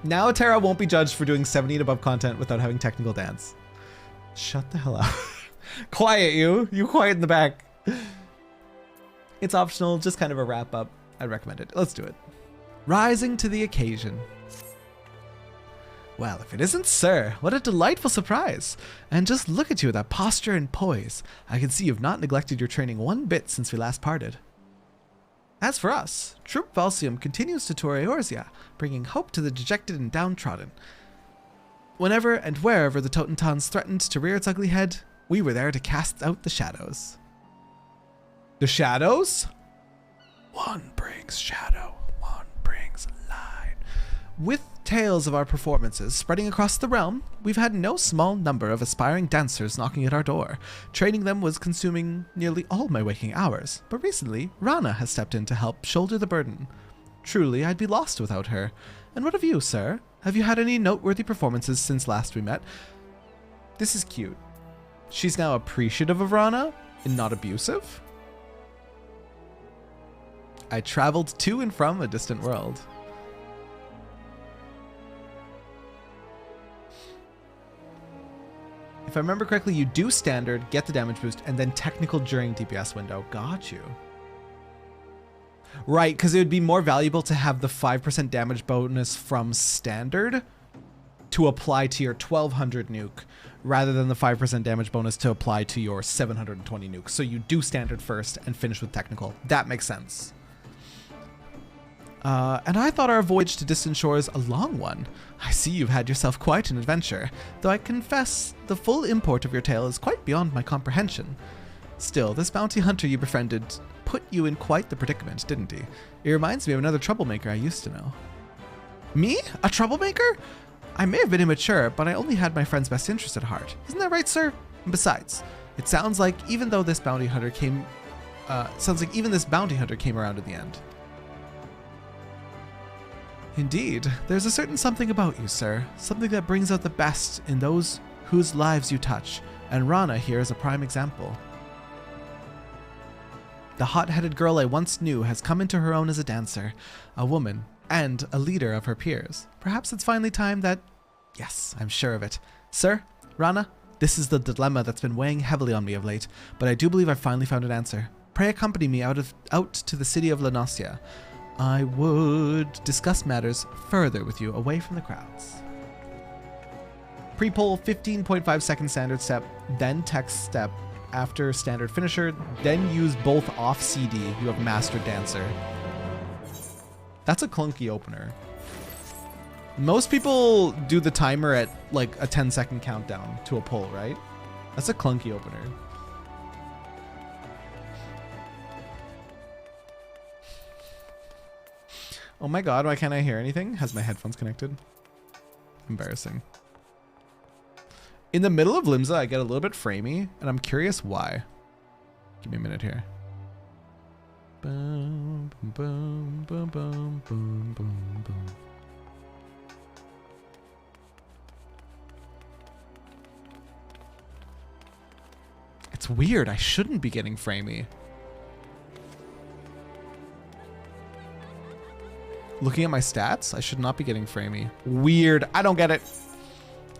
Now Terra won't be judged for doing 70 and above content without having technical dance. Shut the hell up. Quiet, you. You quiet in the back. It's optional, just kind of a wrap up. I'd recommend it. Let's do it. Rising to the occasion. Well, if it isn't Sir, what a delightful surprise. And just look at you with that posture and poise. I can see you've not neglected your training one bit since we last parted. As for us, Troop Valsium continues to tour Eorzea, bringing hope to the dejected and downtrodden. Whenever and wherever the Totentans threatened to rear its ugly head, we were there to cast out the shadows. The shadows? One brings shadow, one brings light. With tales of our performances spreading across the realm, we've had no small number of aspiring dancers knocking at our door. Training them was consuming nearly all my waking hours, but recently, Rana has stepped in to help shoulder the burden. Truly, I'd be lost without her. And what of you, sir? Have you had any noteworthy performances since last we met? This is cute. She's now appreciative of Rana and not abusive? I traveled to and from a distant world. If I remember correctly, you do standard, get the damage boost, and then technical during DPS window. Got you. Right, because it would be more valuable to have the 5% damage bonus from standard to apply to your 1200 nuke, rather than the 5% damage bonus to apply to your 720 nuke. So you do standard first and finish with technical. That makes sense. And I thought our voyage to distant shores a long one. I see you've had yourself quite an adventure, though I confess the full import of your tale is quite beyond my comprehension. Still, this bounty hunter you befriended put you in quite the predicament, didn't he? It reminds me of another troublemaker I used to know. Me? A troublemaker? I may have been immature, but I only had my friend's best interest at heart. Isn't that right, sir? And besides, it sounds like even this bounty hunter came around in the end. Indeed, there's a certain something about you, sir. Something that brings out the best in those whose lives you touch, and Rana here is a prime example. The hot-headed girl I once knew has come into her own as a dancer, a woman, and a leader of her peers. Perhaps it's finally time that... Yes, I'm sure of it. Sir, Rana, this is the dilemma that's been weighing heavily on me of late, but I do believe I've finally found an answer. Pray accompany me out to the city of Lanosia. I would discuss matters further with you away from the crowds. Pre-poll 15.5 second standard step, then text step after standard finisher, then use both off CD. You have mastered dancer. That's a clunky opener. Most people do the timer at like a 10-second countdown to a poll, right? That's a clunky opener. Oh my god, why can't I hear anything? Has my headphones connected? Embarrassing. In the middle of Limsa, I get a little bit framey, and I'm curious why. Give me a minute here. Boom, boom, boom, boom, boom, boom, boom. It's weird. I shouldn't be getting framey. Looking at my stats, I should not be getting framey. Weird. I don't get it.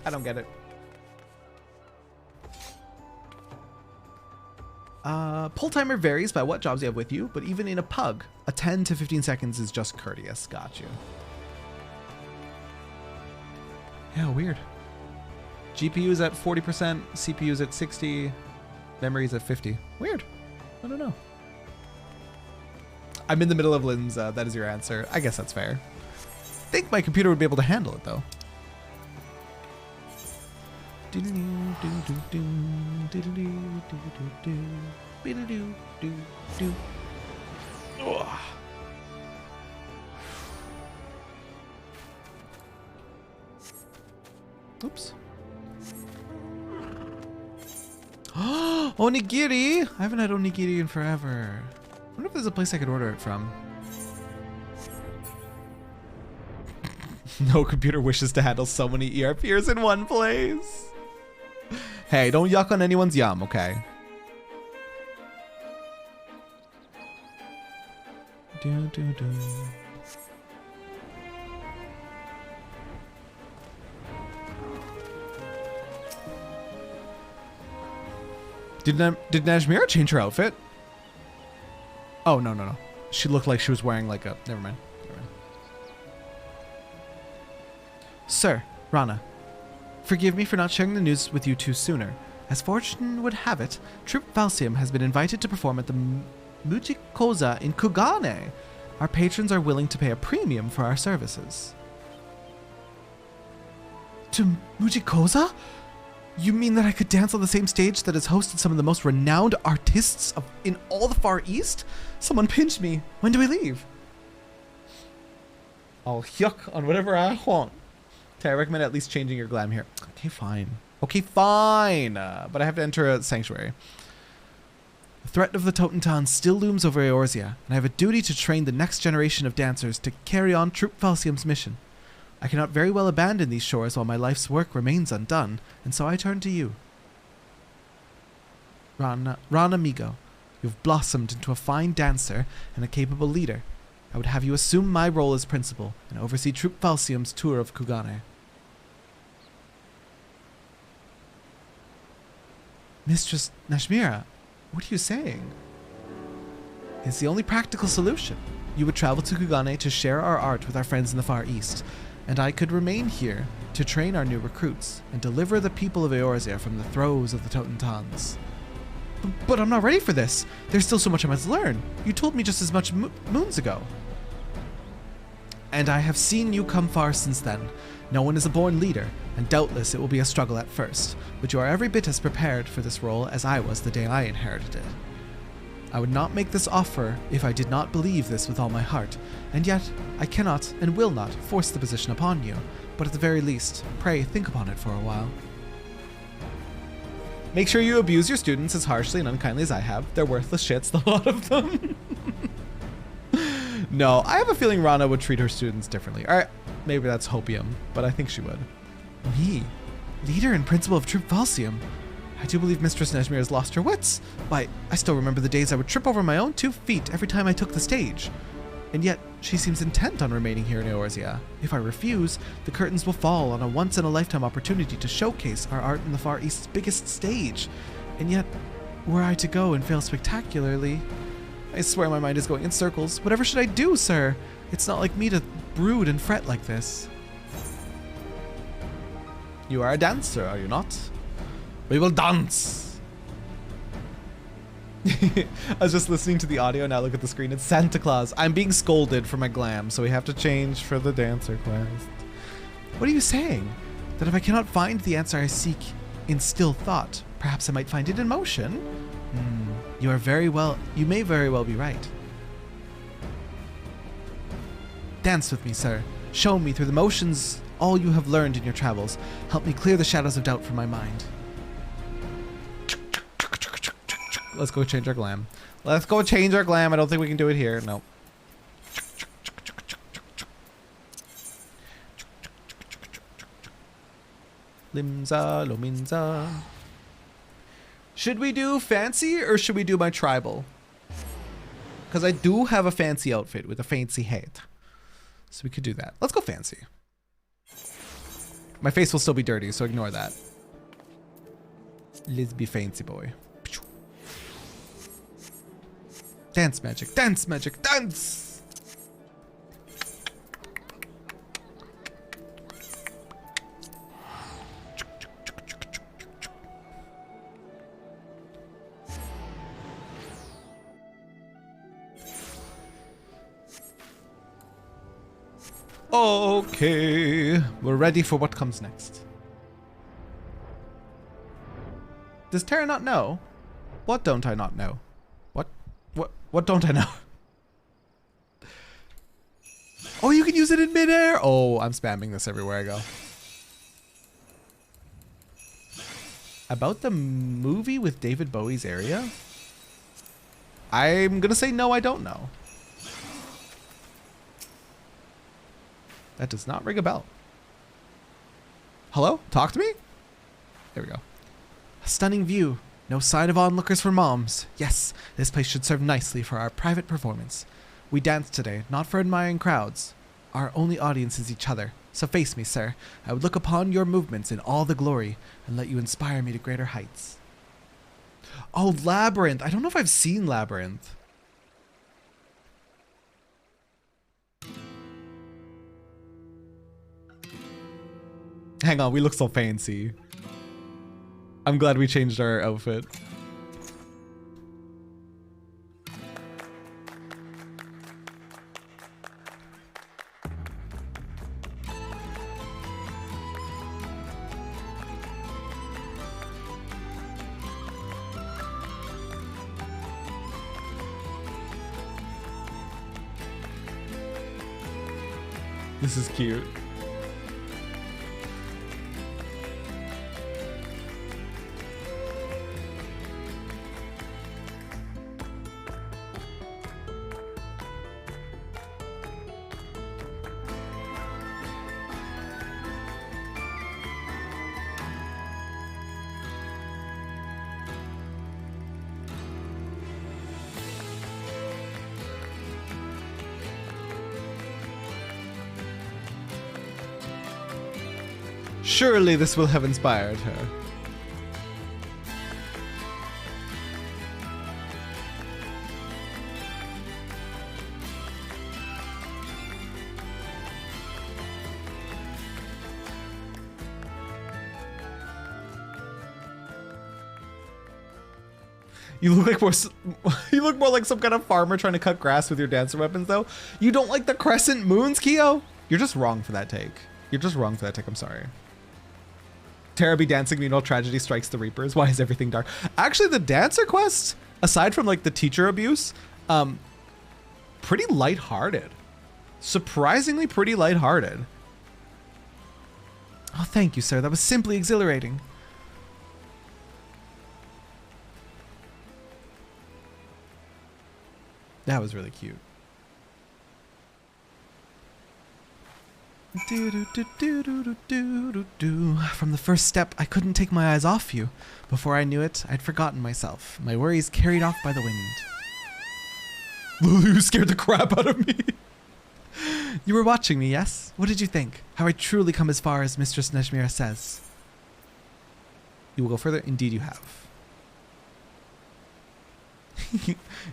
I don't get it. Pull timer varies by what jobs you have with you, but even in a pug, a 10 to 15 seconds is just courteous. Got you. Yeah, weird. GPU's at 40%, CPU's at 60, memory's at 50. Weird. I don't know. I'm in the middle of Lynn's, that is your answer. I guess that's fair. I think my computer would be able to handle it, though. Oops. Onigiri! I haven't had onigiri in forever. I wonder if there's a place I could order it from. No computer wishes to handle so many ERPers in one place. Hey, don't yuck on anyone's yum, okay? Did Najmira change her outfit? Oh, no. She looked like she was wearing like a... Never mind. Sir, Rana, forgive me for not sharing the news with you too sooner. As fortune would have it, Troupe Valsium has been invited to perform at the Mujikoza in Kugane. Our patrons are willing to pay a premium for our services. To Mujikoza? You mean that I could dance on the same stage that has hosted some of the most renowned artists in all the Far East? Someone pinched me. When do we leave? I'll yuck on whatever I want. Okay, I recommend at least changing your glam here. Okay, fine. Okay, fine. But I have to enter a sanctuary. The threat of the Totentan still looms over Eorzea, and I have a duty to train the next generation of dancers to carry on Troupe Valsium's mission. I cannot very well abandon these shores while my life's work remains undone, and so I turn to you. Rana Migo, you've blossomed into a fine dancer and a capable leader. I would have you assume my role as principal and oversee Troupe Valsium's tour of Kugane. Mistress Najmira, what are you saying? It's the only practical solution. You would travel to Kugane to share our art with our friends in the Far East, and I could remain here to train our new recruits and deliver the people of Eorzea from the throes of the Totentans. But I'm not ready for this. There's still so much I must learn. You told me just as much moons ago. And I have seen you come far since then. No one is a born leader, and doubtless it will be a struggle at first, but you are every bit as prepared for this role as I was the day I inherited it. I would not make this offer if I did not believe this with all my heart, and yet I cannot and will not force the position upon you, but at the very least, pray think upon it for a while. Make sure you abuse your students as harshly and unkindly as I have. They're worthless shits, the lot of them. No, I have a feeling Rana would treat her students differently. All right, maybe that's hopium, but I think she would. Me? Leader and principal of Troop Falsium? I do believe Mistress Nesmir has lost her wits. Why, I still remember the days I would trip over my own 2 feet every time I took the stage. And yet, she seems intent on remaining here in Eorzea. If I refuse, the curtains will fall on a once-in-a-lifetime opportunity to showcase our art in the Far East's biggest stage. And yet, were I to go and fail spectacularly... I swear my mind is going in circles. Whatever should I do, sir? It's not like me to brood and fret like this. You are a dancer, are you not? We will dance! I was just listening to the audio, now look at the screen. It's Santa Claus. I'm being scolded for my glam, so we have to change for the dancer quest. What are you saying? That if I cannot find the answer I seek in still thought, perhaps I might find it in motion? You may very well be right. Dance with me, sir. Show me through the motions all you have learned in your travels. Help me clear the shadows of doubt from my mind. Let's go change our glam. Let's go change our glam. I don't think we can do it here. No. Limza, Lominza. Should we do fancy or should we do my tribal? Because I do have a fancy outfit with a fancy hat. So we could do that. Let's go fancy. My face will still be dirty, so ignore that. Let's be fancy, boy. Dance magic, dance magic, dance! Okay, we're ready for what comes next. Does Terra not know? What don't I not know? What don't I know? Oh, you can use it in midair? Oh, I'm spamming this everywhere I go. About the movie with David Bowie's area? I'm gonna say no, I don't know. That does not ring a bell. Hello? Talk to me? There we go. A stunning view. No sign of onlookers for moms. Yes, this place should serve nicely for our private performance. We dance today, not for admiring crowds. Our only audience is each other. So face me, sir. I would look upon your movements in all the glory and let you inspire me to greater heights. Oh, Labyrinth. I don't know if I've seen Labyrinth. Hang on, we look so fancy. I'm glad we changed our outfit. This is cute. Surely this will have inspired her. You look like you look more like some kind of farmer trying to cut grass with your dancer weapons, though. You don't like the crescent moons, Keo? You're just wrong for that take. You're just wrong for that take. I'm sorry. Terra be dancing, meanwhile tragedy strikes the reapers. Why is everything dark? Actually, the dancer quest, aside from like the teacher abuse, pretty lighthearted. Surprisingly pretty lighthearted. Oh, thank you, sir. That was simply exhilarating. That was really cute. From the first step, I couldn't take my eyes off you. Before I knew it, I'd forgotten myself. My worries carried off by the wind. You scared the crap out of me. You were watching me, yes? What did you think? Have I truly come as far as Mistress Nezmira says? You will go further? Indeed you have.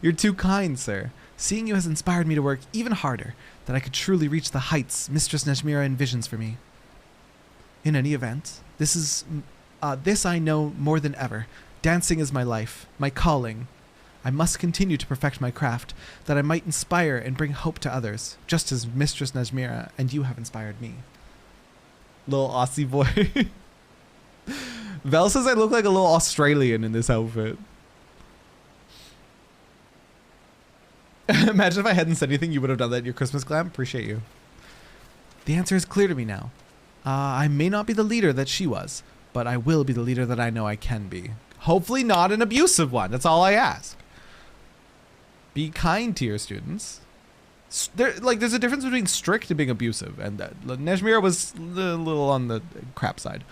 You're too kind, sir. Seeing you has inspired me to work even harder, that I could truly reach the heights Mistress Nezmira envisions for me. In any event, this I know more than ever. Dancing is my life, my calling. I must continue to perfect my craft, that I might inspire and bring hope to others, just as Mistress Nezmira and you have inspired me. Little Aussie boy. Vel says I look like a little Australian in this outfit. Imagine if I hadn't said anything, you would have done that in your Christmas glam. Appreciate you. The answer is clear to me now. I may not be the leader that she was, but I will be the leader that I know I can be. Hopefully not an abusive one. That's all I ask. Be kind to your students. There's a difference between strict and being abusive, and Nezmira was a little on the crap side.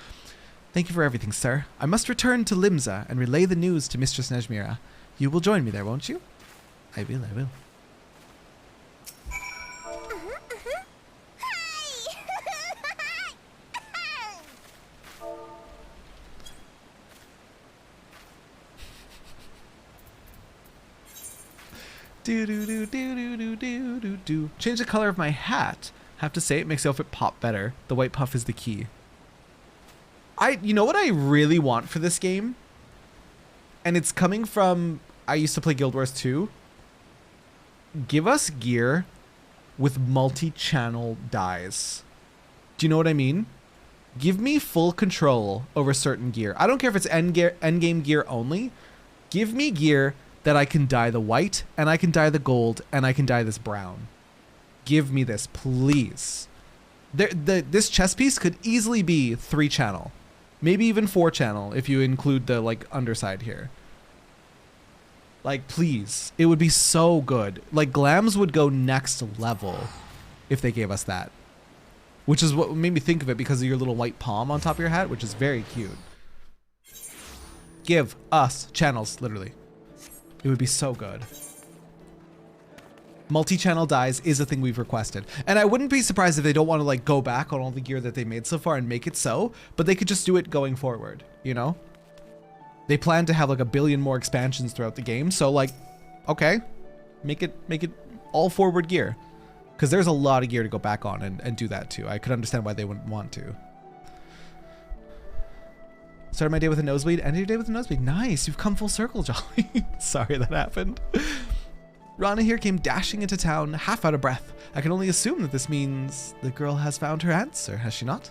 Thank you for everything, sir. I must return to Limsa and relay the news to Mistress Nezmira. You will join me there, won't you? I will, I will. Do. Change the color of my hat. Have to say it makes the outfit pop better. The white puff is the key. You know what I really want for this game? And it's coming from, I used to play Guild Wars 2. Give us gear with multi-channel dyes. Do you know what I mean? Give me full control over certain gear. I don't care if it's endgame gear only. Give me gear that I can dye the white, and I can dye the gold, and I can dye this brown. Give me this, please. This chess piece could easily be 3-channel. Maybe even 4-channel if you include the like underside here. Like, please. It would be so good. Like, glams would go next level if they gave us that. Which is what made me think of it because of your little white palm on top of your hat, which is very cute. Give us channels, literally. It would be so good. Multi-channel dyes is a thing we've requested. And I wouldn't be surprised if they don't want to like go back on all the gear that they made so far and make it so, but they could just do it going forward, you know? They plan to have like 1 billion more expansions throughout the game, so like, okay, make it all forward gear. Because there's a lot of gear to go back on and do that too. I could understand why they wouldn't want to. Started my day with a nosebleed, ended your day with a nosebleed. Nice, you've come full circle, Jolly. Sorry that happened. Rana here came dashing into town, half out of breath. I can only assume that this means the girl has found her answer, has she not?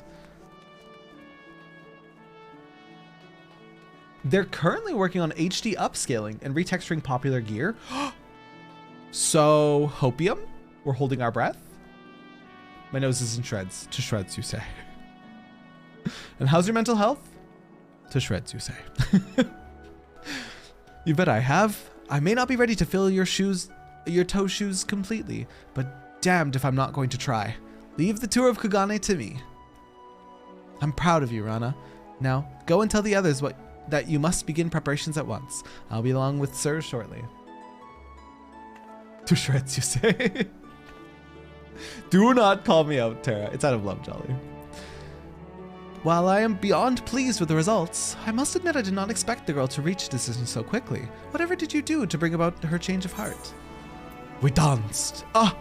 They're currently working on HD upscaling and retexturing popular gear. So, hopium? We're holding our breath? My nose is in shreds. To shreds, you say. And how's your mental health? To shreds, you say. You bet I have. I may not be ready to fill your toe shoes completely, but damned if I'm not going to try. Leave the tour of Kugane to me. I'm proud of you, Rana. Now, go and tell the others that you must begin preparations at once. I'll be along with Sir shortly. To shreds, you say. Do not call me out, Terra. It's out of love, Jolly. While I am beyond pleased with the results, I must admit I did not expect the girl to reach a decision so quickly. Whatever did you do to bring about her change of heart? We danced. Ah!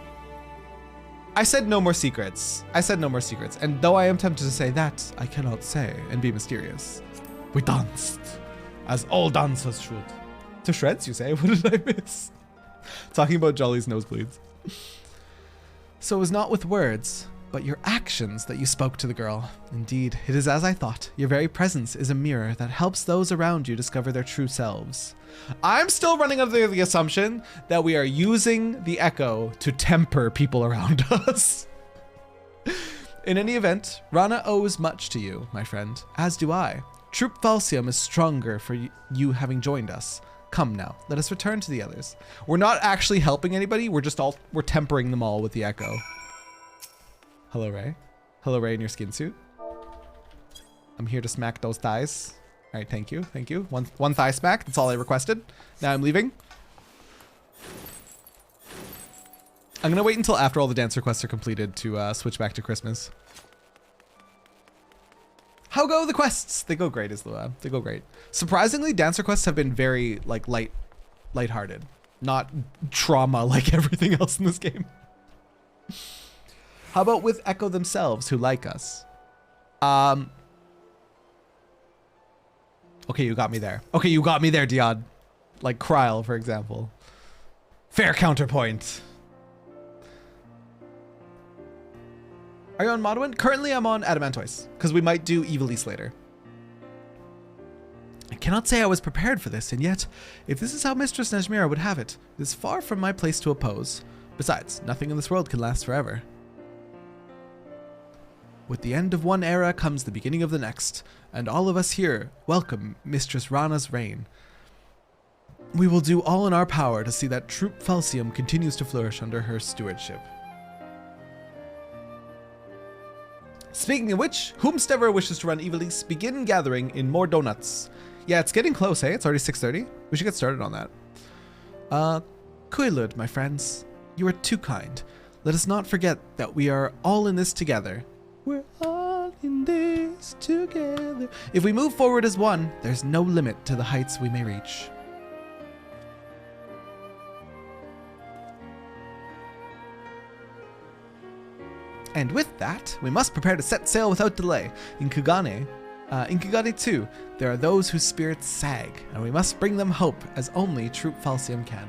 I said no more secrets. I said no more secrets. And though I am tempted to say that, I cannot say and be mysterious. We danced, as all dancers should. To shreds, you say? What did I miss? Talking about Jolly's nosebleeds. So it was not with words, but your actions that you spoke to the girl. Indeed, it is as I thought. Your very presence is a mirror that helps those around you discover their true selves. I'm still running under the assumption that we are using the echo to temper people around us. In any event, Rana owes much to you, my friend, as do I. Troop Falsium is stronger for you having joined us. Come now, let us return to the others. We're not actually helping anybody, we're tempering them all with the echo. Hello, Ray. Hello, Ray in your skin suit. I'm here to smack those thighs. All right, thank you, thank you. One thigh smack, that's all I requested. Now I'm leaving. I'm gonna wait until after all the dance requests are completed to switch back to Christmas. How go the quests? They go great, Islua. They go great. Surprisingly, dance requests have been very like lighthearted, not trauma like everything else in this game. How about with Echo themselves, who like us? Okay, you got me there. Okay, you got me there, Diod. Like Kryl, for example. Fair counterpoint. Are you on Modwin? Currently, I'm on Adamantoise, because we might do Evilise later. I cannot say I was prepared for this, and yet, if this is how Mistress Najmira would have it, it is far from my place to oppose. Besides, nothing in this world can last forever. With the end of one era comes the beginning of the next, and all of us here welcome Mistress Rana's reign. We will do all in our power to see that Troop Falsium continues to flourish under her stewardship. Speaking of which, whomstever wishes to run Evilise, begin gathering in more donuts. Yeah, it's getting close, hey? It's already 6:30. We should get started on that. Kuilud, my friends, you are too kind. Let us not forget that we are all in this together. We're all in this together. If we move forward as one, there's no limit to the heights we may reach. And with that, we must prepare to set sail without delay. In Kugane 2, there are those whose spirits sag, and we must bring them hope as only Troop Falsium can.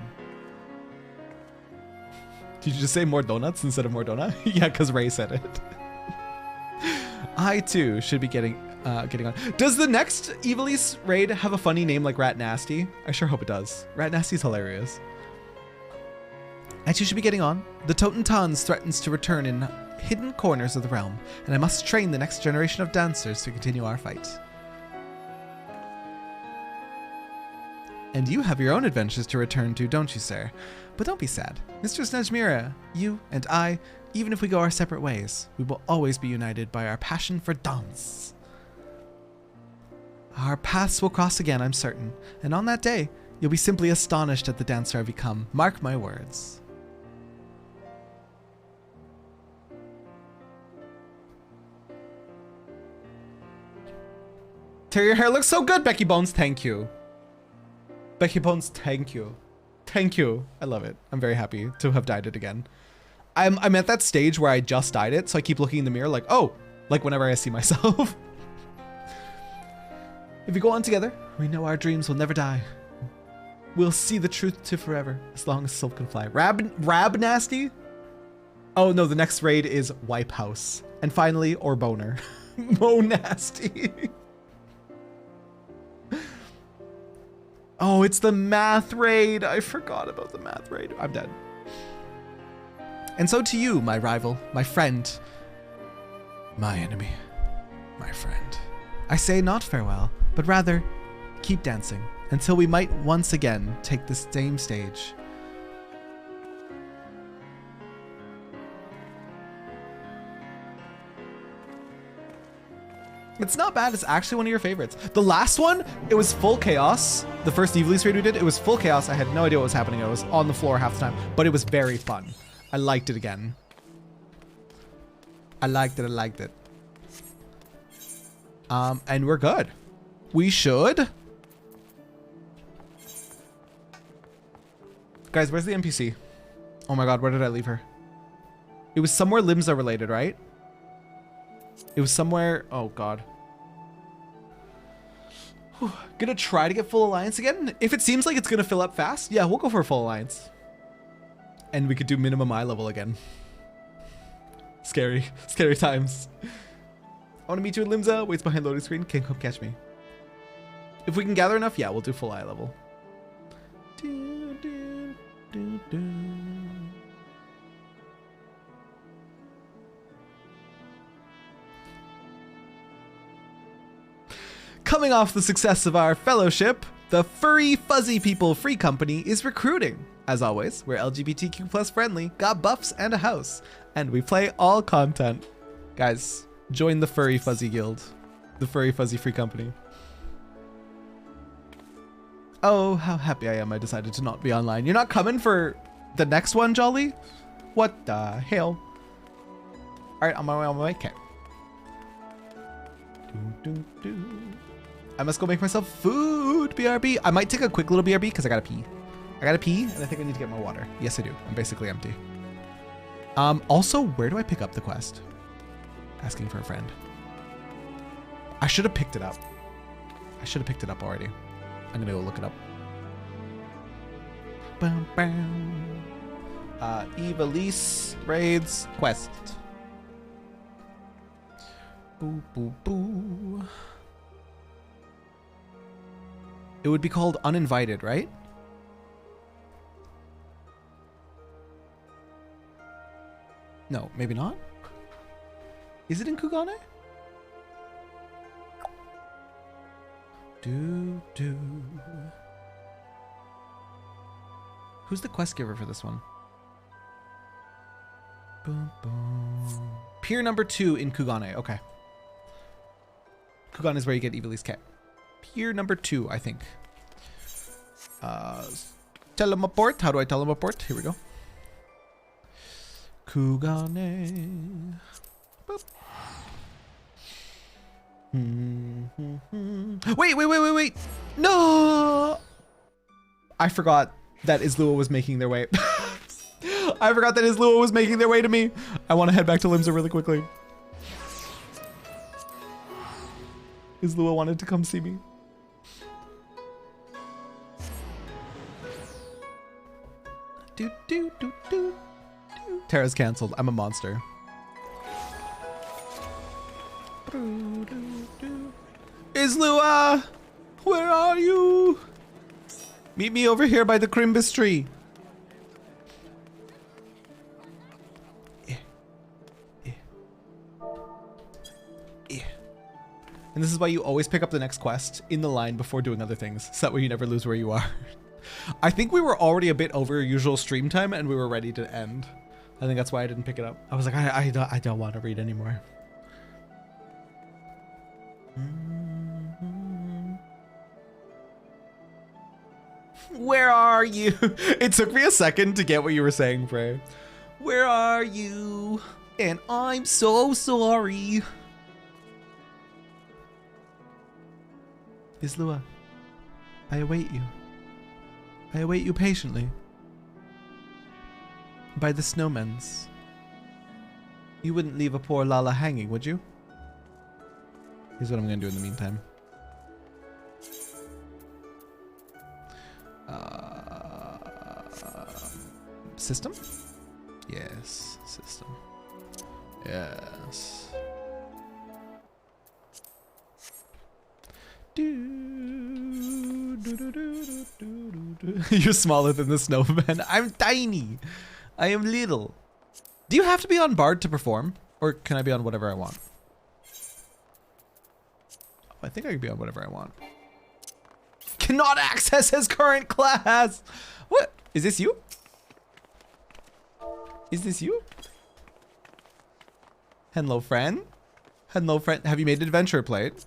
Did you just say more donuts instead of more donut? Yeah, because Ray said it. I too should be getting on. Does the next Evilise raid have a funny name like Rat Nasty? I sure hope it does. Rat Nasty's hilarious. I too should be getting on. The Totentans threatens to return in hidden corners of the realm, and I must train the next generation of dancers to continue our fight. And you have your own adventures to return to, don't you, sir? But don't be sad. Mistress Najmira, you and I, even if we go our separate ways, we will always be united by our passion for dance. Our paths will cross again, I'm certain, and on that day, you'll be simply astonished at the dancer I've become. Mark my words. Terry, your hair looks so good, Becky Bones. Thank you. Becky Bones, thank you. Thank you. I love it. I'm very happy to have dyed it again. I'm at that stage where I just dyed it, so I keep looking in the mirror like, oh, like whenever I see myself. If we go on together, we know our dreams will never die. We'll see the truth to forever, as long as Silk can fly. Rab Nasty? Oh no, the next raid is Wipe House. And finally, Orboner. Mo Nasty. Oh, it's the math raid. I forgot about the math raid. I'm dead. And so to you, my rival, my friend, my enemy, my friend. I say not farewell, but rather keep dancing until we might once again take the same stage. It's not bad. It's actually one of your favorites. The last one, it was full chaos. The first Evilise raid we did, it was full chaos. I had no idea what was happening. I was on the floor half the time, but it was very fun. I liked it again. I liked it. I liked it. And we're good. We should. Guys, where's the NPC? Oh my God, where did I leave her? It was somewhere Limsa related, right? It was somewhere, oh God. Gonna try to get full alliance again. If it seems like it's gonna fill up fast, yeah, we'll go for a full alliance. And we could do minimum eye level again. Scary, scary times. I want to meet you in Limsa. Waits behind loading screen. Can't come catch me. If we can gather enough, yeah, we'll do full eye level. Coming off the success of our fellowship, the Furry Fuzzy People Free Company is recruiting. As always, we're LGBTQ plus friendly, got buffs and a house, and we play all content. Guys, join the Furry Fuzzy Guild, the Furry Fuzzy Free Company. Oh, how happy I am I decided to not be online. You're not coming for the next one, Jolly? What the hell? All right, on my way, okay. I must go make myself food, BRB. I might take a quick little BRB because I gotta pee. And I think I need to get more water. Yes, I do. I'm basically empty. Also, where do I pick up the quest? Asking for a friend. I should have picked it up. I should have picked it up already. I'm gonna go look it up. Bam, bam. Evilise raids quest. Boo, boo, boo. It would be called Uninvited, right? No, maybe not. Is it in Kugane? Who's the quest giver for this one? Boom, boom. Pier number 2 in Kugane. Okay. Kugane is where you get Evilise Cat. Pier number 2, I think. Teleport. How do I teleport? Here we go. Kugane. Boop. Wait. No! I forgot that Islua was making their way. I forgot that Islua was making their way to me. I want to head back to Limsa really quickly. Islua wanted to come see me. Terra's canceled. I'm a monster. Islua! Where are you? Meet me over here by the Crimbus tree. And this is why you always pick up the next quest in the line before doing other things. So that way you never lose where you are. I think we were already a bit over usual stream time and we were ready to end. I think that's why I didn't pick it up. I was like, I don't want to read anymore. Where are you? It took me a second to get what you were saying, Frey. Where are you? And I'm so sorry. Islua, I await you. I await you patiently. By the snowmen's. You wouldn't leave a poor Lala hanging, would you? Here's what I'm gonna do in the meantime. System? Yes, system. Yes. You're smaller than the snowman. I'm tiny. I am little. Do you have to be on Bard to perform? Or can I be on whatever I want? Oh, I think I can be on whatever I want. Cannot access his current class. What? Is this you? Is this you? Hello, friend. Hello, friend. Have you made an adventure plate?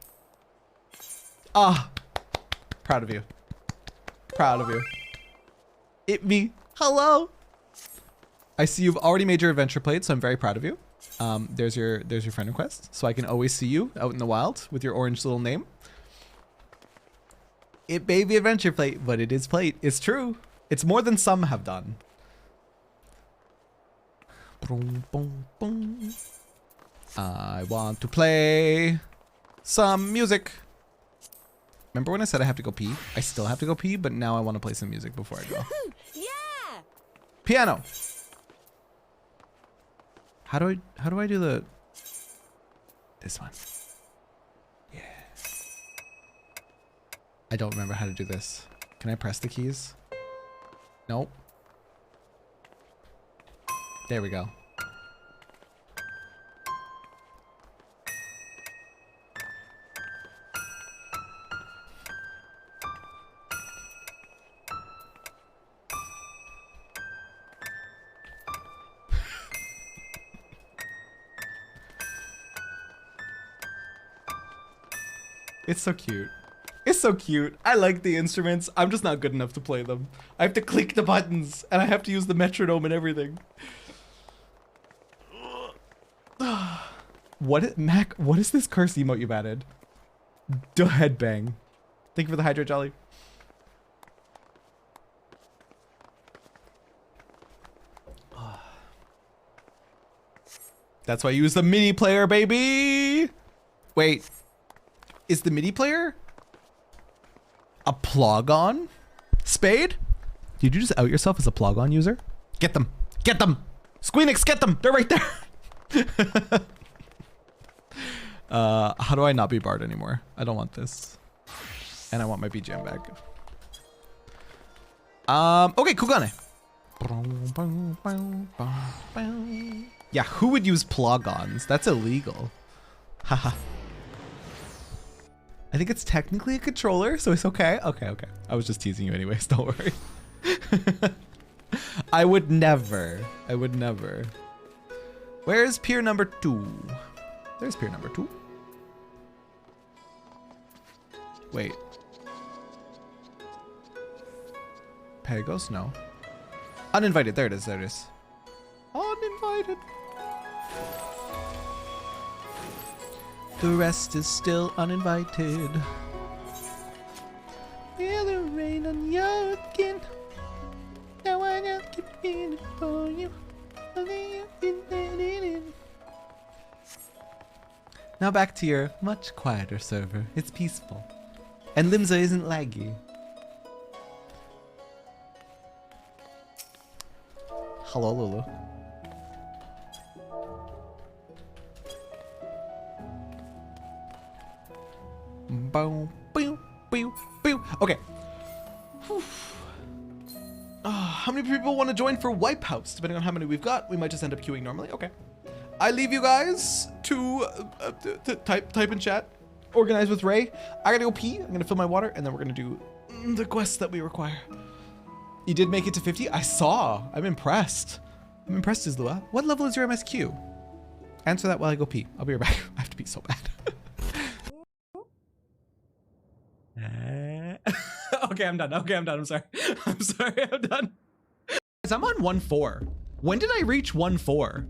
Ah. Proud of you. Proud of you. It me. Hello. I see you've already made your adventure plate, so I'm very proud of you. There's your friend request, so I can always see you out in the wild with your orange little name. It may be adventure plate, but it is plate. It's true. It's more than some have done. Boom, boom, boom. I want to play some music. Remember when I said I have to go pee? I still have to go pee, but now I want to play some music before I go. Yeah! Piano. How do I do the this one? Yeah. I don't remember how to do this. Can I press the keys? Nope. There we go. It's so cute. It's so cute. I like the instruments. I'm just not good enough to play them. I have to click the buttons and I have to use the metronome and everything. Mac, what is this curse emote you've added? The headbang. Thank you for the Hydro Jolly. That's why I use the MIDI player, baby. Wait. Is the MIDI player a Plogon? Spade? Did you just out yourself as a Plogon user? Get them. Get them. Squeenix, get them. They're right there. How do I not be Bard anymore? I don't want this. And I want my BGM back. Okay, Kugane. Yeah, who would use Plogons? That's illegal. Haha. I think it's technically a controller, so it's okay. Okay. I was just teasing you anyways, don't worry. I would never. Where's pier number 2? There's pier number 2. Wait. Pagos? No. Uninvited. There it is. Uninvited. The rest is still uninvited. Feel the rain on your skin. Now I just keep feeling for you. Now back to your much quieter server. It's peaceful. And Limsa isn't laggy. Hello, Lulu. Okay. How many people want to join for Wipe House? Depending on how many we've got, we might just end up queuing normally. Okay. I leave you guys to type in chat. Organize with Ray. I gotta go pee. I'm gonna fill my water, and then we're gonna do the quests that we require. You did make it to 50? I saw. I'm impressed. I'm impressed, Izlua. What level is your MSQ? Answer that while I go pee. I'll be right back. I have to pee so bad. Okay, I'm done. I'm sorry. I'm done. I'm on 1-4. When did I reach 1-4?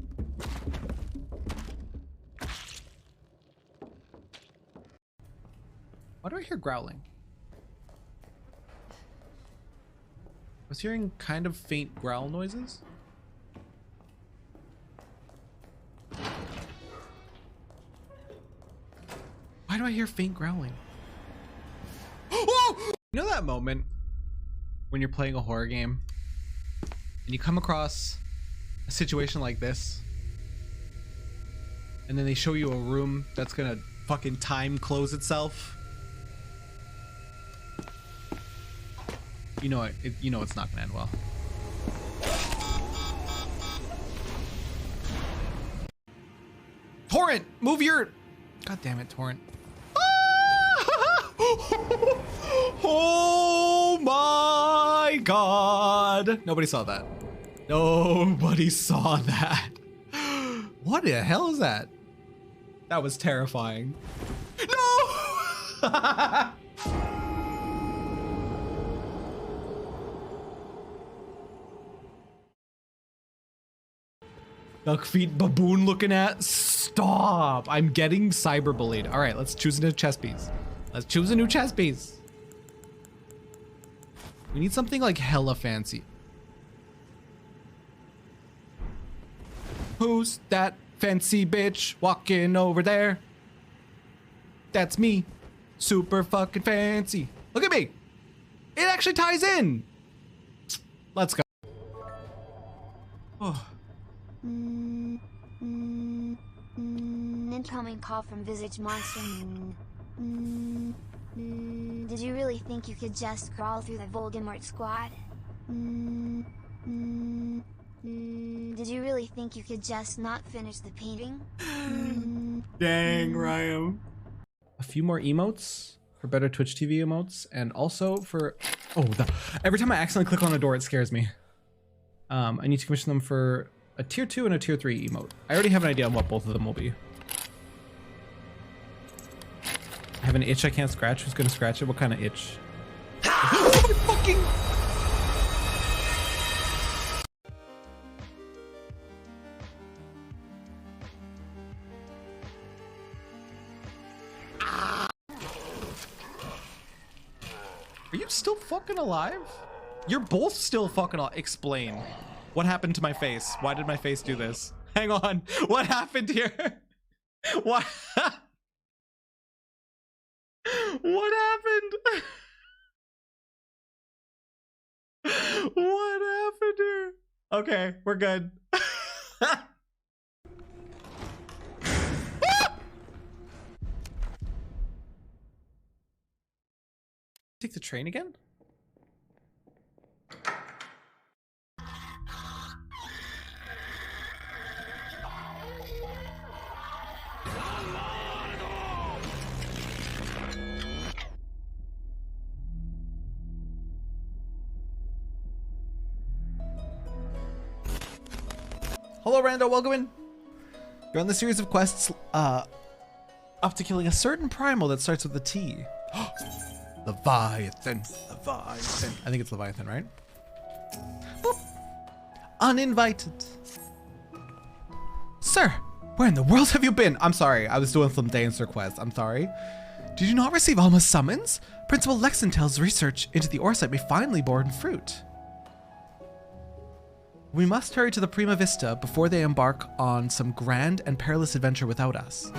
Why do I hear growling? I was hearing kind of faint growl noises. Why do I hear faint growling? Oh! You know that moment when you're playing a horror game and you come across a situation like this and then they show you a room that's gonna fucking time close itself? You know it's not gonna end well. Torrent, move your... God damn it, Torrent. Oh my god. Nobody saw that. Nobody saw that. What the hell is that? That was terrifying. No! Duck feet baboon looking at. Stop. I'm getting cyberbullied. All right, let's choose a new chess piece. Let's choose a new chess piece. We need something like hella fancy. Who's that fancy bitch walking over there? That's me. Super fucking fancy. Look at me. It actually ties in. Let's go. Oh. Incoming call from Visage Monster. Did you really think you could just crawl through the Voldemort squad? Did you really think you could just not finish the painting? Dang, Ryan. A few more emotes for better Twitch TV emotes, and also for every time I accidentally click on a door, it scares me. I need to commission them for a tier 2 and a tier 3 emote. I already have an idea on what both of them will be. I have an itch I can't scratch. Who's gonna scratch it? What kind of itch? Fucking. Are you still fucking alive? You're both still fucking alive. Explain. What happened to my face? Why did my face do this? Hang on. What happened here? What? What happened? What happened here? Okay, we're good. Take the train again? Hello, Rando, welcome in. You're on the series of quests up to killing a certain primal that starts with a T. Leviathan. Leviathan. I think it's Leviathan, right? Boop. Uninvited. Sir, where in the world have you been? I'm sorry, I was doing some dancer quests. I'm sorry. Did you not receive Alma's summons? Principal Lexentel's research into the Eorzea may finally bear fruit. We must hurry to the Prima Vista before they embark on some grand and perilous adventure without us.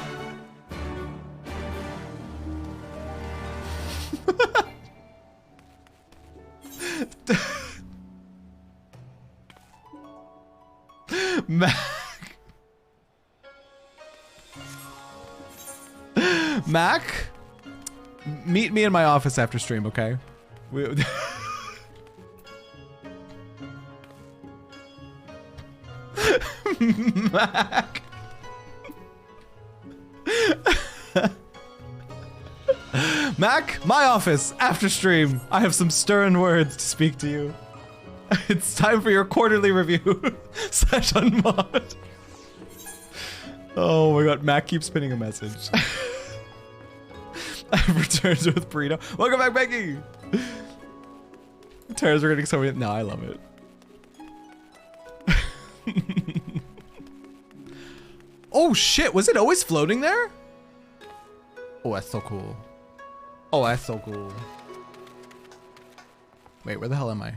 Mac, meet me in my office after stream, okay? Mac. Mac, my office after stream. I have some stern words to speak to you. It's time for your quarterly review / unmod. Oh my god, Mac keeps pinning a message. I've returned with burrito. Welcome back, Becky. Terra's getting so many. No, I love it. Oh shit, was it always floating there? Oh, that's so cool. Oh, that's so cool. Wait, where the hell am I?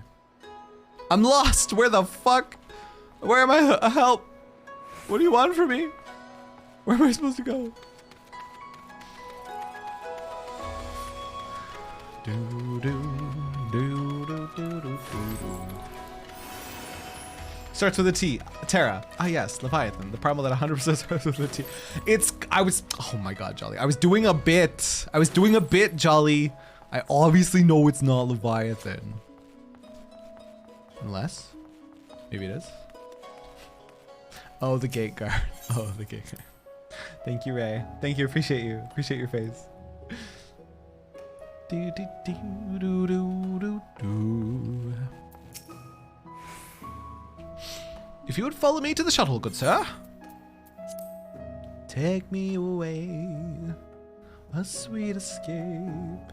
I'm lost. Where the fuck? Where am I? Help. What do you want from me? Where am I supposed to go? Starts with a T. Terra. Ah, yes. Leviathan. The primal that 100% starts with a T. Oh my god, Jolly. I was doing a bit. Jolly. I obviously know it's not Leviathan. Unless. Maybe it is. Oh, the gate guard. Oh, the gate guard. Thank you, Ray. Thank you. Appreciate you. Appreciate your face. Do, do, do, do, do, do, do. If you would follow me to the shuttle, good sir. Take me away. A sweet escape.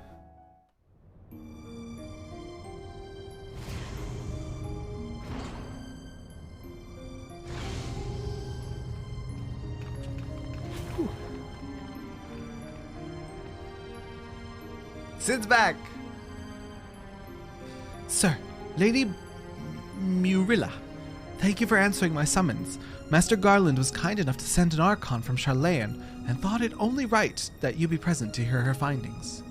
Sid's back. Sir, Lady Murilla, thank you for answering my summons. Master Garland was kind enough to send an Archon from Charlayan and thought it only right that you be present to hear her findings.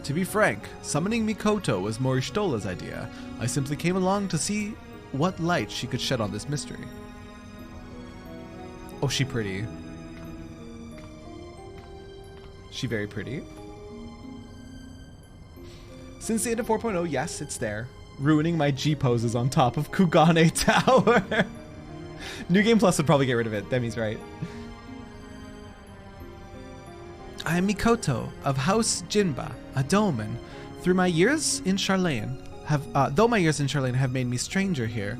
To be frank, summoning Mikoto was Moristola's idea. I simply came along to see what light she could shed on this mystery. Oh, she pretty. She very pretty. Since the end of 4.0, yes, it's there. Ruining my G poses on top of Kugane Tower. New Game Plus would probably get rid of it. Demi's right. I am Mikoto of House Jinba, a dolmen. Through my years in Charlayan, though my years in Charlayan have made me stranger here,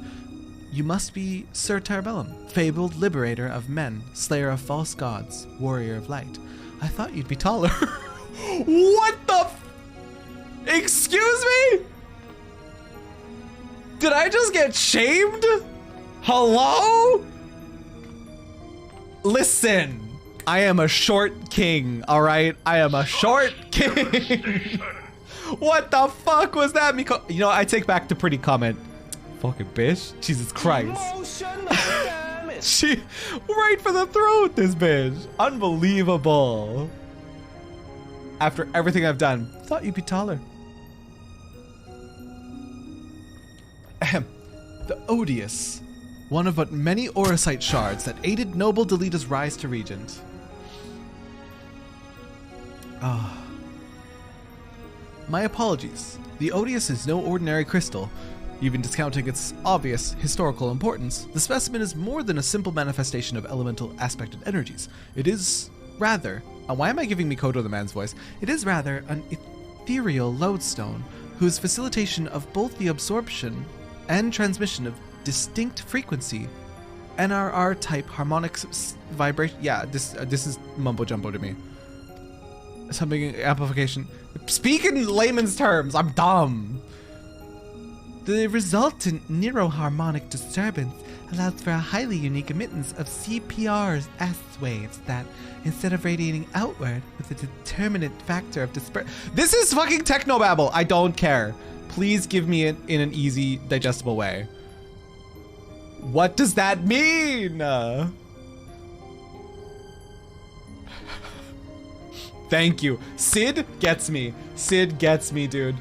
you must be Sir Terrabellum, fabled liberator of men, slayer of false gods, warrior of light. I thought you'd be taller. What the Excuse me? Did I just get shamed? Hello? Listen, I am a short king, all right? I am a short king. What the fuck was that? You know, I take back the pretty comment. Fucking bitch. Jesus Christ. She right for the throat, this bitch. Unbelievable. After everything I've done, thought you'd be taller. Ahem. The odious. One of but many Aurosite shards that aided noble Delita's rise to regent. Ah. My apologies. The odious is no ordinary crystal. Even discounting its obvious historical importance, the specimen is more than a simple manifestation of elemental aspected energies. It is rather, why am I giving Mikoto the man's voice? It is rather an ethereal lodestone whose facilitation of both the absorption and transmission of distinct frequency, NRR type harmonic vibration. Yeah, this is mumbo jumbo to me. Something amplification. Speak in layman's terms. I'm dumb. The resultant neuroharmonic disturbance allows for a highly unique emittance of CPR's S waves that, instead of radiating outward with a determinate factor of dispersion. This is fucking technobabble. I don't care. Please give me it in an easy, digestible way. What does that mean? Thank you. Sid gets me. Sid gets me, dude.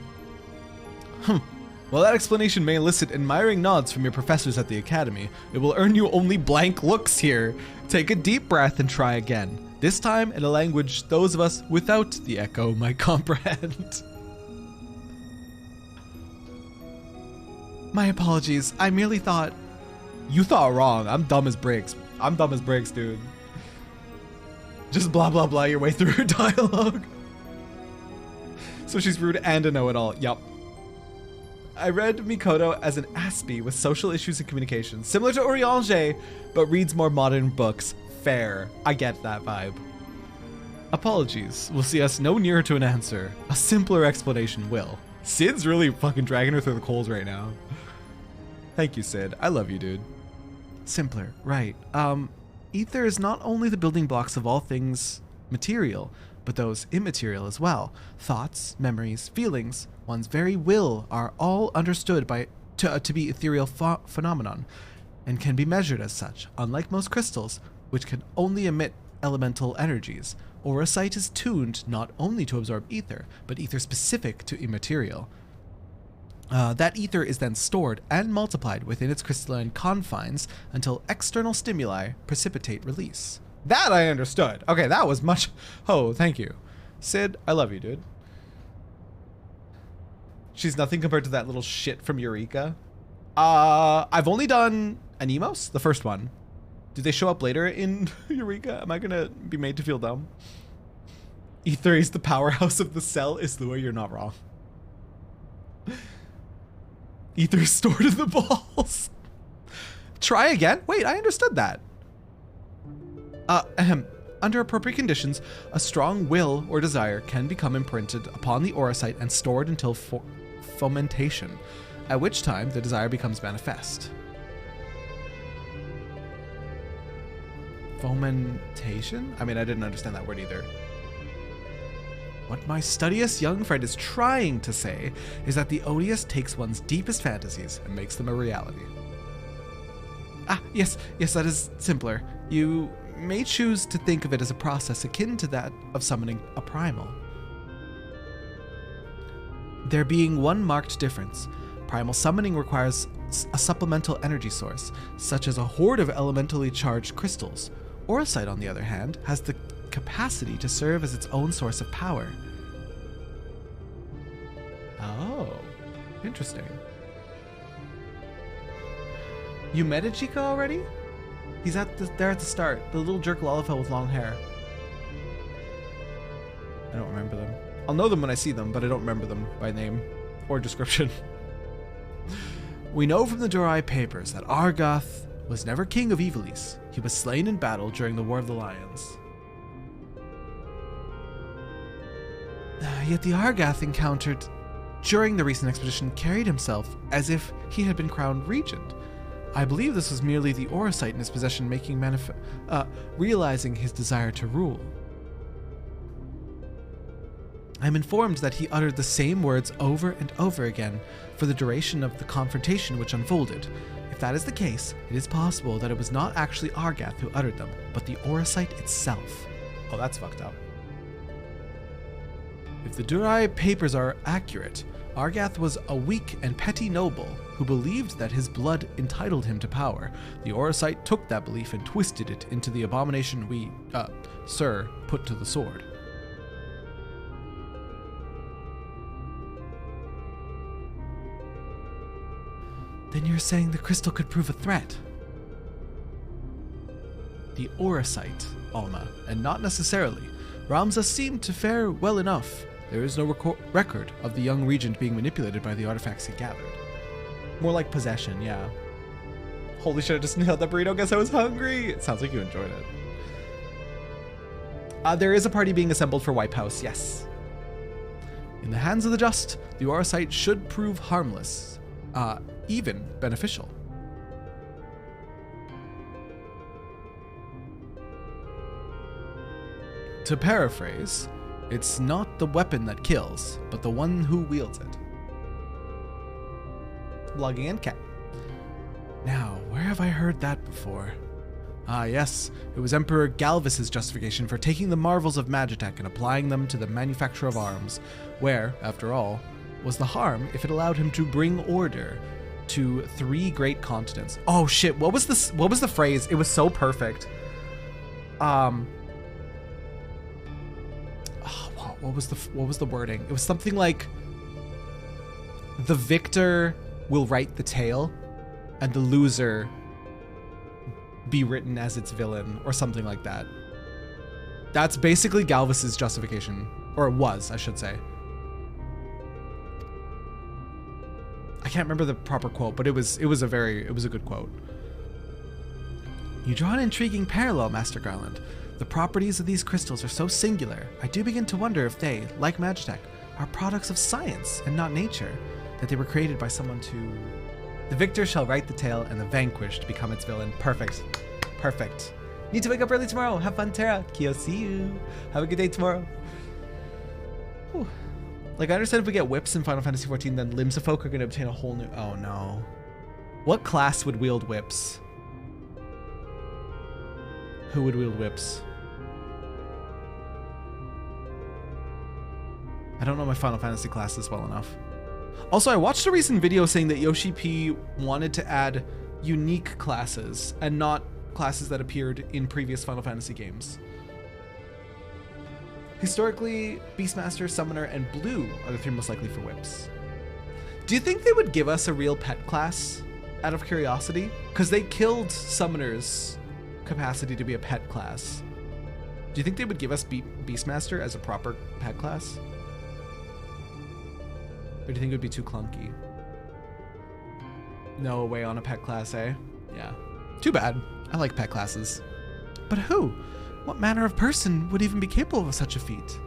While that explanation may elicit admiring nods from your professors at the academy, it will earn you only blank looks here. Take a deep breath and try again. This time in a language those of us without the echo might comprehend. My apologies. I merely thought... You thought wrong. I'm dumb as bricks. I'm dumb as bricks, dude. Just blah blah blah your way through her dialogue. So she's rude and a know-it-all. Yup. I read Mikoto as an Aspie with social issues and communication, similar to Eorzea, but reads more modern books. Fair. I get that vibe. Apologies will see us no nearer to an answer. A simpler explanation will. Sid's really fucking dragging her through the coals right now. Thank you, Sid. I love you, dude. Simpler, right. Ether is not only the building blocks of all things material, but those immaterial as well. Thoughts, memories, feelings, one's very will are all understood to be ethereal phenomenon and can be measured as such. Unlike most crystals, which can only emit elemental energies, Aurosite is tuned not only to absorb ether, but ether specific to immaterial. That ether is then stored and multiplied within its crystalline confines until external stimuli precipitate release. That I understood. Okay, that was much... Oh, thank you. Sid, I love you, dude. She's nothing compared to that little shit from Eureka. I've only done Anemos, the first one. Do they show up later in Eureka? Am I gonna be made to feel dumb? Ether is the powerhouse of the cell is the way you're not wrong. Ether is stored in the balls. Try again? Wait, I understood that. Under appropriate conditions, a strong will or desire can become imprinted upon the Aurosite and stored until fomentation, at which time the desire becomes manifest. Fomentation? I mean, I didn't understand that word either. What my studious young friend is trying to say is that the odious takes one's deepest fantasies and makes them a reality. Ah, yes, that is simpler. You may choose to think of it as a process akin to that of summoning a primal. There being one marked difference. Primal summoning requires a supplemental energy source, such as a horde of elementally charged crystals. Orsite, on the other hand, has the capacity to serve as its own source of power. Oh, interesting. You met Ichika already? He's there at the start, the little jerk Lalafell with long hair. I don't remember them. I'll know them when I see them, but I don't remember them by name or description. We know from the Durai papers that Argoth was never king of Ivalice. He was slain in battle during the War of the Lions. Yet the Argoth encountered during the recent expedition carried himself as if he had been crowned regent. I believe this was merely the Orsite in his possession realizing his desire to rule. I'm informed that he uttered the same words over and over again for the duration of the confrontation which unfolded. If that is the case, it is possible that it was not actually Argoth who uttered them, but the Orsite itself. Oh, that's fucked up. If the Durai papers are accurate, Argoth was a weak and petty noble who believed that his blood entitled him to power. The Orsite took that belief and twisted it into the abomination we, sir, put to the sword. Then you're saying the crystal could prove a threat? The Orsite, Alma, and not necessarily. Ramza seemed to fare well enough. There is no record of the young regent being manipulated by the artifacts he gathered. More like possession, yeah. Holy shit, I just nailed that burrito. Guess I was hungry. It sounds like you enjoyed it. There is a party being assembled for Wipe House, yes. In the hands of the just, the Orsite should prove harmless, even beneficial. To paraphrase, it's not the weapon that kills, but the one who wields it. Blogging and cat. Now, where have I heard that before? Ah, yes, it was Emperor Galvus's justification for taking the marvels of Magitech and applying them to the manufacture of arms, where, after all, was the harm if it allowed him to bring order to 3 great continents. Oh shit, what was the phrase? It was so perfect. What was the wording? It was something like the victor will write the tale and the loser be written as its villain, or something like that. That's basically Galvus's justification, or it was, I should say. I can't remember the proper quote, but it was a good quote. You draw an intriguing parallel, Master Garland. The properties of these crystals are so singular, I do begin to wonder if they, like Magitech, are products of science and not nature, that they were created by someone to... The victor shall write the tale and the vanquished become its villain. Perfect. Perfect. Need to wake up early tomorrow. Have fun, Terra. Kyo, see you. Have a good day tomorrow. Whew. Like, I understand if we get whips in Final Fantasy XIV, then limbs of folk are going to obtain a whole new... Oh, no. What class would wield whips? Who would wield whips? I don't know my Final Fantasy classes well enough. Also, I watched a recent video saying that Yoshi P wanted to add unique classes and not classes that appeared in previous Final Fantasy games. Historically, Beastmaster, Summoner, and Blue are the 3 most likely for whips. Do you think they would give us a real pet class out of curiosity? Because they killed Summoner's capacity to be a pet class. Do you think they would give us Beastmaster as a proper pet class? Or do you think it would be too clunky? No way on a pet class, eh? Yeah. Too bad. I like pet classes. But who? What manner of person would even be capable of such a feat?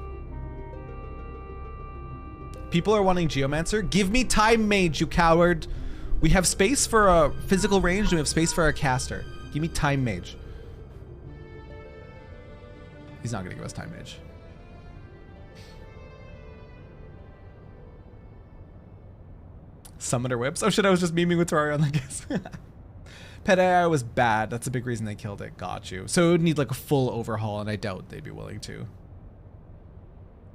People are wanting Geomancer? Give me Time Mage, you coward! We have space for a physical range and we have space for a caster. Give me Time Mage. He's not gonna give us Time Mage. Summoner whips. Oh shit, I was just memeing with Terraria, I guess. Pet AI was bad. That's a big reason they killed it. Got you. So it would need like a full overhaul, and I doubt they'd be willing to.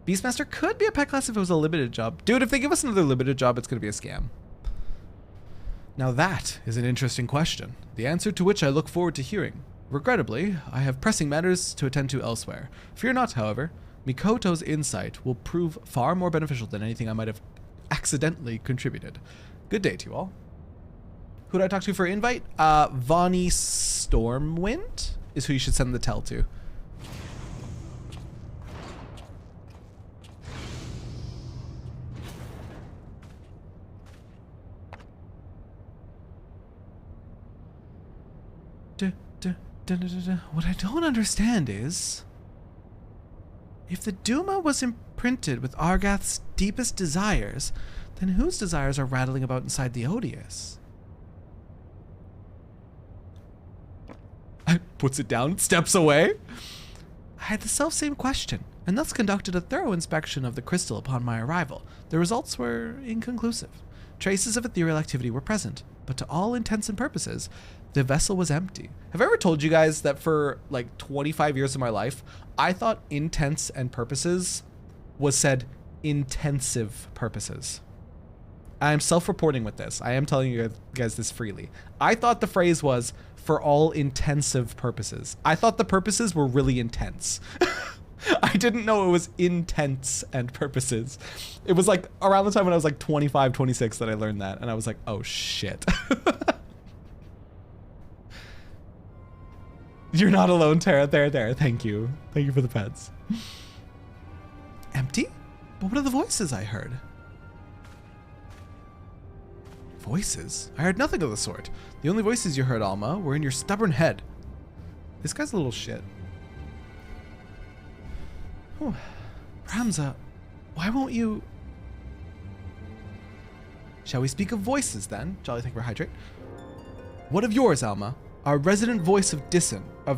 Beastmaster could be a pet class if it was a limited job. Dude, if they give us another limited job, it's going to be a scam. Now that is an interesting question, the answer to which I look forward to hearing. Regrettably, I have pressing matters to attend to elsewhere. Fear not, however. Mikoto's insight will prove far more beneficial than anything I might have accidentally contributed. Good day to you all. Who do I talk to for invite? Vonnie Stormwind is who you should send the tell to. What I don't understand is, if the Duma was imprinted with Argath's deepest desires, then whose desires are rattling about inside the Odious? Puts it down, steps away. I had the self-same question, and thus conducted a thorough inspection of the crystal upon my arrival. The results were inconclusive. Traces of ethereal activity were present, but to all intents and purposes, the vessel was empty. Have I ever told you guys that for like 25 years of my life, I thought intents and purposes was said intensive purposes? I'm self-reporting with this. I am telling you guys this freely. I thought the phrase was for all intensive purposes. I thought the purposes were really intense. I didn't know it was intents and purposes. It was like around the time when I was like 25, 26 that I learned that. And I was like, oh shit. You're not alone, Tara. There. Thank you. Thank you for the pets. Empty? But what are the voices I heard? Voices? I heard nothing of the sort. The only voices you heard, Alma, were in your stubborn head. This guy's a little shit. Whew. Ramza, why won't you... Shall we speak of voices then? Jolly thank you for hydrate. What of yours, Alma? Our resident voice of dissent. You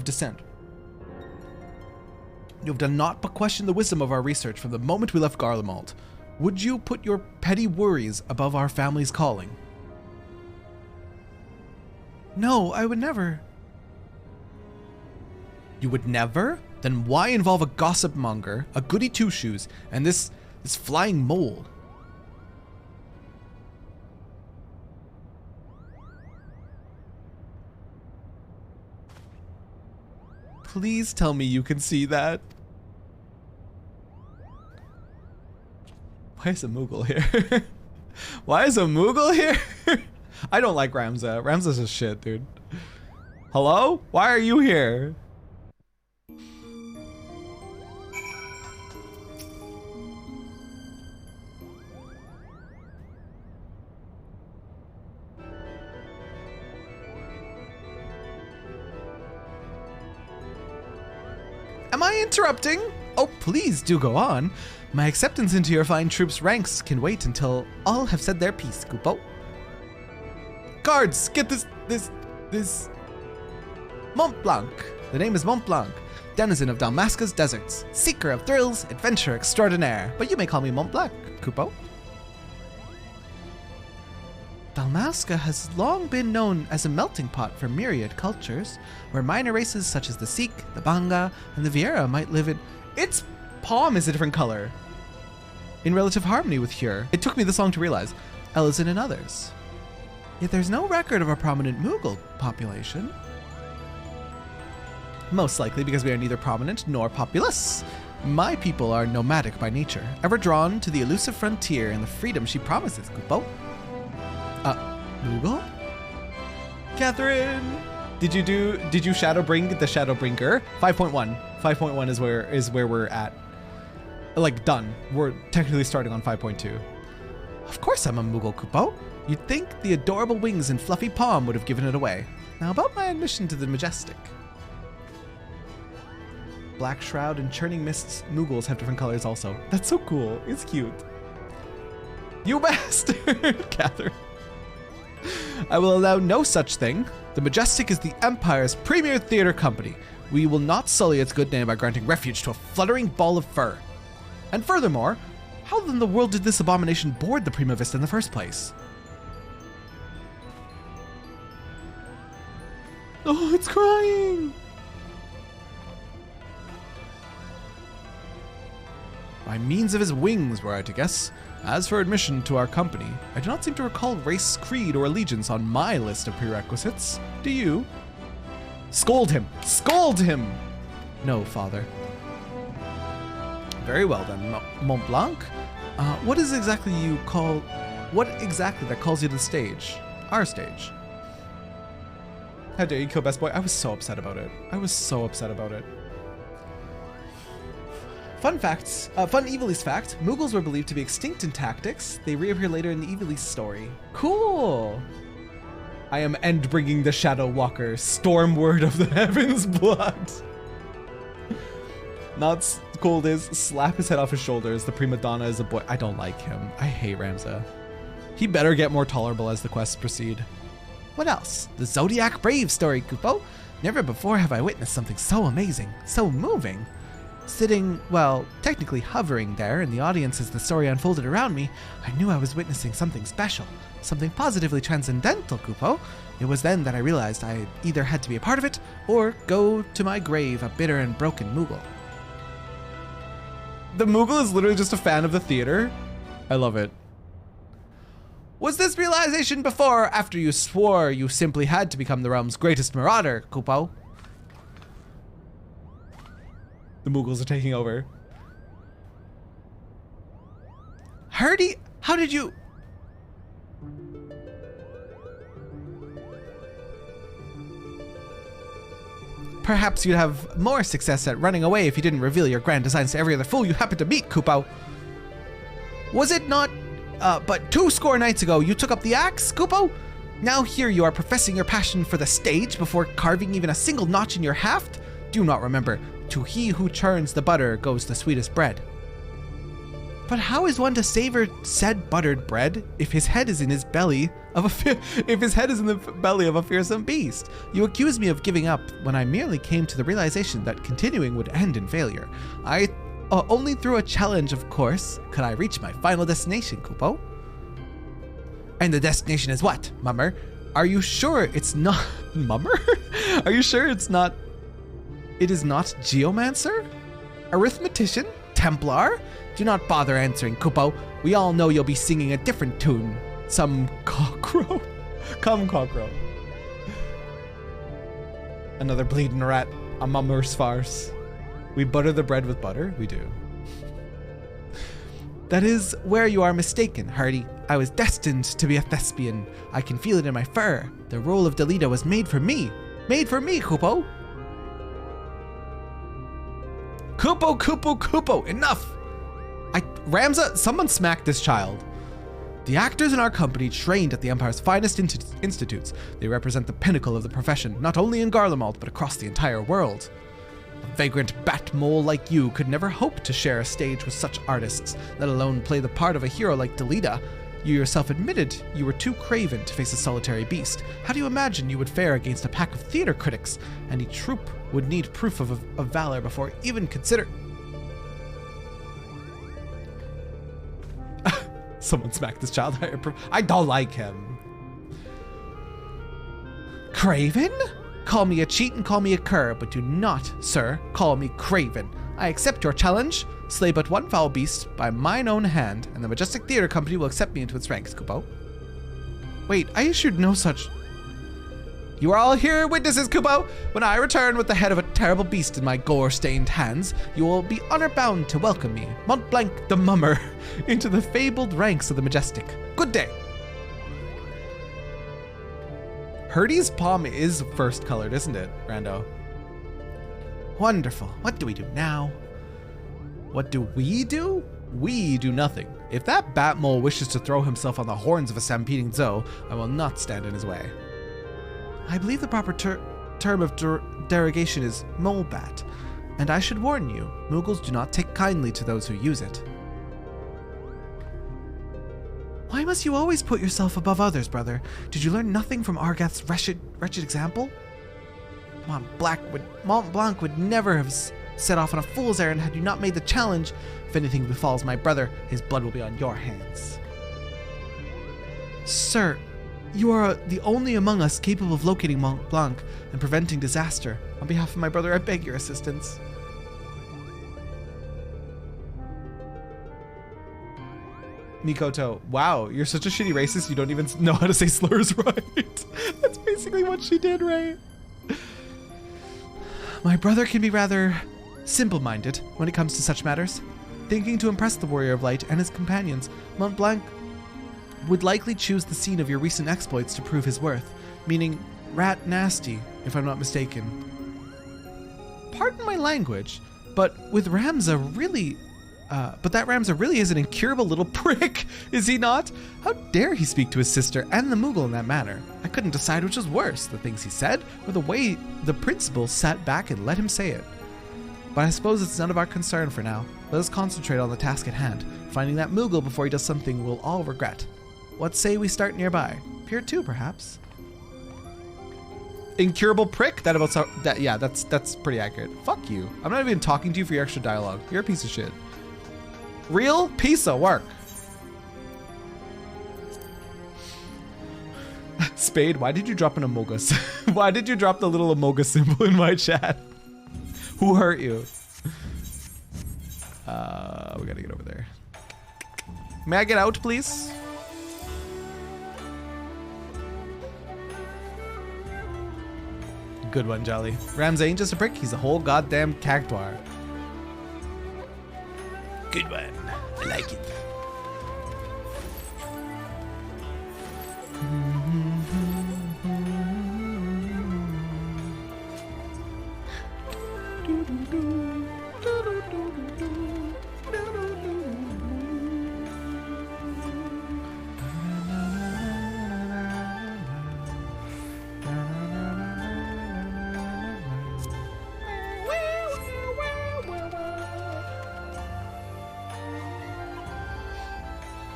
have done naught but question the wisdom of our research from the moment we left Garlemald. Would you put your petty worries above our family's calling? No, I would never. You would never? Then why involve a gossip monger, a goody two-shoes, and this flying mole? Please tell me you can see that. Why is a Moogle here? Why is a Moogle here? I don't like Ramza. Ramza's a shit, dude. Hello? Why are you here? Am I interrupting? Oh, please do go on. My acceptance into your fine troops' ranks can wait until all have said their piece, Kupo. Guards, get this Mont Blanc. The name is Mont Blanc, denizen of Dalmasca's deserts, seeker of thrills, adventure extraordinaire. But you may call me Mont Blanc, Kupo. Dalmasca has long been known as a melting pot for myriad cultures, where minor races such as the Sikh, the Banga, and the Viera might live in... Its palm is a different color. In relative harmony with Hyur. It took me this long to realize. Elizin and others. Yet there's no record of a prominent Moogle population. Most likely because we are neither prominent nor populous. My people are nomadic by nature, ever drawn to the elusive frontier and the freedom she promises, Kupo. Moogle? Catherine! Did you Shadowbring the Shadowbringer? 5.1. 5.1 is where we're at. Like, done. We're technically starting on 5.2. Of course I'm a Moogle, Kupo. You'd think the adorable wings and fluffy palm would have given it away. Now about my admission to the Majestic. Black Shroud and Churning Mists Moogles have different colors also. That's so cool. It's cute. You bastard! Catherine. I will allow no such thing. The Majestic is the Empire's premier theater company. We will not sully its good name by granting refuge to a fluttering ball of fur. And furthermore, how in the world did this abomination board the Prima Vista in the first place? Oh, it's crying. By means of his wings, were I to guess. As for admission to our company, I do not seem to recall race, creed, or allegiance on my list of prerequisites. Do you? Scold him! Scold him! No, father. Very well then, Mont Blanc. What exactly that calls you to the stage? Our stage. How dare you kill Best Boy? I was so upset about it. Fun Evilise fact, Moogles were believed to be extinct in tactics. They reappear later in the Evilise story. Cool! I am end-bringing the Shadow Walker, Stormward of the Heavens Blood. Not cold is slap his head off his shoulders. The prima donna is a boy. I don't like him. I hate Ramza. He better get more tolerable as the quests proceed. What else? The Zodiac Brave story, Kupo. Never before have I witnessed something so amazing, so moving. Sitting, well, technically hovering there in the audience as the story unfolded around me, I knew I was witnessing something special, something positively transcendental, Kupo. It was then that I realized I either had to be a part of it or go to my grave a bitter and broken Moogle. The Moogle is literally just a fan of the theater. I love it. Was this realization before or after you swore you simply had to become the realm's greatest marauder, Kupo? The Moogles are taking over. Hardy, how did you... Perhaps you'd have more success at running away if you didn't reveal your grand designs to every other fool you happened to meet, Kupo. Was it not, but 2 nights ago you took up the axe, Kupo? Now here you are professing your passion for the stage before carving even a single notch in your haft? Do not remember, to he who churns the butter goes the sweetest bread. But how is one to savor said buttered bread if his head is in his belly of the belly of a fearsome beast? You accuse me of giving up when I merely came to the realization that continuing would end in failure. Only through a challenge, of course, could I reach my final destination, Kupo. And the destination is what, Mummer? Are you sure it's not... Mummer? Are you sure it's not... It is not Geomancer? Arithmetician? Templar? Do not bother answering, Kupo. We all know you'll be singing a different tune. Some cockroach. Come, cockroach. Another bleeding rat. A mummer's farce. We butter the bread with butter? We do. That is where you are mistaken, Hardy. I was destined to be a thespian. I can feel it in my fur. The role of Delita was made for me. Made for me, Kupo. Kupo, enough! Ramza, someone smacked this child. The actors in our company trained at the Empire's finest institutes. They represent the pinnacle of the profession, not only in Garlemald, but across the entire world. A vagrant bat mole like you could never hope to share a stage with such artists, let alone play the part of a hero like Delita. You yourself admitted you were too craven to face a solitary beast. How do you imagine you would fare against a pack of theater critics? Any troupe would need proof of valor before even consider... Someone smacked this child. I don't like him. Craven? Call me a cheat and call me a cur, but do not, sir, call me Craven. I accept your challenge. Slay but one foul beast by mine own hand, and the Majestic Theater Company will accept me into its ranks, Kupo. Wait, I issued no such... You are all here witnesses, Kupo. When I return with the head of a terrible beast in my gore-stained hands, you will be honor-bound to welcome me, Mont Blanc the Mummer, into the fabled ranks of the Majestic. Good day. Herdy's palm is first-colored, isn't it, Rando? Wonderful. What do we do now? What do we do? We do nothing. If that Batmole wishes to throw himself on the horns of a stampeding Zoe, I will not stand in his way. I believe the proper term of derogation is molebat, and I should warn you, Moogles do not take kindly to those who use it. Why must you always put yourself above others, brother? Did you learn nothing from Argath's wretched example? Mont Blanc would never have set off on a fool's errand had you not made the challenge. If anything befalls my brother, his blood will be on your hands. Sir, You are the only among us capable of locating Mont Blanc and preventing disaster. On behalf of my brother, I beg your assistance. Mikoto, wow, you're such a shitty racist, you don't even know how to say slurs right. That's basically what she did, right? My brother can be rather simple-minded when it comes to such matters. Thinking to impress the Warrior of Light and his companions, Mont Blanc would likely choose the scene of your recent exploits to prove his worth, meaning rat nasty, if I'm not mistaken. Pardon my language, but with Ramza really... but that Ramza really is an incurable little prick, is he not? How dare he speak to his sister and the Moogle in that manner? I couldn't decide which was worse, the things he said, or the way the principal sat back and let him say it. But I suppose it's none of our concern for now. Let us concentrate on the task at hand, finding that Moogle before he does something we'll all regret. What say we start nearby? Pier 2, perhaps? Incurable prick? That's pretty accurate. Fuck you. I'm not even talking to you for your extra dialogue. You're a piece of shit. Real piece of work. Spade, why did you drop an Amogus? Why did you drop the little Amogus symbol in my chat? Who hurt you? We gotta get over there. May I get out, please? Good one, Jolly. Ramza ain't just a prick, he's a whole goddamn cactuar. Good one. I like it.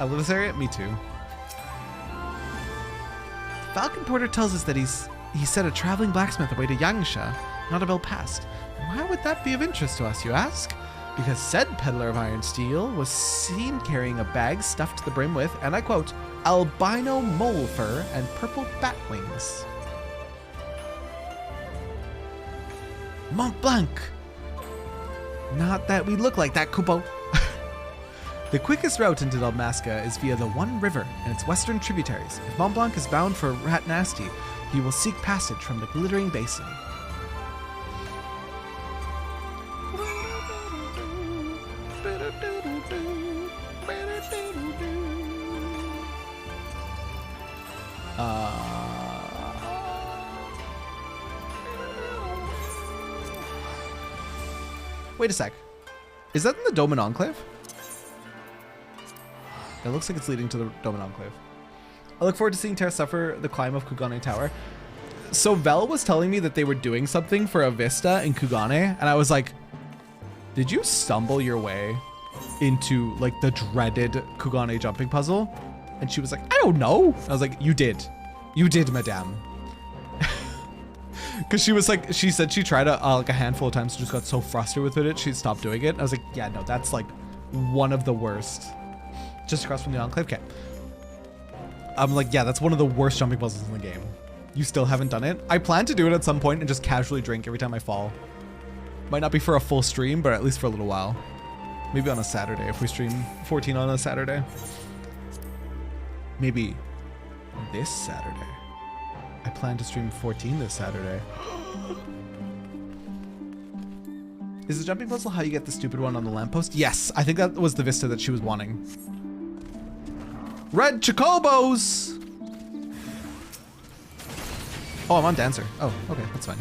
I love this area. Me too. Falcon Porter tells us that he set a traveling blacksmith away to Yangsha, not a bell past. And why would that be of interest to us, you ask? Because said peddler of iron steel was seen carrying a bag stuffed to the brim with, and I quote, albino mole fur and purple bat wings. Mont Blanc! Not that we look like that, Kupo. The quickest route into Dalmasca is via the One River and its western tributaries. If Mont Blanc is bound for Rat Nasty, he will seek passage from the Glittering Basin. Wait a sec. Is that in the Doman Enclave? It looks like it's leading to the Doman Enclave. I look forward to seeing Terra suffer the climb of Kugane Tower. So Vel was telling me that they were doing something for a vista in Kugane, and I was like, did you stumble your way into like the dreaded Kugane jumping puzzle? And she was like, I don't know. I was like, you did. You did, madame. Because she was like, she said she tried like a handful of times, just got so frustrated with it, she stopped doing it. I was like, yeah, no, that's like one of the worst. Just across from the Enclave? Okay. I'm like, yeah, that's one of the worst jumping puzzles in the game. You still haven't done it? I plan to do it at some point and just casually drink every time I fall. Might not be for a full stream, but at least for a little while. Maybe on a Saturday, if we stream 14 on a Saturday. Maybe this Saturday. I plan to stream 14 this Saturday. Is the jumping puzzle how you get the stupid one on the lamppost? Yes, I think that was the vista that she was wanting. Red Chocobos! Oh, I'm on Dancer. Oh, okay, that's fine.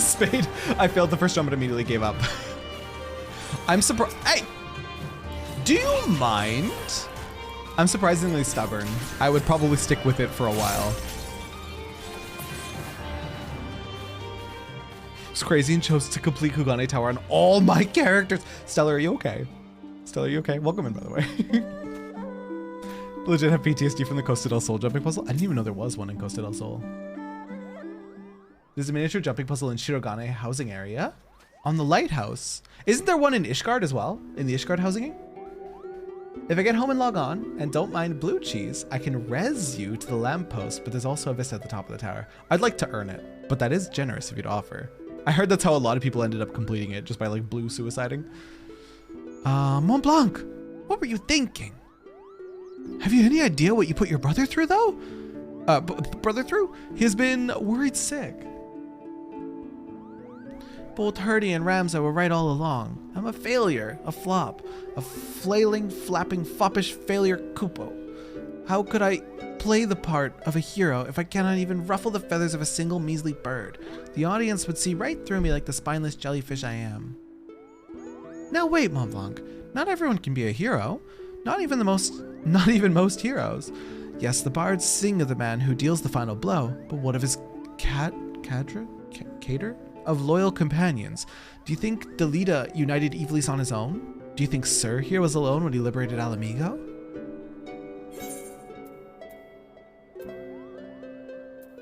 Spade. I failed the first jump and immediately gave up. I'm surprised. Hey! Do you mind? I'm surprisingly stubborn. I would probably stick with it for a while. It's crazy and chose to complete Kugane Tower on all my characters. Stella, are you okay? Stella, are you okay? Welcome in, by the way. Legit have PTSD from the Costa del Sol jumping puzzle. I didn't even know there was one in Costa del Sol. There's a miniature jumping puzzle in Shirogane housing area. On the lighthouse. Isn't there one in Ishgard as well? In the Ishgard housing? If I get home and log on and don't mind blue cheese, I can res you to the lamppost, but there's also a vista at the top of the tower. I'd like to earn it, but that is generous of you to offer. I heard that's how a lot of people ended up completing it, just by like blue suiciding. Mont Blanc, what were you thinking? Have you any idea what you put your brother through though? Brother through? He has been worried sick. Both Hurdy and Ramza were right all along. I'm a failure, a flop, a flailing, flapping, foppish failure Kupo. How could I play the part of a hero if I cannot even ruffle the feathers of a single measly bird? The audience would see right through me like the spineless jellyfish I am. Now wait, Mont Blanc. Not everyone can be a hero. Not even most heroes. Yes, the bards sing of the man who deals the final blow, but what of his cadre of loyal companions? Do you think Delita united Ivalice on his own? Do you think Sir here was alone when he liberated Alamigo?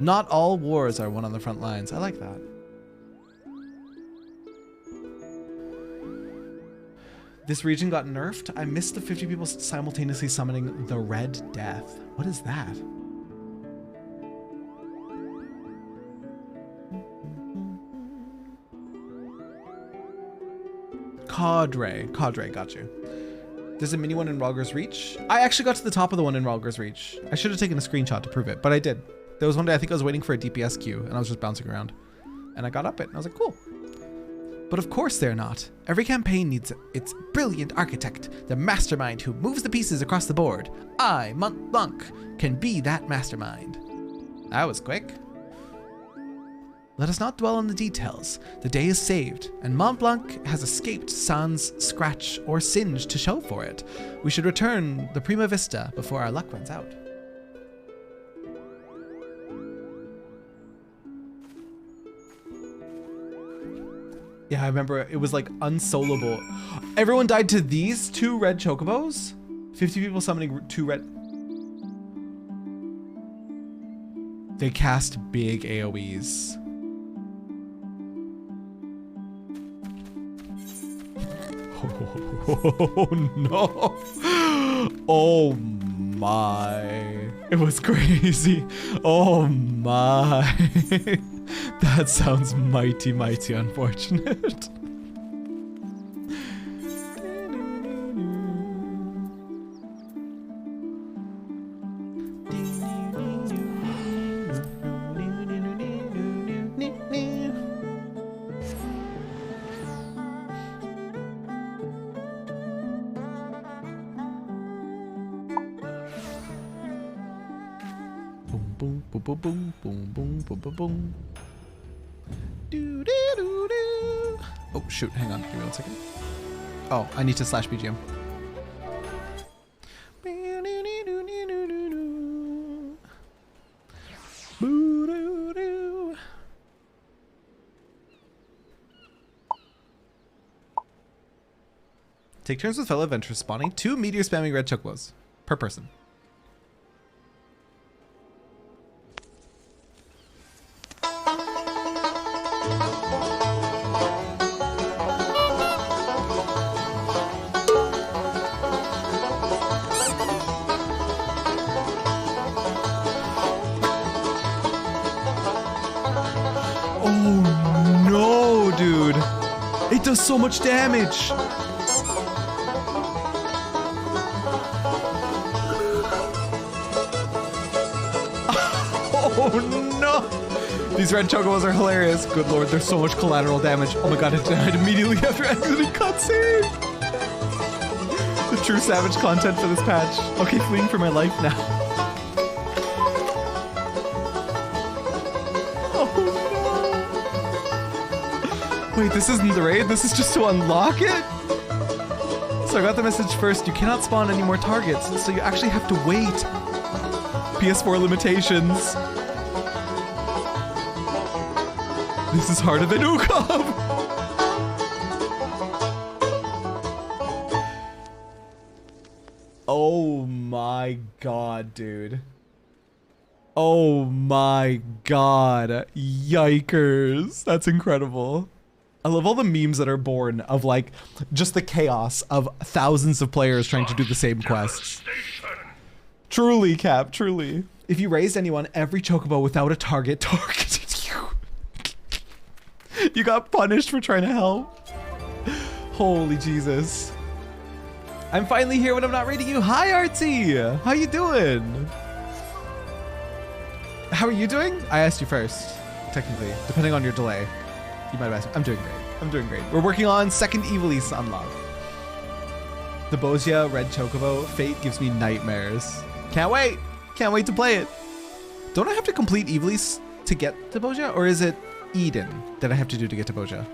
Not all wars are won on the front lines. I like that. This region got nerfed. I missed the 50 people simultaneously summoning the Red Death. What is that? Cadre, got you. There's a mini one in Ralger's Reach. I actually got to the top of the one in Ralger's Reach. I should have taken a screenshot to prove it, but I did. There was one day I think I was waiting for a DPS queue and I was just bouncing around. And I got up it and I was like, cool. But of course they're not. Every campaign needs its brilliant architect, the mastermind who moves the pieces across the board. I, Mont Blanc, can be that mastermind. That was quick. Let us not dwell on the details. The day is saved, and Mont Blanc has escaped sans scratch or singe to show for it. We should return the Prima Vista before our luck runs out. Yeah, I remember it was like unsolable. Everyone died to these two red chocobos? 50 people summoning two red. They cast big AoEs. Oh no. Oh my. It was crazy. Oh my. That sounds mighty, mighty unfortunate. Boom, boom, boom, boom, boom, boom, boom, boom, boom. Do, do, do, do. Oh shoot, hang on, give me 1 second. Oh, I need to slash BGM. Take turns with fellow adventurers spawning 2 meteor spamming red chocobos per person. Oh no, dude. It does so much damage. Oh no! These red chocobos are hilarious. Good lord, there's so much collateral damage. Oh my god, it died immediately after exiting cutscene. The true savage content for this patch. Okay, fleeing for my life now. Oh Wait, this isn't the raid? This is just to unlock it? So I got the message first, you cannot spawn any more targets, so you actually have to wait. PS4 limitations. This is harder than Ukov. Oh my god, dude. Oh my god. Yikers. That's incredible. I love all the memes that are born of like just the chaos of thousands of players trying to do the same quests. Truly, Cap, truly. If you raised anyone, every chocobo without a target targeted you. You got punished for trying to help. Holy Jesus. I'm finally here when I'm not raiding you. Hi, Artsy. How you doing? How are you doing? I asked you first, technically, depending on your delay. You might have asked me. I'm doing great. I'm doing great. We're working on second Evilise unlock. The Bozia Red Chocobo. Fate gives me nightmares. Can't wait. Can't wait to play it. Don't I have to complete Evilise to get to Bozia? Or is it Eden that I have to do to get to Bozia?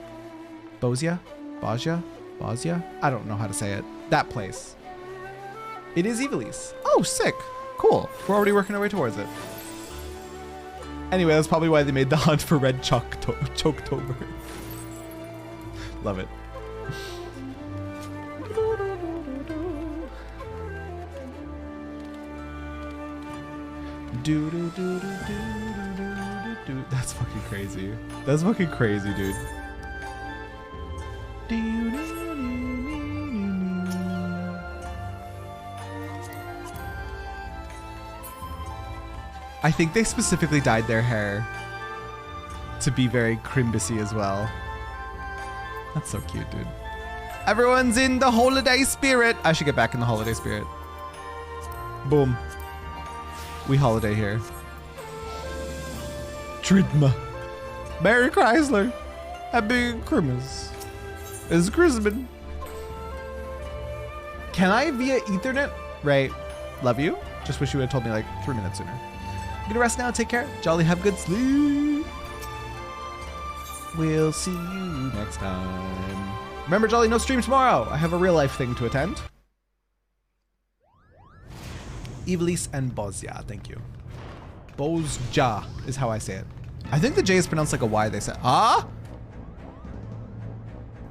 Bozia? Bozia? Bozia? I don't know how to say it. That place. It is Evilise. Oh, sick. Cool. We're already working our way towards it. Anyway, that's probably why they made the hunt for Red Choketober. Love it. That's fucking crazy. That's fucking crazy, dude. I think they specifically dyed their hair to be very Crimbusy as well. That's so cute, dude. Everyone's in the holiday spirit. I should get back in the holiday spirit. Boom. We holiday here. Tridma. Merry Chrysler. Happy Christmas. It's Christmas. Can I via Ethernet? Right. Love you. Just wish you would have told me like 3 minutes sooner. I'm gonna rest now. Take care. Jolly, have good sleep. We'll see you next time. Remember, Jolly, no stream tomorrow. I have a real life thing to attend. Evilise and Bozia, thank you. Bozja is how I say it. I think the J is pronounced like a Y, they said. Ah?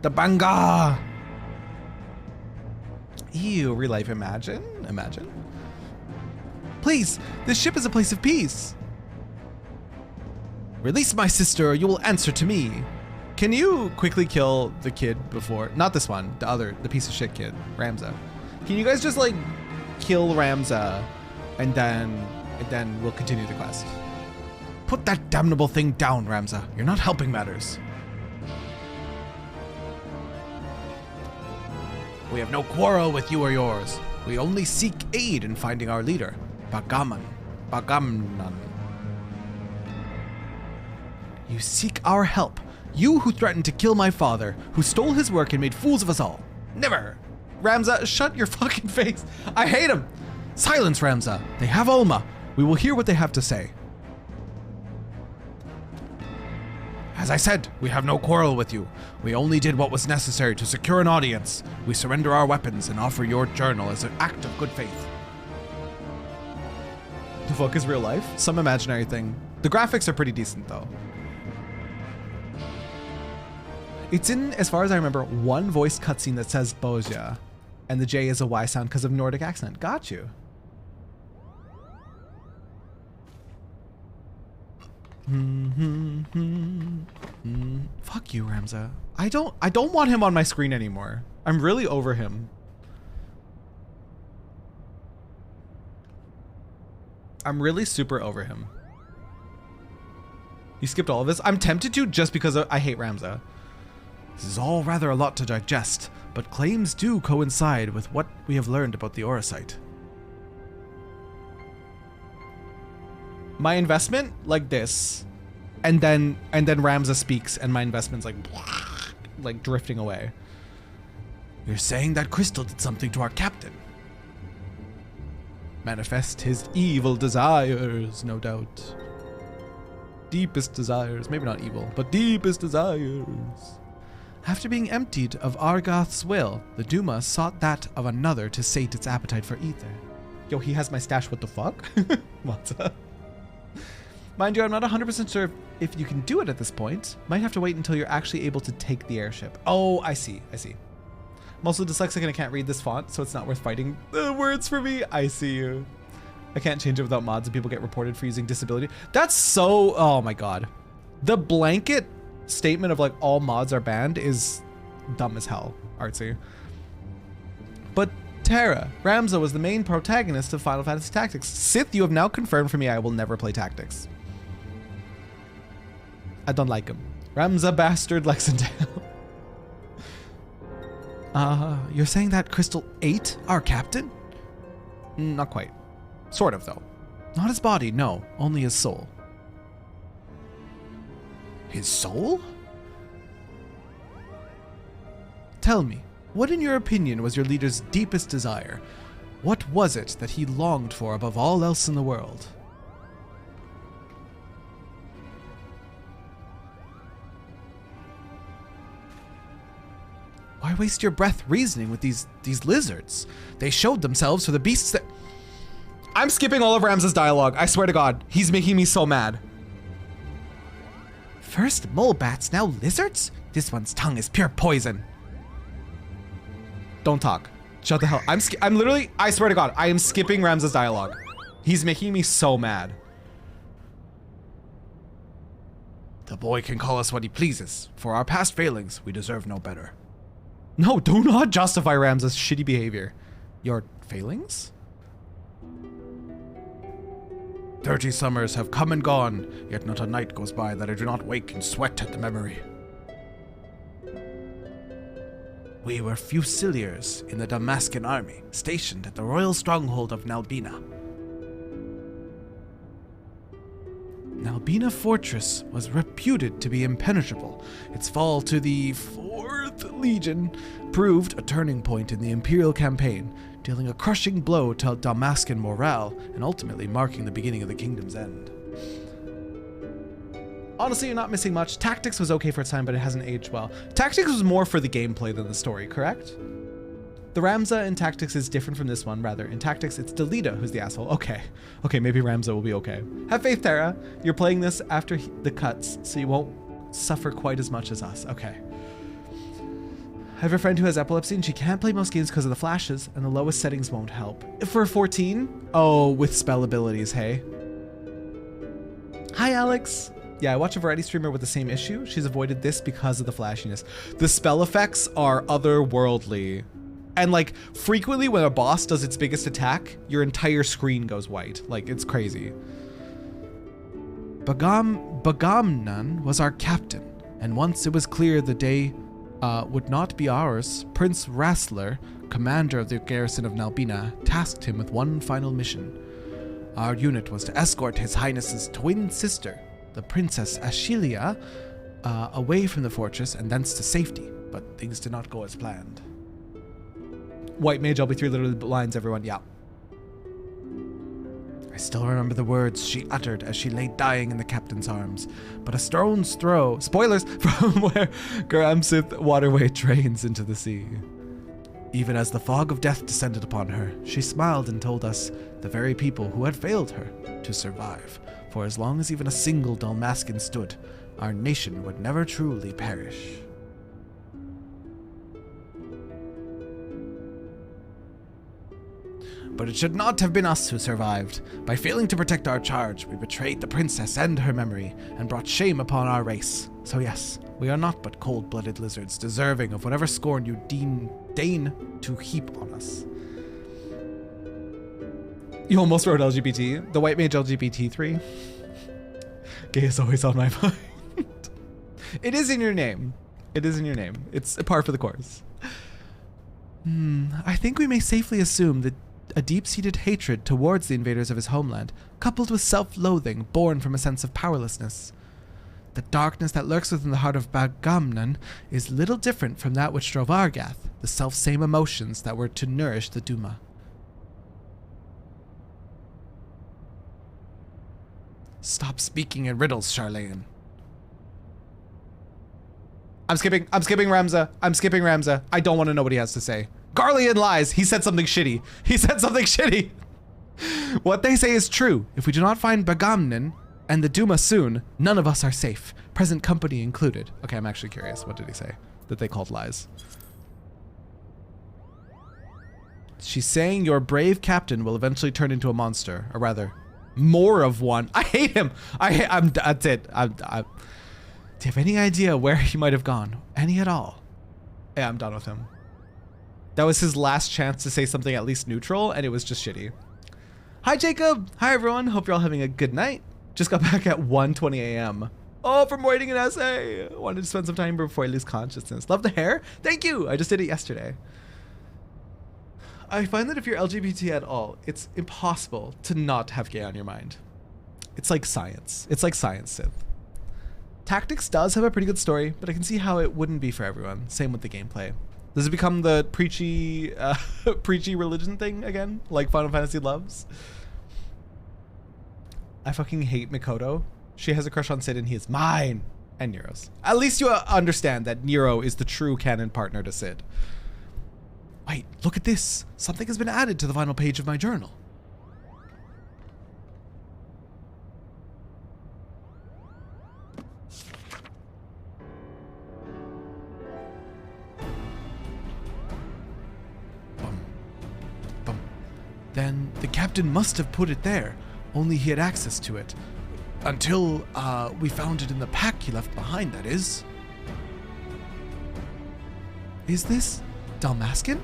The Banga! Ew, real life, imagine? Imagine. Please, this ship is a place of peace. Release my sister or you will answer to me. Can you quickly kill the kid before? Not this one, the other, the piece of shit kid, Ramza. Can you guys just like kill Ramza and then we'll continue the quest? Put that damnable thing down, Ramza. You're not helping matters. We have no quarrel with you or yours. We only seek aid in finding our leader, Bagamnan. You seek our help. You who threatened to kill my father, who stole his work and made fools of us all. Never. Ramza, shut your fucking face. I hate him. Silence, Ramza. They have Ulma. We will hear what they have to say. As I said, we have no quarrel with you. We only did what was necessary to secure an audience. We surrender our weapons and offer your journal as an act of good faith. The fuck is real life? Some imaginary thing. The graphics are pretty decent though. It's in, as far as I remember, one voice cutscene that says Bozia, and the J is a Y sound because of Nordic accent. Got you. Fuck you, Ramza. I don't want him on my screen anymore. I'm really over him. I'm really super over him. You skipped all of this? I'm tempted to just because I hate Ramza. This is all rather a lot to digest, but claims do coincide with what we have learned about the Orisite. My investment, like this, and then Ramza speaks, and my investment's like drifting away. You're saying that Crystal did something to our captain? Manifest his evil desires, no doubt. Deepest desires, maybe not evil, but deepest desires. After being emptied of Argoth's will, the Duma sought that of another to sate its appetite for ether. Yo, he has my stash, what the fuck? What's up? Mind you, I'm not 100% sure if you can do it at this point. Might have to wait until you're actually able to take the airship. Oh, I see. I'm also dyslexic and I can't read this font, so it's not worth fighting the words for me. I see you. I can't change it without mods and people get reported for using disability. That's so, oh my god. The blanket statement of like all mods are banned is dumb as hell, artsy. But Terra, Ramza was the main protagonist of Final Fantasy Tactics. Sith, you have now confirmed for me I will never play Tactics. I don't like him. Ramza bastard Lexington. You're saying that Crystal ate our captain? Not quite. Sort of, though. Not his body, no. Only his soul. His soul? Tell me, what in your opinion was your leader's deepest desire? What was it that he longed for above all else in the world? Why waste your breath reasoning with these lizards? They showed themselves for the beasts that... I'm skipping all of Ramza's dialogue. I swear to God, he's making me so mad. First mole bats, now lizards? This one's tongue is pure poison. Don't talk. Shut the hell. I'm literally, I swear to God, I am skipping Ramza's dialogue. He's making me so mad. The boy can call us what he pleases. For our past failings, we deserve no better. No, do not justify Ramza's shitty behavior. Your failings? 30 summers have come and gone, yet not a night goes by that I do not wake and sweat at the memory. We were Fusiliers in the Damascan army, stationed at the royal stronghold of Nalbina. Nalbina Fortress was reputed to be impenetrable. Its fall to the 4th Legion proved a turning point in the Imperial campaign, dealing a crushing blow to Damascan morale and ultimately marking the beginning of the kingdom's end. Honestly, you're not missing much. Tactics was okay for its time, but it hasn't aged well. Tactics was more for the gameplay than the story, correct? The Ramza in Tactics is different from this one. Rather, in Tactics, it's Delita who's the asshole. Okay, maybe Ramza will be okay. Have faith, Terra. You're playing this after the cuts, so you won't suffer quite as much as us. Okay. I have a friend who has epilepsy and she can't play most games because of the flashes, and the lowest settings won't help. For 14? Oh, with spell abilities, hey? Hi, Alex. Yeah, I watch a variety streamer with the same issue. She's avoided this because of the flashiness. The spell effects are otherworldly. And like, frequently when a boss does its biggest attack, your entire screen goes white. Like, it's crazy. Bagamnan was our captain, and once it was clear the day would not be ours, Prince Rassler, commander of the garrison of Nalbina, tasked him with one final mission. Our unit was to escort His Highness's twin sister, the Princess Ashilia, away from the fortress and thence to safety, but things did not go as planned. White Mage LB3 literally blinds everyone, yeah. I still remember the words she uttered as she lay dying in the captain's arms, but a stone's throw, spoilers, from where Garamsith waterway drains into the sea. Even as the fog of death descended upon her, she smiled and told us, the very people who had failed her, to survive. For as long as even a single Dalmascan stood, our nation would never truly perish. But it should not have been us who survived. By failing to protect our charge, we betrayed the princess and her memory, and brought shame upon our race. So yes, we are not but cold-blooded lizards, deserving of whatever scorn you deign to heap on us. You almost wrote LGBT. The White Mage LGBT3. Gay is always on my mind. It is in your name. It is in your name. It's a par for the course. I think we may safely assume that a deep-seated hatred towards the invaders of his homeland, coupled with self-loathing born from a sense of powerlessness. The darkness that lurks within the heart of Bagamnan is little different from that which drove Argath, the self-same emotions that were to nourish the Duma. Stop speaking in riddles, Charlene. I'm skipping Ramza. I'm skipping Ramza. I don't want to know what he has to say. Garlean lies. He said something shitty. He said something shitty. What they say is true. If we do not find Bagamnin and the Duma soon, none of us are safe. Present company included. Okay, I'm actually curious. What did he say that they called lies? She's saying your brave captain will eventually turn into a monster, or rather, more of one. I hate him. That's it. Do you have any idea where he might have gone? Any at all? Yeah, I'm done with him. That was his last chance to say something at least neutral, and it was just shitty. Hi, Jacob. Hi, everyone. Hope you're all having a good night. Just got back at 1:20 a.m. Oh, from writing an essay. Wanted to spend some time before I lose consciousness. Love the hair. Thank you. I just did it yesterday. I find that if you're LGBT at all, it's impossible to not have gay on your mind. It's like science. It's like science, Sith. Tactics does have a pretty good story, but I can see how it wouldn't be for everyone. Same with the gameplay. Does it become the preachy, preachy religion thing again, like Final Fantasy loves? I fucking hate Mikoto. She has a crush on Sid and he is mine. And Nero's. At least you understand that Nero is the true canon partner to Sid. Wait, look at this. Something has been added to the final page of my journal. Then the captain must have put it there, only he had access to it. Until we found it in the pack he left behind, that is. Is this Dalmascan?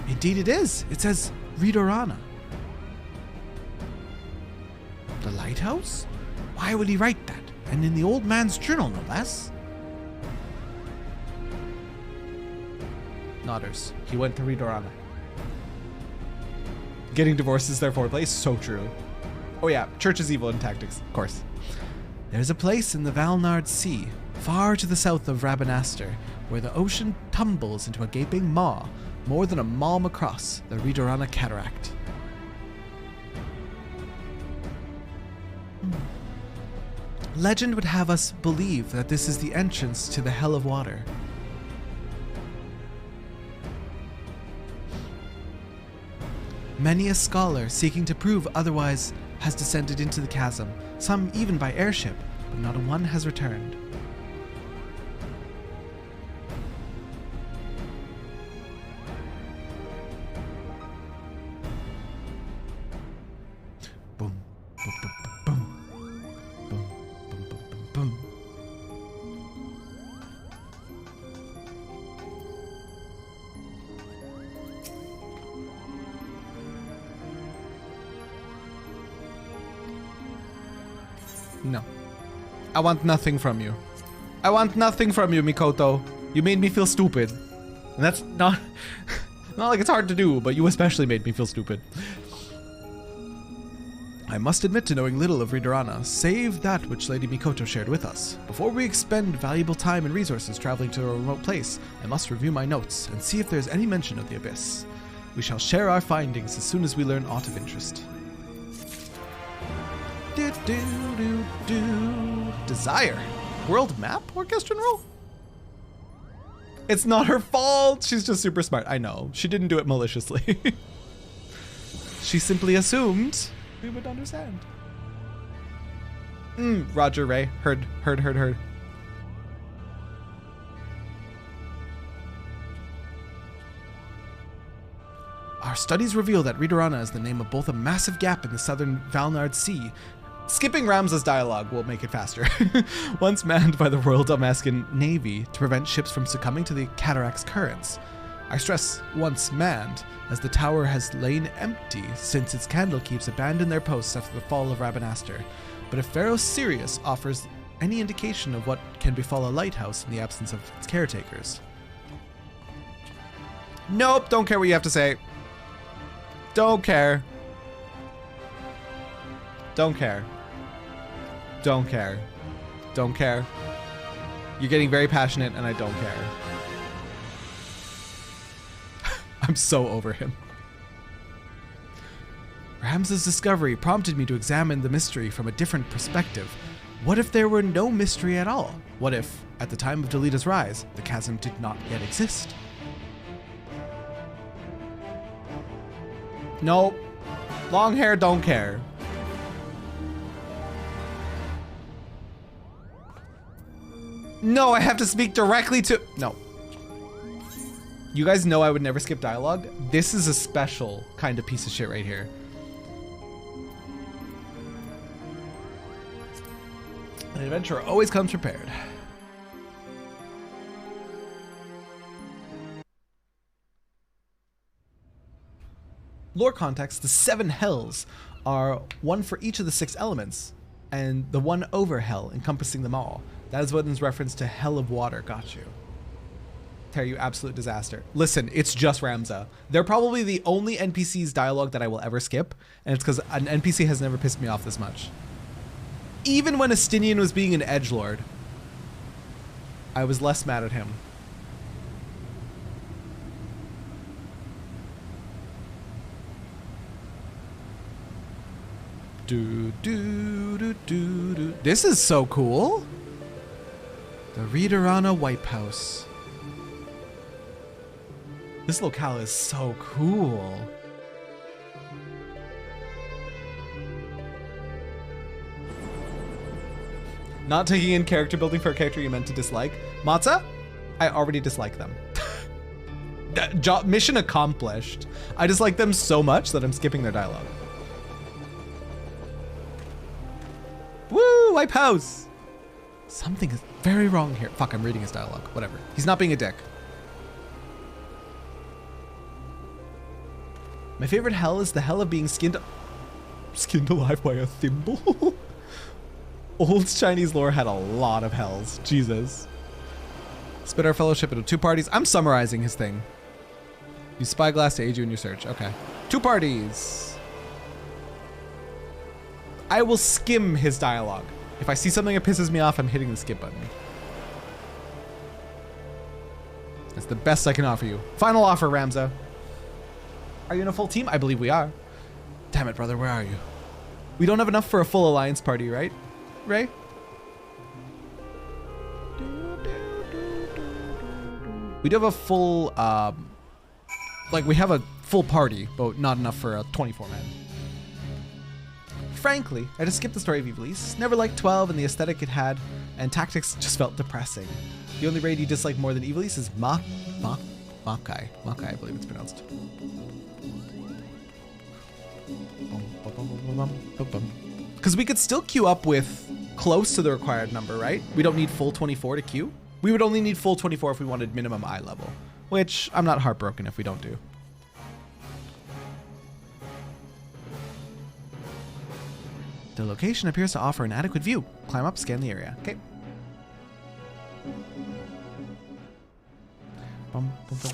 Indeed it is. It says Ridorana. The lighthouse? Why would he write that? And in the old man's journal, no less. Nodders. He went to Ridorana. Getting divorced is their foreplay. So true. Oh yeah, church is evil in tactics, of course. There's a place in the Valnard Sea, far to the south of Rabanastre, where the ocean tumbles into a gaping maw, more than a malm across the Ridorana Cataract. Legend would have us believe that this is the entrance to the Hell of Water. Many a scholar seeking to prove otherwise has descended into the chasm, some even by airship, but not a one has returned. Boom, boom, boom, boom, boom, boom, boom, boom, boom. No. I want nothing from you. I want nothing from you, Mikoto. You made me feel stupid. And that's not like it's hard to do, but you especially made me feel stupid. I must admit to knowing little of Ridorana, save that which Lady Mikoto shared with us. Before we expend valuable time and resources traveling to a remote place, I must review my notes and see if there's any mention of the Abyss. We shall share our findings as soon as we learn aught of interest. Desire. World map orchestral roll? It's not her fault. She's just super smart. I know. She didn't do it maliciously. She simply assumed we would understand. Roger Ray. Heard. Our studies reveal that Ridorana is the name of both a massive gap in the southern Valnard Sea. Skipping Ramza's dialogue will make it faster. Once manned by the Royal Dalmascan Navy to prevent ships from succumbing to the cataract's currents. I stress once manned, as the tower has lain empty since its candlekeeps abandoned their posts after the fall of Rabanastre. But if Pharaoh Sirius offers any indication of what can befall a lighthouse in the absence of its caretakers. Nope, don't care what you have to say. Don't care. Don't care. Don't care. Don't care. You're getting very passionate and I don't care. I'm so over him. Ramza's discovery prompted me to examine the mystery from a different perspective. What if there were no mystery at all? What if, at the time of Delita's rise, the chasm did not yet exist? Nope. Long hair don't care. No, I have to speak directly to... No. You guys know I would never skip dialogue. This is a special kind of piece of shit right here. An adventurer always comes prepared. Lore context, the 7 hells are one for each of the 6 elements, and the one over hell encompassing them all. That is what is reference to Hell of Water. Got you. Terry, you absolute disaster. Listen, it's just Ramza. They're probably the only NPC's dialogue that I will ever skip, and it's because an NPC has never pissed me off this much. Even when Estinian was being an edgelord, I was less mad at him. Do, do, do, do, do. This is so cool. The Readerana White House. This locale is so cool. Not taking in character building for a character you meant to dislike. Matza, I already dislike them. Mission accomplished. I dislike them so much that I'm skipping their dialogue. Woo, White House. Something is very wrong here. Fuck, I'm reading his dialogue. Whatever. He's not being a dick. My favorite hell is the hell of being skinned alive by a thimble. Old Chinese lore had a lot of hells. Jesus. Split our fellowship into 2 parties. I'm summarizing his thing. Use spyglass to aid you in your search. Okay. 2 parties. I will skim his dialogue. If I see something that pisses me off, I'm hitting the skip button. That's the best I can offer you. Final offer, Ramza. Are you in a full team? I believe we are. Damn it, brother. Where are you? We don't have enough for a full alliance party, right? Ray? We do have a full, like we have a full party, but not enough for a 24-man. Frankly, I just skipped the story of Ivalice. Never liked 12 and the aesthetic it had, and tactics just felt depressing. The only raid you dislike more than Ivalice is Makai. Makai, I believe it's pronounced. Because we could still queue up with close to the required number, right? We don't need full 24 to queue. We would only need full 24 if we wanted minimum eye level, which I'm not heartbroken if we don't do. The location appears to offer an adequate view. Climb up, scan the area. Okay. Bum, bum, bum.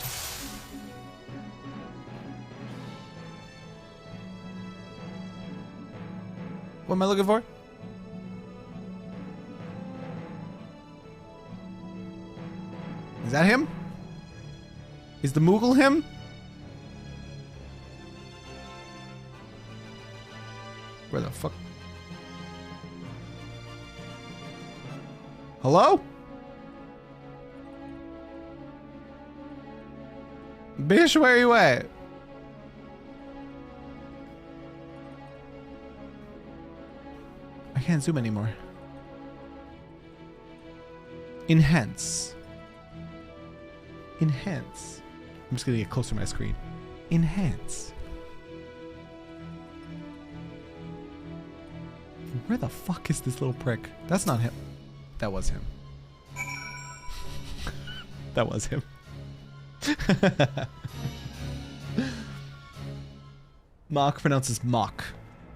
What am I looking for? Is that him? Is the Moogle him? Where the fuck? Hello? Bish, where are you at? I can't zoom anymore. Enhance. Enhance. I'm just gonna get closer to my screen. Enhance. Where the fuck is this little prick? That's not him. That was him. That was him. Mock pronounces mock.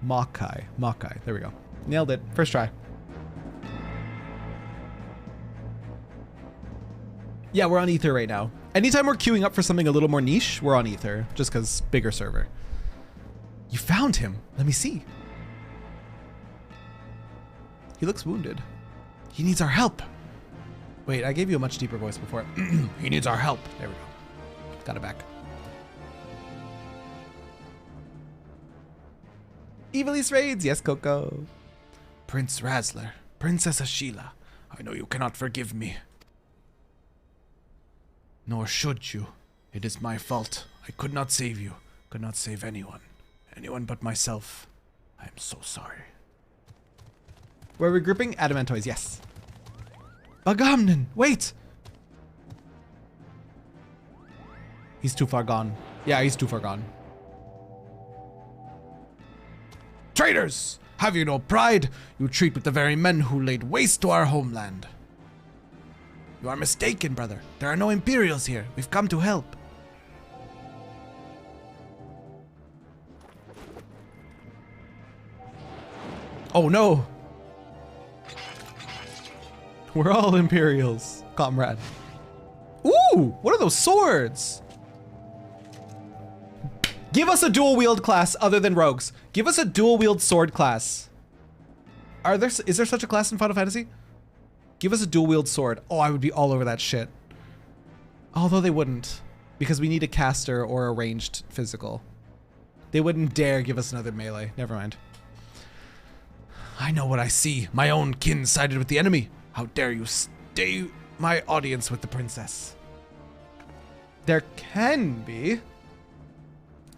Makai. Makai. There we go. Nailed it. First try. Yeah, we're on Ether right now. Anytime we're queuing up for something a little more niche, we're on Ether. Just because bigger server. You found him. Let me see. He looks wounded. He needs our help. Wait, I gave you a much deeper voice before. He needs our help. There we go. Got it back. Ivalice raids. Yes, Coco. Prince Razzler. Princess Ashila, I know you cannot forgive me. Nor should you. It is my fault. I could not save you. Could not save anyone. Anyone but myself. I am so sorry. We're regrouping Adamantoids, yes. Bagamnon, wait! He's too far gone. Yeah, he's too far gone. Traitors! Have you no pride? You treat with the very men who laid waste to our homeland. You are mistaken, brother. There are no Imperials here. We've come to help. Oh no! We're all Imperials, comrade. Ooh! What are those swords? Give us a dual wield class other than rogues. Give us a dual wield sword class. Is there such a class in Final Fantasy? Give us a dual wield sword. Oh, I would be all over that shit. Although they wouldn't, because we need a caster or a ranged physical. They wouldn't dare give us another melee. Never mind. I know what I see. My own kin sided with the enemy. How dare you stay my audience with the princess? There can be.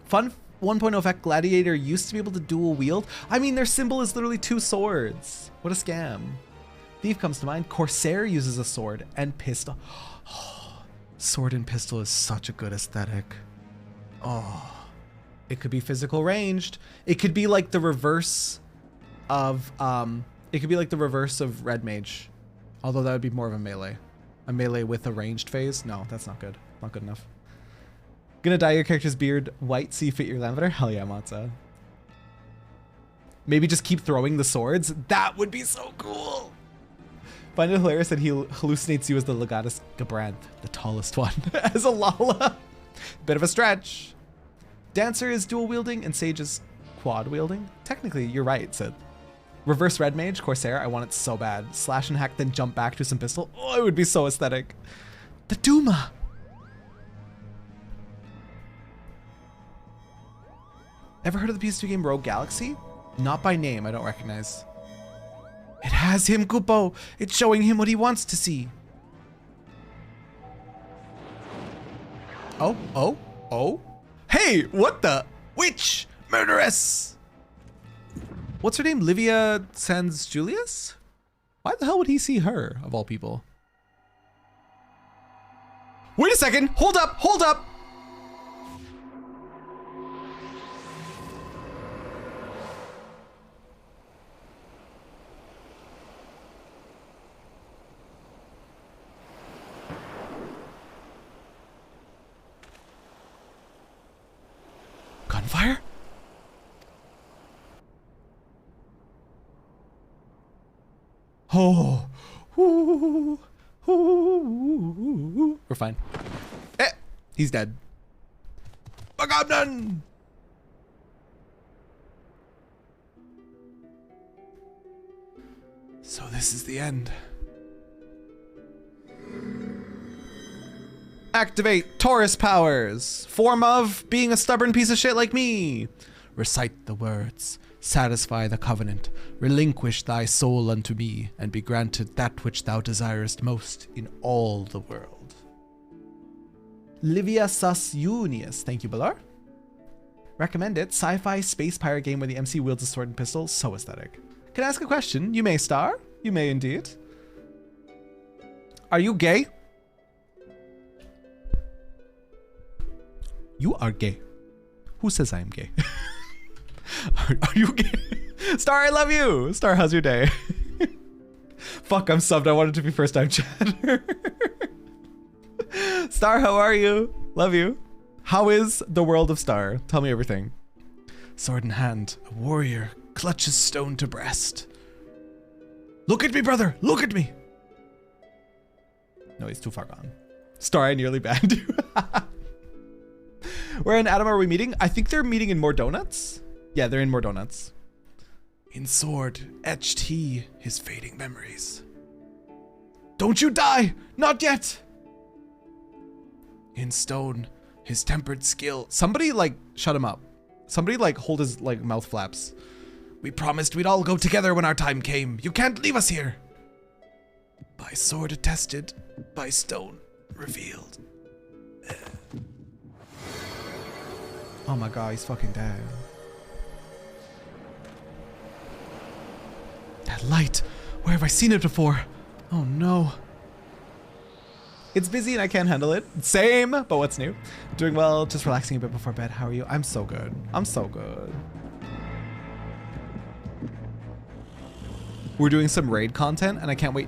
Fun 1.0 effect, Gladiator used to be able to dual wield. I mean, their symbol is literally 2 swords. What a scam. Thief comes to mind. Corsair uses a sword and pistol. Oh, sword and pistol is such a good aesthetic. Oh, it could be physical ranged. It could be like the reverse of Red Mage. Although that would be more of a melee. A melee with a ranged phase? No, that's not good. Not good enough. Gonna dye your character's beard white so you fit your lavender? Hell yeah, Matza. Maybe just keep throwing the swords? That would be so cool! Find it hilarious that he hallucinates you as the Legatus Gabranth, the tallest one, as a Lala. Bit of a stretch. Dancer is dual wielding and Sage is quad wielding. Technically, you're right, Sid. Reverse Red Mage, Corsair, I want it so bad. Slash and hack, then jump back to some pistol. Oh, it would be so aesthetic. The Duma. Ever heard of the PS2 game Rogue Galaxy? Not by name, I don't recognize. It has him, Kupo. It's showing him what he wants to see. Oh. Hey, what the? Witch! Murderess! What's her name? Livia Sans Julius? Why the hell would he see her, of all people? Wait a second! Hold up! Gunfire? Oh. We're fine. He's dead. Bagamnon! So this is the end. Activate Taurus powers. Form of being a stubborn piece of shit like me. Recite the words. Satisfy the covenant. Relinquish thy soul unto me, and be granted that which thou desirest most in all the world. Livia Sus Unius. Thank you, Balar. Recommend it. Sci-fi space pirate game where the MC wields a sword and pistol. So aesthetic. Can I ask a question? You may, Star. You may indeed. Are you gay? You are gay. Who says I am gay? Are you gay? Star, I love you. Star, how's your day? Fuck, I'm subbed. I wanted to be first time chatter. Star, how are you? Love you. How is the world of Star? Tell me everything. Sword in hand, a warrior clutches stone to breast. Look at me, brother. Look at me. No, he's too far gone. Star, I nearly banned you. Where in Adam are we meeting? I think they're meeting in More Donuts. Yeah, they're in More Donuts. In sword etched he his fading memories. Don't you die! Not yet! In stone, his tempered skill. Somebody like shut him up. Somebody like hold his like mouth flaps. We promised we'd all go together when our time came. You can't leave us here. By sword attested, by stone revealed. Oh my god, he's fucking dead. That light! Where have I seen it before? Oh no. It's busy and I can't handle it. Same, but what's new? Doing well, just relaxing a bit before bed. How are you? I'm so good. I'm so good. We're doing some raid content and I can't wait.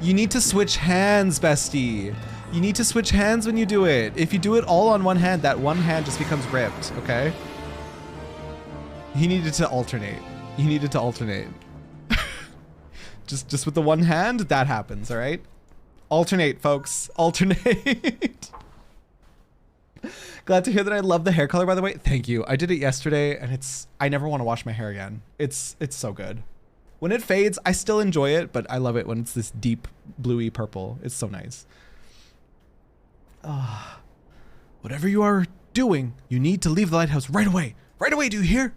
You need to switch hands, bestie. You need to switch hands when you do it. If you do it all on one hand, that one hand just becomes ripped, okay? He needed to alternate. He needed to alternate. just with the one hand, that happens, all right? Alternate, folks. Alternate. Glad to hear that I love the hair color, by the way. Thank you. I did it yesterday, and I never want to wash my hair again. It's so good. When it fades, I still enjoy it, but I love it when it's this deep bluey purple. It's so nice. Whatever you are doing, you need to leave the lighthouse right away. Right away, do you hear?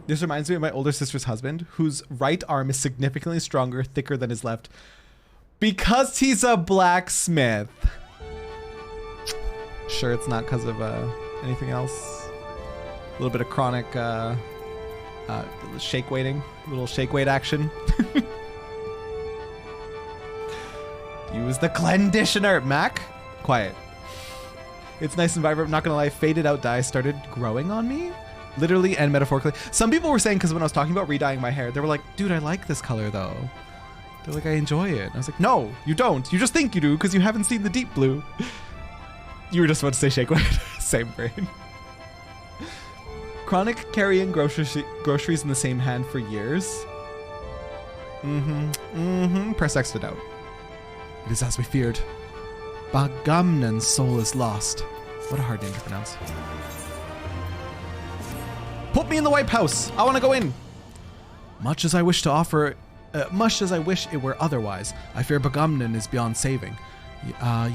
This reminds me of my older sister's husband, whose right arm is significantly stronger, thicker than his left, because he's a blacksmith. Sure, it's not because of anything else. A little bit of chronic shake weighting, a little shake weight action. Use the conditioner, Mac. Quiet. It's nice and vibrant. I'm not gonna lie, faded out dye started growing on me, literally and metaphorically. Some people were saying, because when I was talking about re-dyeing my hair, they were like, "Dude, I like this color though." They're like, "I enjoy it." And I was like, "No, you don't. You just think you do because you haven't seen the deep blue." You were just about to say shake weight. Same brain. Chronic carrying groceries in the same hand for years. Press X to doubt. It is as we feared. Bagamnan's soul is lost. What a hard name to pronounce. Put me in the White House. I want to go in. Much as I wish it were otherwise, I fear Bagamnan is beyond saving.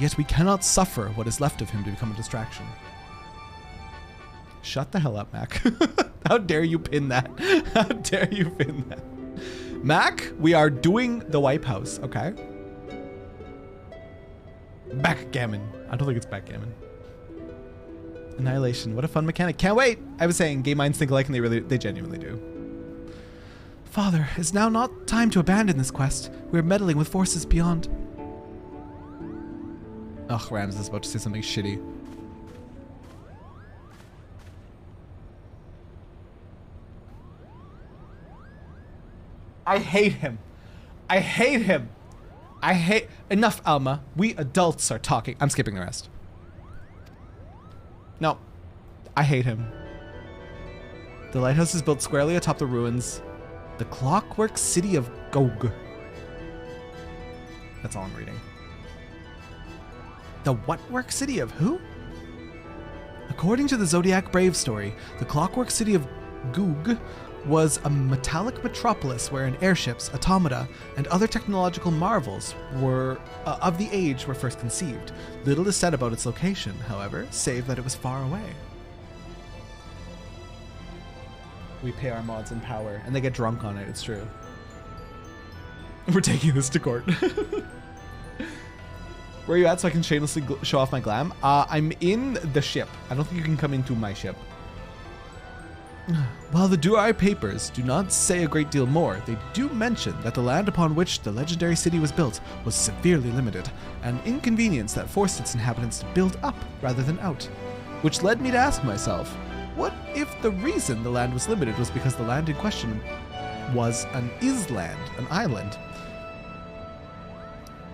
Yet we cannot suffer what is left of him to become a distraction. Shut the hell up, Mac. How dare you pin that? How dare you pin that? Mac, we are doing the White House, okay? Backgammon. I don't think it's backgammon. Annihilation. What a fun mechanic. Can't wait. I was saying game minds think alike, and they genuinely do. Father, it's now not time to abandon this quest. We're meddling with forces beyond. Ugh, Rams is about to say something shitty. I hate him. I hate him. Enough, Alma. We adults are talking. I'm skipping the rest. No. I hate him. The lighthouse is built squarely atop the ruins. The clockwork city of Gog. That's all I'm reading. The what-work city of who? According to the Zodiac Brave story, the clockwork city of Goog was a metallic metropolis wherein airships, automata, and other technological marvels were of the age were first conceived. Little is said about its location, however, save that it was far away. We pay our mods in power, and they get drunk on it, it's true. We're taking this to court. Where are you at so I can shamelessly show off my glam? I'm in the ship. I don't think you can come into my ship. While the Durai papers do not say a great deal more, they do mention that the land upon which the legendary city was built was severely limited, an inconvenience that forced its inhabitants to build up rather than out. Which led me to ask myself, what if the reason the land was limited was because the land in question was an island, an island?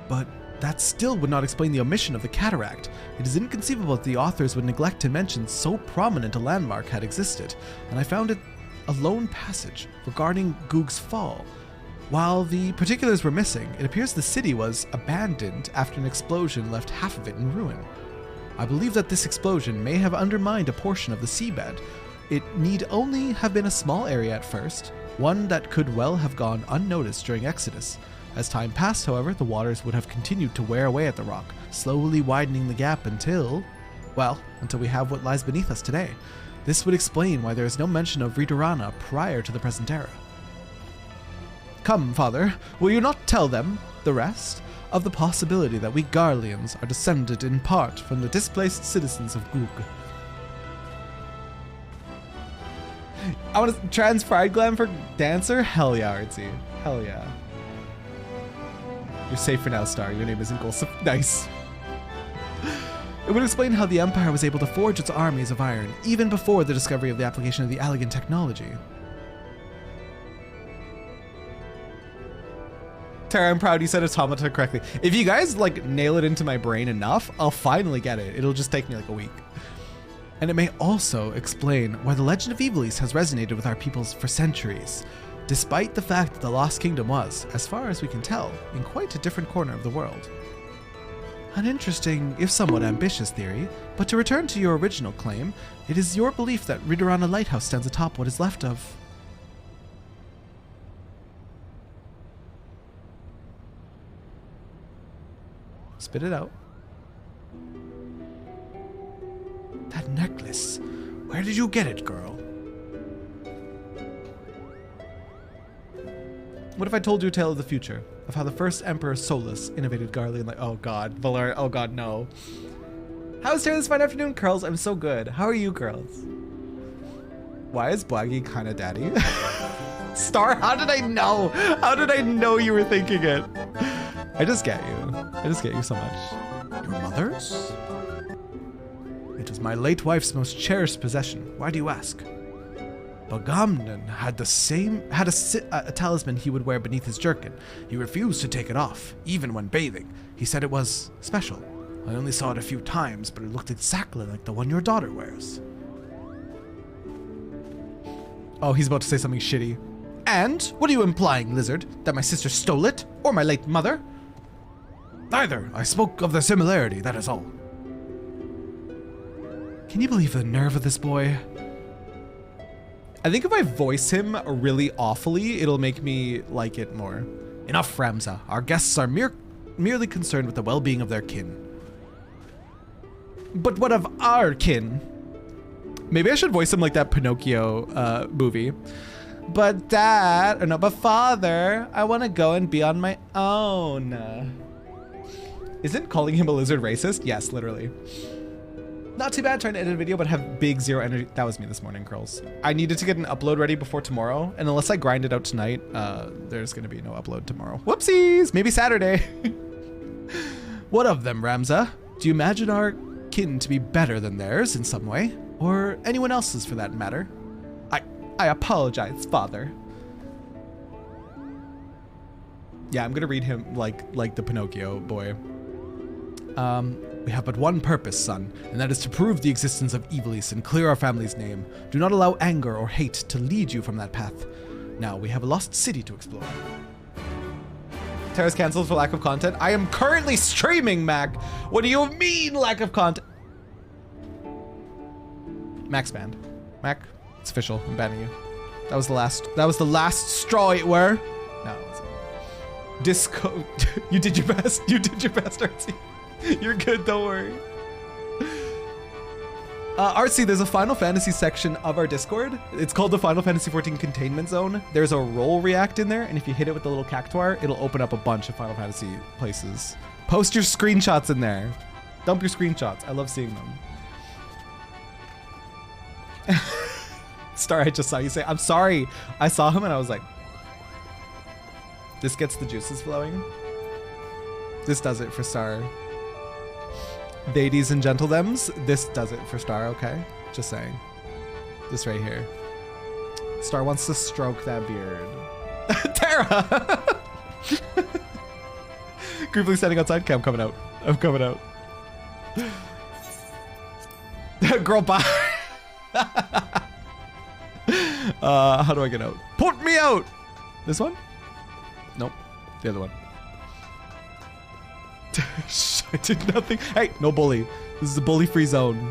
But that still would not explain the omission of the cataract. It is inconceivable that the authors would neglect to mention so prominent a landmark had existed, and I found it a lone passage regarding Goog's fall. While the particulars were missing, it appears the city was abandoned after an explosion left half of it in ruin. I believe that this explosion may have undermined a portion of the seabed. It need only have been a small area at first, one that could well have gone unnoticed during Exodus. As time passed, however, the waters would have continued to wear away at the rock, slowly widening the gap until we have what lies beneath us today. This would explain why there is no mention of Ridorana prior to the present era. Come, Father, will you not tell them, the rest, of the possibility that we Garleans are descended in part from the displaced citizens of Gug? I want to trans pride glam for dancer? Hell yeah, Artsy. Hell yeah. You're safe for now, Star. Your name isn't Golsif. Nice. It would explain how the Empire was able to forge its armies of iron, even before the discovery of the application of the Allegan technology. Tara, I'm proud you said automata correctly. If you guys like nail it into my brain enough, I'll finally get it. It'll just take me like a week. And it may also explain why the legend of Ivalice has resonated with our peoples for centuries, despite the fact that the Lost Kingdom was, as far as we can tell, in quite a different corner of the world. An interesting, if somewhat ambitious theory, but to return to your original claim, it is your belief that Ridorana Lighthouse stands atop what is left of... Spit it out. That necklace. Where did you get it, girl? What if I told you a tale of the future? Of how the first Emperor Solus innovated Garlean like, oh god, Valar, oh god, no. How's Terra this fine afternoon, girls? I'm so good. How are you, girls? Why is Blaggy kinda daddy? Star, how did I know? How did I know you were thinking it? I just get you. I just get you so much. Your mother's? It was my late wife's most cherished possession. Why do you ask? Bogamnon had a talisman he would wear beneath his jerkin. He refused to take it off, even when bathing. He said it was special. I only saw it a few times, but it looked exactly like the one your daughter wears. Oh, he's about to say something shitty. And? What are you implying, Lizard? That my sister stole it? Or my late mother? Neither. I spoke of the similarity, that is all. Can you believe the nerve of this boy? I think if I voice him really awfully, it'll make me like it more. Enough, Ramza. Our guests are merely concerned with the well-being of their kin. But what of our kin? Maybe I should voice him like that Pinocchio movie. But Dad, or no, but Father, I want to go and be on my own. Isn't calling him a lizard racist? Yes, literally. Not too bad trying to edit a video, but have big zero energy. That was me this morning, curls. I needed to get an upload ready before tomorrow, and unless I grind it out tonight, there's gonna be no upload tomorrow. Whoopsies! Maybe Saturday. What of them, Ramza? Do you imagine our kin to be better than theirs in some way? Or anyone else's for that matter? I apologize, Father. Yeah, I'm gonna read him like the Pinocchio boy. We have but one purpose, son, and that is to prove the existence of Ivalice and clear our family's name. Do not allow anger or hate to lead you from that path. Now, we have a lost city to explore. Terra's cancelled for lack of content. I am currently streaming, Mac. What do you mean, lack of content? Mac's banned. Mac, it's official. I'm banning you. That was the last straw it were. No, it wasn't. Disco. You did your best. You did your best, Artsy. You're good, don't worry. Artsy, there's a Final Fantasy section of our Discord. It's called the Final Fantasy XIV Containment Zone. There's a roll react in there, and if you hit it with the little cactuar, it'll open up a bunch of Final Fantasy places. Post your screenshots in there. Dump your screenshots. I love seeing them. Star, I just saw you say, I'm sorry. I saw him and I was like, this gets the juices flowing. This does it for Star. Ladies and gentlethems, this does it for Star, okay? Just saying. This right here. Star wants to stroke that beard. Terra! Creepily standing outside. Okay, I'm coming out. I'm coming out. Girl, bye. How do I get out? Put me out! This one? Nope. The other one. I did nothing. Hey, no bully. This is a bully-free zone.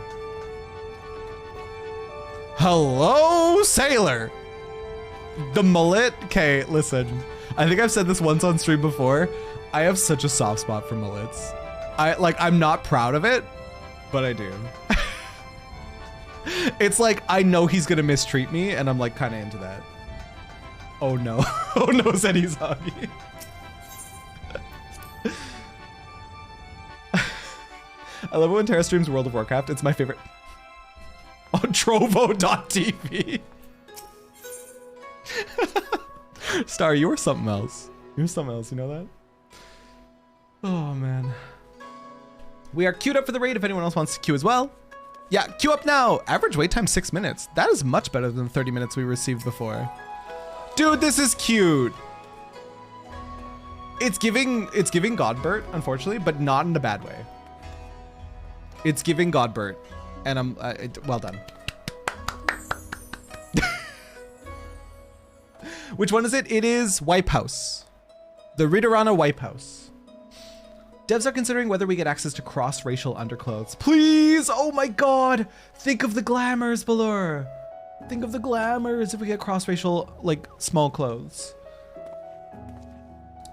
Hello, sailor. The mullet? Okay, listen. I think I've said this once on stream before. I have such a soft spot for mullets. I'm not proud of it, but I do. It's like, I know he's gonna mistreat me, and I'm like kind of into that. Oh no. Oh no, said he's huggy. I love it when Terra streams World of Warcraft. It's my favorite. On Trovo.tv. Star, you were something else. You were something else, you know that? Oh man. We are queued up for the raid if anyone else wants to queue as well. Yeah, queue up now. Average wait time 6 minutes. That is much better than the 30 minutes we received before. Dude, this is cute. It's giving Godbert, unfortunately, but not in a bad way. It's giving Godbert, and I'm well done. Which one is it? It is Wipe House. The Ridorana Wipe House. Devs are considering whether we get access to cross-racial underclothes. Please! Oh my god! Think of the glamours, Balur! Think of the glamours if we get cross-racial, like, small clothes.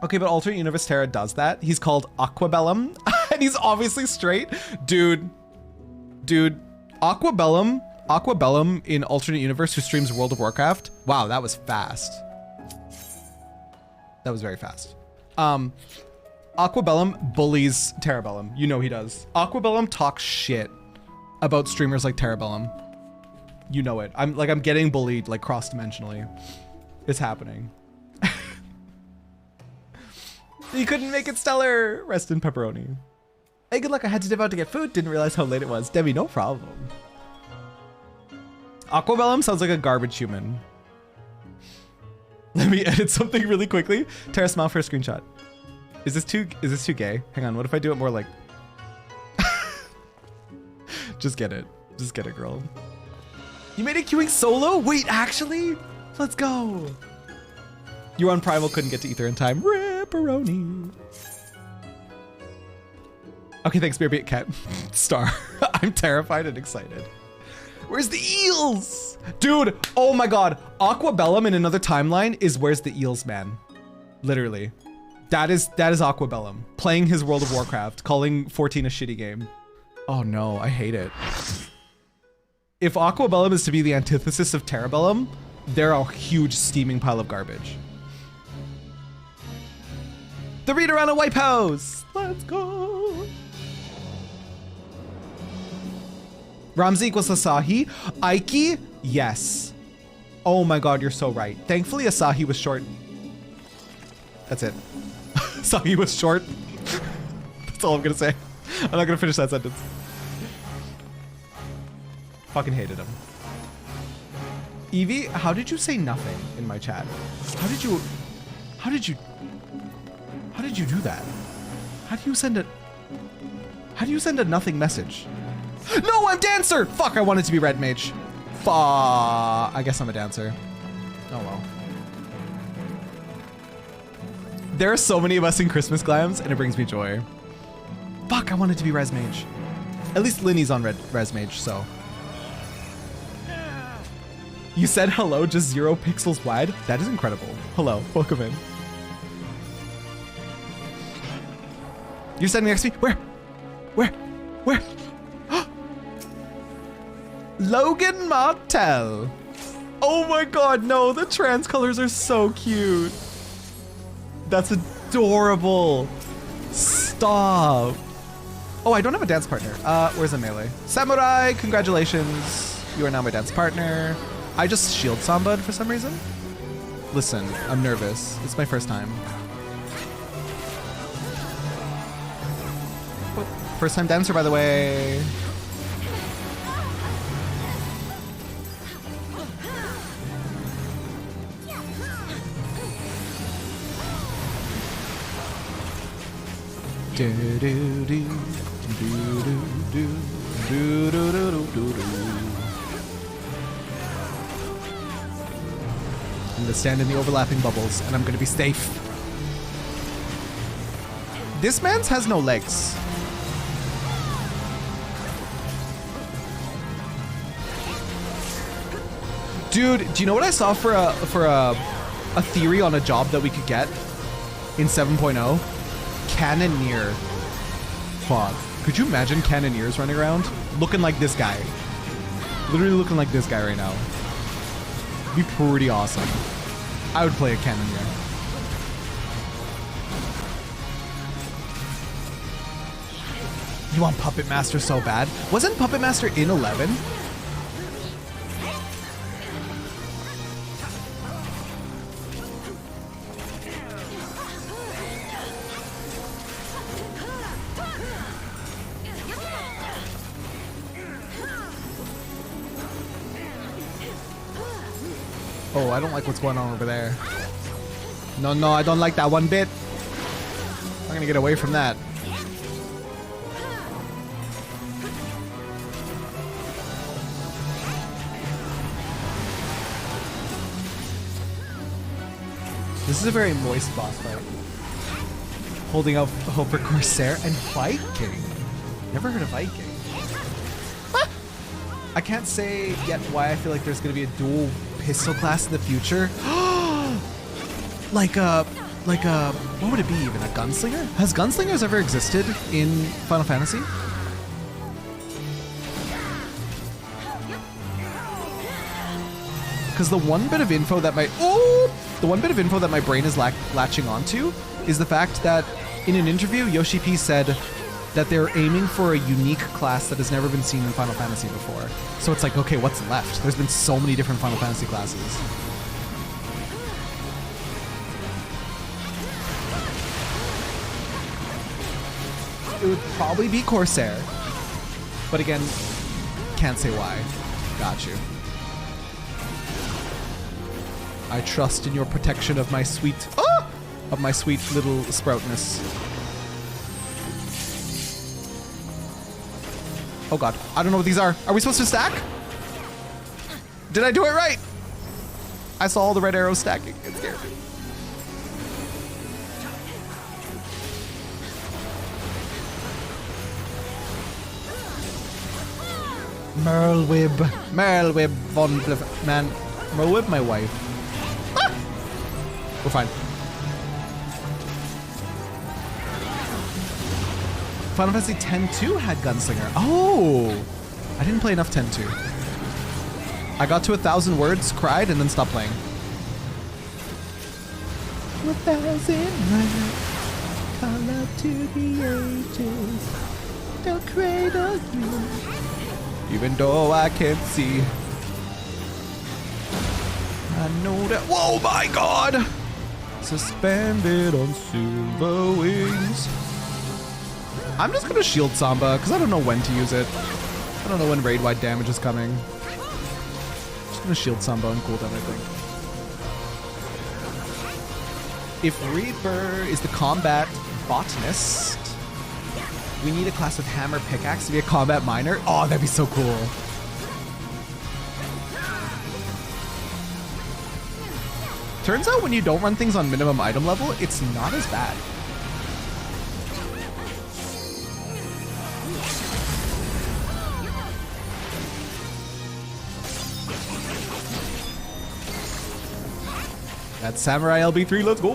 Okay, but alternate universe Terra does that. He's called Aquabellum, and he's obviously straight. Dude, Aquabellum in alternate universe who streams World of Warcraft. Wow, that was fast. That was very fast. Aquabellum bullies Terrabellum. You know he does. Aquabellum talks shit about streamers like Terrabellum. You know it. I'm getting bullied like cross-dimensionally. It's happening. You couldn't make it stellar. Rest in pepperoni. Hey, good luck. I had to dip out to get food. Didn't realize how late it was. Debbie, no problem. Aquabellum sounds like a garbage human. Let me edit something really quickly. Terra, smile for a screenshot. Is this too gay? Hang on, what if I do it more like... Just get it, girl. You made it queuing solo? Wait, actually? Let's go. You were on Primal, couldn't get to Ether in time. Ripperoni. Okay, thanks, Beerbeat Cat. Star. I'm terrified and excited. Where's the eels? Dude, oh my god. Aquabellum in another timeline is Where's the Eels, man. Literally. That is Aquabellum. Playing his World of Warcraft, calling 14 a shitty game. Oh no, I hate it. If Aquabellum is to be the antithesis of Terrabellum, they're a huge steaming pile of garbage. The read around a Wipe House! Let's go! Ramsey equals Asahi. Aiki? Yes. Oh my god, you're so right. Thankfully, Asahi was short. That's it. Asahi was short. That's all I'm gonna say. I'm not gonna finish that sentence. Fucking hated him. Evie, how did you say nothing in my chat? How did you do that? How do you send a nothing message? No, I'm dancer! Fuck, I wanted to be red mage. Fuck, I guess I'm a dancer. Oh well. There are so many of us in Christmas glams, and it brings me joy. Fuck, I wanted to be res mage. At least Linny's on res mage, so. You said hello, just 0 pixels wide? That is incredible. Hello, welcome in. You're standing next to me? Where? Logan Martell. Oh my god, no, the trans colors are so cute. That's adorable. Stop. Oh, I don't have a dance partner. Where's a melee? Samurai, congratulations. You are now my dance partner. I just shield samba'd for some reason. Listen, I'm nervous. It's my first time. Oh, first time dancer, by the way. I'm gonna stand in the overlapping bubbles and I'm gonna be safe. This man's has no legs. Dude, do you know what I saw for a theory on a job that we could get in 7.0? Cannoneer. Fuck. Could you imagine cannoneers running around? Looking like this guy. Literally looking like this guy right now. Be pretty awesome. I would play a cannoneer. You want Puppet Master so bad? Wasn't Puppet Master in 11? Oh, I don't like what's going on over there. No, no, I don't like that one bit. I'm gonna get away from that. This is a very moist boss fight. Holding out hope for Corsair and Viking. Never heard of Viking. Ah! I can't say yet why I feel like there's gonna be a dual pistol class in the future. like a, what would it be even? A gunslinger? Has gunslingers ever existed in Final Fantasy? Because the one bit of info that my brain is latching onto is the fact that in an interview, Yoshi P said that they're aiming for a unique class that has never been seen in Final Fantasy before. So it's like, okay, what's left? There's been so many different Final Fantasy classes. It would probably be Corsair. But again, can't say why. Got you. I trust in your protection of my sweet, of my sweet little sproutness. Oh god, I don't know what these are. Are we supposed to stack? Did I do it right? I saw all the red arrows stacking. It scared me. Merlwib von Blef, man. Merlwib, my wife. Ah! We're fine. Final Fantasy X-2 had Gunslinger. Oh! I didn't play enough X-2. I got to 1,000 words, cried, and then stopped playing. 1,000 words, call out to the ages, they'll cradle you, even though I can't see. I know that. Whoa, my God! Suspended on silver wings. I'm just gonna shield Samba because I don't know when to use it. I don't know when raid-wide damage is coming. Just gonna shield Samba on cooldown, I think. If Reaper is the combat botanist, we need a class with hammer pickaxe to be a combat miner. Oh, that'd be so cool. Turns out when you don't run things on minimum item level, it's not as bad. That's Samurai LB3, let's go!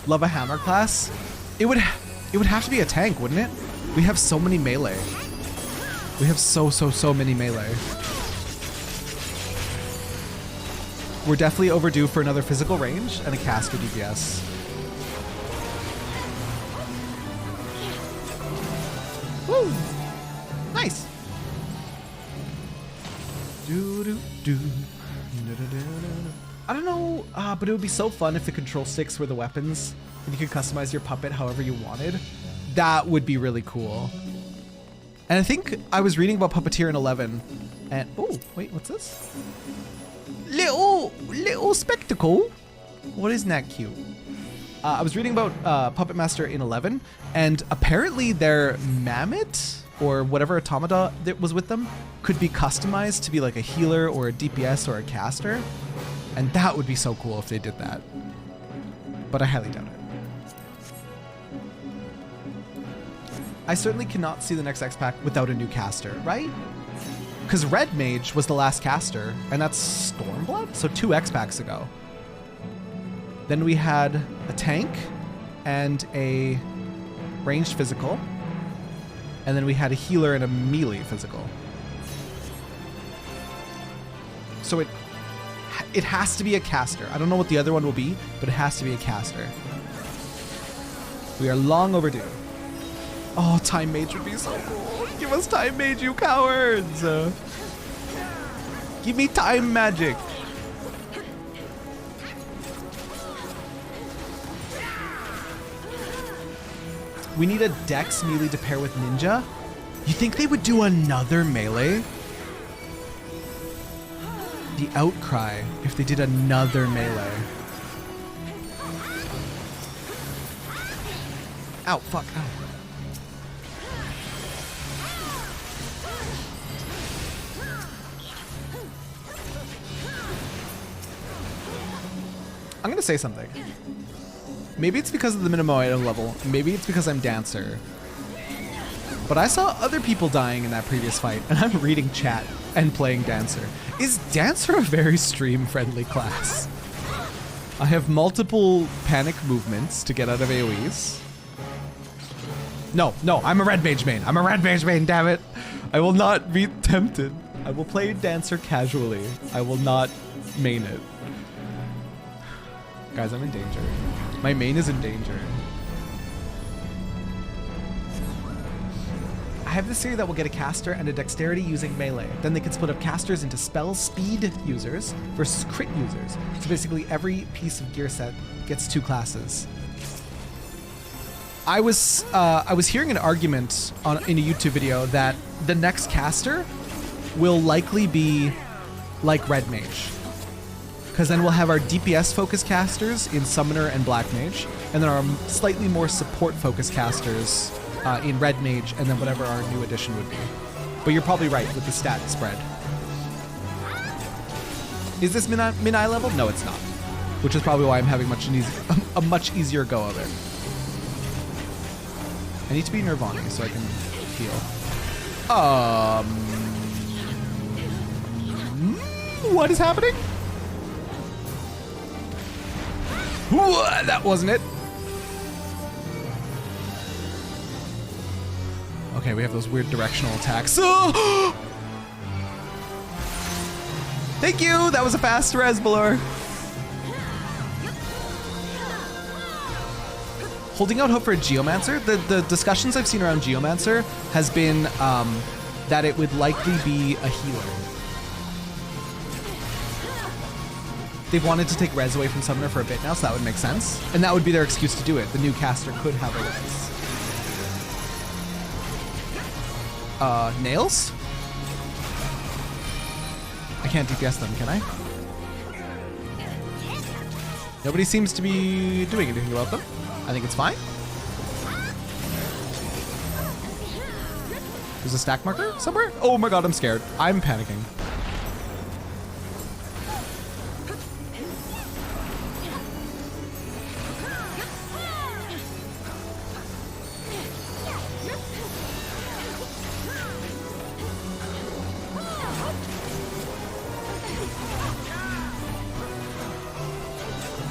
Love a hammer class. It would have to be a tank, wouldn't it? We have so many melee. We have so many melee. We're definitely overdue for another physical range and a caster DPS. Woo! Nice! I don't know, but it would be so fun if the control sticks were the weapons and you could customize your puppet however you wanted. That would be really cool. And I think I was reading about Puppeteer in 11 and, oh, wait, what's this? Little spectacle. What is that cute? I was reading about Puppet Master in 11 and apparently their mammoth or whatever automata that was with them could be customized to be like a healer or a DPS or a caster. And that would be so cool if they did that. But I highly doubt it. I certainly cannot see the next X-Pack without a new caster, right? Because Red Mage was the last caster, and that's Stormblood? So 2 X packs ago. Then we had a tank and a ranged physical. And then we had a healer and a melee physical. So it has to be a caster. I don't know what the other one will be, but it has to be a caster. We are long overdue. Oh, Time Mage would be so cool. Give us Time Mage, you cowards. Give me Time Magic. We need a Dex melee to pair with Ninja. You think they would do another melee? The Outcry, if they did another melee. Ow, fuck. Ow. I'm gonna say something. Maybe it's because of the minimum item level. Maybe it's because I'm Dancer. But I saw other people dying in that previous fight, and I'm reading chat and playing Dancer. Is Dancer a very stream-friendly class? I have multiple panic movements to get out of AoEs. No, I'm a Red Mage main. I'm a Red Mage main, damn it. I will not be tempted. I will play Dancer casually. I will not main it. Guys, I'm in danger. My main is in danger. I have this theory that we'll get a caster and a dexterity using melee. Then they can split up casters into spell speed users versus crit users. So basically every piece of gear set gets 2 classes. I was hearing an argument in a YouTube video that the next caster will likely be like Red Mage. Because then we'll have our DPS focused casters in Summoner and Black Mage, and then our slightly more support focused casters in Red Mage, and then whatever our new addition would be. But you're probably right with the stat spread. Is this min-eye level? No, it's not. Which is probably why I'm having a much easier go of it. I need to be Nirvani so I can heal. What is happening? That wasn't it. Okay, we have those weird directional attacks. Thank you! That was a fast res, Balor. Holding out hope for a Geomancer. The discussions I've seen around Geomancer has been that it would likely be a healer. They've wanted to take res away from Summoner for a bit now, so that would make sense. And that would be their excuse to do it. The new caster could have a res. Nails? I can't DPS them, can I? Nobody seems to be doing anything about them. I think it's fine. There's a stack marker somewhere? Oh my god, I'm scared. I'm panicking.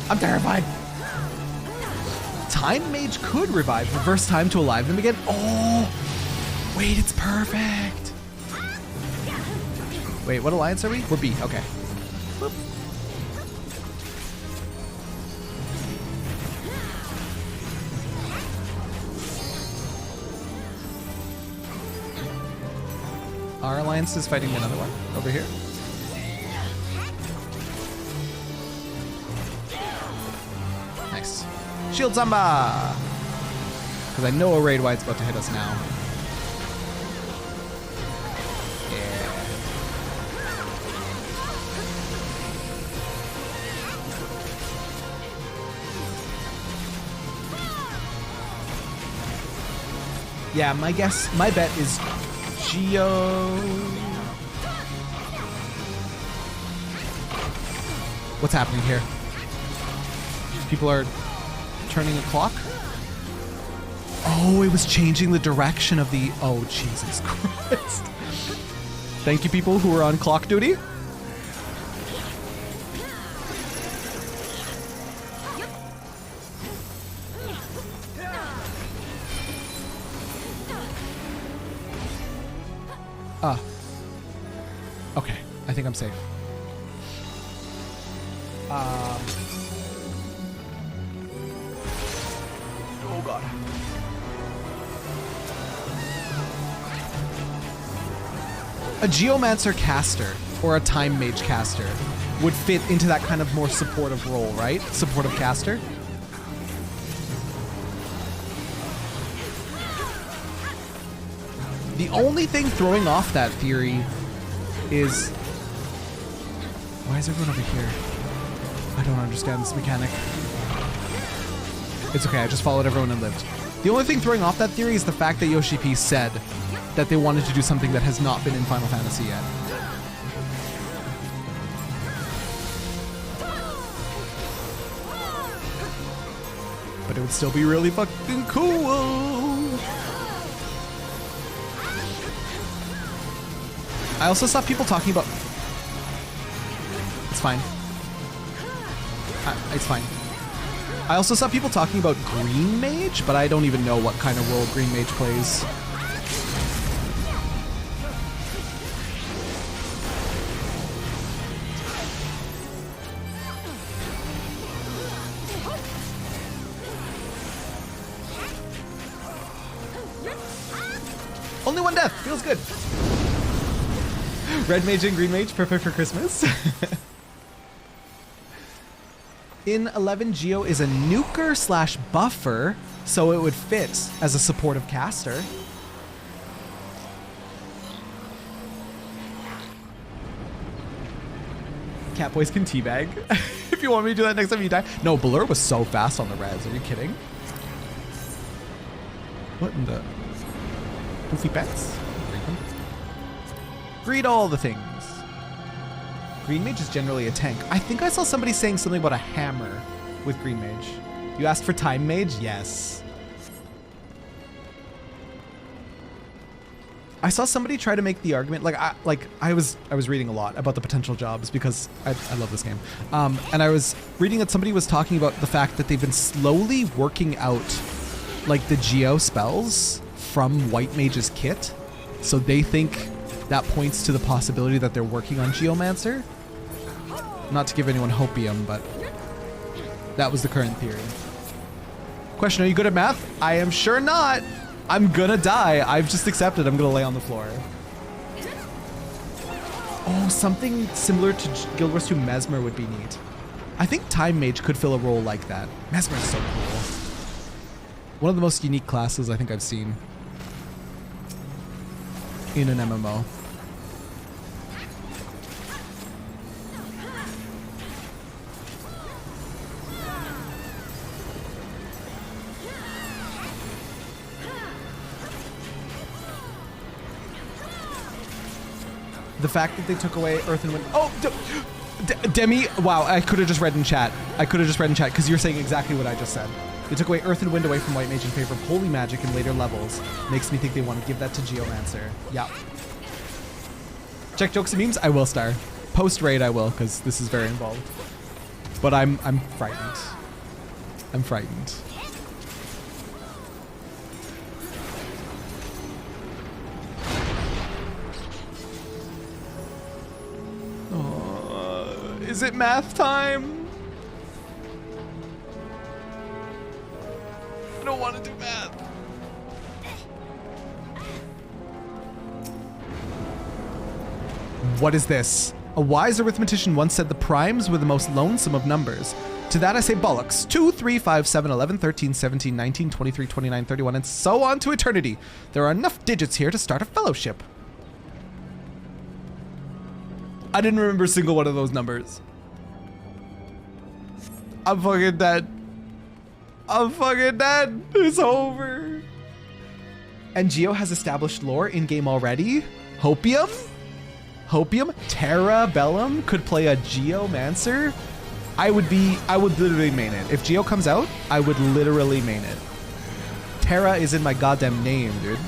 I'm terrified. Time Mage could revive, reverse time to alive them again. Oh, wait, it's perfect. Wait, what alliance are we? We're B, okay. Boop. Our alliance is fighting another one over here. Nice. Shield Zamba! Because I know a raid wide's about to hit us now. Yeah, my bet is Geo. What's happening here? People are turning a clock? Oh, it was changing the direction of the... Oh, Jesus Christ. Thank you, people who are on clock duty. Okay, I think I'm safe. Oh god. A Geomancer caster or a Time Mage caster would fit into that kind of more supportive role, right? Supportive caster. The only thing throwing off that theory is... Why is everyone over here? I don't understand this mechanic. It's okay, I just followed everyone and lived. The only thing throwing off that theory is the fact that Yoshi P said that they wanted to do something that has not been in Final Fantasy yet. But it would still be really fucking cool. I also saw people talking about... It's fine. It's fine. I also saw people talking about Green Mage, but I don't even know what kind of role Green Mage plays. Only one death. Feels good. Red Mage and Green Mage, perfect for Christmas. In 11, Geo is a nuker slash buffer, so it would fit as a supportive caster. Catboys can teabag. If you want me to do that next time you die. No, Blur was so fast on the res. Are you kidding? What in the... Goofy pets? Read all the things. Green Mage is generally a tank. I think I saw somebody saying something about a hammer with Green Mage. You asked for Time Mage? Yes. I saw somebody try to make the argument, I was reading a lot about the potential jobs because I love this game. And I was reading that somebody was talking about the fact that they've been slowly working out like the Geo spells from White Mage's kit. So they think that points to the possibility that they're working on Geomancer. Not to give anyone hopium, but that was the current theory. Question, are you good at math? I am sure not. I'm gonna die. I've just accepted I'm gonna lay on the floor. Oh, something similar to Guild Wars 2 Mesmer would be neat. I think Time Mage could fill a role like that. Mesmer is so cool. One of the most unique classes I think I've seen in an MMO. The fact that they took away Earth and Wind. Oh, Demi. Wow, I could have just read in chat. Because you're saying exactly what I just said. They took away Earth and Wind away from White Mage in favor of Holy Magic in later levels. Makes me think they want to give that to Geomancer. Yeah. Check jokes and memes. I will star. Post raid I will, because this is very involved. But I'm frightened. I'm frightened. Is it math time? I don't want to do math. What is this? A wise arithmetician once said the primes were the most lonesome of numbers. To that I say bollocks. 2, 3, 5, 7, 11, 13, 17, 19, 23, 29, 31, and so on to eternity. There are enough digits here to start a fellowship. I didn't remember a single one of those numbers. I'm fucking dead. I'm fucking dead. It's over. And Geo has established lore in-game already? Hopium? Hopium? Terrabellum could play a Geomancer? I would literally main it. If Geo comes out, I would literally main it. Terra is in my goddamn name, dude.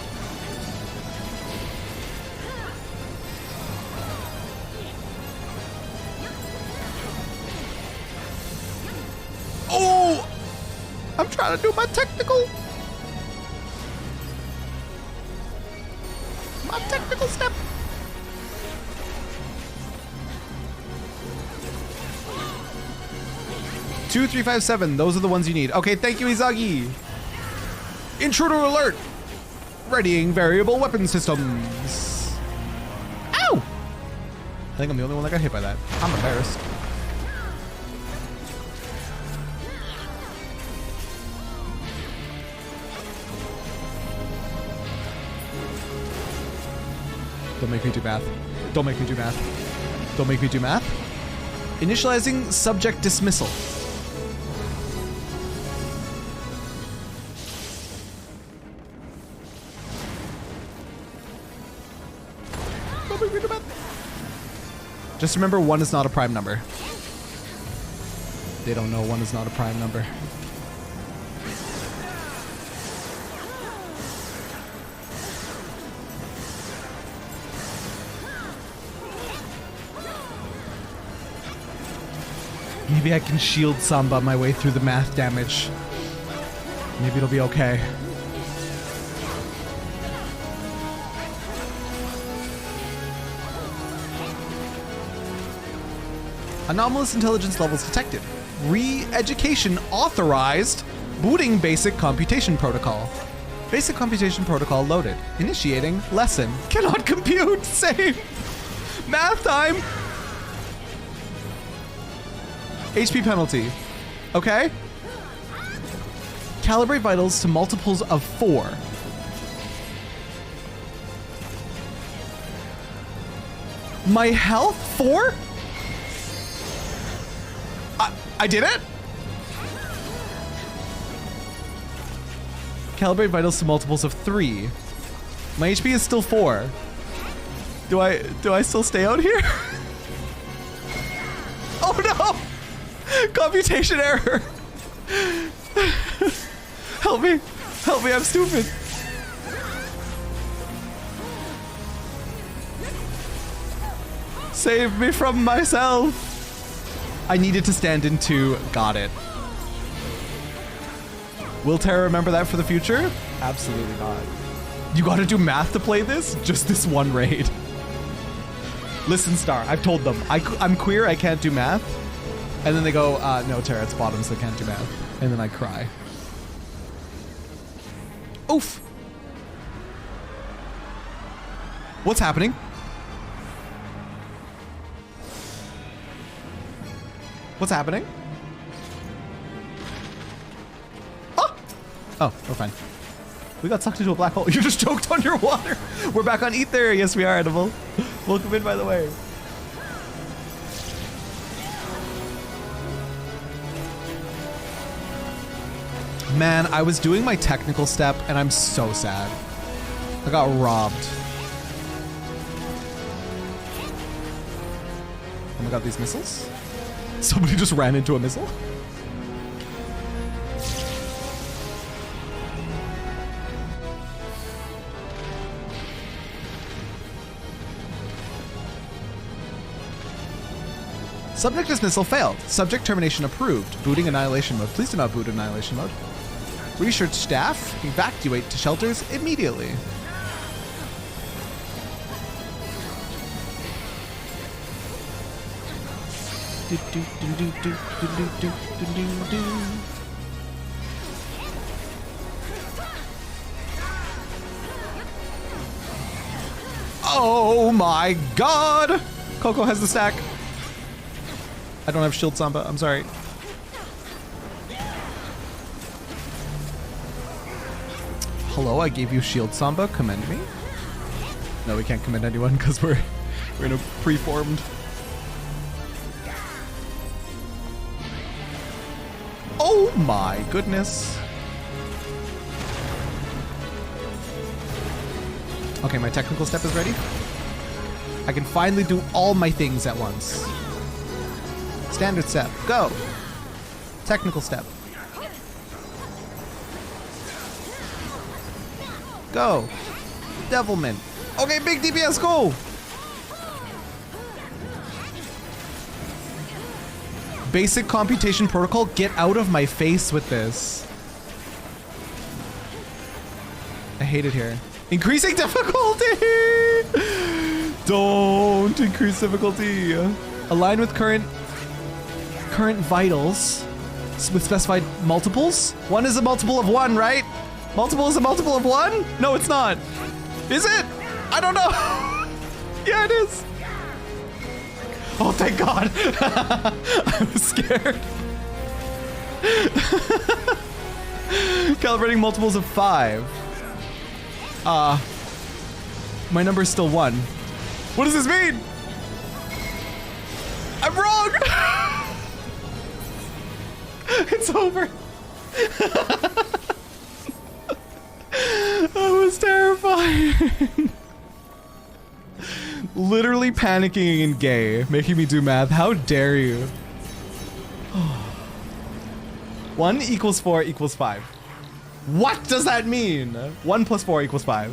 I'm trying to do my technical. My technical step. 2, 3, 5, 7. Those are the ones you need. Okay, thank you, Izagi. Intruder alert. Readying variable weapon systems. Ow! I think I'm the only one that got hit by that. I'm embarrassed. Don't make me do math. Don't make me do math. Don't make me do math. Initializing subject dismissal. Don't make me do math. Just remember, 1 is not a prime number. They don't know 1 is not a prime number. Maybe I can shield Samba my way through the math damage. Maybe it'll be okay. Anomalous intelligence levels detected. Re-education authorized. Booting basic computation protocol. Basic computation protocol loaded. Initiating lesson. Cannot compute. Save. Math time. HP penalty. Okay. Calibrate vitals to multiples of 4. My health? 4? I did it? Calibrate vitals to multiples of 3. My HP is still 4. Do I still stay out here? Oh no! Computation error! Help me! Help me, I'm stupid! Save me from myself! I needed to stand in 2. Got it. Will Terra remember that for the future? Absolutely not. You gotta do math to play this? Just this one raid. Listen, Star, I've told them. I'm queer, I can't do math. And then they go, no, Terra, it's bottoms, I can't do math. And then I cry. Oof! What's happening? What's happening? Oh! Oh, we're fine. We got sucked into a black hole. You just choked on your water. We're back on Ether. Yes, we are, Edible. Welcome in, by the way. Man, I was doing my technical step and I'm so sad. I got robbed. Oh my god, these missiles? Somebody just ran into a missile? Subject dismissal failed. Subject termination approved. Booting annihilation mode. Please do not boot annihilation mode. Research staff, evacuate to shelters immediately. Oh my god! Coco has the stack. I don't have shield Samba, I'm sorry. Hello, I gave you shield Samba, commend me? No, we can't commend anyone because we're in a preformed. Oh my goodness. Okay, my technical step is ready. I can finally do all my things at once. Standard step, go. Technical step. Go. Devilment. Okay, big DPS, go. Basic computation protocol, get out of my face with this. hate it here. Increasing difficulty! Don't increase difficulty. Align with current vitals with specified multiples. 1 is a multiple of 1, right? Multiple is a multiple of 1? No, it's not. Is it? I don't know. Yeah, it is. Oh, thank God. I was scared. Calibrating multiples of 5. My number is still 1. What does this mean? I'm wrong. It's over. That was terrifying. Literally panicking and gay, making me do math. How dare you? 1 equals 4 equals 5. What does that mean? 1 plus 4 equals 5.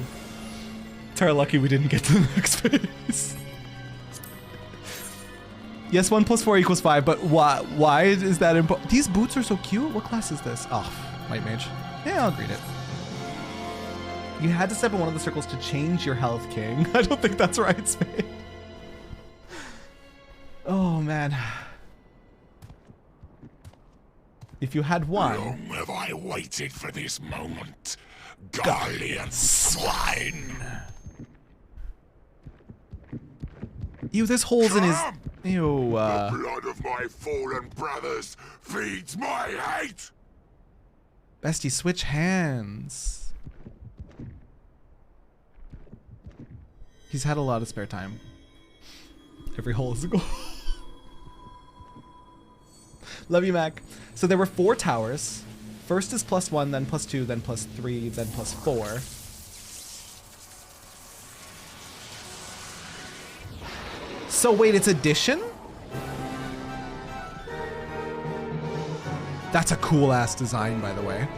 Terra, lucky we didn't get to the next phase. Yes, 1 plus 4 equals 5, but why is that important? These boots are so cute. What class is this? Oh, White Mage. Yeah, I'll read it. You had to step in one of the circles to change your health, King. I don't think that's right, Spade. Oh, man. If you had 1... Long have I waited for this moment, Guardian swine. Ew, this hole's in his... Ew, The blood of my fallen brothers feeds my hate. Bestie, switch hands. He's had a lot of spare time. Every hole is a goal. Love you, Mac. So there were 4 towers. First is +1, then +2, then +3, then +4. So wait, it's addition? That's a cool ass design, by the way.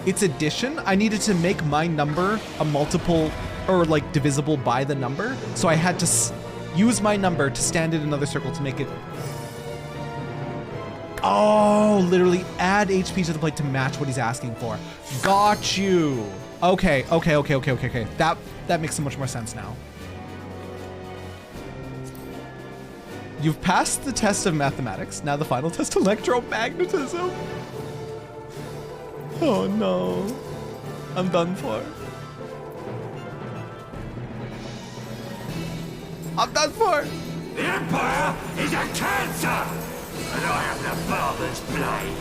It's addition? I needed to make my number a multiple, or like divisible by the number. So I had to use my number to stand in another circle to make it. Oh, literally add HP to the plate to match what he's asking for. Got you. Okay. That makes so much more sense now. You've passed the test of mathematics. Now the final test, electromagnetism. Oh no. I'm done for. I'm done for. The Empire is a cancer, and I am the father's blade.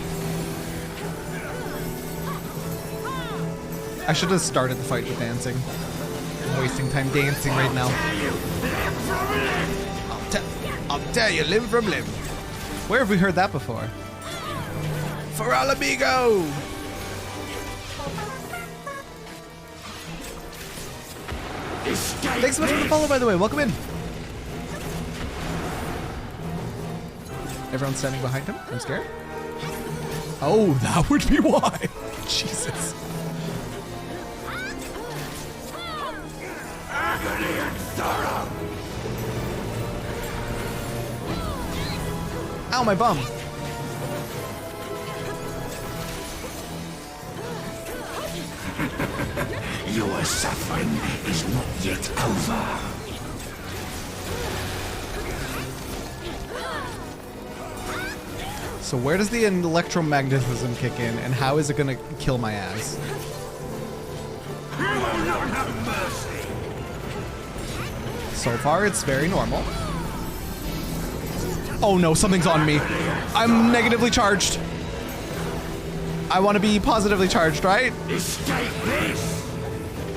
I should have started the fight with dancing. I'm wasting time dancing right now. I'll tell you, limb from limb. Where have we heard that before? For all amigo! Thanks so much for the follow, by the way. Welcome in. Everyone's standing behind him. I'm scared. Oh, that would be why. Jesus. Agony and sorrow. Ow, my bum. Your suffering is not yet over. So where does the electromagnetism kick in, and how is it gonna kill my ass? You will not have mercy. So far, it's very normal. Oh no, something's on me. I'm negatively charged. I want to be positively charged, right? Escape this.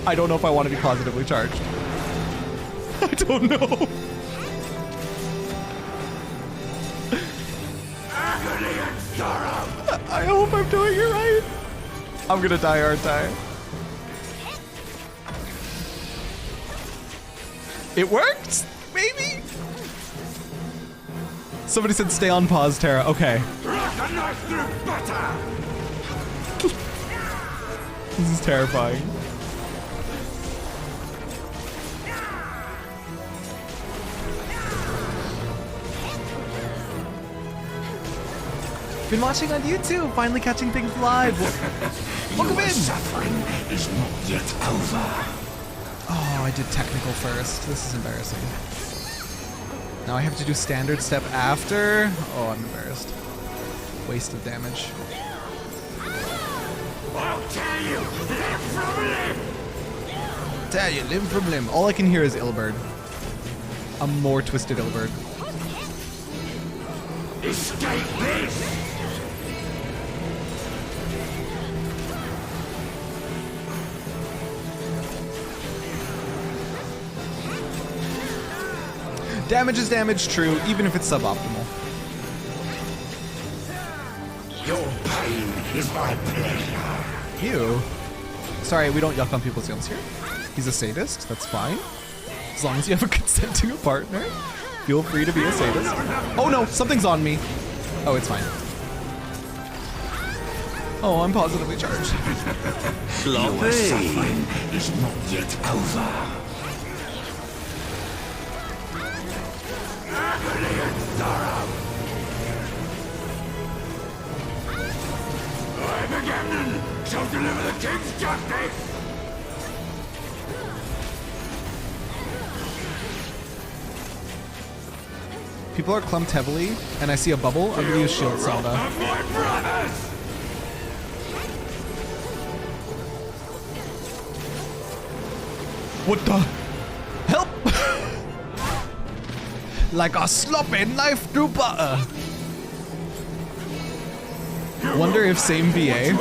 I don't know if I want to be positively charged. I don't know. Agony and sorrow. I hope I'm doing it right. I'm gonna die, aren't I? It worked? Maybe? Somebody said stay on pause, Terra. Okay. Rock a knife through butter. This is terrifying. Been watching on YouTube, finally catching things live. Welcome Your in. suffering is not yet over. Oh, I did technical first. This is embarrassing. Now I have to do standard step after. Oh, I'm embarrassed. Waste of damage. I'll tear you limb from limb. Tell you, limb from limb. All I can hear is Ilberd. A more twisted Ilberd. Escape this. Damage is damage, true, even if it's suboptimal. Your pain is my pleasure. Ew. Sorry, we don't yuck on people's yums here. He's a sadist, that's fine. As long as you have a consenting partner, feel free to be a sadist. Oh no, something's on me. Oh, it's fine. Oh, I'm positively charged. Your suffering is not yet over. Agony and sorrow. I, Agamemnon, shall deliver the king's justice. People are clumped heavily, and I see a bubble. I'm gonna use shield Sonda. Of my brothers. What the? Help! Like a sloppy knife through butter. Wonder if same VA.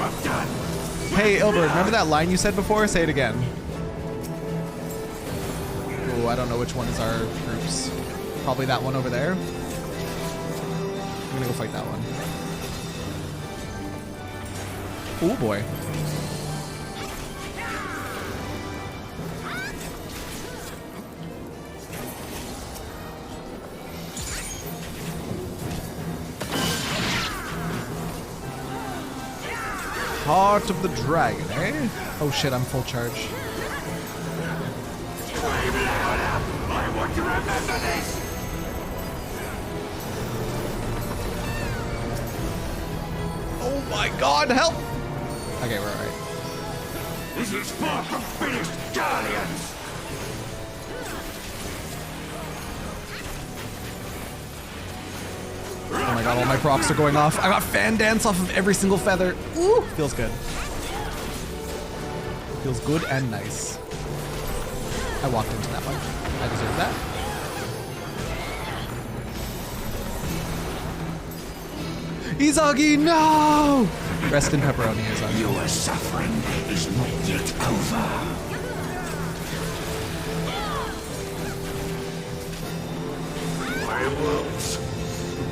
Hey, Ilbert, remember that line you said before? Say it again. Oh, I don't know which one is our groups. Probably that one over there. I'm gonna go fight that one. Oh boy. Heart of the Dragon, eh? Oh shit, I'm full charge. I want to remember this. Oh my god, help! Okay, we're alright. This is far from finished, Guardians. Oh my god, all my procs are going off. I got fan dance off of every single feather. Ooh, feels good. Feels good and nice. I walked into that one. I deserve that. Izagi, no! Rest in pepperoni, Izagi. Your suffering is not yet over. My wolves,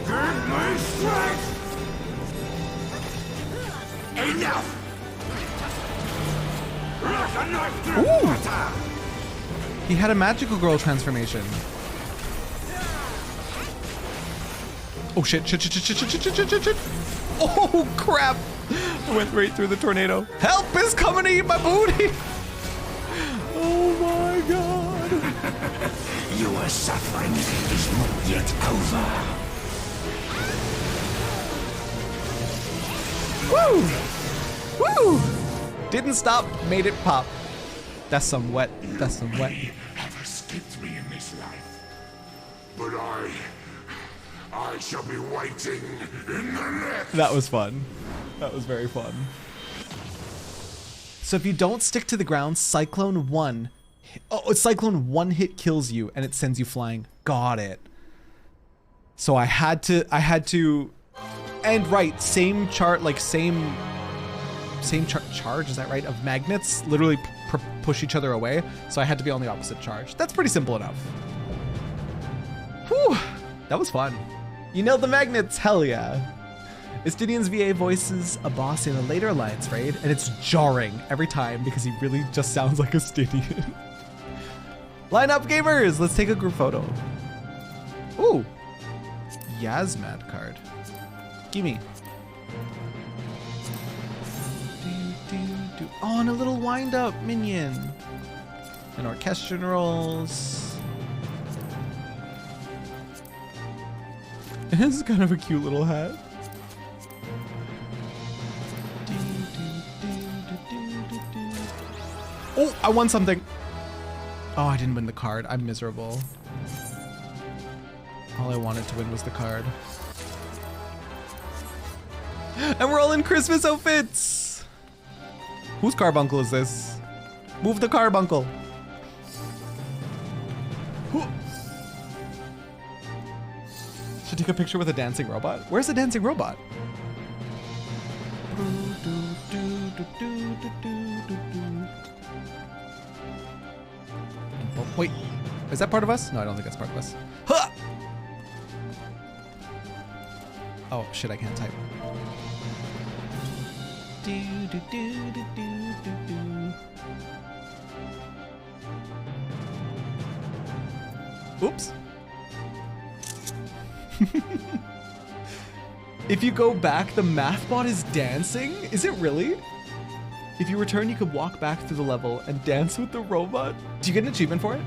give me strength. Enough. Like a knife through Ooh. butter. He had a magical girl transformation. Oh shit, shit, shit, shit, shit, shit, shit, shit, shit, shit. Oh crap! I went right through the tornado. Help is coming to eat my booty! Oh my god. Your suffering is not yet over. Woo! Woo! Didn't stop, made it pop. That's some wet. That's some wet. Have escaped me in this life, but I shall be waiting in the next. That was fun. That was very fun. So if you don't stick to the ground, Cyclone 1. Oh, Cyclone 1 hit kills you and it sends you flying. Got it. So I had to, and right, same chart, like same charge, is that right? Of magnets literally push each other away. So I had to be on the opposite charge. That's pretty simple enough. Whew, that was fun. You nailed the magnets, hell yeah. Estinian's VA voices a boss in a later Alliance raid, and it's jarring every time because he really just sounds like Estinian. Line up, gamers! Let's take a group photo. Ooh, Yasmad card. Gimme. Oh, and a little wind-up minion. And orchestral rolls. This is kind of a cute little hat. Oh, I won something. Oh, I didn't win the card. I'm miserable. All I wanted to win was the card. And we're all in Christmas outfits. Whose carbuncle is this? Move the carbuncle. Should take a picture with a dancing robot. Where's the dancing robot? Oh, wait, is that part of us? No, I don't think that's part of us. Huh! Oh shit, I can't type. Oops. If you go back, the math bot is dancing? Is it really? If you return, you could walk back through the level and dance with the robot. Do you get an achievement for it?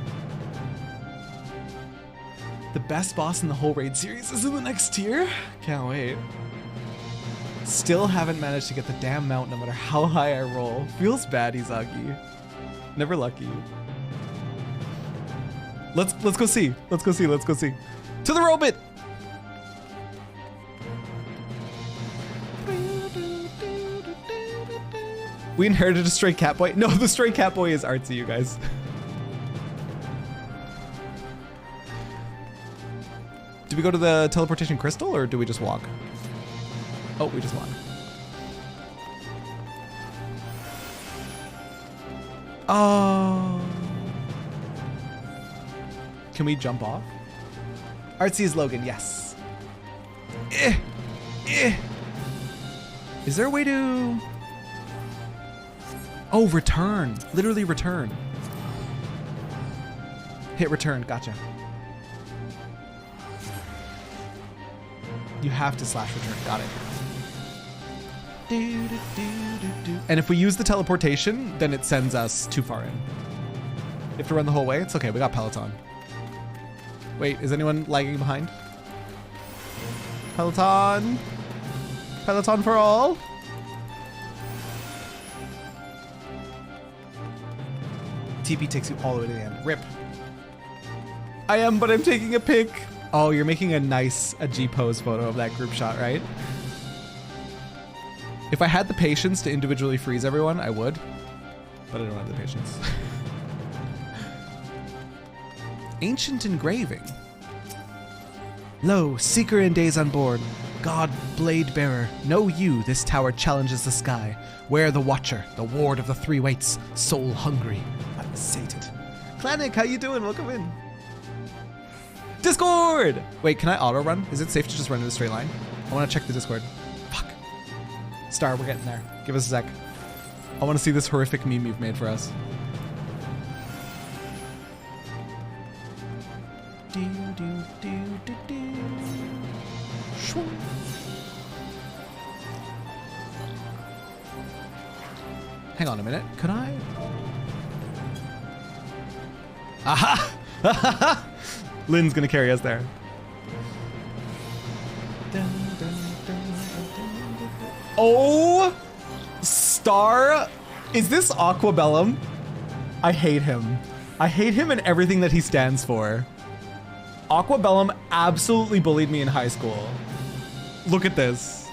The best boss in the whole raid series is in the next tier? Can't wait. Still haven't managed to get the damn mount no matter how high I roll. Feels bad, Izagi. Never lucky. Let's go see. Let's go see. Let's go see. To the robot! We inherited a stray cat boy. No, the stray cat boy is artsy, you guys. Do we go to the teleportation crystal or do we just walk? Oh, we just walk. Oh. Can we jump off? Artsy is Logan, yes. Is there a way to... Oh, return. Literally return. Hit return, gotcha. You have to slash return, got it. And if we use the teleportation, then it sends us too far in. You have to run the whole way? It's okay, we got Peloton. Wait, is anyone lagging behind? Peloton? Peloton for all? TP takes you all the way to the end. Rip. I am, but I'm taking a pic. Oh, you're making a G-pose photo of that group shot, right? If I had the patience to individually freeze everyone, I would. But I don't have the patience. Ancient engraving. Lo, seeker in days unborn, God blade bearer, know you this tower challenges the sky. Where the watcher, the ward of the three weights, soul hungry, but sated. Clanic, how you doing? Welcome in. Discord! Wait, can I auto run? Is it safe to just run in a straight line? I want to check the Discord. Fuck. Star, we're getting there. Give us a sec. I want to see this horrific meme you've made for us. Hang on a minute. Could I? Aha! Lynn's gonna carry us there. Oh! Star? Is this Aquabellum? I hate him. I hate him and everything that he stands for. Aquabellum absolutely bullied me in high school. Look at this.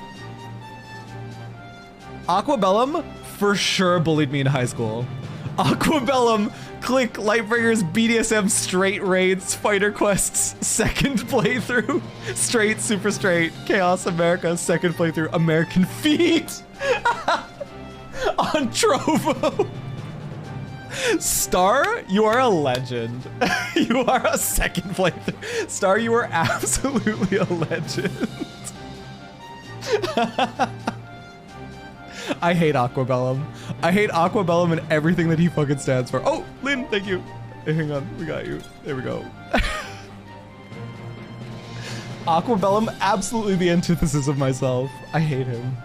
Aquabellum for sure bullied me in high school. Aquabellum, click Lightbringers, BDSM, straight raids, fighter quests, second playthrough, straight, super straight, Chaos America, second playthrough, American Feet on Trovo. Star, you are a legend. You are a second playthrough. Star, you are absolutely a legend. I hate Aquabellum. I hate Aquabellum and everything that he fucking stands for. Oh, Lynn, thank you. Hey, hang on, we got you. There we go. Aquabellum, absolutely the antithesis of myself. I hate him.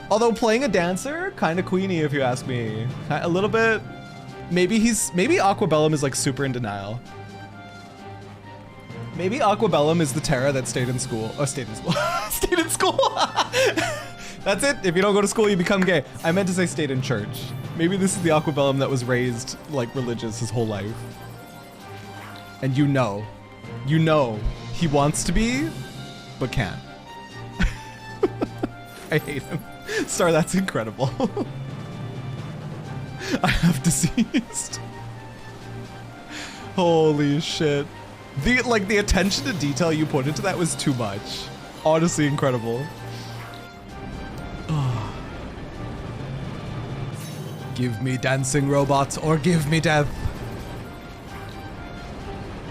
Although playing a dancer, kind of queenie if you ask me. A little bit. Maybe Aquabellum is like super in denial. Maybe Aquabellum is the Terra that stayed in school. Oh, stayed in school. Stayed in school. That's it. If you don't go to school, you become gay. I meant to say stayed in church. Maybe this is the Aquabellum that was raised like religious his whole life. And you know he wants to be, but can't. I hate him. Star, that's incredible. I have deceased. Holy shit. The attention to detail you put into that was too much. Honestly incredible. Oh. Give me dancing robots or give me death.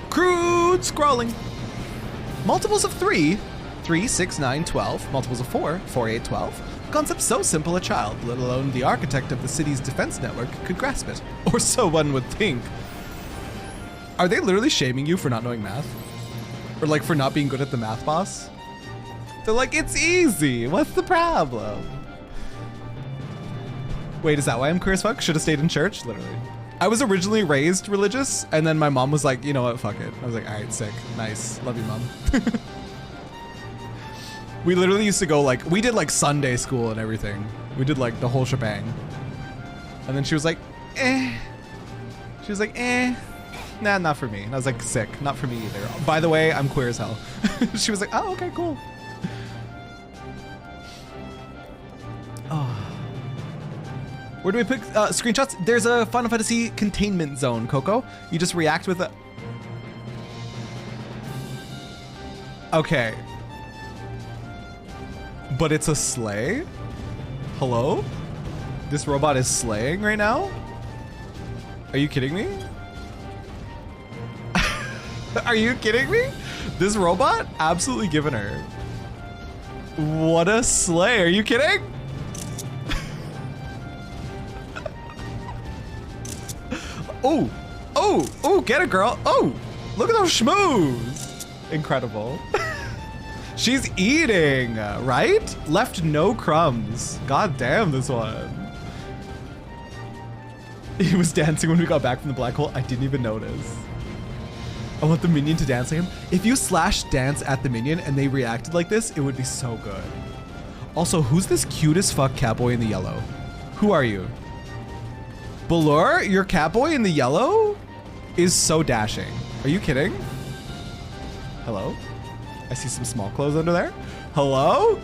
Crude scrolling. Multiples of 3. 3, 6, 9, 12. Multiples of 4. 4, 8, 12. Concept so simple a child, let alone the architect of the city's defense network, could grasp it. Or so one would think. Are they literally shaming you for not knowing math? Or like for not being good at the math boss? They're like, it's easy. What's the problem? Wait, is that why I'm queer as fuck? Should have stayed in church? Literally. I was originally raised religious, and then my mom was like, you know what, fuck it. I was like, all right, sick. Nice. Love you, mom. We literally used to go like, we did like Sunday school and everything. We did like the whole shebang. And then she was like, eh. She was like, eh. Nah, not for me. And I was like, sick. Not for me either. By the way, I'm queer as hell. She was like, oh, okay, cool. Oh. Where do we pick screenshots? There's a Final Fantasy containment zone, Coco. You just react with a... Okay. But it's a slay? Hello? This robot is slaying right now? Are you kidding me? Are you kidding me? This robot? Absolutely giving her. What a slay. Are you kidding? Oh, oh, oh, get it, girl. Oh, look at those schmoos. Incredible. She's eating, right? Left no crumbs. God damn this one. He was dancing when we got back from the black hole. I didn't even notice. I want the minion to dance like him. If you slash dance at the minion and they reacted like this, it would be so good. Also, who's this cute as fuck catboy in the yellow? Who are you? Balor, your catboy in the yellow is so dashing. Are you kidding? Hello? I see some small clothes under there. Hello?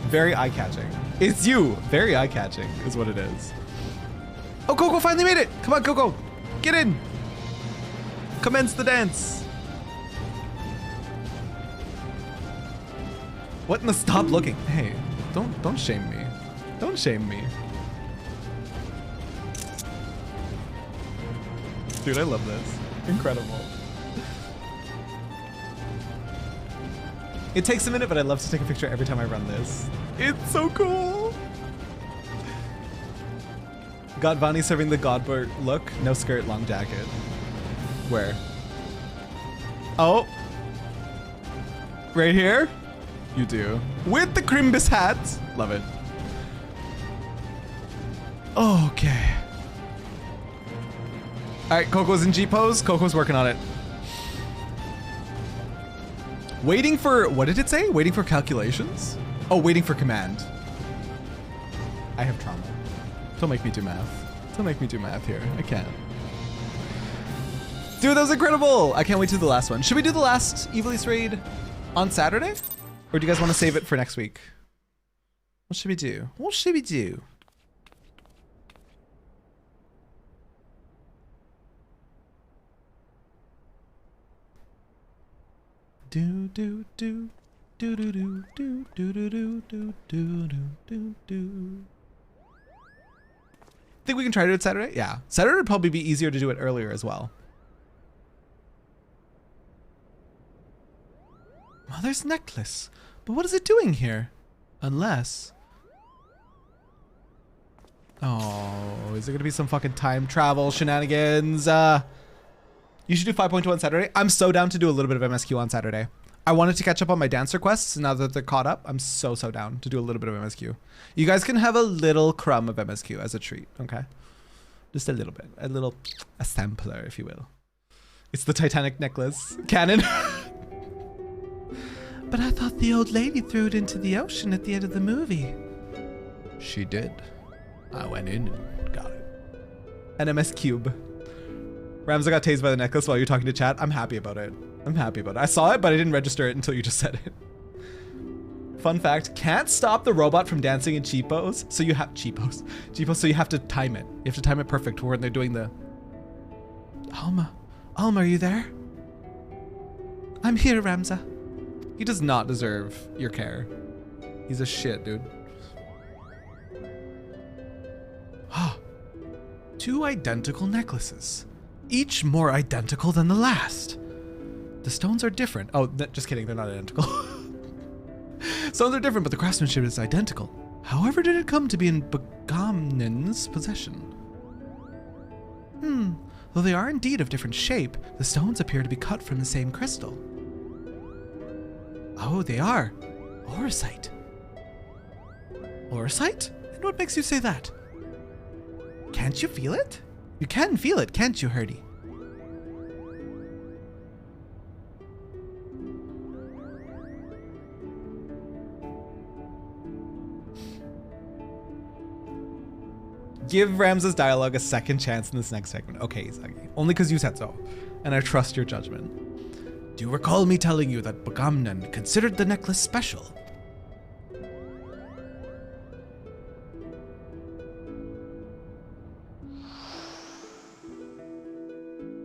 Very eye-catching. It's you. Very eye-catching is what it is. Oh, Coco finally made it. Come on, Coco. Get in. Commence the dance. What in the stop looking? Hey, don't shame me. Don't shame me. Dude, I love this. Incredible. It takes a minute, but I love to take a picture every time I run this. It's so cool. Got Vani serving the Godbert look. No skirt, long jacket. Where? Oh. Right here? You do. With the Crimbus hat. Love it. Okay. All right, Coco's in G pose. Coco's working on it. Waiting for, what did it say? Waiting for calculations? Oh, waiting for command. I have trauma. Don't make me do math. Don't make me do math here. I can't. Dude, that was incredible. I can't wait to do the last one. Should we do the last Evil East raid on Saturday? Or do you guys want to save it for next week? What should we do? What should we do? Do do do do do do do do do do do do do do. Think we can try to do it Saturday? Yeah. Saturday would probably be easier to do it earlier as well. Mother's necklace. But what is it doing here? Unless... Oh, is there gonna be some fucking time travel shenanigans? You should do 5.2 on Saturday. I'm so down to do a little bit of MSQ on Saturday. I wanted to catch up on my dance requests. Now that they're caught up, I'm so down to do a little bit of MSQ. You guys can have a little crumb of MSQ as a treat, okay? Just a little bit. A sampler, if you will. It's the Titanic necklace. Canon. But I thought the old lady threw it into the ocean at the end of the movie. She did. I went in and got it. NMS Cube. Ramza got tased by the necklace while you're talking to chat. I'm happy about it. I'm happy about it. I saw it, but I didn't register it until you just said it. Fun fact, can't stop the robot from dancing in cheapos. So you have cheapos, so you have to time it. You have to time it perfect when they're doing the... Alma, are you there? I'm here, Ramza. He does not deserve your care. He's a shit, dude. Ah, 2 identical necklaces, each more identical than the last. The stones are different. Oh, just kidding, they're not identical. Stones are different, but the craftsmanship is identical. However did it come to be in Bogamnen's possession? Though they are indeed of different shape, the stones appear to be cut from the same crystal. Oh, they are. Orsite. Orsite? And what makes you say that? Can't you feel it? You can feel it, can't you, Herdy? Give Ramza's dialogue a second chance in this next segment. Okay, Izagi. Only because you said so, and I trust your judgment. Do you recall me telling you that Bogamnen considered the necklace special?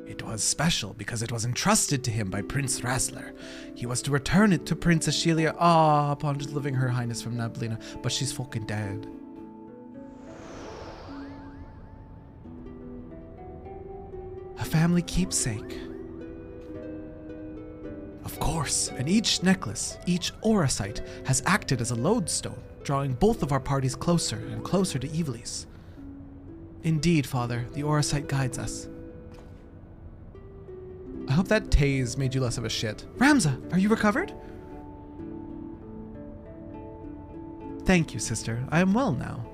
It was special because it was entrusted to him by Prince Rasler. He was to return it to Princess Shelia upon delivering her highness from Nablina, but she's fucking dead. A family keepsake. Of course, and each necklace, each Orsite, has acted as a lodestone, drawing both of our parties closer and closer to Ivalice. Indeed, Father, the Orsite guides us. I hope that tase made you less of a shit. Ramza, are you recovered? Thank you, sister. I am well now.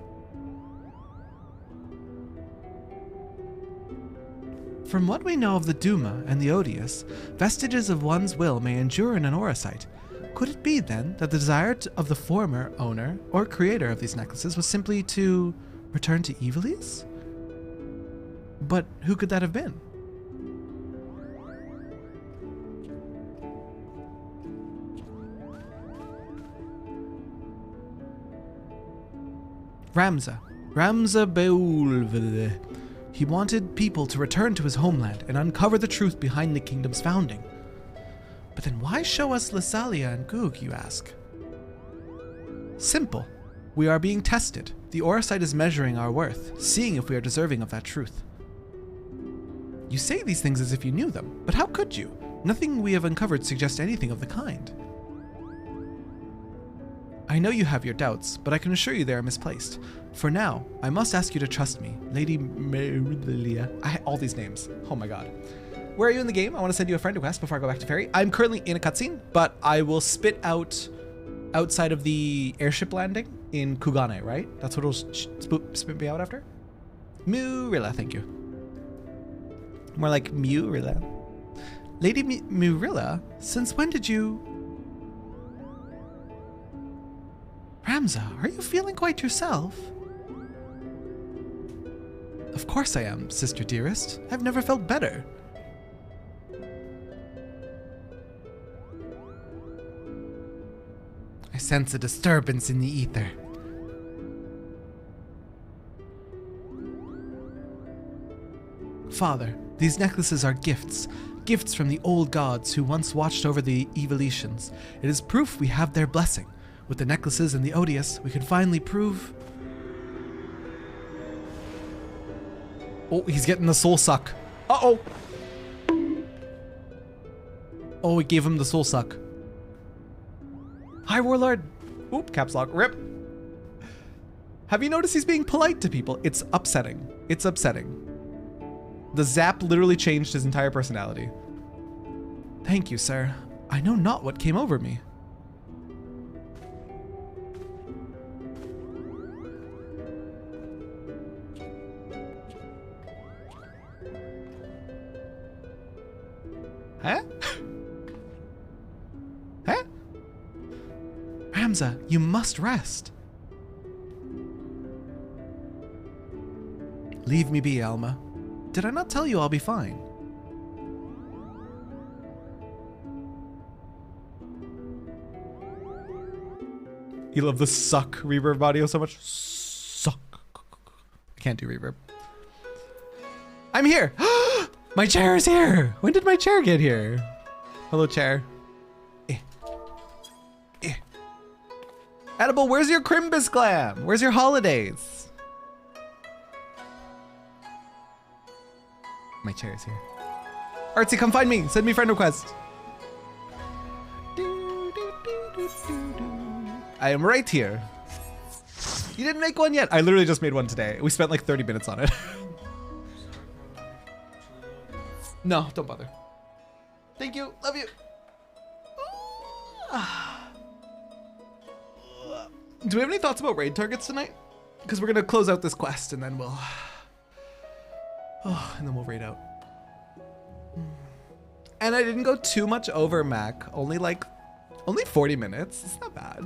From what we know of the Duma and the Odious, vestiges of one's will may endure in an Orsite. Could it be, then, that the desire of the former owner or creator of these necklaces was simply to return to Ivalice? But who could that have been? Ramza Beulvede. He wanted people to return to his homeland and uncover the truth behind the kingdom's founding. But then why show us Lysalia and Goog, you ask? Simple. We are being tested. The Orsite is measuring our worth, seeing if we are deserving of that truth. You say these things as if you knew them, but how could you? Nothing we have uncovered suggests anything of the kind. I know you have your doubts, but I can assure you they are misplaced. For now, I must ask you to trust me, Lady Merilia. All these names. Oh my god. Where are you in the game? I want to send you a friend request before I go back to Ferry. I'm currently in a cutscene, but I will spit out outside of the airship landing in Kugane, right? That's what it'll spit me out after? Murilla, thank you. More like Murilla. Lady Murilla, since when did you... Ramza, are you feeling quite yourself? Of course I am, sister dearest. I've never felt better. I sense a disturbance in the ether. Father, these necklaces are gifts. Gifts from the old gods who once watched over the Evolutions. It is proof we have their blessing. With the necklaces and the Odious, we can finally prove... Oh, he's getting the soul suck. Uh-oh! Oh, we gave him the soul suck. Hi, Warlord! Oop, caps lock. Rip! Have you noticed he's being polite to people? It's upsetting. It's upsetting. The zap literally changed his entire personality. Thank you, sir. I know not what came over me. Huh? Huh? Ramza, you must rest. Leave me be, Alma. Did I not tell you I'll be fine? You love the suck reverb audio so much. Suck. I can't do reverb. I'm here. My chair is here. When did my chair get here? Hello, chair. Edible, where's your Crimbus glam? Where's your holidays? My chair is here. Artsy, come find me. Send me friend request. I am right here. You didn't make one yet? I literally just made one today. We spent like 30 minutes on it. No, don't bother. Thank you. Love you. Do we have any thoughts about raid targets tonight? Because we're gonna close out this quest and then we'll raid out. And I didn't go too much over, Mac. Only 40 minutes. It's not bad.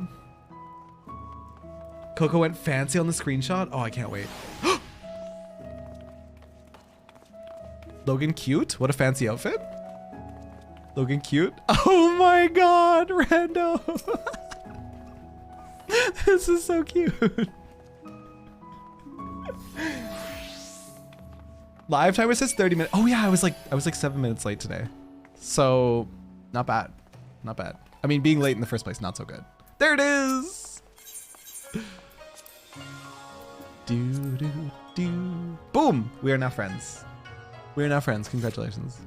Coco went fancy on the screenshot. Oh, I can't wait. Logan cute? What a fancy outfit. Logan cute? Oh my god, Rando. This is so cute. Live timer says 30 minutes. Oh yeah, I was like 7 minutes late today. So not bad. Not bad. I mean, being late in the first place, not so good. There it is. Boom. We are now friends. We are now friends. Congratulations.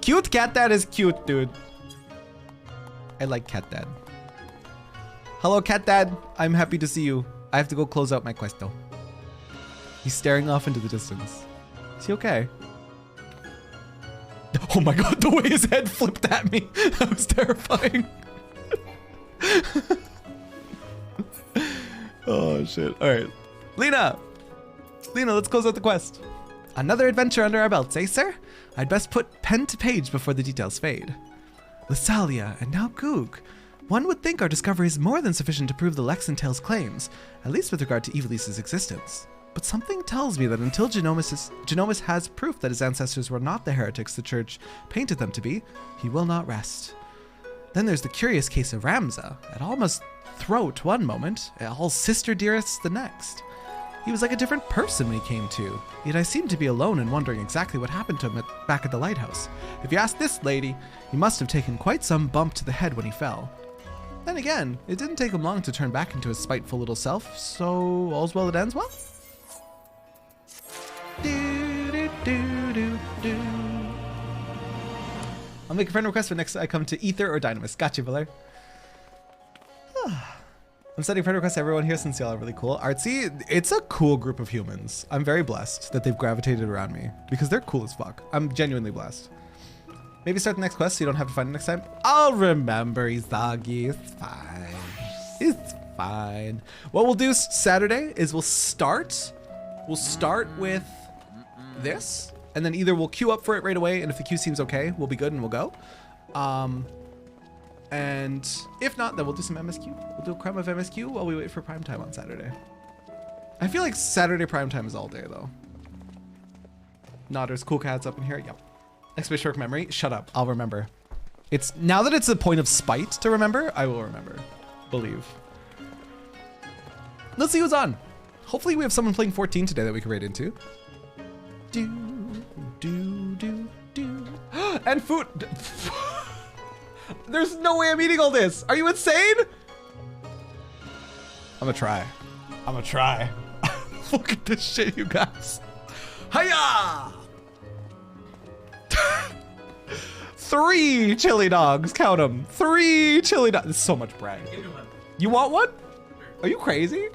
Cute cat dad is cute, dude. I like cat dad. Hello, cat dad. I'm happy to see you. I have to go close out my quest though. He's staring off into the distance. Is he okay? Oh my god, the way his head flipped at me. That was terrifying. Oh shit. Alright. Lena, let's close out the quest. Another adventure under our belts, eh, sir? I'd best put pen to page before the details fade. Lysalia, and now Goog. One would think our discovery is more than sufficient to prove the Lexentale's claims, at least with regard to Ivalice's existence. But something tells me that until Genomus has proof that his ancestors were not the heretics the church painted them to be, he will not rest. Then there's the curious case of Ramza, at Alma's throat one moment, at all sister dearests the next. He was like a different person when he came to, yet I seemed to be alone in wondering exactly what happened to him back at the lighthouse. If you ask this lady, he must have taken quite some bump to the head when he fell. Then again, it didn't take him long to turn back into his spiteful little self, so all's well that ends well. I'll make a friend request for next I come to Ether or Dynamis. Gotcha, Valer. I'm sending friend requests to everyone here since y'all are really cool. Artsy, it's a cool group of humans. I'm very blessed that they've gravitated around me because they're cool as fuck. I'm genuinely blessed. Maybe start the next quest so you don't have to find it next time. I'll remember, Izagi. It's fine. It's fine. What we'll do Saturday is we'll start with this, and then either we'll queue up for it right away, and if the queue seems okay, we'll be good and we'll go. And if not, then we'll do some MSQ. We'll do a crumb of MSQ while we wait for prime time on Saturday. I feel like Saturday prime time is all day though. Nodders, cool cats up in here. Yep. Exclamation mark memory. Shut up. I'll remember. It's now that it's a point of spite to remember, I will remember. Believe. Let's see who's on. Hopefully we have someone playing 14 today that we can raid into. And food. There's no way I'm eating all this. Are you insane? I'm gonna try. Look at this shit, you guys. Hiya! 3 chili dogs. Count them. 3 chili dogs. This is so much bread. Give me one. You want one? Are you crazy?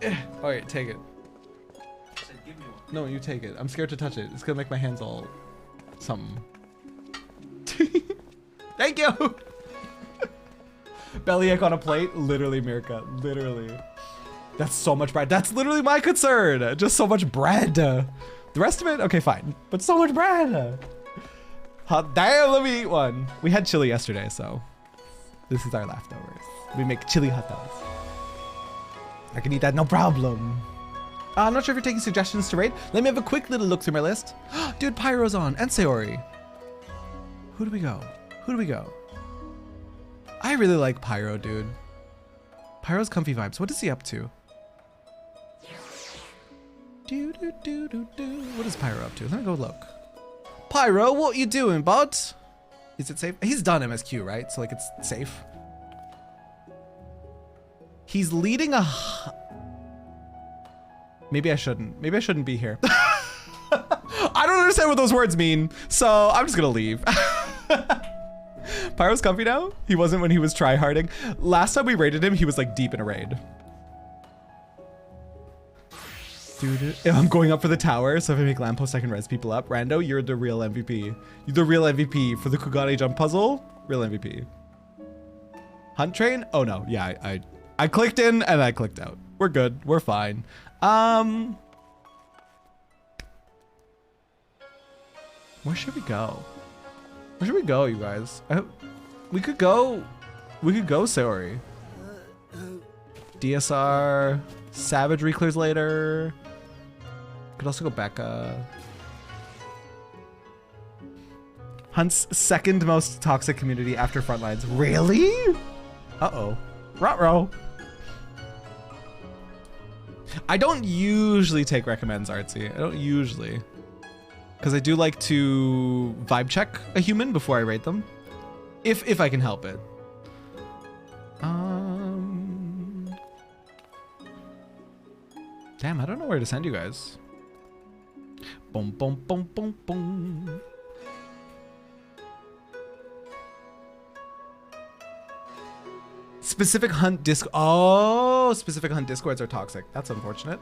All right, take it. I said, give me one. No, you take it. I'm scared to touch it. It's gonna make my hands all something. Thank you. Bellyache on a plate. Literally, Mirka. Literally. That's so much bread. That's literally my concern. Just so much bread. The rest of it, okay, fine. But so much bread. Hot damn, let me eat one. We had chili yesterday, so This is our leftovers. We make chili hot dogs. I can eat that, no problem. I'm not sure if you're taking suggestions to raid. Let me have a quick little look through my list. Dude, Pyro's on, and Sayori. Who do we go? Who do we go? I really like Pyro, dude. Pyro's comfy vibes. What is he up to? What is Pyro up to? Let me go look. Pyro, what you doing, bud? Is it safe? He's done MSQ, right? So like it's safe. He's leading a... Maybe I shouldn't. Maybe I shouldn't be here. I don't understand what those words mean, so I'm just gonna leave. Pyro's comfy now? He wasn't when he was tryharding. Last time we raided him, he was like deep in a raid. Dude, I'm going up for the tower, so if I make lampposts, I can res people up. Rando, you're the real MVP. You're the real MVP for the Kugane jump puzzle. Real MVP. Hunt train? Oh no, yeah, I clicked in and I clicked out. We're good, we're fine. Where should we go? Where should we go, you guys? We could go Sayori. DSR, Savagery clears later. Could also go Becca. Hunt's second most toxic community after Frontlines. Really? Uh-oh. Ruh-roh. I don't usually take recommends, Artsy. I don't usually. Because I do like to vibe check a human before I rate them. If I can help it. Damn, I don't know where to send you guys. Boom, boom, boom, boom, boom. Specific hunt specific hunt discords are toxic. That's unfortunate.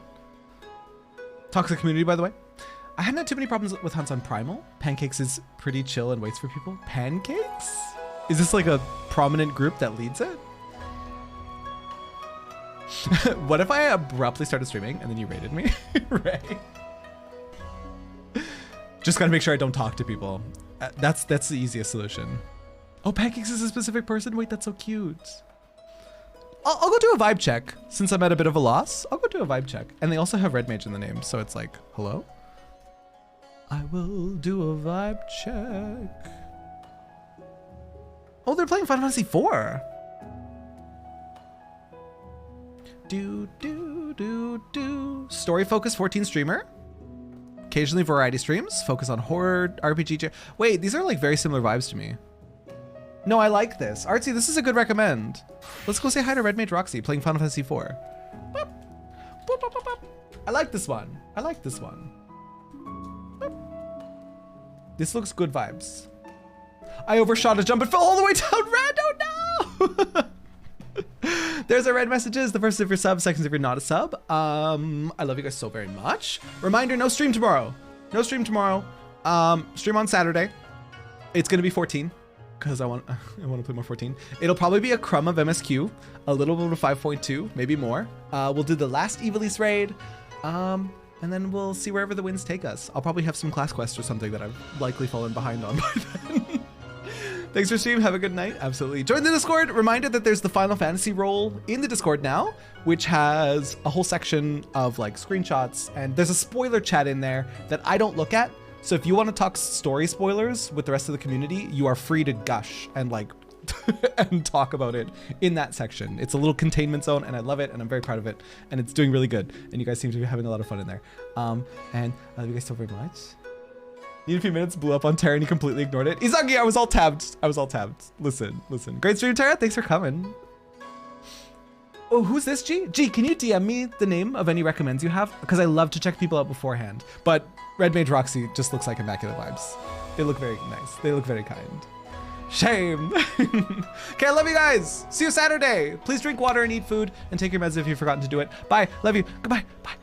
Toxic community, by the way. I hadn't had too many problems with hunts on Primal. Pancakes is pretty chill and waits for people. Pancakes? Is this like a prominent group that leads it? What if I abruptly started streaming and then you raided me? Right. Just gotta make sure I don't talk to people. That's the easiest solution. Oh, Pancakes is a specific person? Wait, that's so cute. I'll go do a vibe check. Since I'm at a bit of a loss, I'll go do a vibe check. And they also have Red Mage in the name, so it's like, hello? I will do a vibe check. Oh, they're playing Final Fantasy IV. Story focus 14 streamer. Occasionally variety streams. Focus on horror, RPG. Wait, these are like very similar vibes to me. No, I like this. Artsy, this is a good recommend. Let's go say hi to Red Mage Roxy playing Final Fantasy IV. Boop. Boop, boop, boop, boop. I like this one. I like this one. Boop. This looks good vibes. I overshot a jump and fell all the way down. Rando, no! There's our red messages. The first if you're sub, second if you're not a sub. I love you guys so very much. Reminder, no stream tomorrow. No stream tomorrow. Stream on Saturday. It's gonna be 14. Because I want to play more 14. It'll probably be a crumb of MSQ, a little bit of 5.2, maybe more. We'll do the last Evilise raid, and then we'll see wherever the winds take us. I'll probably have some class quests or something that I've likely fallen behind on by then. Thanks for stream. Have a good night. Absolutely. Join the Discord. Reminded that there's the Final Fantasy role in the Discord now, which has a whole section of like screenshots, and there's a spoiler chat in there that I don't look at. So if you want to talk story spoilers with the rest of the community, you are free to gush and like and talk about it in that section. It's a little containment zone and I love it and I'm very proud of it and it's doing really good and you guys seem to be having a lot of fun in there. And I love you guys so very much. Need a few minutes, blew up on Terra and he completely ignored it. Izagi, I was all tabbed. Listen. Great stream, Terra. Thanks for coming. Oh, who's this, G? G, can you DM me the name of any recommends you have? Because I love to check people out beforehand. But Red Mage Roxy just looks like immaculate vibes. They look very nice. They look very kind. Shame. Okay, I love you guys. See you Saturday. Please drink water and eat food and take your meds if you've forgotten to do it. Bye. Love you. Goodbye. Bye.